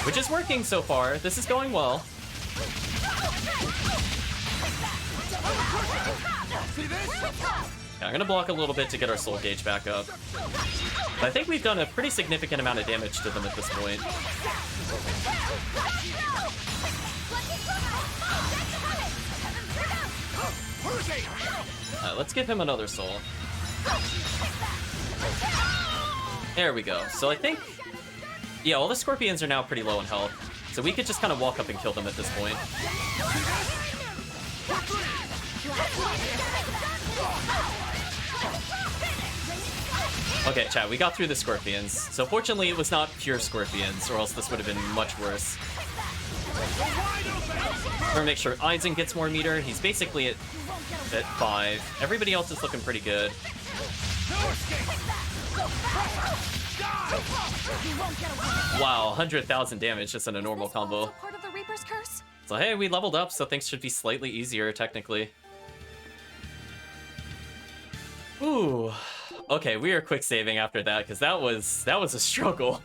which is working so far. This is going well. Yeah, I'm gonna block a little bit to get our soul gauge back up. But I think we've done a pretty significant amount of damage to them at this point. Let's give him another soul. There we go. So I think... Yeah, all the Scorpions are now pretty low in health. So we could just kind of walk up and kill them at this point. Okay, chat, we got through the Scorpions. So fortunately it was not pure Scorpions, or else this would have been much worse. We're gonna make sure Aizen gets more meter. He's basically at 5. Everybody else is looking pretty good. Wow, 100,000 damage just in a normal combo. Part of the Reaper's curse? So hey, we leveled up, so things should be slightly easier, technically. Ooh. Okay, we are quick saving after that because that was a struggle.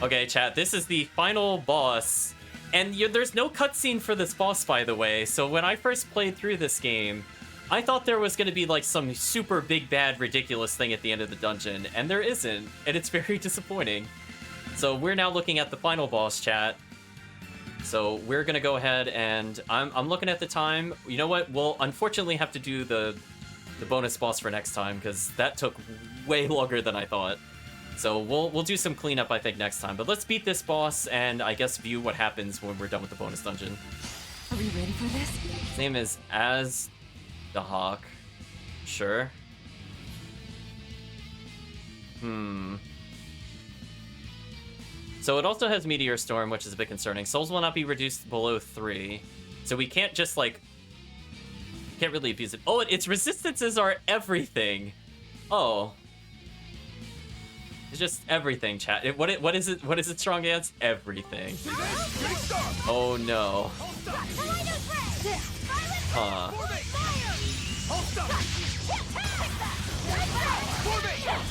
Okay, chat, this is the final boss, and there's no cutscene for this boss, by the way. So when I first played through this game, I thought there was going to be like some super big bad ridiculous thing at the end of the dungeon, and there isn't, and it's very disappointing. So we're now looking at the final boss, chat. So we're gonna go ahead and I'm looking at the time. You know what? We'll unfortunately have to do the bonus boss for next time because that took way longer than I thought. So we'll do some cleanup I think next time. But let's beat this boss and I guess view what happens when we're done with the bonus dungeon. Are we ready for this? His name is As the Hawk. Sure. So it also has Meteor Storm, which is a bit concerning. Souls will not be reduced below 3. So we can't just, like... Can't really abuse it. Oh, its resistances are everything. Oh. It's just everything, chat. What is it? What is it strong against? Everything. Oh, no. Huh.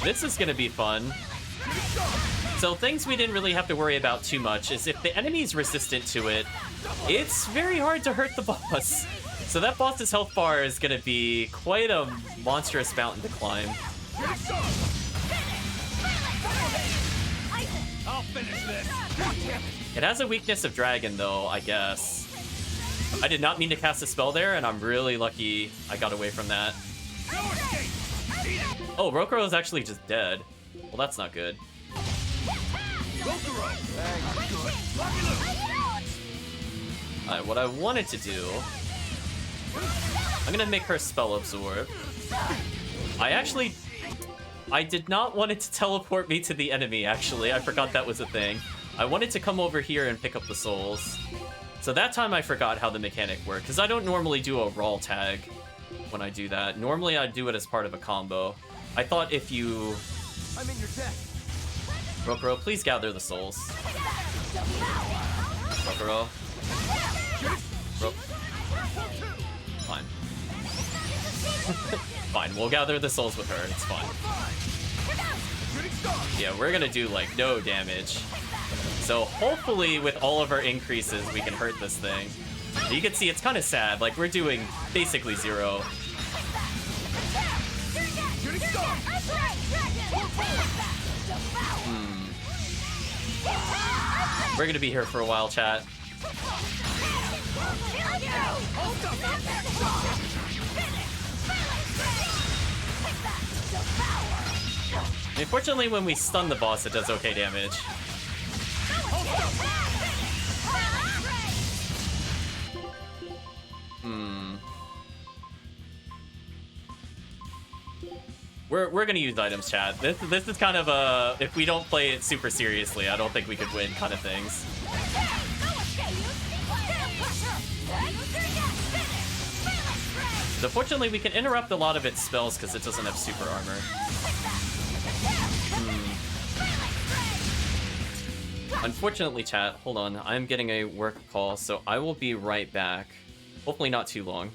This is gonna be fun. So things we didn't really have to worry about too much is if the enemy's resistant to it, it's very hard to hurt the boss. So that boss's health bar is going to be quite a monstrous mountain to climb. I'll finish this. It has a weakness of dragon though, I guess. I did not mean to cast a spell there, and I'm really lucky I got away from that. Oh, Rokuro is actually just dead. Well, that's not good. Alright, what I wanted to do... I'm gonna make her spell absorb. I did not want it to teleport me to the enemy, actually. I forgot that was a thing. I wanted to come over here and pick up the souls. So that time I forgot how the mechanic worked, because I don't normally do a raw tag when I do that. Normally I do it as part of a combo. I thought if you... I'm in your deck. Rokuro, please gather the souls. Rokuro. Fine. Fine, we'll gather the souls with her, it's fine. Yeah, we're gonna do, like, no damage. So hopefully with all of our increases, we can hurt this thing. You can see it's kind of sad, like, we're doing basically 0. We're gonna be here for a while, chat. Unfortunately, when we stun the boss, it does okay damage. We're gonna use items, chat. This is kind of a, if we don't play it super seriously, I don't think we could win kind of things. So fortunately, we can interrupt a lot of its spells because it doesn't have super armor. Unfortunately, chat, hold on. I'm getting a work call, so I will be right back. Hopefully not too long.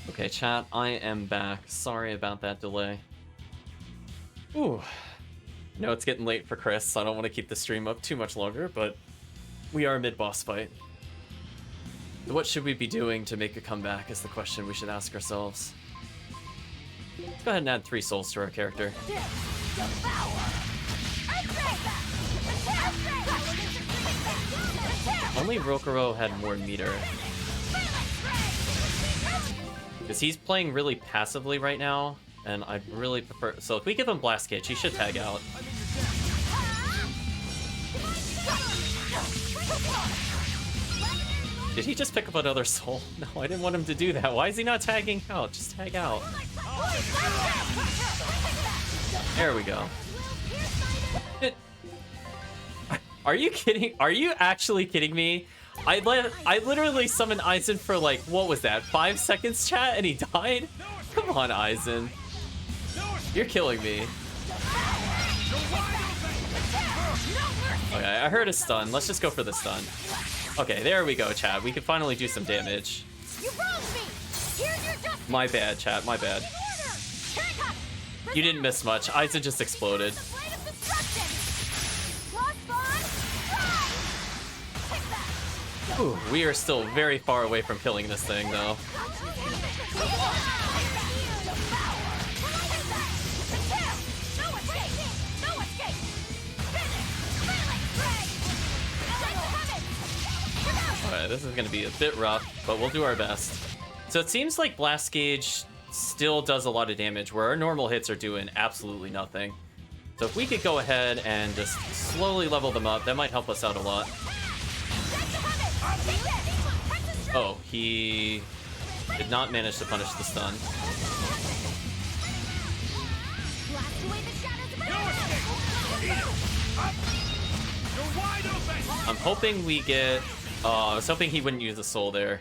Okay, chat, I am back. Sorry about that delay. Ooh. No, it's getting late for Chris, so I don't want to keep the stream up too much longer, but we are mid-boss fight. So what should we be doing to make a comeback is the question we should ask ourselves. Let's go ahead and add 3 souls to our character. Only Rokuro had more meter. Because he's playing really passively right now, and I'd really prefer... So if we give him Blast Cage, he should tag out. Did he just pick up another soul? No, I didn't want him to do that. Why is he not tagging out? Just tag out. There we go. Are you kidding? Are you actually kidding me? I literally summoned Aizen for like, what was that, 5 seconds, chat, and he died? Come on, Aizen. You're killing me. Okay, I heard a stun. Let's just go for the stun. Okay, there we go, chat. We can finally do some damage. My bad, chat. My bad. You didn't miss much. Aizen just exploded. Ooh, we are still very far away from killing this thing, though. Alright, this is going to be a bit rough, but we'll do our best. So it seems like Blast Gauge still does a lot of damage, where our normal hits are doing absolutely nothing. So if we could go ahead and just slowly level them up, that might help us out a lot. Oh, he did not manage to punish the stun. I'm hoping we get... I was hoping he wouldn't use a soul there.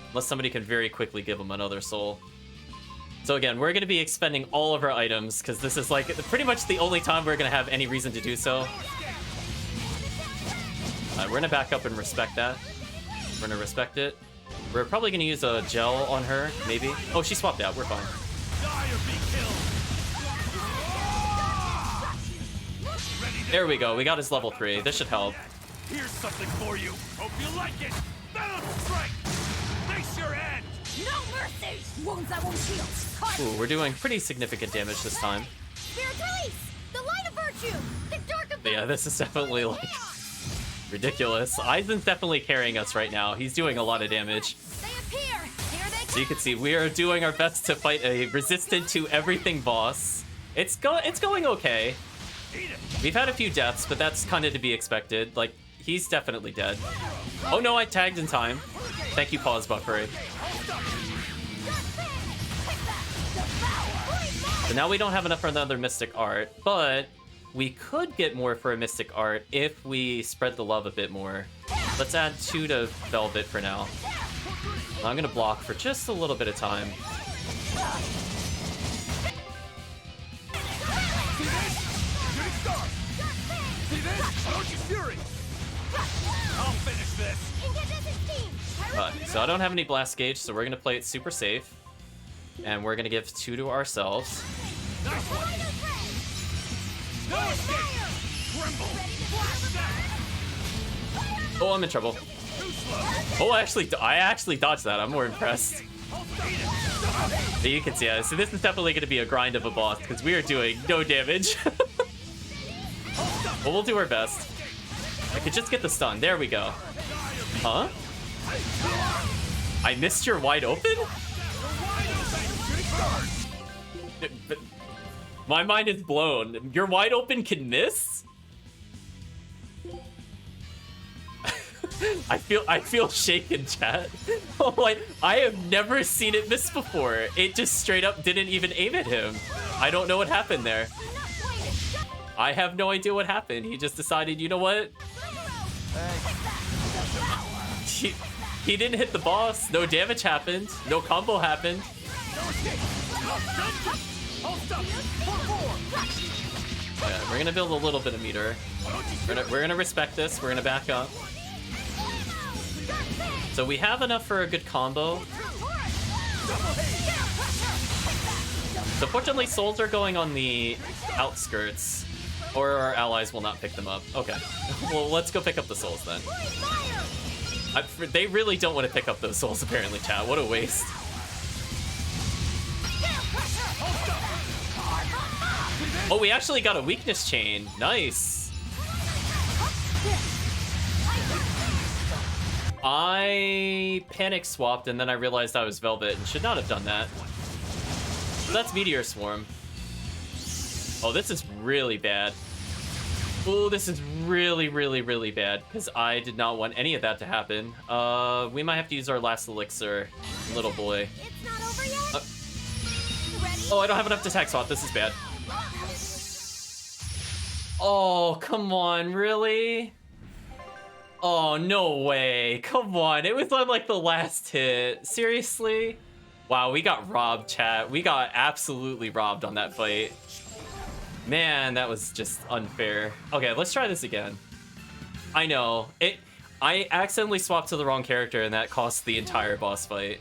Unless somebody can very quickly give him another soul. So again, we're going to be expending all of our items, because this is like pretty much the only time we're going to have any reason to do so. We're going to back up and respect that. We're going to respect it. We're probably going to use a gel on her, maybe. Oh, she swapped out. We're fine. There we go. We got his level 3. This should help. Here's something for you. Hope you like it. Venom strike. Face your end. No mercy. Wounds that won't heal. Ooh, we're doing pretty significant damage this time. Spirit release. The light of virtue. The dark of... Yeah, this is definitely like ridiculous. Aizen's definitely carrying us right now. He's doing a lot of damage. They appear. Here they come. So you can see we are doing our best to fight a resistant to everything boss. It's going okay. We've had a few deaths, but that's kind of to be expected. Like, he's definitely dead. Oh no, I tagged in time. Thank you, pause buffering. So now we don't have enough for another Mystic Art, but we could get more for a Mystic Art if we spread the love a bit more. Let's add 2 to Velvet for now. I'm gonna block for just a little bit of time. I'll finish this. So I don't have any Blast Gauge, so we're gonna play it super safe. And we're gonna give 2 to ourselves. Nice one. No escape. Tremble. Oh, I'm in trouble. Oh, I actually dodged that. I'm more impressed. But you can see, so this is definitely gonna be a grind of a boss, because we are doing no damage. But we'll do our best. I could just get the stun. There we go. Huh? I missed your wide open? My mind is blown. Your wide open can miss? I feel shaken, chat. Oh, I have never seen it miss before. It just straight up didn't even aim at him. I don't know what happened there. I have no idea what happened. He just decided, you know what? He didn't hit the boss. No damage happened. No combo happened. Yeah, we're gonna build a little bit of meter. We're gonna respect this. We're gonna back up. So we have enough for a good combo. So fortunately, souls are going on the outskirts, or our allies will not pick them up. Okay, well, let's go pick up the souls then. They really don't want to pick up those souls, apparently, chat. What a waste. Oh, we actually got a weakness chain. Nice. I panic swapped and then I realized I was Velvet and should not have done that. So that's Meteor Swarm. Oh, this is really bad. Oh, this is really, really, really bad because I did not want any of that to happen. We might have to use our last elixir, little boy. It's not over yet. Ready? Oh, I don't have enough to attack swap. This is bad. Oh, come on, really? Oh, no way. Come on. It was on like the last hit. Seriously? Wow, we got robbed, chat. We got absolutely robbed on that fight. Man, that was just unfair. Okay, let's try this again. I know. I accidentally swapped to the wrong character and that cost the entire boss fight.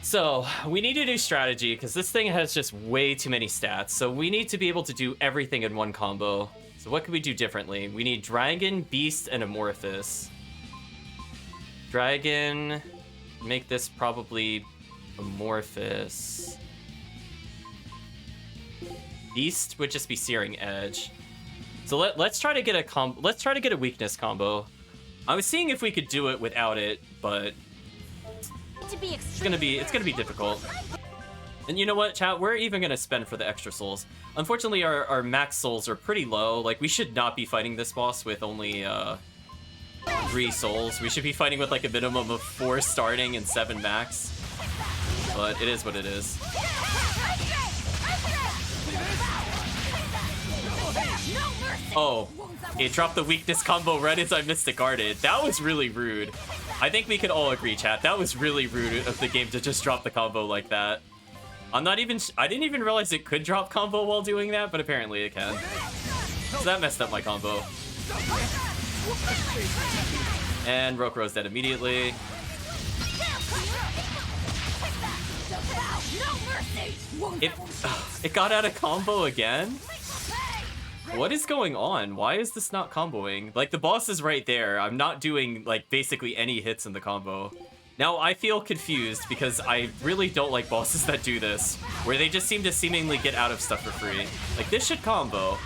So, we need to do strategy because this thing has just way too many stats. So we need to be able to do everything in one combo. So what can we do differently? We need Dragon, Beast, and Amorphous. Dragon, make this probably Amorphous. Beast would just be Searing Edge. So let's try to get a weakness combo. I was seeing if we could do it without it, but it's gonna be difficult. And you know what, chat? We're even gonna spend for the extra souls. Unfortunately, our max souls are pretty low. Like, we should not be fighting this boss with only 3 souls. We should be fighting with like a minimum of 4 starting and 7 max. But it is what it is. Oh, it dropped the weakness combo right as I missed it guarded. That was really rude. I think we could all agree, chat. That was really rude of the game to just drop the combo like that. I didn't even realize it could drop combo while doing that, but apparently it can. So that messed up my combo. And Rokuro's dead immediately. It got out of combo again? What is going on? Why is this not comboing? Like, the boss is right there. I'm not doing, like, basically any hits in the combo. Now, I feel confused because I really don't like bosses that do this, where they just seem to seemingly get out of stuff for free. Like, this should combo.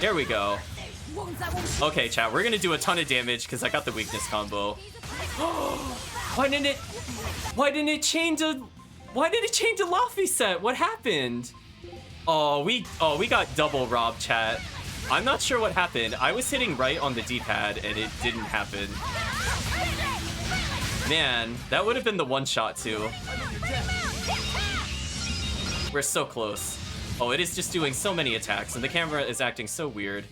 There we go. Okay, chat, we're gonna do a ton of damage because I got the weakness combo. Why didn't it change a Laffy set? What happened? Oh, we got double robbed, chat. I'm not sure what happened. I was hitting right on the D-pad and it didn't happen. Man, that would have been the one shot too. We're so close. Oh, it is just doing so many attacks and the camera is acting so weird.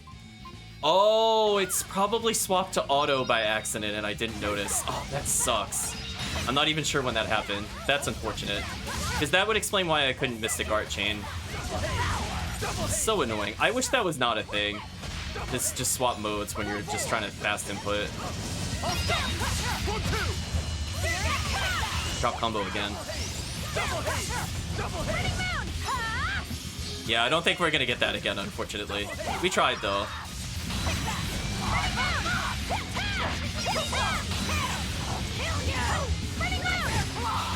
Oh, it's probably swapped to auto by accident and I didn't notice. Oh, that sucks. I'm not even sure when that happened. That's unfortunate. Because that would explain why I couldn't Mystic Art Chain. So annoying. I wish that was not a thing. Just swap modes when you're just trying to fast input. Drop combo again. Yeah, I don't think we're gonna get that again, unfortunately. We tried though.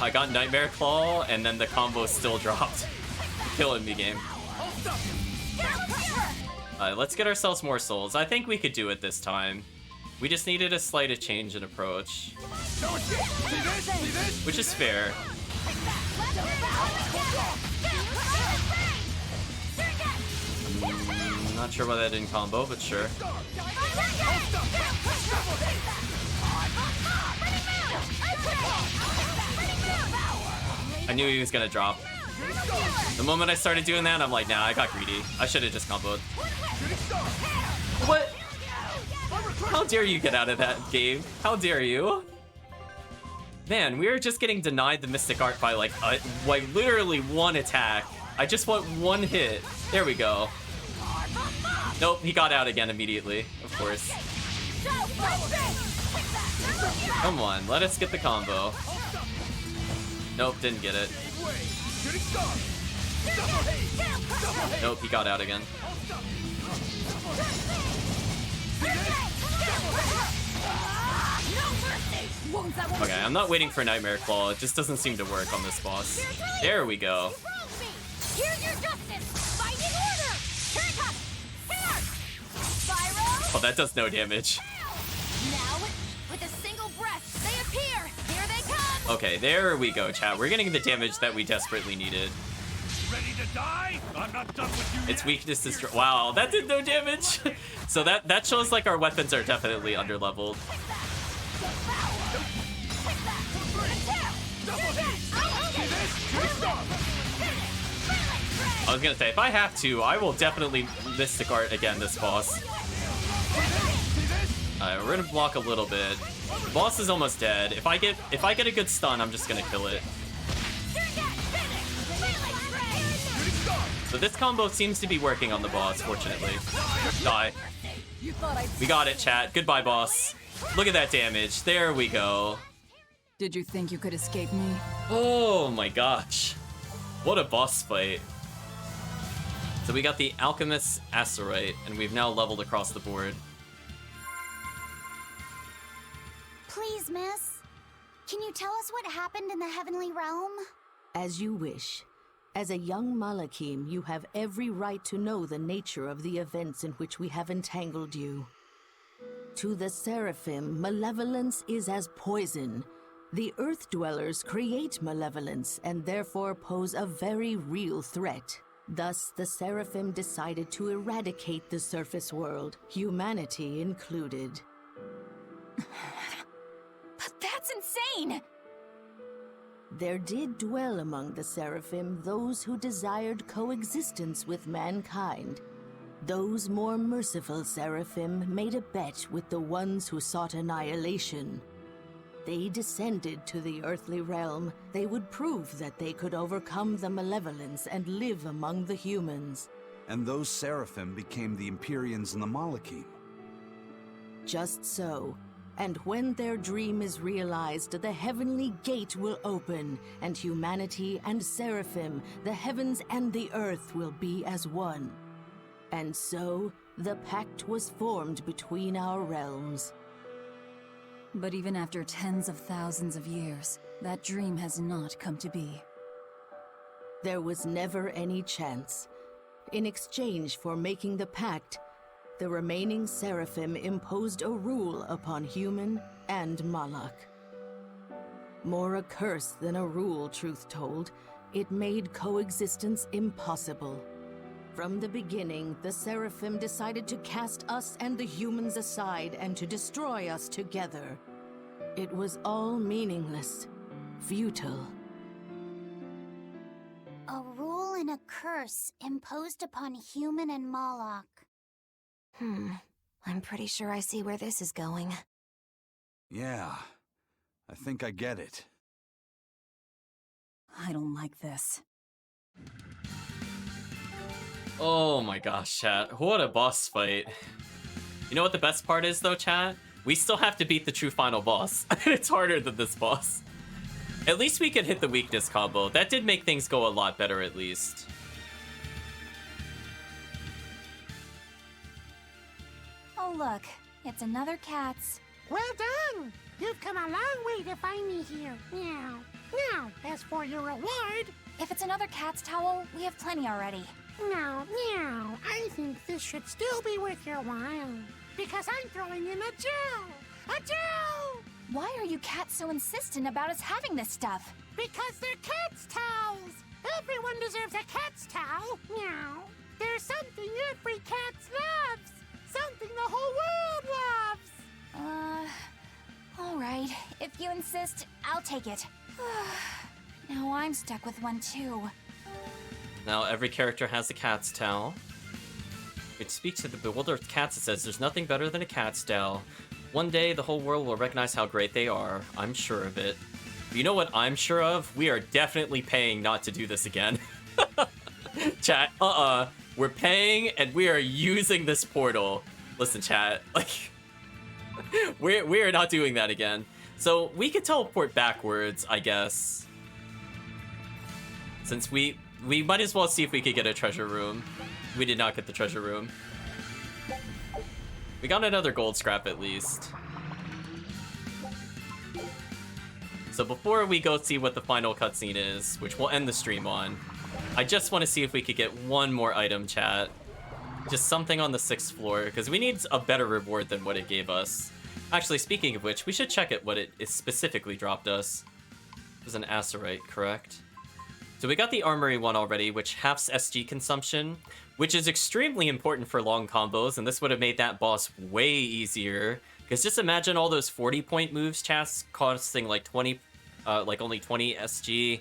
I got Nightmare Claw, and then the combo still dropped. Killing me, game. Alright, let's get ourselves more souls. I think we could do it this time. We just needed a slight change in approach. Which is fair. Not sure why that didn't combo, but sure. I knew he was gonna drop. The moment I started doing that, I'm like, nah, I got greedy. I should have just comboed. What? How dare you get out of that game? How dare you? Man, we are just getting denied the Mystic Art by like literally one attack. I just want one hit. There we go. Nope, he got out again immediately, of course. Come on, let us get the combo. Nope, didn't get it. Shooting star! Double haze! Double haze! Nope, he got out again. All stuff! Okay, I'm not waiting for Nightmare Claw. It just doesn't seem to work on this boss. There we go. You wronged me! Here's your justice! Fighting order! Here it comes! Here! Spyro! Oh, that does no damage. Now, with a single breath, they appear! Here they come! Okay, there we go, chat. We're getting the damage that we desperately needed. Ready to die? I'm not done with you Its yet. weakness is... Wow, that did no damage! So that shows like our weapons are definitely underleveled. Double haze! See this? Shooting star! I was gonna say, if I have to, I will definitely Mystic Art again this boss. See this? Alright, we're gonna block a little bit. Boss is almost dead. If I get a good stun, I'm just gonna kill it. Shooting star! So this combo seems to be working on the boss, fortunately. Die. We got it, chat. Goodbye, boss. Look at that damage. There we go. Did you think you could escape me? Oh my gosh. What a boss fight. So we got the Alchemist's Acerite, and we've now leveled across the board. Please, miss. Can you tell us what happened in the Heavenly Realm? As you wish. As a young Malakim, you have every right to know the nature of the events in which we have entangled you. To the Seraphim, malevolence is as poison. The Earth Dwellers create malevolence and therefore pose a very real threat. Thus, the Seraphim decided to eradicate the surface world, humanity included. But that's insane! There did dwell among the Seraphim those who desired coexistence with mankind. Those more merciful Seraphim made a bet with the ones who sought annihilation. They descended to the earthly realm. They would prove that they could overcome the malevolence and live among the humans. And those Seraphim became the Empyreans and the Malakim. Just so. And when their dream is realized, the heavenly gate will open, and humanity and Seraphim, the heavens and the earth, will be as one. And so, the pact was formed between our realms. But even after tens of thousands of years, that dream has not come to be. There was never any chance. In exchange for making the pact, the remaining Seraphim imposed a rule upon human and Malak. More a curse than a rule, truth told, it made coexistence impossible. From the beginning, the Seraphim decided to cast us and the humans aside and to destroy us together. It was all meaningless, futile. A rule and a curse imposed upon human and Moloch. I'm pretty sure I see where this is going. Yeah, I think I get it. I don't like this. Oh my gosh, chat. What a boss fight. You know what the best part is, though, chat? We still have to beat the true final boss. It's harder than this boss. At least we could hit the weakness combo. That did make things go a lot better, at least. Oh look, it's another cat's. Well done! You've come a long way to find me here. Meow. Now, as for your reward... If it's another cat's towel, we have plenty already. No, meow. I think this should still be worth your while. Because I'm throwing in a gel! A gel! Why are you cats so insistent about us having this stuff? Because they're cat's towels! Everyone deserves a cat's towel! Meow. There's something every cat loves! Something the whole world loves! Alright. If you insist, I'll take it. Now I'm stuck with one too. Now every character has a cat's towel. It speaks to the bewildered cats. It says, there's nothing better than a cat's towel. One day, the whole world will recognize how great they are. I'm sure of it. But you know what I'm sure of? We are definitely paying not to do this again. Chat, we're paying and we are using this portal. Listen, chat, like, we are not doing that again. So we could teleport backwards, I guess. Since we might as well see if we could get a treasure room. We did not get the treasure room. We got another gold scrap at least. So before we go see what the final cutscene is, which we'll end the stream on, I just want to see if we could get one more item, chat. Just something on the 6th floor, because we need a better reward than what it gave us. Actually, speaking of which, we should check it what it specifically dropped us. It was an Acerite, correct? So we got the Armory one already, which halves SG consumption, which is extremely important for long combos, and this would have made that boss way easier. Because just imagine all those 40-point moves, chats, costing like 20, like only 20 SG.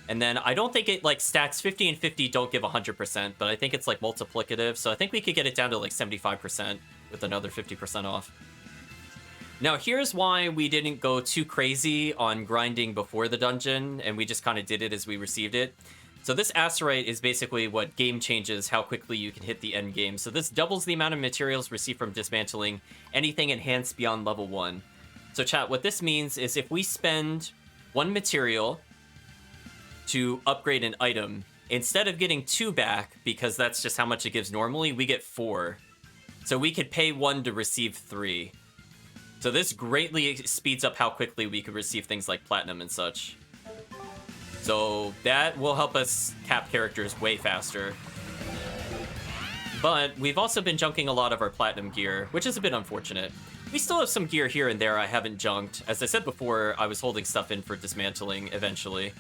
And then I don't think it like stacks 50 and 50 don't give 100%, but I think it's like multiplicative. So I think we could get it down to like 75% with another 50% off. Now here's why we didn't go too crazy on grinding before the dungeon, and we just kind of did it as we received it. So this Acerite is basically what game changes how quickly you can hit the end game. So this doubles the amount of materials received from dismantling anything enhanced beyond level 1. So chat, what this means is if we spend 1 material to upgrade an item, instead of getting 2 back, because that's just how much it gives normally, we get 4. So we could pay 1 to receive 3. So this greatly speeds up how quickly we could receive things like platinum and such. So that will help us cap characters way faster. But we've also been junking a lot of our platinum gear, which is a bit unfortunate. We still have some gear here and there I haven't junked. As I said before, I was holding stuff in for dismantling eventually.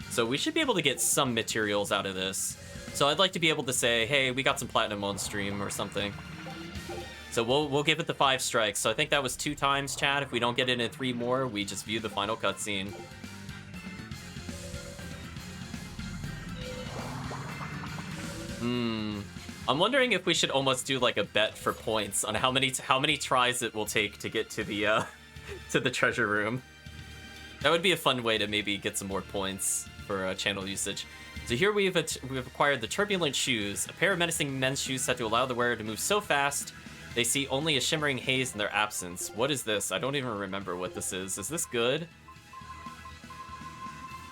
So we should be able to get some materials out of this. So I'd like to be able to say, hey, we got some platinum on stream or something. So we'll give it the 5 strikes. So I think that was 2 times, chat. If we don't get it in 3 more, we just view the final cutscene. I'm wondering if we should almost do like a bet for points on how many tries it will take to get to the to the treasure room. That would be a fun way to maybe get some more points for channel usage. So here we've acquired the Turbulent Shoes, a pair of menacing men's shoes set to allow the wearer to move so fast they see only a shimmering haze in their absence. What is this? I don't even remember what this is. Is this good?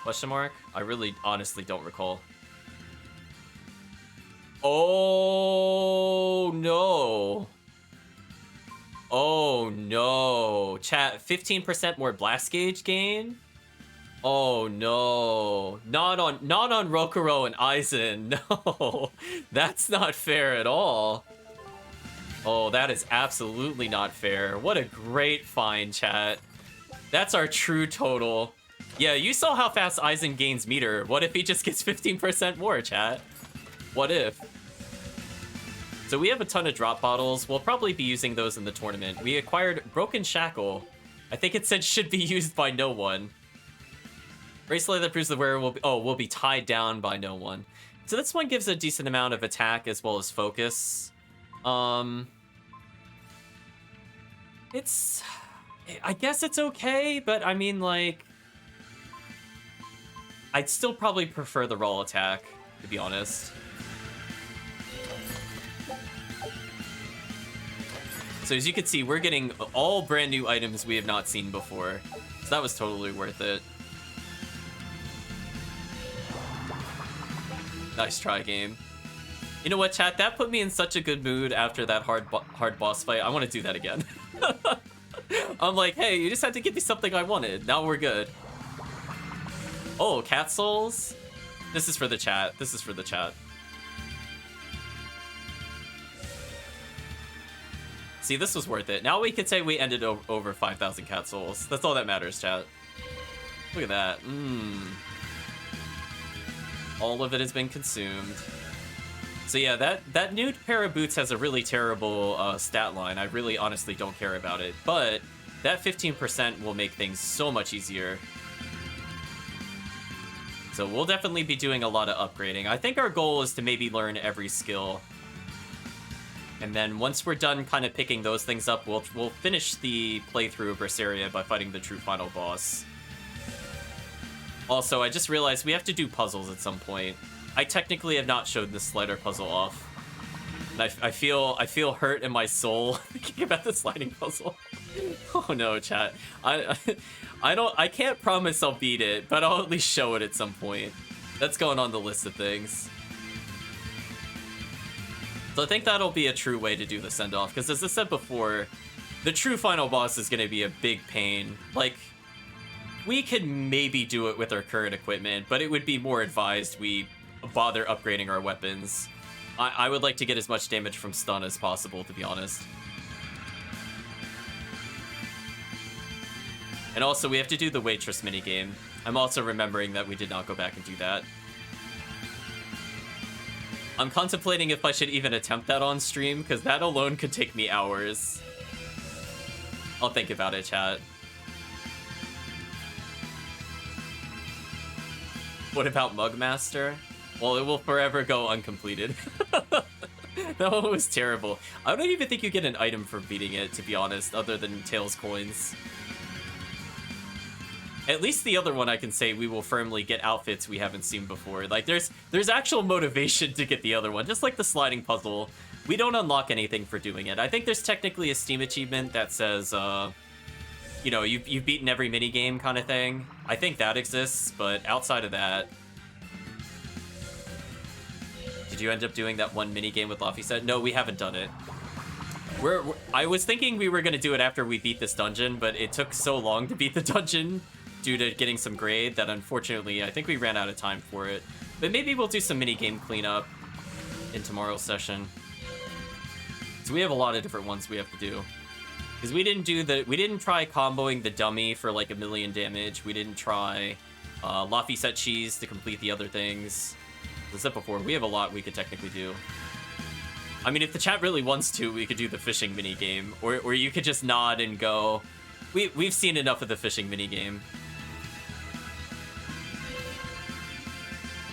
Question mark? I really honestly don't recall. Oh no. Oh no. Chat, 15% more blast gauge gain? Oh no. Not on Rokuro and Aizen. No. That's not fair at all. Oh, that is absolutely not fair. What a great find, chat. That's our true total. Yeah, you saw how fast Aizen gains meter. What if he just gets 15% more, chat? What if? So we have a ton of drop bottles. We'll probably be using those in the tournament. We acquired Broken Shackle. I think it said should be used by no one. Bracelet that proves the wearer will be tied down by no one. So this one gives a decent amount of attack as well as focus. I guess it's okay, but I mean, like, I'd still probably prefer the raw attack, to be honest. So as you can see, we're getting all brand new items we have not seen before. So that was totally worth it. Nice try, game. You know what, chat? That put me in such a good mood after that hard boss fight. I want to do that again. I'm like, hey, you just had to give me something I wanted. Now we're good. Oh, cat souls? This is for the chat. This is for the chat. See, this was worth it. Now we could say we ended over 5,000 cat souls. That's all that matters, chat. Look at that. All of it has been consumed. So yeah, that new pair of boots has a really terrible stat line. I really honestly don't care about it. But that 15% will make things so much easier. So we'll definitely be doing a lot of upgrading. I think our goal is to maybe learn every skill. And then once we're done kind of picking those things up, we'll finish the playthrough of Berseria by fighting the true final boss. Also, I just realized we have to do puzzles at some point. I technically have not showed this slider puzzle off. And I feel hurt in my soul thinking about the sliding puzzle. Oh no, chat. I can't promise I'll beat it, but I'll at least show it at some point. That's going on the list of things. So I think that'll be a true way to do the send-off, because as I said before, the true final boss is going to be a big pain. Like, we could maybe do it with our current equipment, but it would be more advised we bother upgrading our weapons. I would like to get as much damage from stun as possible, to be honest. And also, we have to do the waitress minigame. I'm also remembering that we did not go back and do that. I'm contemplating if I should even attempt that on stream, because that alone could take me hours. I'll think about it, chat. What about Mugmaster? Well, it will forever go uncompleted. That one was terrible. I don't even think you get an item for beating it, to be honest, other than Tails coins. At least the other one I can say we will firmly get outfits we haven't seen before. Like, there's actual motivation to get the other one. Just like the sliding puzzle, we don't unlock anything for doing it. I think there's technically a Steam achievement that says, you know, you've beaten every minigame kind of thing. I think that exists, but outside of that... Did you end up doing that one minigame with Laphicet? No, we haven't done it. I was thinking we were going to do it after we beat this dungeon, but it took so long to beat the dungeon due to getting some grade that unfortunately I think we ran out of time for it. But maybe we'll do some minigame cleanup in tomorrow's session. So we have a lot of different ones we have to do. Because we didn't try comboing the dummy for like 1,000,000 damage. We didn't try Laphicet cheese to complete the other things. As I said before, we have a lot we could technically do. I mean, if the chat really wants to, we could do the fishing minigame. Or you could just nod and go, we've seen enough of the fishing minigame.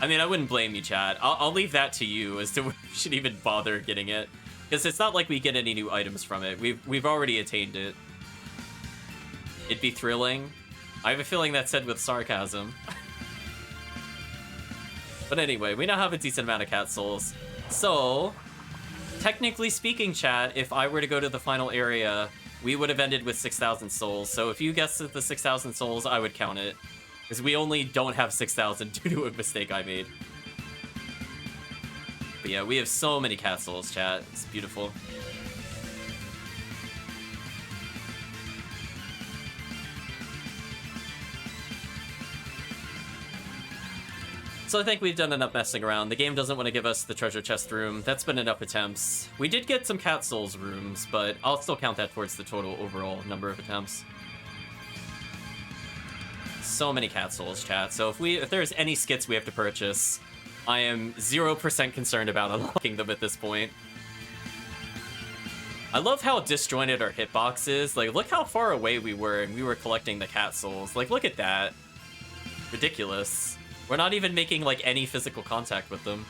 I mean, I wouldn't blame you, chat. I'll leave that to you as to whether we should even bother getting it. Because it's not like we get any new items from it. We've already attained it. It'd be thrilling. I have a feeling that's said with sarcasm. But anyway, we now have a decent amount of cat souls. So, technically speaking, chat, if I were to go to the final area, we would have ended with 6,000 souls. So if you guessed the 6,000 souls, I would count it. Because we only don't have 6,000 due to a mistake I made. But yeah, we have so many cat souls, chat. It's beautiful. So I think we've done enough messing around. The game doesn't want to give us the treasure chest room. That's been enough attempts. We did get some cat souls rooms, but I'll still count that towards the total overall number of attempts. So many cat souls, chat. So if there's any skits we have to purchase, I am 0% concerned about unlocking them at this point. I love how disjointed our hitbox is. Like, look how far away we were and we were collecting the cat souls. Like, look at that. Ridiculous. We're not even making, like, any physical contact with them.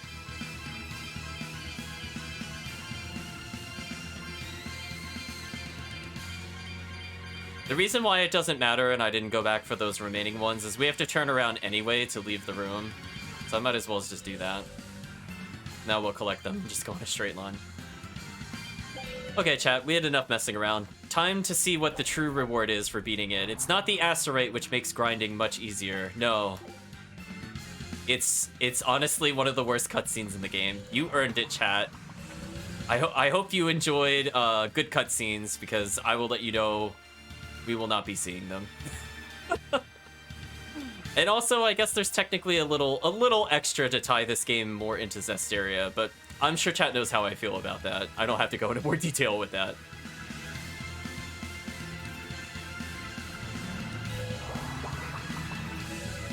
The reason why it doesn't matter and I didn't go back for those remaining ones is we have to turn around anyway to leave the room. So I might as well just do that. Now we'll collect them and just go in a straight line. Okay, chat, we had enough messing around. Time to see what the true reward is for beating it. It's not the acerate, which makes grinding much easier. No. It's honestly one of the worst cutscenes in the game. You earned it, chat. I hope you enjoyed good cutscenes, because I will let you know we will not be seeing them. And also, I guess there's technically a little extra to tie this game more into Zestiria, but I'm sure chat knows how I feel about that. I don't have to go into more detail with that.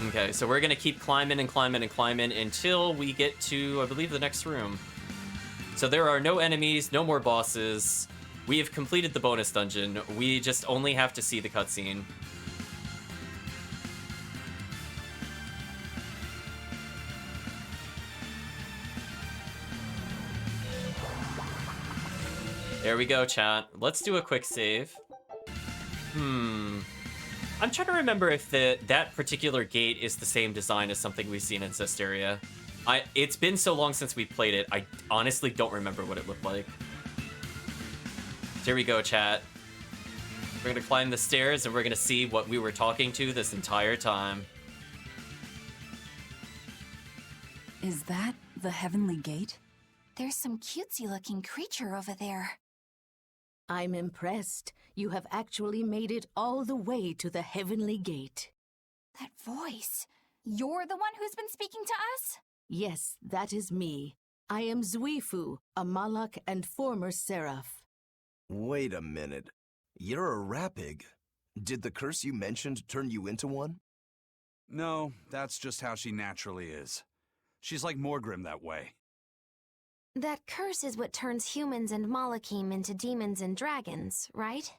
Okay, so we're gonna keep climbing and climbing and climbing until we get to, I believe, the next room. So there are no enemies, no more bosses. We have completed the bonus dungeon. We just only have to see the cutscene. There we go, chat. Let's do a quick save. I'm trying to remember if that particular gate is the same design as something we've seen in Zestiria. It's been so long since we played it, I honestly don't remember what it looked like. Here we go, chat. We're gonna climb the stairs and we're gonna see what we were talking to this entire time. Is that the Heavenly Gate? There's some cutesy-looking creature over there. I'm impressed. You have actually made it all the way to the Heavenly Gate. That voice. You're the one who's been speaking to us? Yes, that is me. I am Zuifu, a Malak and former Seraph. Wait a minute. You're a Rapig. Did the curse you mentioned turn you into one? No, that's just how she naturally is. She's like Morgrim that way. That curse is what turns humans and Malakim into demons and dragons, right?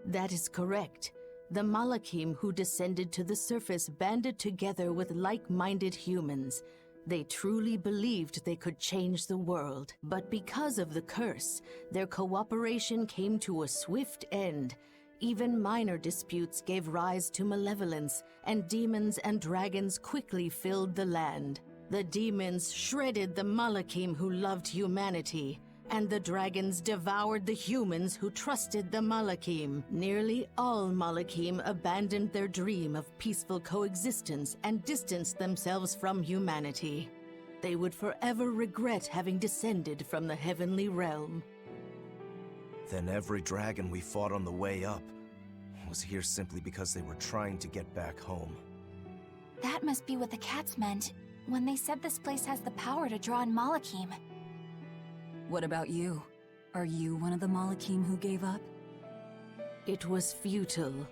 That is correct. The Malakim who descended to the surface banded together with like-minded humans. They truly believed they could change the world. But because of the curse, their cooperation came to a swift end. Even minor disputes gave rise to malevolence, and demons and dragons quickly filled the land. The demons shredded the Malakim who loved humanity, and the dragons devoured the humans who trusted the Malakim. Nearly all Malakim abandoned their dream of peaceful coexistence and distanced themselves from humanity. They would forever regret having descended from the heavenly realm. Then every dragon we fought on the way up was here simply because they were trying to get back home. That must be what the cats meant when they said this place has the power to draw in Malakim. What about you? Are you one of the Malakim who gave up? It was futile.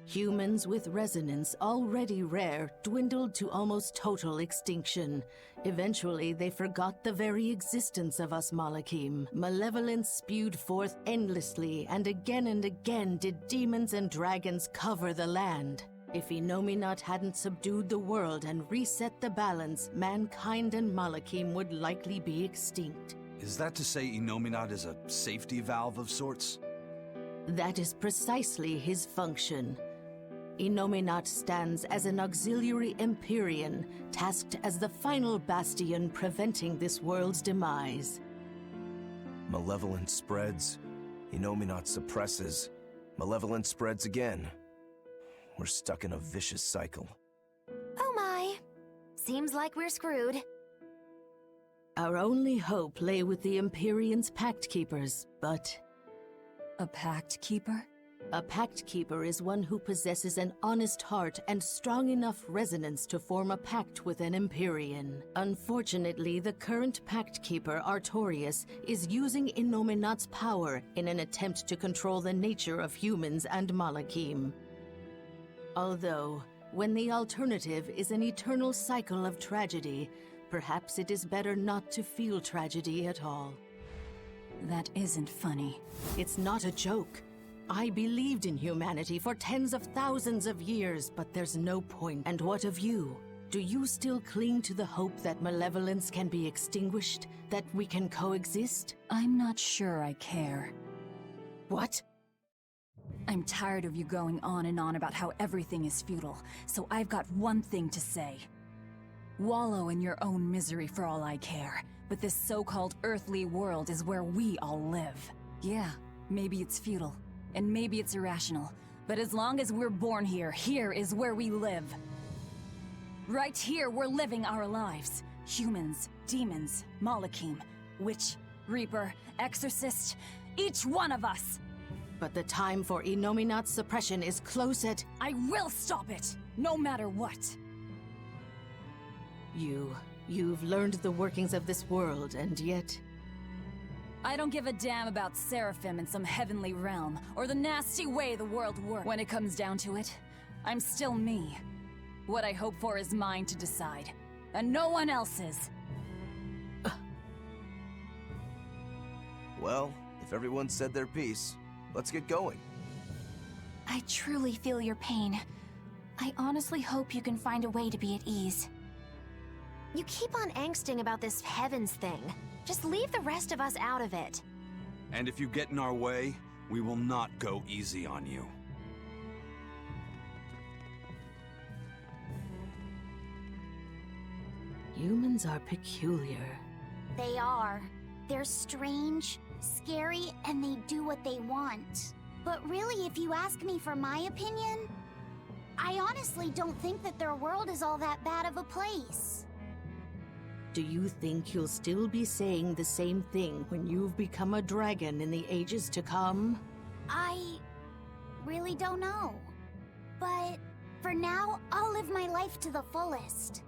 Humans with resonance, already rare, dwindled to almost total extinction. Eventually, they forgot the very existence of us Malakim. Malevolence spewed forth endlessly, and again did demons and dragons cover the land. If Innominat hadn't subdued the world and reset the balance, mankind and Malakim would likely be extinct. Is that to say Innominat is a safety valve of sorts? That is precisely his function. Innominat stands as an auxiliary Empyrean, tasked as the final bastion preventing this world's demise. Malevolence spreads, Innominat suppresses, Malevolence spreads again. We're stuck in a vicious cycle. Oh my. Seems like we're screwed. Our only hope lay with the Empyrean's Pact Keepers, but... A Pact Keeper? A Pact Keeper is one who possesses an honest heart and strong enough resonance to form a pact with an Empyrean. Unfortunately, the current Pact Keeper, Artorius, is using Innominat's power in an attempt to control the nature of humans and Malakim. Although, when the alternative is an eternal cycle of tragedy, perhaps it is better not to feel tragedy at all. That isn't funny. It's not a joke. I believed in humanity for tens of thousands of years, but there's no point. And what of you? Do you still cling to the hope that malevolence can be extinguished? That we can coexist? I'm not sure I care. What? I'm tired of you going on and on about how everything is futile, so I've got one thing to say. Wallow in your own misery for all I care, but this so-called earthly world is where we all live. Yeah, maybe it's futile, and maybe it's irrational, but as long as we're born here, here is where we live. Right here, we're living our lives. Humans, demons, Malakim, witch, reaper, exorcist, each one of us. But the time for Innominat's suppression is close at... I will stop it, no matter what. You've learned the workings of this world, and yet... I don't give a damn about Seraphim in some heavenly realm, or the nasty way the world works. When it comes down to it, I'm still me. What I hope for is mine to decide, and no one else's. Well, if everyone said their piece, let's get going. I truly feel your pain. I honestly hope you can find a way to be at ease. You keep on angsting about this heavens thing. Just leave the rest of us out of it. And if you get in our way, we will not go easy on you. Humans are peculiar. They are. They're strange, scary, and they do what they want. But really, if you ask me for my opinion, I honestly don't think that their world is all that bad of a place. Do you think you'll still be saying the same thing when you've become a dragon in the ages to come? I really don't know. But for now, I'll live my life to the fullest.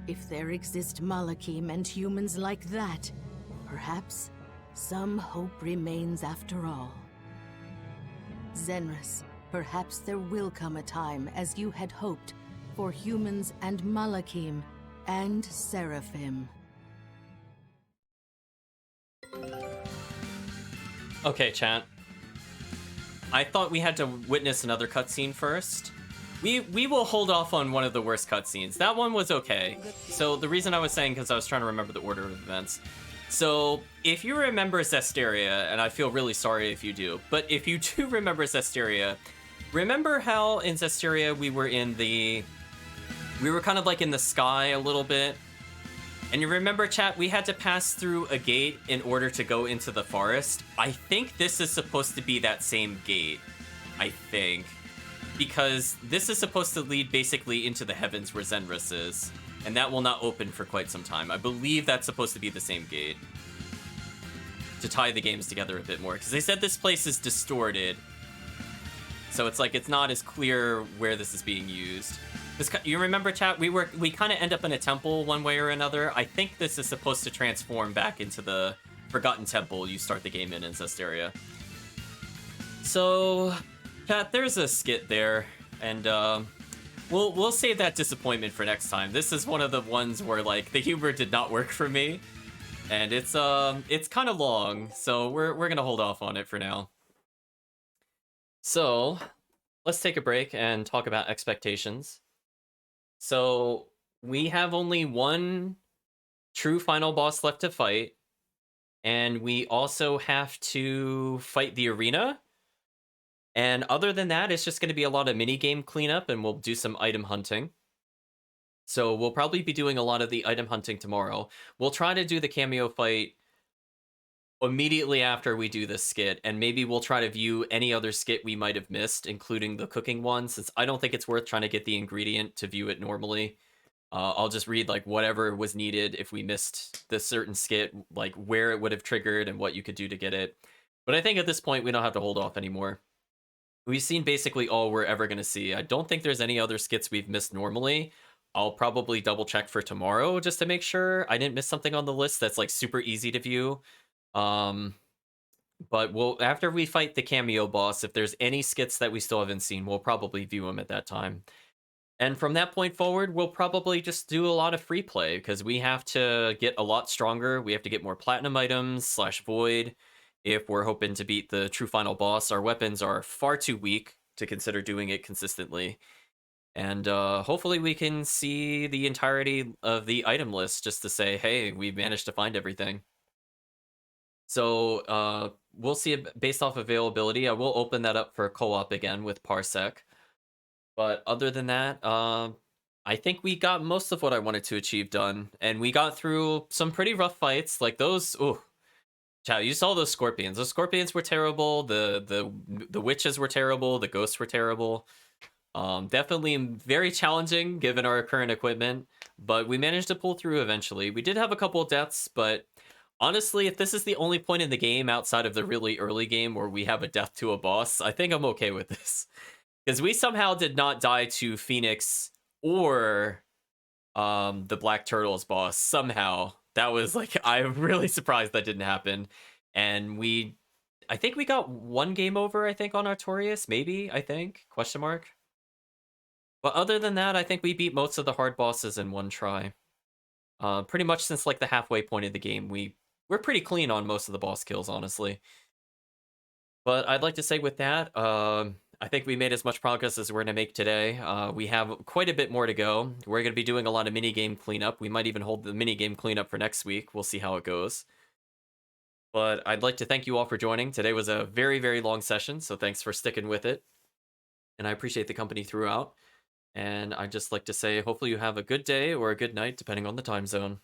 If there exist Malachim and humans like that, perhaps some hope remains after all. Zenris, perhaps there will come a time, as you had hoped, for humans and Malachim and Seraphim. Okay, chat. I thought we had to witness another cutscene first. We will hold off on one of the worst cutscenes. That one was okay. So the reason I was saying, because I was trying to remember the order of events. So if you remember Zestiria, and I feel really sorry if you do, but if you do remember Zestiria, remember how in Zestiria we were kind of like in the sky a little bit? And you remember, chat, we had to pass through a gate in order to go into the forest? I think this is supposed to be that same gate. I think. Because this is supposed to lead basically into the heavens where Zenris is. And that will not open for quite some time. I believe that's supposed to be the same gate. To tie the games together a bit more. Because they said this place is distorted. So it's like, it's not as clear where this is being used. You remember, chat, we kind of end up in a temple one way or another. I think this is supposed to transform back into the Forgotten Temple you start the game in Zestiria. So, chat, there's a skit there, and we'll save that disappointment for next time. This is one of the ones where like the humor did not work for me, and it's kind of long, so we're gonna hold off on it for now. So, let's take a break and talk about expectations. So, we have only one true final boss left to fight, and we also have to fight the arena. And other than that, it's just going to be a lot of minigame cleanup, and we'll do some item hunting. So we'll probably be doing a lot of the item hunting tomorrow. We'll try to do the cameo fight immediately after we do this skit, and maybe we'll try to view any other skit we might have missed, including the cooking one, since I don't think it's worth trying to get the ingredient to view it normally. I'll just read like whatever was needed if we missed this certain skit, like where it would have triggered and what you could do to get it. But I think at this point we don't have to hold off anymore. We've seen basically all we're ever going to see. I don't think there's any other skits we've missed normally. I'll probably double check for tomorrow just to make sure I didn't miss something on the list that's like super easy to view. But after we fight the cameo boss, if there's any skits that we still haven't seen, we'll probably view them at that time. And from that point forward, we'll probably just do a lot of free play, because we have to get a lot stronger. We have to get more platinum items / void if we're hoping to beat the true final boss. Our weapons are far too weak to consider doing it consistently. And hopefully we can see the entirety of the item list just to say, hey, we managed to find everything. So we'll see it based off availability. I will open that up for co-op again with Parsec. But other than that, I think we got most of what I wanted to achieve done. And we got through some pretty rough fights. Like those, ooh. Chat, you saw those scorpions. Those scorpions were terrible. The witches were terrible. The ghosts were terrible. Definitely very challenging given our current equipment. But we managed to pull through eventually. We did have a couple of deaths, but honestly, if this is the only point in the game outside of the really early game where we have a death to a boss, I think I'm okay with this. Because we somehow did not die to Phoenix or the Black Turtles boss. Somehow. That was like, I'm really surprised that didn't happen. And I think we got one game over, I think, on Artorias. Maybe, I think? Question mark? But other than that, I think we beat most of the hard bosses in one try. Pretty much since like the halfway point of the game, we're pretty clean on most of the boss kills, honestly. But I'd like to say with that, I think we made as much progress as we're going to make today. We have quite a bit more to go. We're going to be doing a lot of minigame cleanup. We might even hold the minigame cleanup for next week. We'll see how it goes. But I'd like to thank you all for joining. Today was a very, very long session, so thanks for sticking with it. And I appreciate the company throughout. And I'd just like to say, hopefully you have a good day or a good night, depending on the time zone.